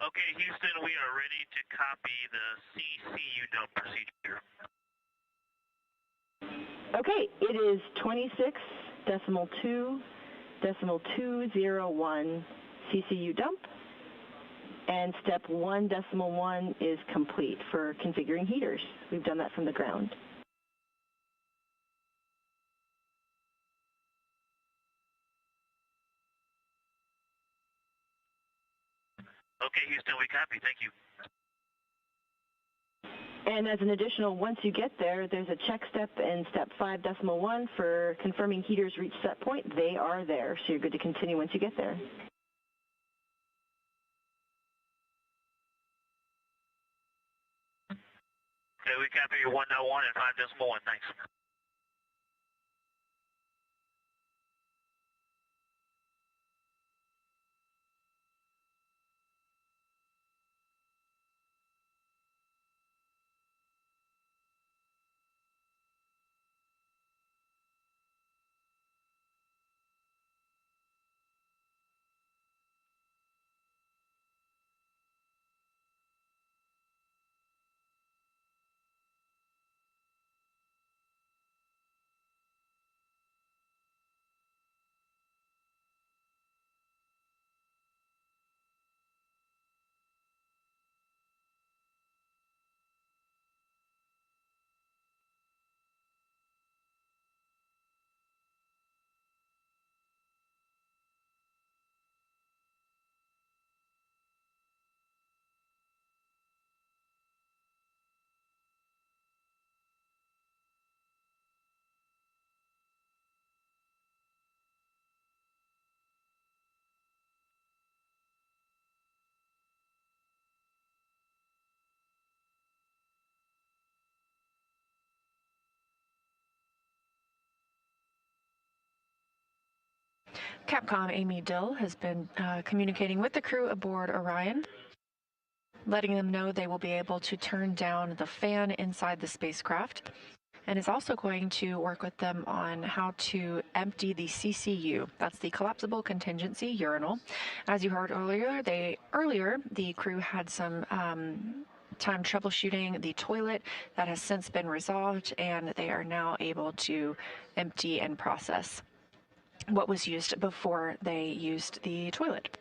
Okay, Houston, we are ready to copy the CCU dump procedure. Okay, it is 26.2.201 CCU dump, and step 1.1 is complete for configuring heaters. We've done that from the ground. Okay, Houston, we copy. Thank you. And as an additional, once you get there, there's a check step in step 5.1 for confirming heaters reach set point. They are there, so you're good to continue once you get there. Okay, we copy your 1.1 and 5.1. Thanks. Capcom Amy Dill has been communicating with the crew aboard Orion, letting them know they will be able to turn down the fan inside the spacecraft, and is also going to work with them on how to empty the CCU. That's the collapsible contingency urinal. As you heard earlier, the crew had some time troubleshooting the toilet. That has since been resolved, and they are now able to empty and process what was used before they used the toilet.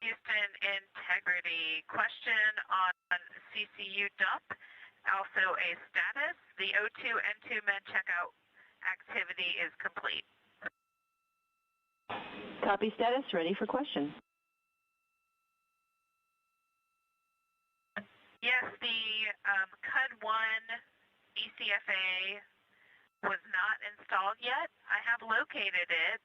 Houston, integrity. Question on CCU dump. Also a status. The O2 N2 men checkout activity is complete. Copy status, ready for question. Yes, the CUD-1 ECFA was not installed yet. I have located it.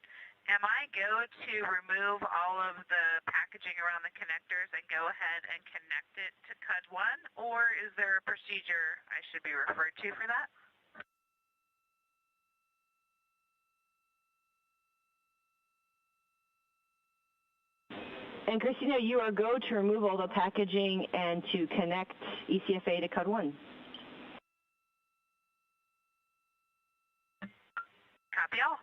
Am I go to remove all of the packaging around the connectors and go ahead and connect it to CUD-1, or is there a procedure I should be referred to for that? And Christina, you are go to remove all the packaging and to connect ECFA to CUD-1. Copy all.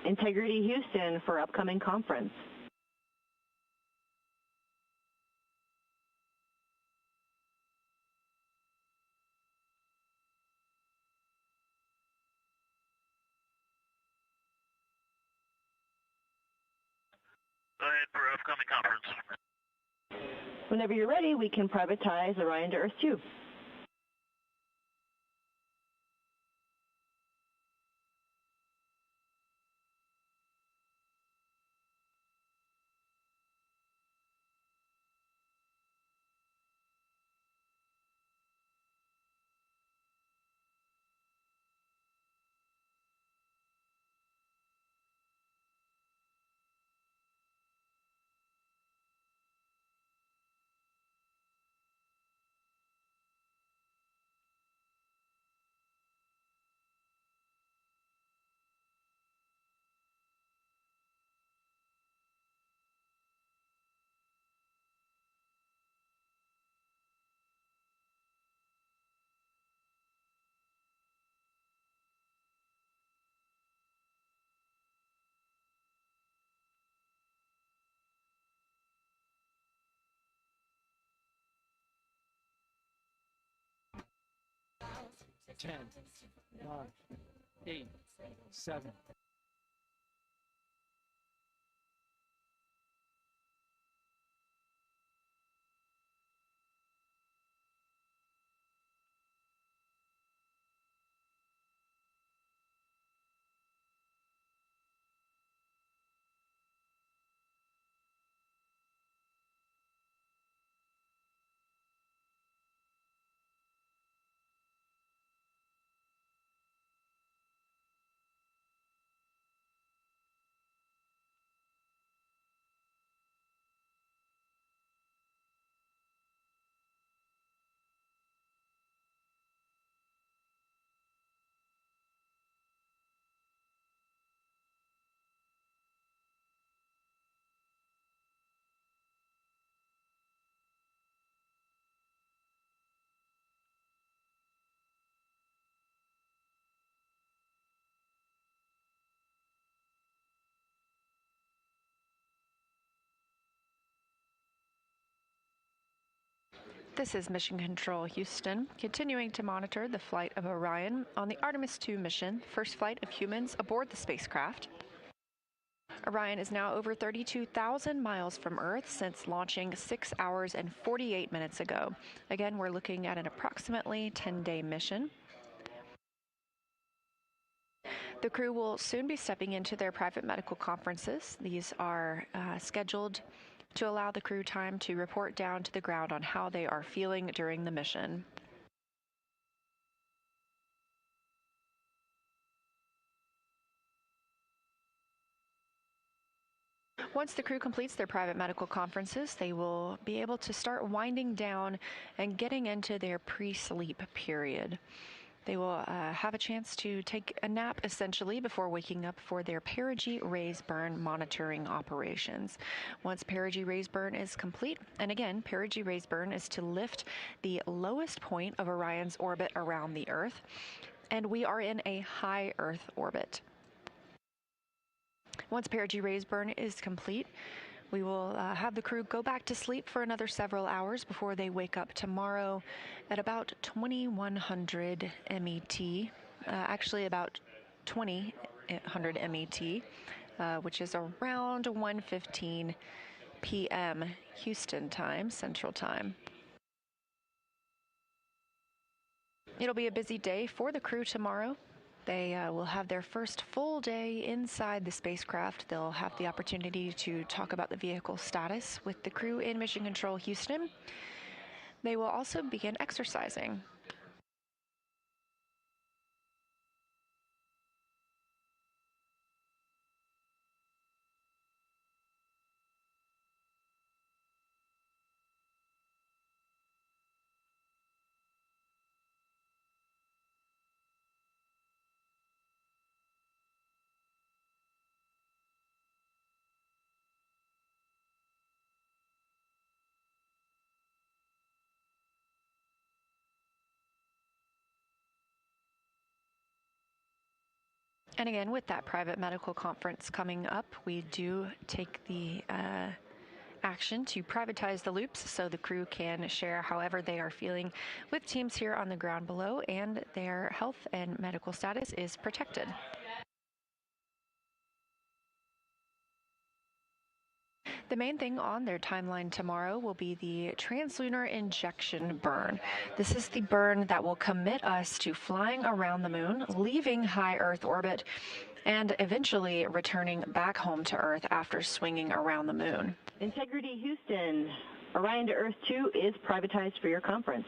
Integrity Houston for upcoming conference. Go ahead for upcoming conference. Whenever you're ready, we can privatize Orion to Earth 2. Ten, 9, 8, 7. This is Mission Control Houston, continuing to monitor the flight of Orion on the Artemis-2 mission, first flight of humans aboard the spacecraft. Orion is now over 32,000 miles from Earth since launching 6 hours and 48 minutes ago. Again, we're looking at an approximately 10-day mission. The crew will soon be stepping into their private medical conferences. These are scheduled to allow the crew time to report down to the ground on how they are feeling during the mission. Once the crew completes their private medical conferences, they will be able to start winding down and getting into their pre-sleep period. They will have a chance to take a nap, essentially, before waking up for their perigee raise burn monitoring operations. Once perigee raise burn is complete, and again, perigee raise burn is to lift the lowest point of Orion's orbit around the Earth, and we are in a high Earth orbit. Once perigee raise burn is complete, we will have the crew go back to sleep for another several hours before they wake up tomorrow at about 2100 MET, actually about 2000 MET, which is around 1:15 p.m. Houston time, Central Time. It'll be a busy day for the crew tomorrow. They will have their first full day inside the spacecraft. They'll have the opportunity to talk about the vehicle status with the crew in Mission Control Houston. They will also begin exercising. And again, with that private medical conference coming up, we do take the action to privatize the loops so the crew can share however they are feeling with teams here on the ground below, and their health and medical status is protected. The main thing on their timeline tomorrow will be the translunar injection burn. This is the burn that will commit us to flying around the moon, leaving high Earth orbit, and eventually returning back home to Earth after swinging around the moon. Integrity Houston, Orion to Earth 2 is privatized for your conference.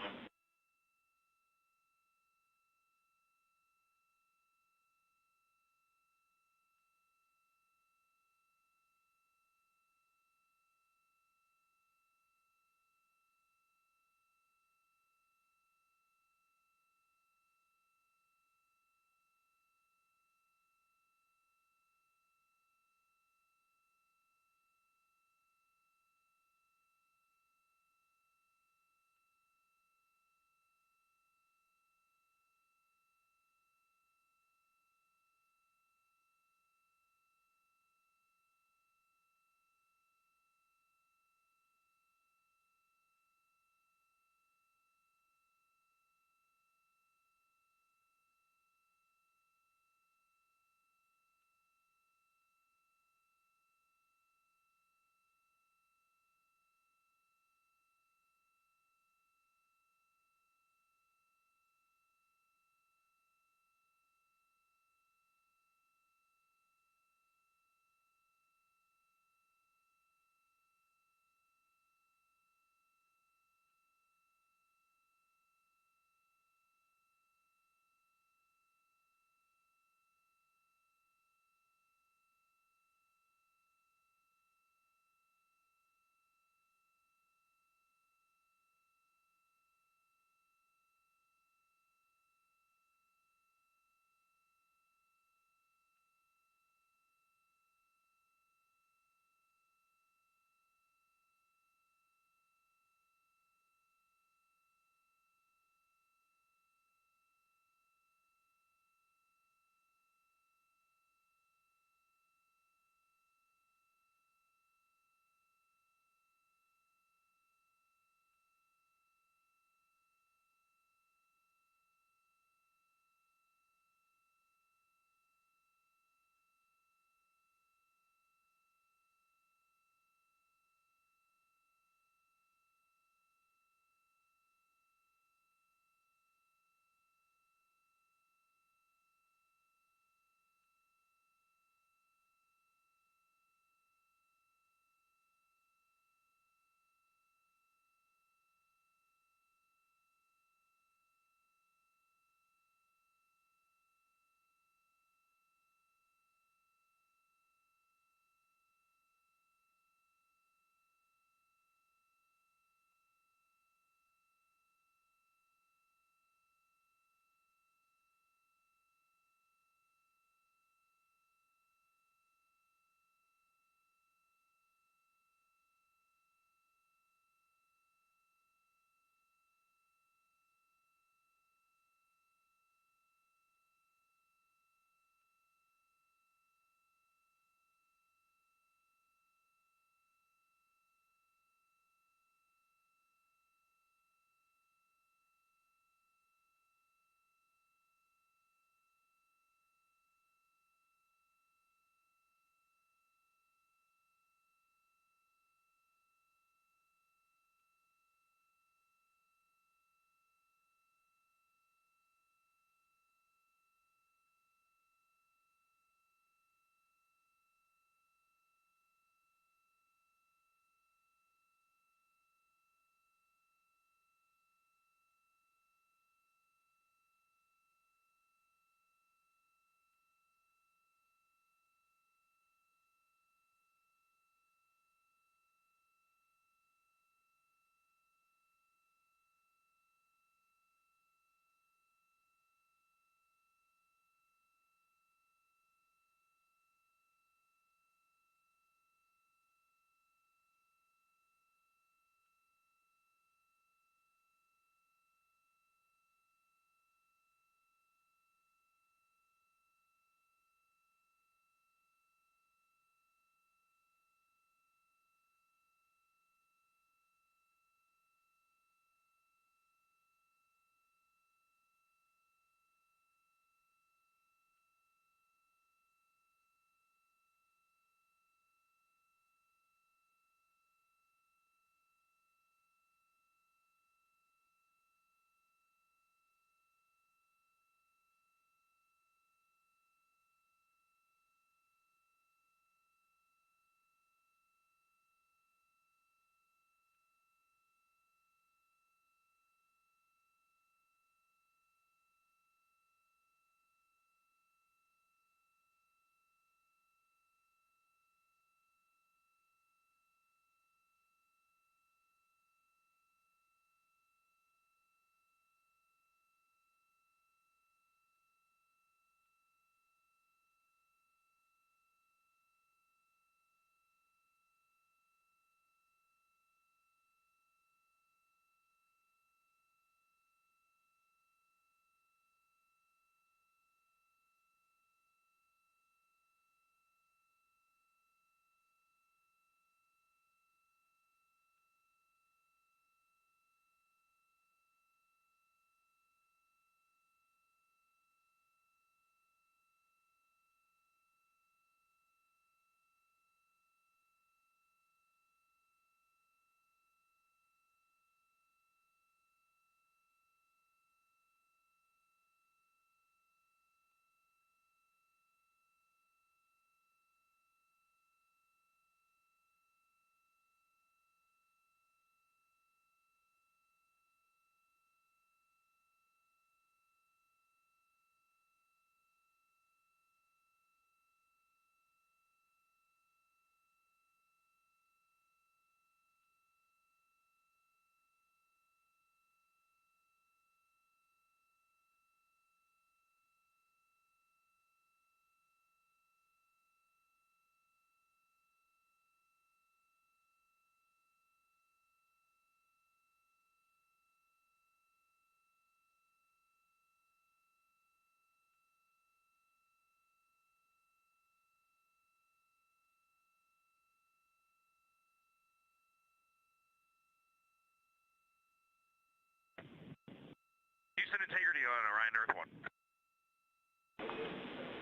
Houston, integrity on Orion Earth 1.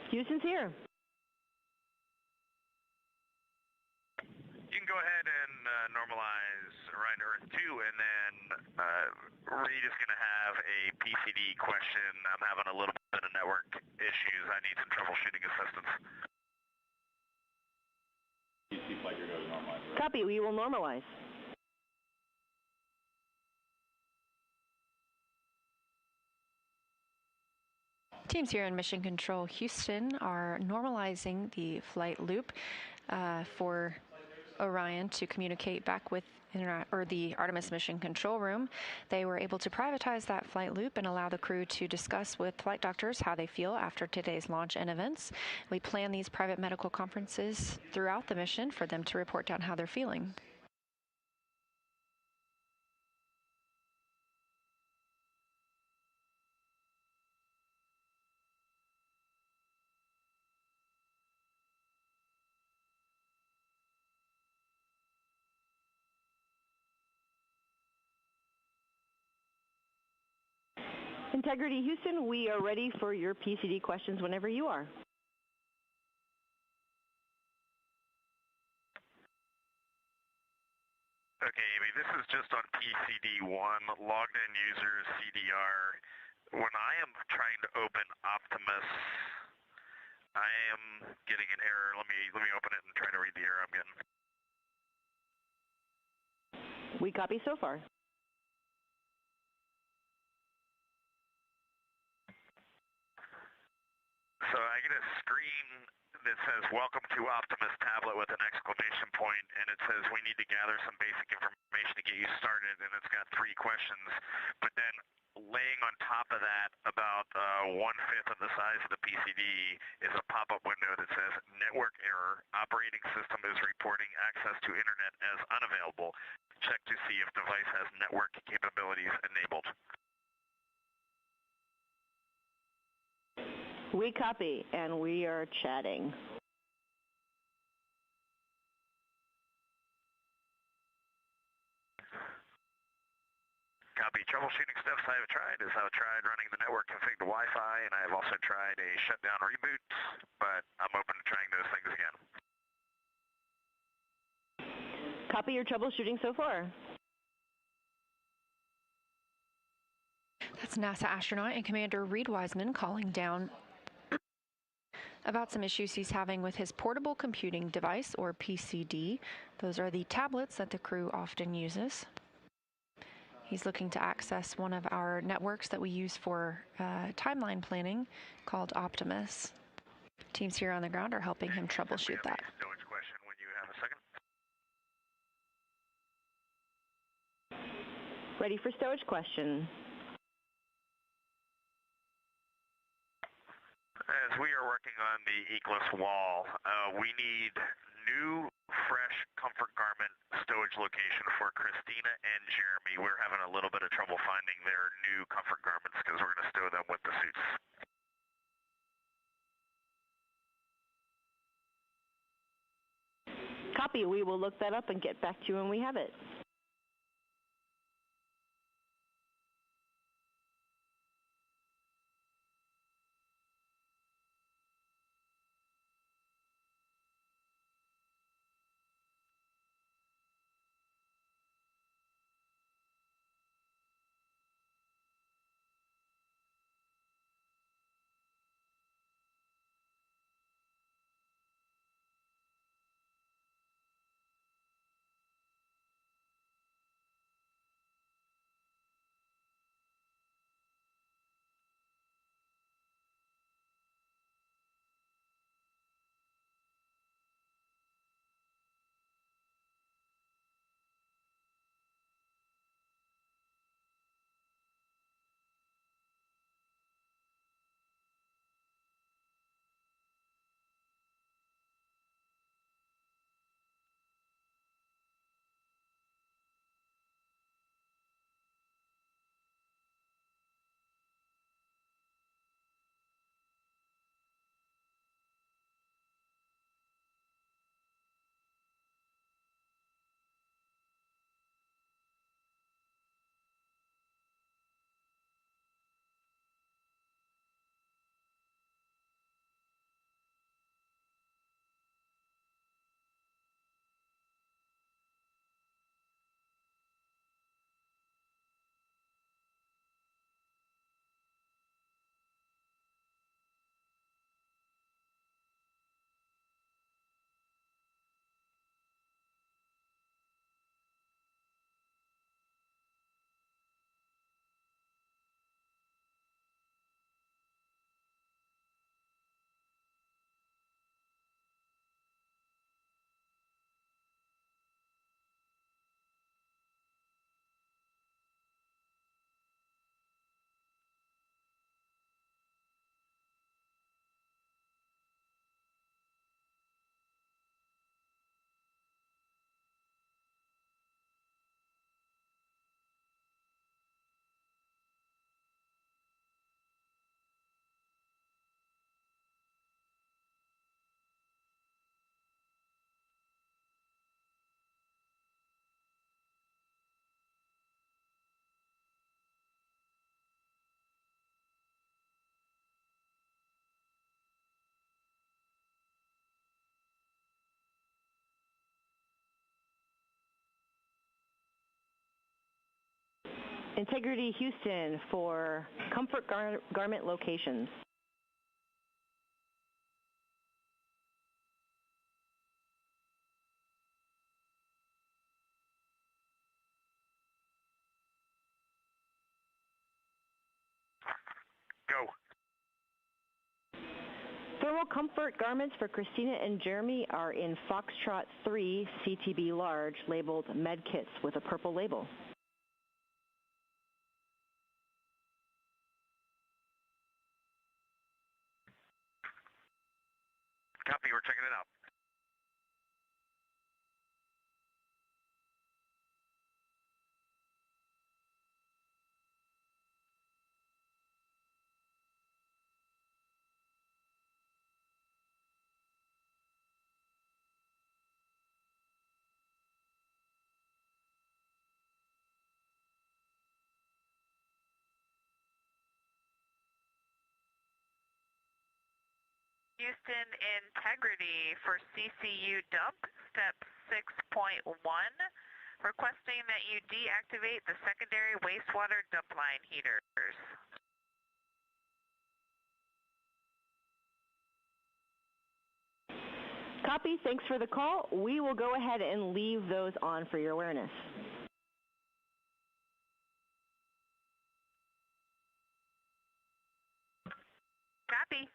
Houston's here. You can go ahead and normalize Orion Earth 2, and then Reid is going to have a PCD question. I'm having a little bit of network issues. I need some troubleshooting assistance. PC flight, you're going to normalize. Copy, we will normalize. Teams here in Mission Control Houston are normalizing the flight loop for Orion to communicate back with the Artemis Mission Control Room. They were able to privatize that flight loop and allow the crew to discuss with flight doctors how they feel after today's launch and events. We plan these private medical conferences throughout the mission for them to report down how they're feeling. Integrity Houston, we are ready for your PCD questions whenever you are. Okay, Amy, this is just on PCD1, logged in users, CDR. When I am trying to open Optimus, I am getting an error. Let me open it and try to read the error I'm getting. We copy so far. So I get a screen that says, "Welcome to Optimus tablet" with an exclamation point, and it says, "We need to gather some basic information to get you started," and it's got 3 questions. But then laying on top of that, about 1/5 of the size of the PCD, is a pop-up window that says, "Network error. Operating system is reporting access to internet as unavailable. Check to see if device has network capabilities enabled." We copy, and we are chatting. Copy. Troubleshooting steps I have tried is I've tried running the network config to Wi-Fi, and I have also tried a shutdown reboot, but I'm open to trying those things again. Copy your troubleshooting so far. That's NASA astronaut and Commander Reid Wiseman calling down about some issues he's having with his portable computing device, or PCD. Those are the tablets that the crew often uses. He's looking to access one of our networks that we use for timeline planning called Optimus. Teams here on the ground are helping him troubleshoot that. Stowage question when you have a second. Ready for stowage question. As we are working on the Eclipse wall, we need new, fresh comfort garment stowage location for Christina and Jeremy. We're having a little bit of trouble finding their new comfort garments because we're going to stow them with the suits. Copy. We will look that up and get back to you when we have it. Integrity Houston for comfort garment locations. Go. Thermal comfort garments for Christina and Jeremy are in Foxtrot 3 CTB large, labeled med kits with a purple label. Copy, we're checking it out. Houston integrity for CCU dump, step 6.1, requesting that you deactivate the secondary wastewater dump line heaters. Copy, thanks for the call. We will go ahead and leave those on for your awareness. Copy.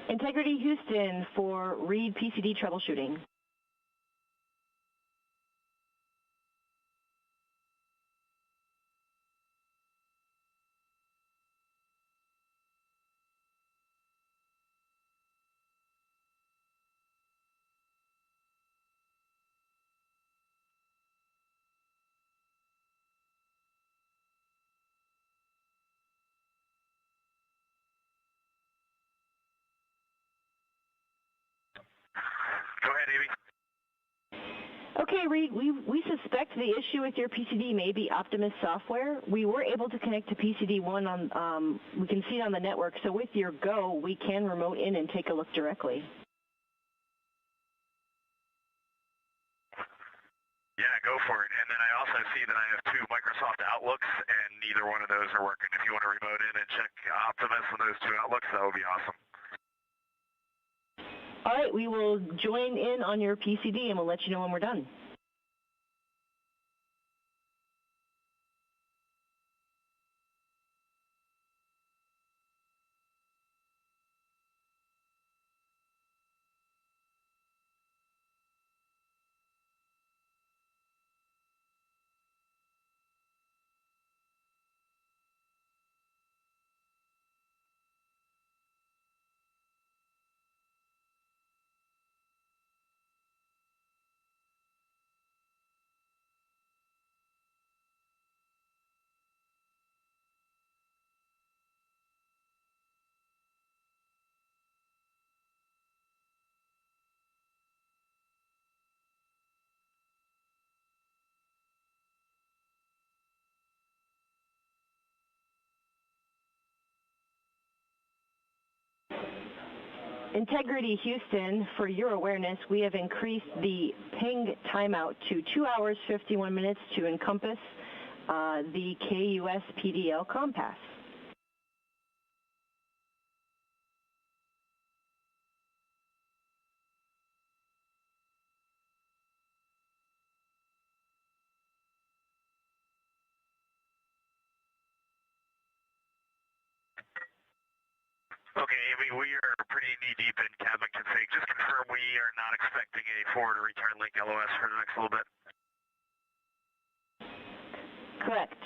Integrity Houston for Reid PCD troubleshooting. Go ahead, Amy. Okay, Reid, we suspect the issue with your PCD may be Optimus software. We were able to connect to PCD1 on, we can see it on the network, so with your go, we can remote in and take a look directly. Yeah, go for it. And then I also see that I have two Microsoft Outlooks, and neither one of those are working. If you want to remote in and check Optimus on those two Outlooks, that would be awesome. All right, we will join in on your PCD and we'll let you know when we're done. Integrity Houston, for your awareness, we have increased the ping timeout to 2 hours, 51 minutes to encompass the KUS PDL Compass. Okay, Amy, we are pretty knee-deep in cabin config. Just confirm we are not expecting a forward or return link LOS for the next little bit. Correct.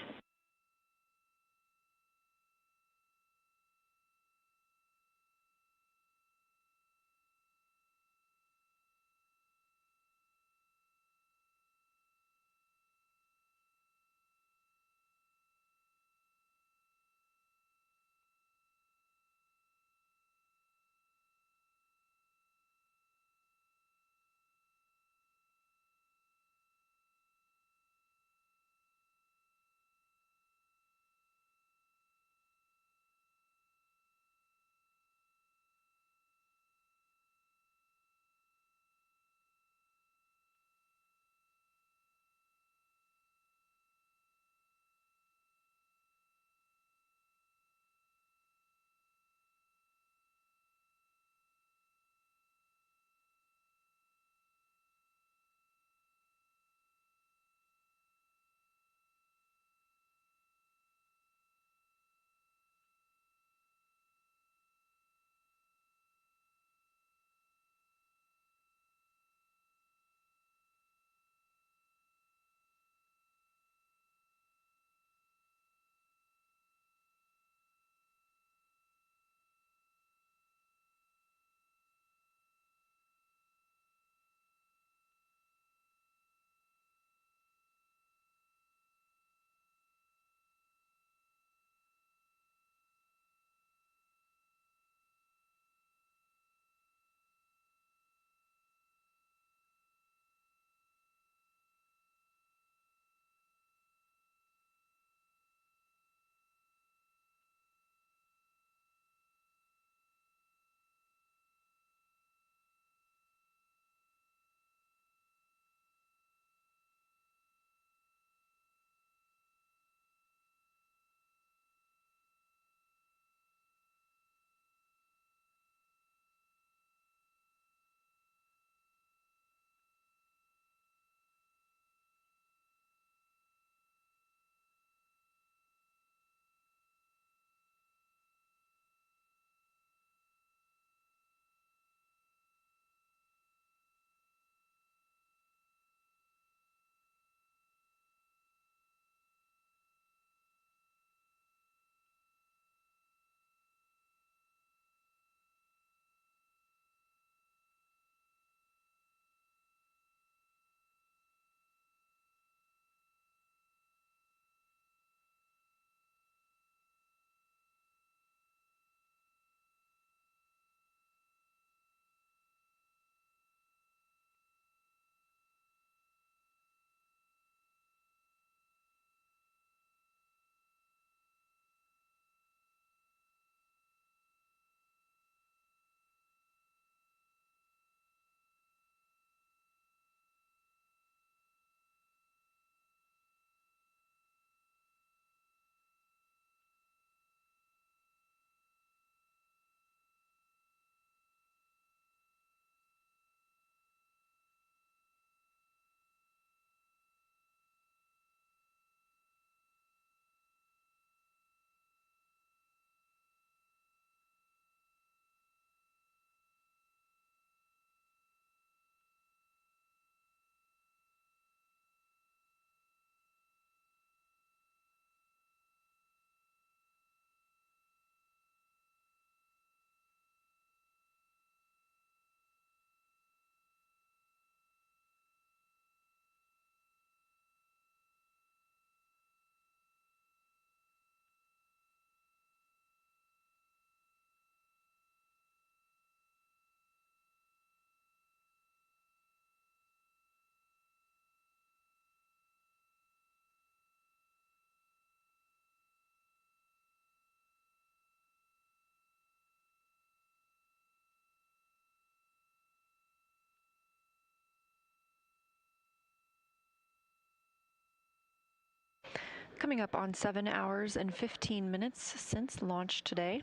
Coming up on 7 hours and 15 minutes since launch today.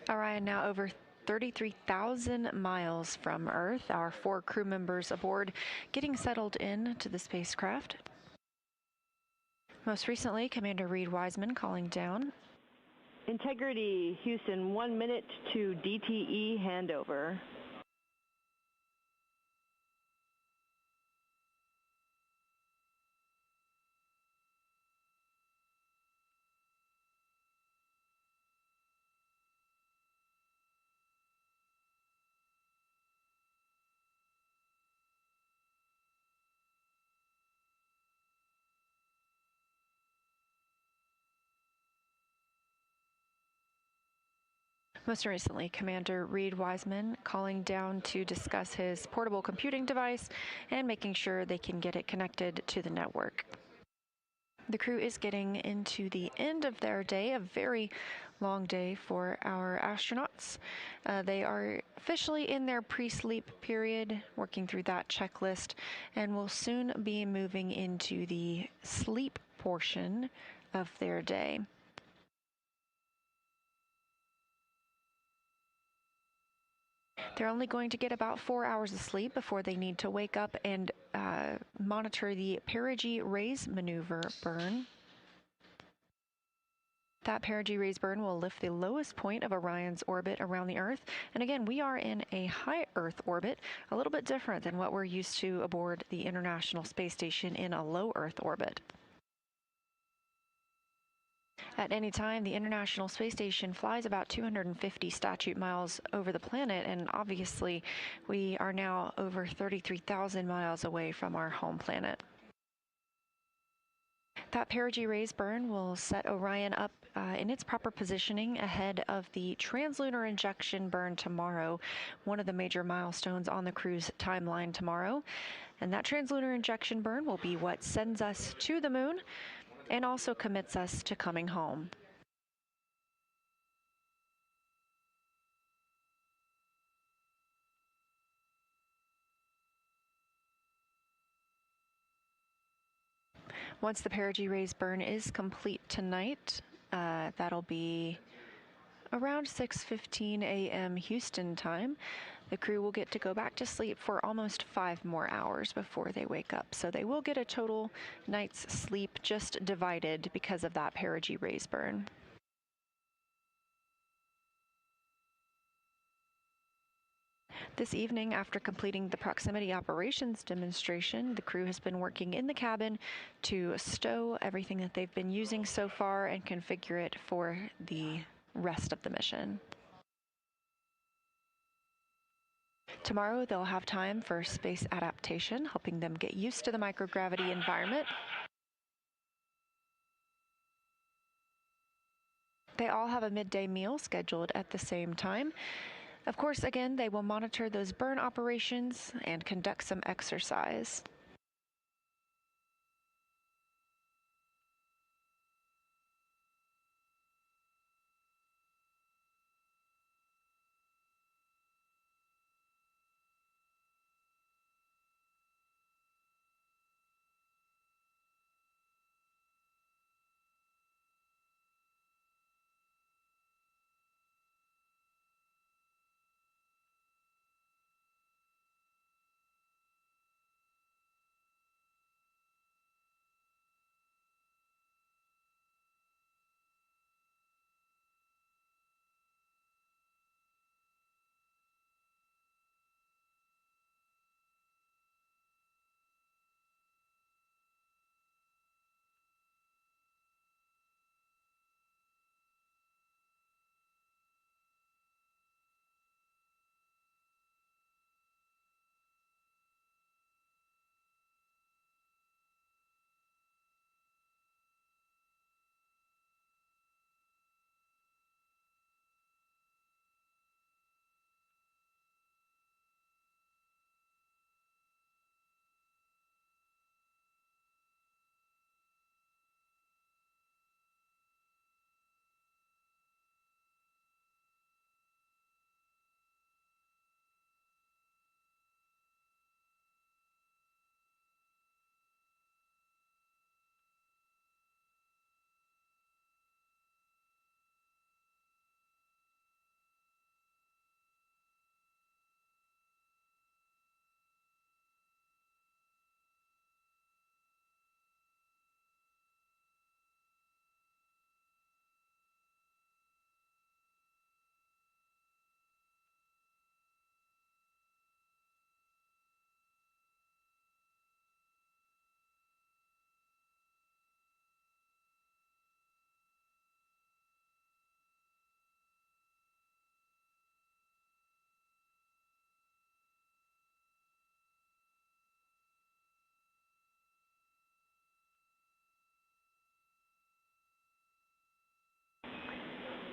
Orion now over 33,000 miles from Earth. Our 4 crew members aboard getting settled in to the spacecraft. Most recently, Commander Reid Wiseman calling down. Integrity, Houston, 1 minute to DTE handover. Most recently, Commander Reid Wiseman calling down to discuss his portable computing device and making sure they can get it connected to the network. The crew is getting into the end of their day, a very long day for our astronauts. They are officially in their pre-sleep period, working through that checklist, and will soon be moving into the sleep portion of their day. They're only going to get about 4 hours of sleep before they need to wake up and monitor the perigee raise maneuver burn. That perigee raise burn will lift the lowest point of Orion's orbit around the Earth. And again, we are in a high Earth orbit, a little bit different than what we're used to aboard the International Space Station in a low Earth orbit. At any time, the International Space Station flies about 250 statute miles over the planet, and obviously we are now over 33,000 miles away from our home planet. That perigee raise burn will set Orion up in its proper positioning ahead of the translunar injection burn tomorrow, one of the major milestones on the crew's timeline tomorrow. And that translunar injection burn will be what sends us to the moon and also commits us to coming home. Once the perigee raise burn is complete tonight, that'll be around 6:15 a.m. Houston time. The crew will get to go back to sleep for almost 5 more hours before they wake up. So they will get a total night's sleep, just divided because of that perigee raise burn. This evening, after completing the proximity operations demonstration, the crew has been working in the cabin to stow everything that they've been using so far and configure it for the rest of the mission. Tomorrow, they'll have time for space adaptation, helping them get used to the microgravity environment. They all have a midday meal scheduled at the same time. Of course, again, they will monitor those burn operations and conduct some exercise.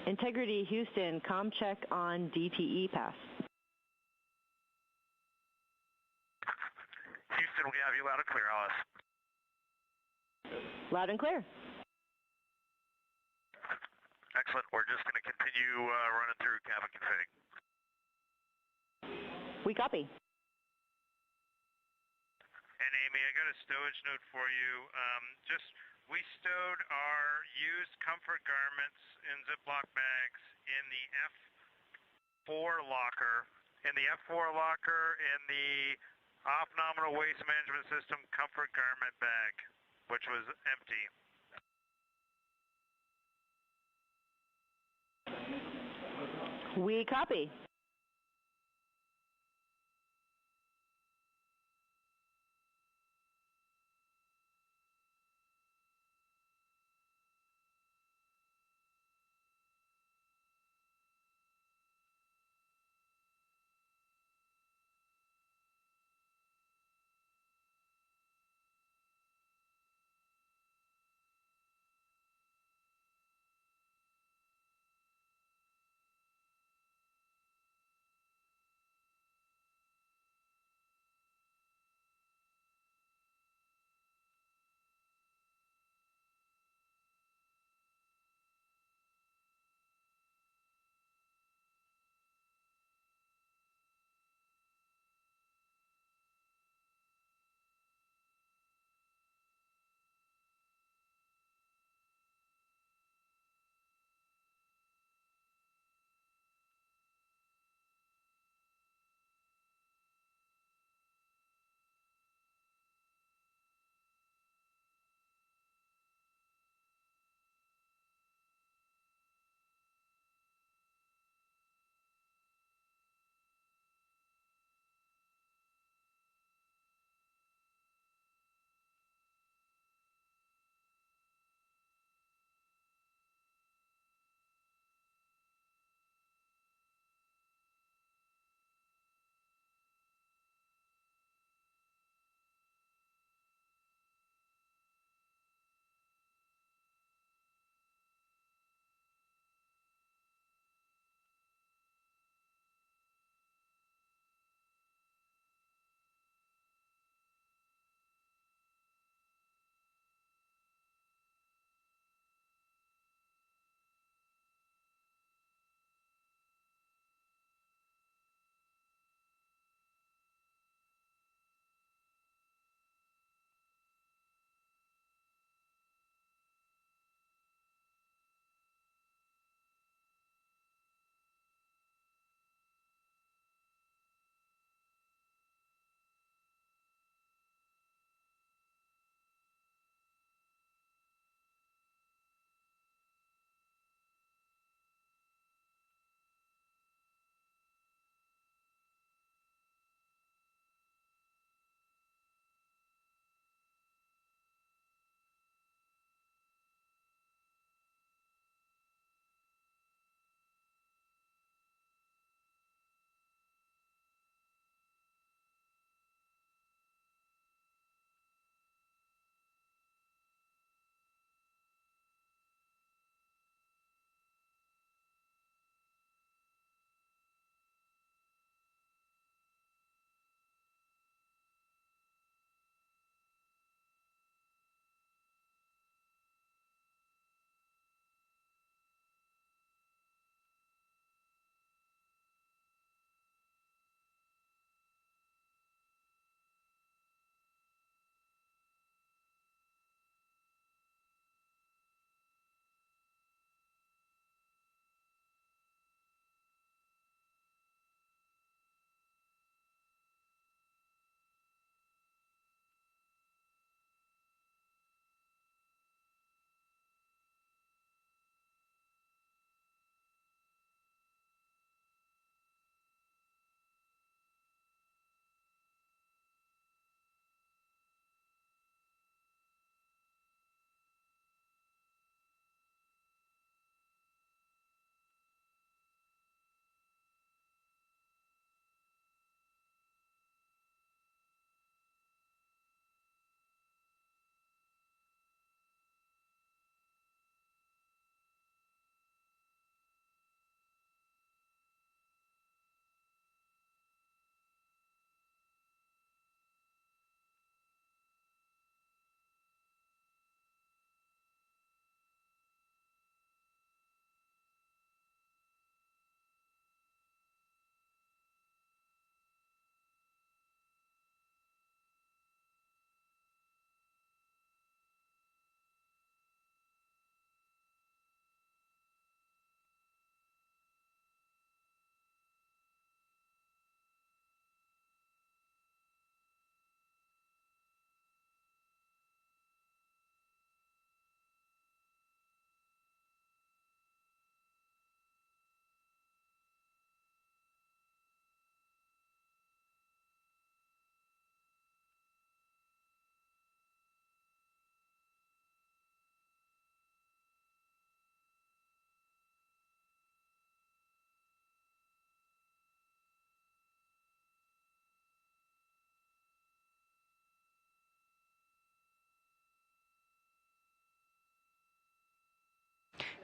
Integrity Houston, comm check on DTE pass. Houston, we have you loud and clear, Alice. Loud and clear. Excellent. We're just going to continue running through cabin config. We copy. And Amy, I got a stowage note for you. We stowed our used comfort garments in Ziploc bags in the F4 locker, in the the off-nominal waste management system comfort garment bag, which was empty. We copy.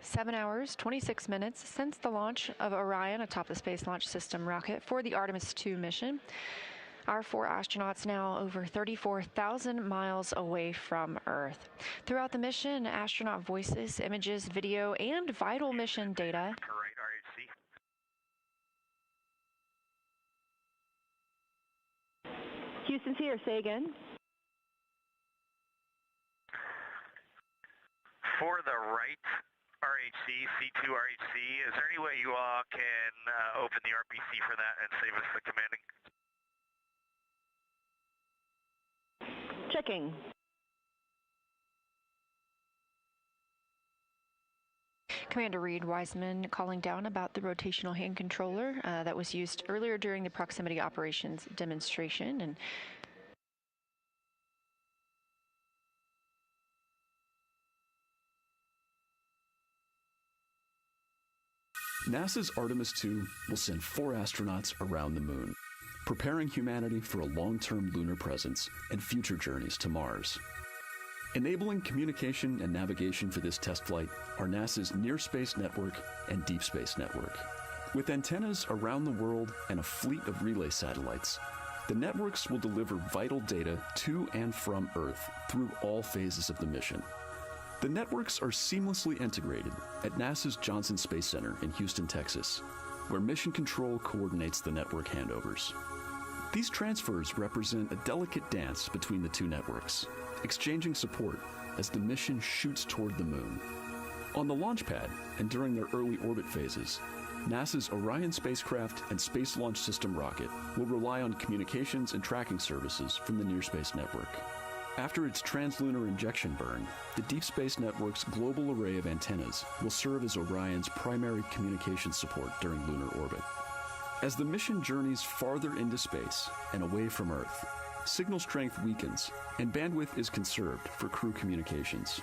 7 hours, 26 minutes since the launch of Orion atop the Space Launch System rocket for the Artemis-2 mission. Our 4 astronauts now over 34,000 miles away from Earth. Throughout the mission, astronaut voices, images, video, and vital mission data Houston's here. Say again. For the right RHC, C2 RHC, is there any way you all can open the RPC for that and save us the commanding? Checking. Commander Reid Wiseman calling down about the rotational hand controller that was used earlier during the proximity operations demonstration. And NASA's Artemis 2 will send 4 astronauts around the moon, preparing humanity for a long-term lunar presence and future journeys to Mars. Enabling communication and navigation for this test flight are NASA's Near Space Network and Deep Space Network. With antennas around the world and a fleet of relay satellites, the networks will deliver vital data to and from Earth through all phases of the mission. The networks are seamlessly integrated at NASA's Johnson Space Center in Houston, Texas, where Mission Control coordinates the network handovers. These transfers represent a delicate dance between the 2 networks, exchanging support as the mission shoots toward the moon. On the launch pad and during their early orbit phases, NASA's Orion spacecraft and Space Launch System rocket will rely on communications and tracking services from the Near Space Network. After its translunar injection burn, the Deep Space Network's global array of antennas will serve as Orion's primary communication support during lunar orbit. As the mission journeys farther into space and away from Earth, signal strength weakens and bandwidth is conserved for crew communications.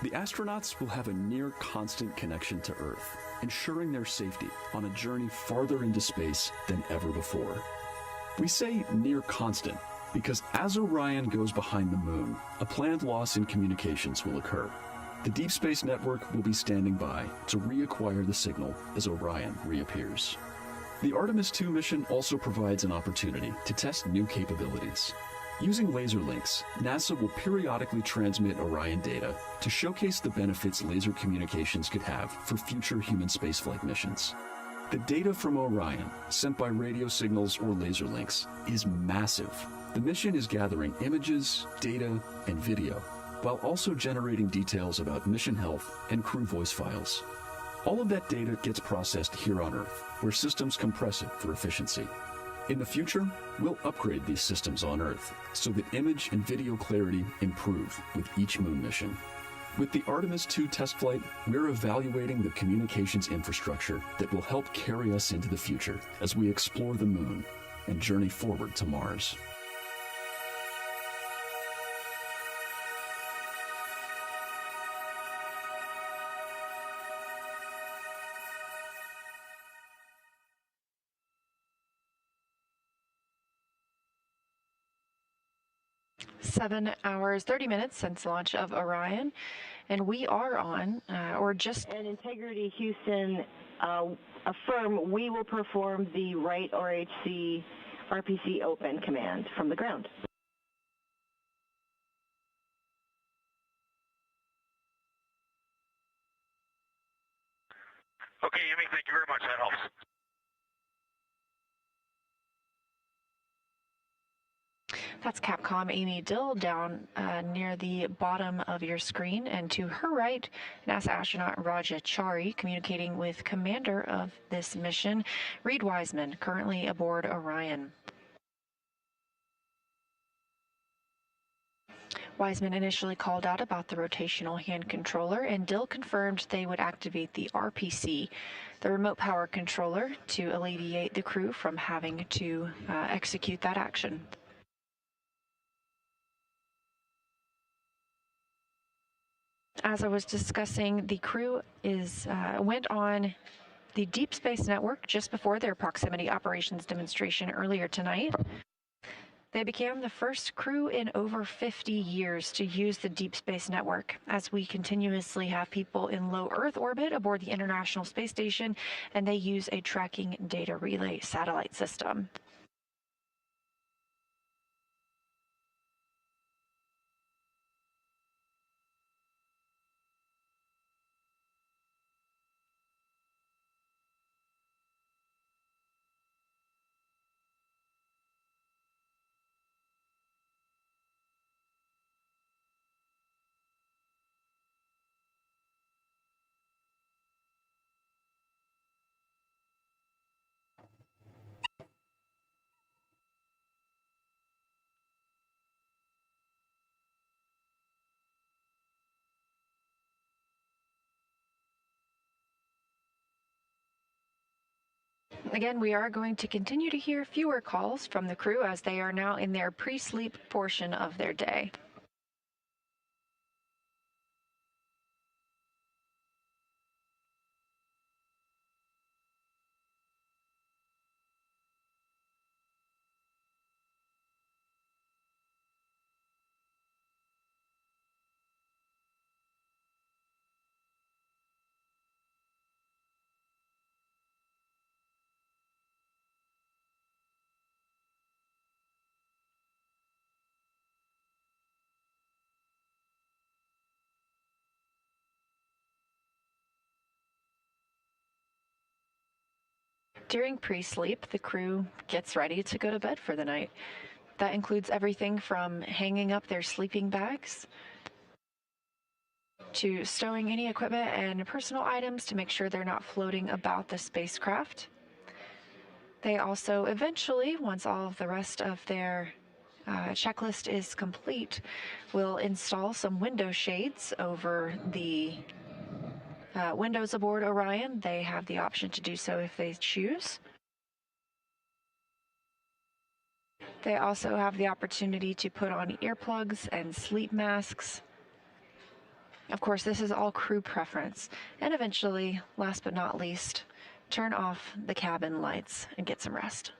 The astronauts will have a near constant connection to Earth, ensuring their safety on a journey farther into space than ever before. We say near constant because as Orion goes behind the moon, a planned loss in communications will occur. The Deep Space Network will be standing by to reacquire the signal as Orion reappears. The Artemis 2 mission also provides an opportunity to test new capabilities. Using laser links, NASA will periodically transmit Orion data to showcase the benefits laser communications could have for future human spaceflight missions. The data from Orion, sent by radio signals or laser links, is massive. The mission is gathering images, data, and video, while also generating details about mission health and crew voice files. All of that data gets processed here on Earth, where systems compress it for efficiency. In the future, we'll upgrade these systems on Earth so that image and video clarity improve with each moon mission. With the Artemis 2 test flight, we're evaluating the communications infrastructure that will help carry us into the future as we explore the moon and journey forward to Mars. Seven hours, 30 minutes since launch of Orion, and we are on, or just... And Integrity Houston affirm we will perform the right RHC RPC open command from the ground. Okay, Amy, thank you very much. That helps. That's Capcom Amy Dill down near the bottom of your screen, and to her right, NASA astronaut Raja Chari communicating with commander of this mission, Reid Wiseman, currently aboard Orion. Wiseman initially called out about the rotational hand controller, and Dill confirmed they would activate the RPC, the remote power controller, to alleviate the crew from having to execute that action. As I was discussing, the crew went on the Deep Space Network just before their proximity operations demonstration earlier tonight. They became the first crew in over 50 years to use the Deep Space Network, as we continuously have people in low Earth orbit aboard the International Space Station, and they use a tracking data relay satellite system. Again, we are going to continue to hear fewer calls from the crew as they are now in their pre-sleep portion of their day. During pre-sleep, the crew gets ready to go to bed for the night. That includes everything from hanging up their sleeping bags to stowing any equipment and personal items to make sure they're not floating about the spacecraft. They also eventually, once all of the rest of their checklist is complete, will install some window shades over the windows aboard Orion. They have the option to do so if they choose. They also have the opportunity to put on earplugs and sleep masks. Of course, this is all crew preference. And eventually, last but not least, turn off the cabin lights and get some rest.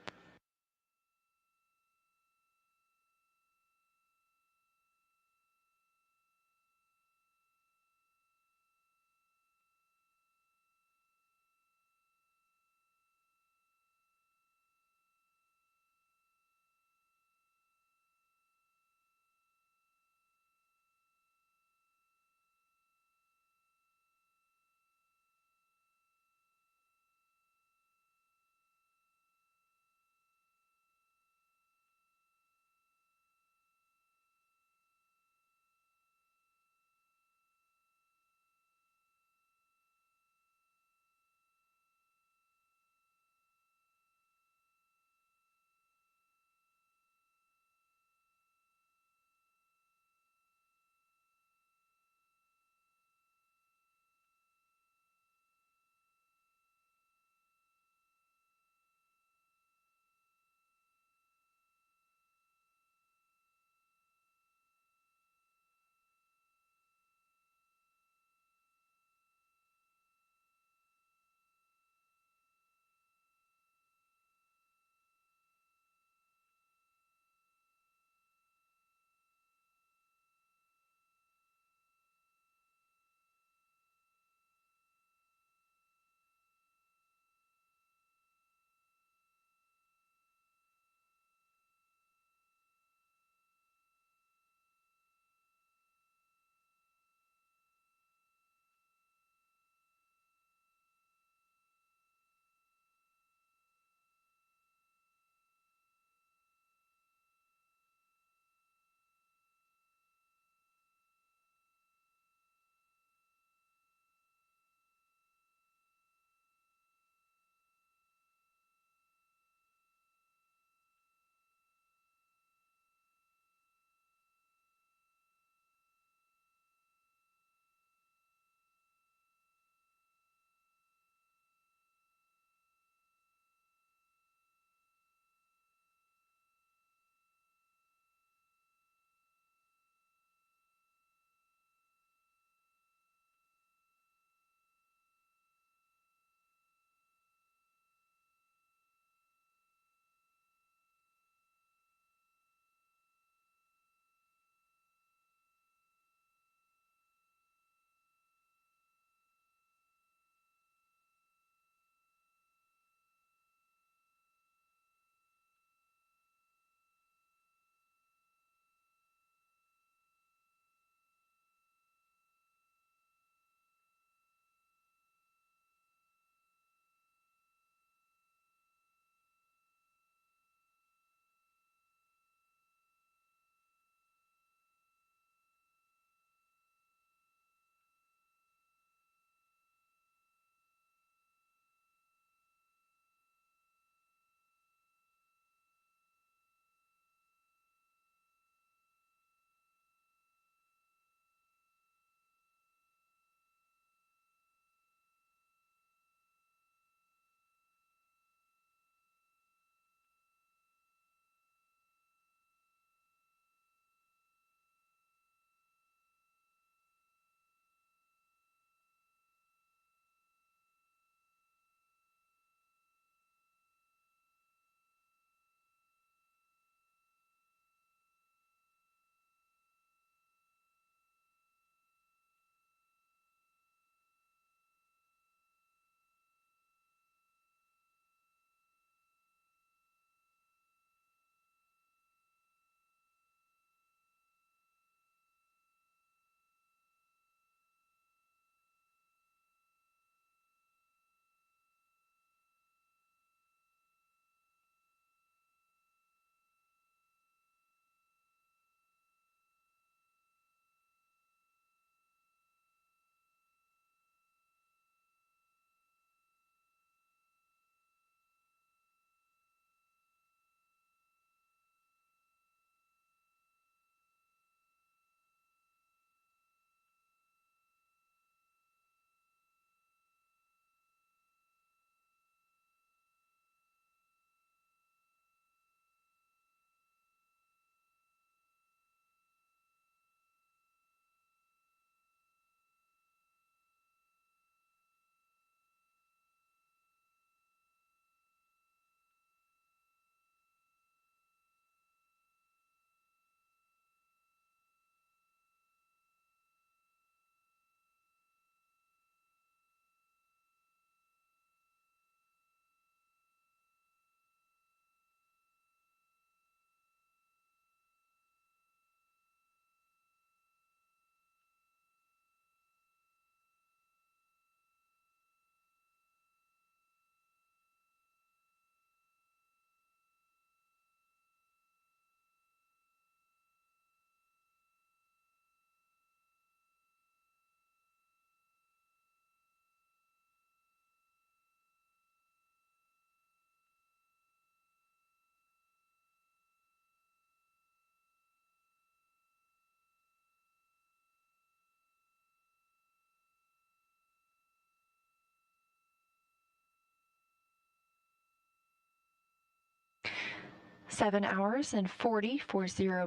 7 hours and 40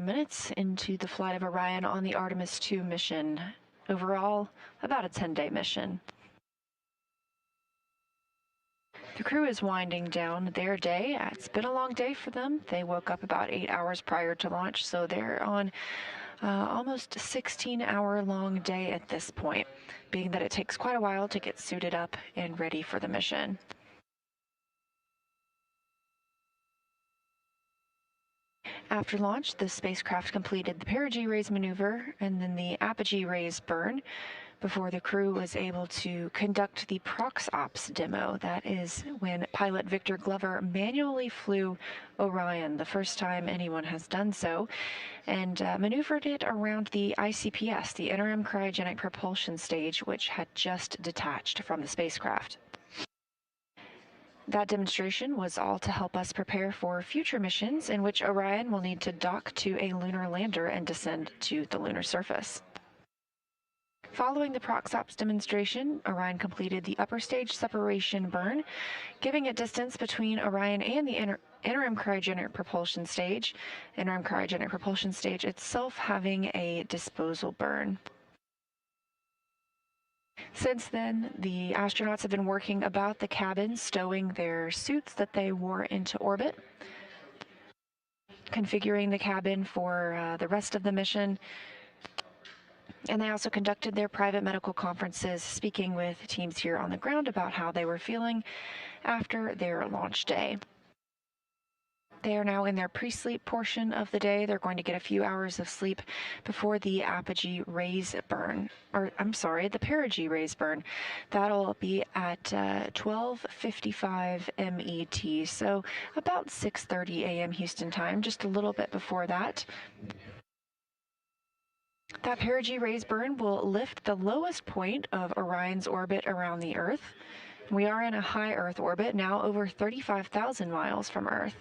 minutes into the flight of Orion on the Artemis-2 mission. Overall, about a 10-day mission. The crew is winding down their day. It's been a long day for them. They woke up about 8 hours prior to launch, so they're on almost a 16-hour-long day at this point, being that it takes quite a while to get suited up and ready for the mission. After launch, the spacecraft completed the perigee raise maneuver and then the apogee raise burn before the crew was able to conduct the prox-ops demo. That is when pilot Victor Glover manually flew Orion, the first time anyone has done so, and maneuvered it around the ICPS, the interim cryogenic propulsion stage, which had just detached from the spacecraft. That demonstration was all to help us prepare for future missions in which Orion will need to dock to a lunar lander and descend to the lunar surface. Following the prox-ops demonstration, Orion completed the upper stage separation burn, giving it distance between Orion and the interim cryogenic propulsion stage itself having a disposal burn. Since then, the astronauts have been working about the cabin, stowing their suits that they wore into orbit, configuring the cabin for the rest of the mission, and they also conducted their private medical conferences, speaking with teams here on the ground about how they were feeling after their launch day. They are now in their pre-sleep portion of the day. They're going to get a few hours of sleep before the apogee raise burn, the perigee raise burn. That'll be at 12:55 MET, so about 6:30 a.m. Houston time, just a little bit before that. That perigee raise burn will lift the lowest point of Orion's orbit around the Earth. We are in a high Earth orbit, now over 35,000 miles from Earth.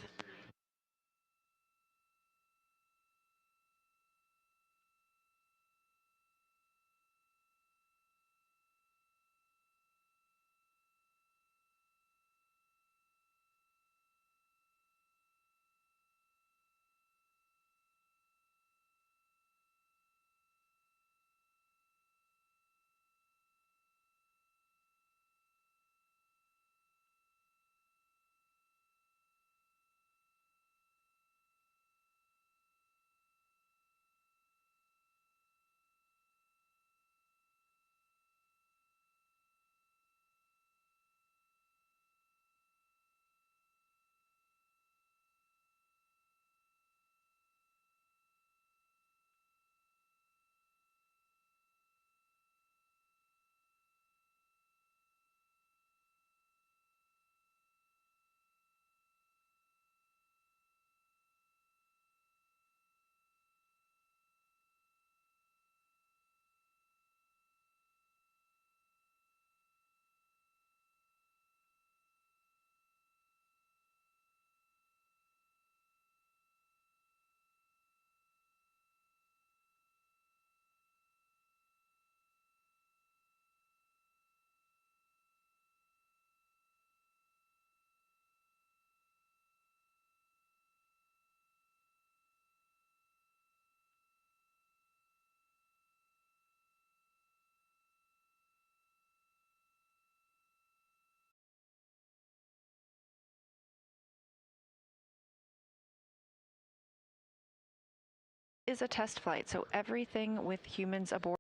Is a test flight, so everything with humans aboard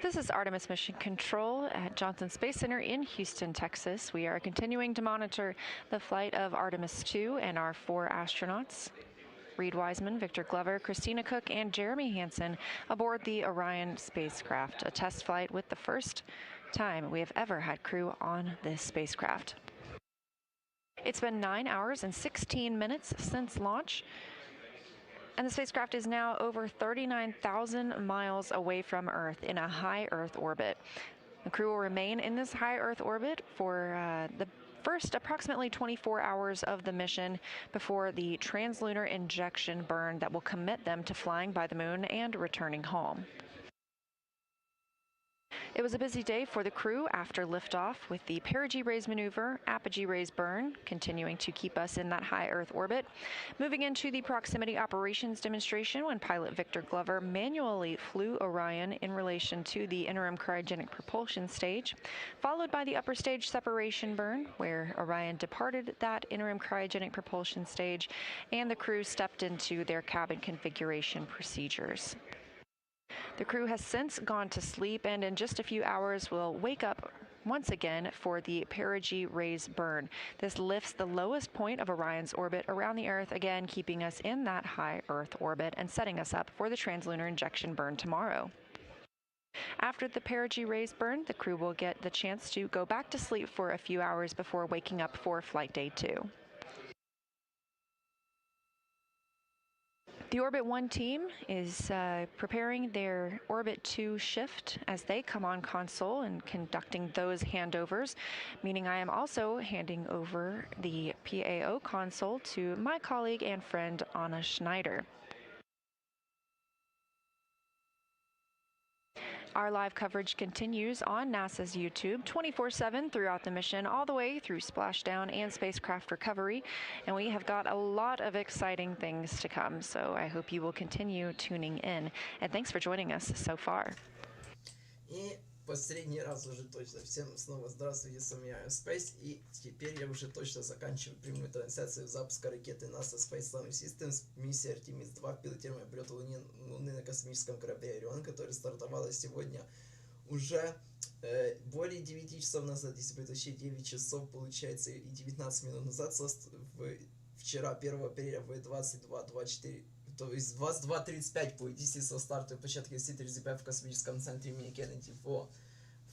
This is Artemis Mission Control at Johnson Space Center in Houston, Texas. We are continuing to monitor the flight of Artemis-2 and our 4 astronauts, Reid Wiseman, Victor Glover, Christina Koch, and Jeremy Hansen, aboard the Orion spacecraft, a test flight with the first time we have ever had crew on this spacecraft. It's been 9 hours and 16 minutes since launch, and the spacecraft is now over 39,000 miles away from Earth in a high Earth orbit. The crew will remain in this high Earth orbit for the first approximately 24 hours of the mission before the translunar injection burn that will commit them to flying by the moon and returning home. It was a busy day for the crew after liftoff, with the perigee raise maneuver, apogee raise burn, continuing to keep us in that high Earth orbit, moving into the proximity operations demonstration when pilot Victor Glover manually flew Orion in relation to the interim cryogenic propulsion stage, followed by the upper stage separation burn, where Orion departed that interim cryogenic propulsion stage, and the crew stepped into their cabin configuration procedures. The crew has since gone to sleep, and in just a few hours will wake up once again for the perigee raise burn. This lifts the lowest point of Orion's orbit around the Earth, again keeping us in that high Earth orbit and setting us up for the translunar injection burn tomorrow. After the perigee raise burn, the crew will get the chance to go back to sleep for a few hours before waking up for Flight Day 2. The Orbit 1 team is preparing their Orbit 2 shift as they come on console and conducting those handovers, meaning I am also handing over the PAO console to my colleague and friend Anna Schneider. Our live coverage continues on NASA's YouTube 24/7 throughout the mission, all the way through splashdown and spacecraft recovery. And we have got a lot of exciting things to come, so I hope you will continue tuning in. And thanks for joining us so far. И последний раз уже точно. Всем снова здравствуйте, с вами IoSpace. И теперь я уже точно заканчиваю прямую трансляцию запуска ракеты NASA Space Launch Systems миссии Artemis-2 «Пилотируемый облет Луны» на космическом корабле Орион, которая стартовала сегодня уже более 9 часов назад, если быть точнее 9 часов, получается, и 19 минут назад, вчера, 1 апреля в 22:24, то есть 22:35 по EDC со стартовой площадки C-35 в космическом центре имени Кеннеди в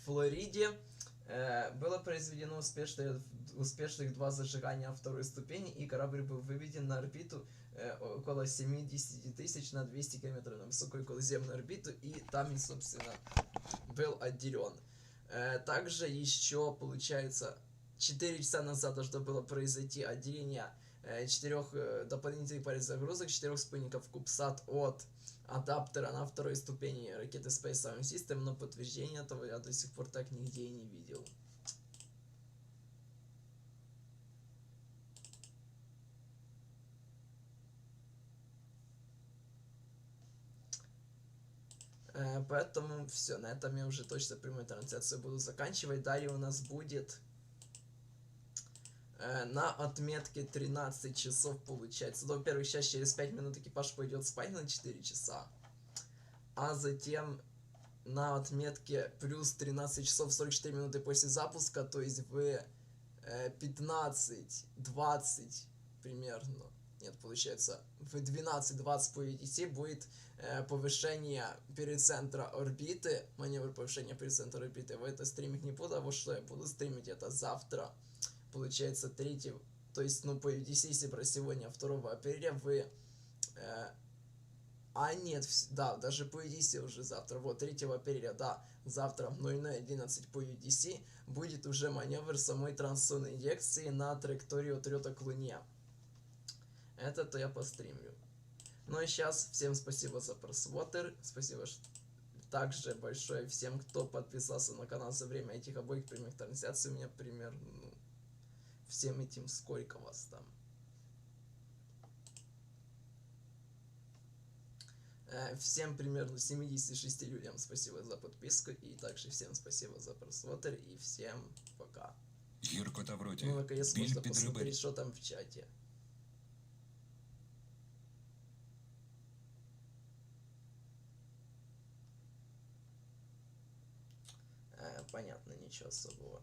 Флориде. Было произведено успешных 2 зажигания второй ступени, и корабль был выведен на орбиту около 70 тысяч на 200 километров на высокую околоземную орбиту, и там, собственно, был отделен. Также еще, получается, 4 часа назад должно было произойти отделение 4 дополнительных перезагрузок, 4 спутников CubeSat от адаптера на второй ступени ракеты Space Launch System, но подтверждения этого я до сих пор так нигде и не видел. Поэтому все, на этом я уже точно прямую трансляцию буду заканчивать. Далее у нас будет на отметке 13 часов, получается. Ну, во-первых, сейчас через 5 минут экипаж пойдет спать на 4 часа. А затем на отметке плюс 13 часов 44 минуты после запуска, то есть в 15:20 примерно, нет, получается, в 12:20 по EDC будет повышение перицентра орбиты, маневр повышения перицентра орбиты. Я это стримить не буду, а вот что я буду стримить, это завтра, получается, 3, то есть, ну, по EDC, если про сегодня, 2 апреля, вы... нет, да, даже по EDC уже завтра, вот, 3 апреля, да, завтра в 00:11 по EDC будет уже маневр самой транссонной инъекции на траектории отлета к Луне. Это-то я постримлю. Ну и сейчас всем спасибо за просмотр, спасибо также большое всем, кто подписался на канал за время этих обоих прямых трансляций. У меня примерно, ну, всем этим сколько вас там? Всем примерно 76 людям спасибо за подписку, и также всем спасибо за просмотр, и всем пока. Ну, наконец можно посмотреть, что там в чате. непонятно ничего особого.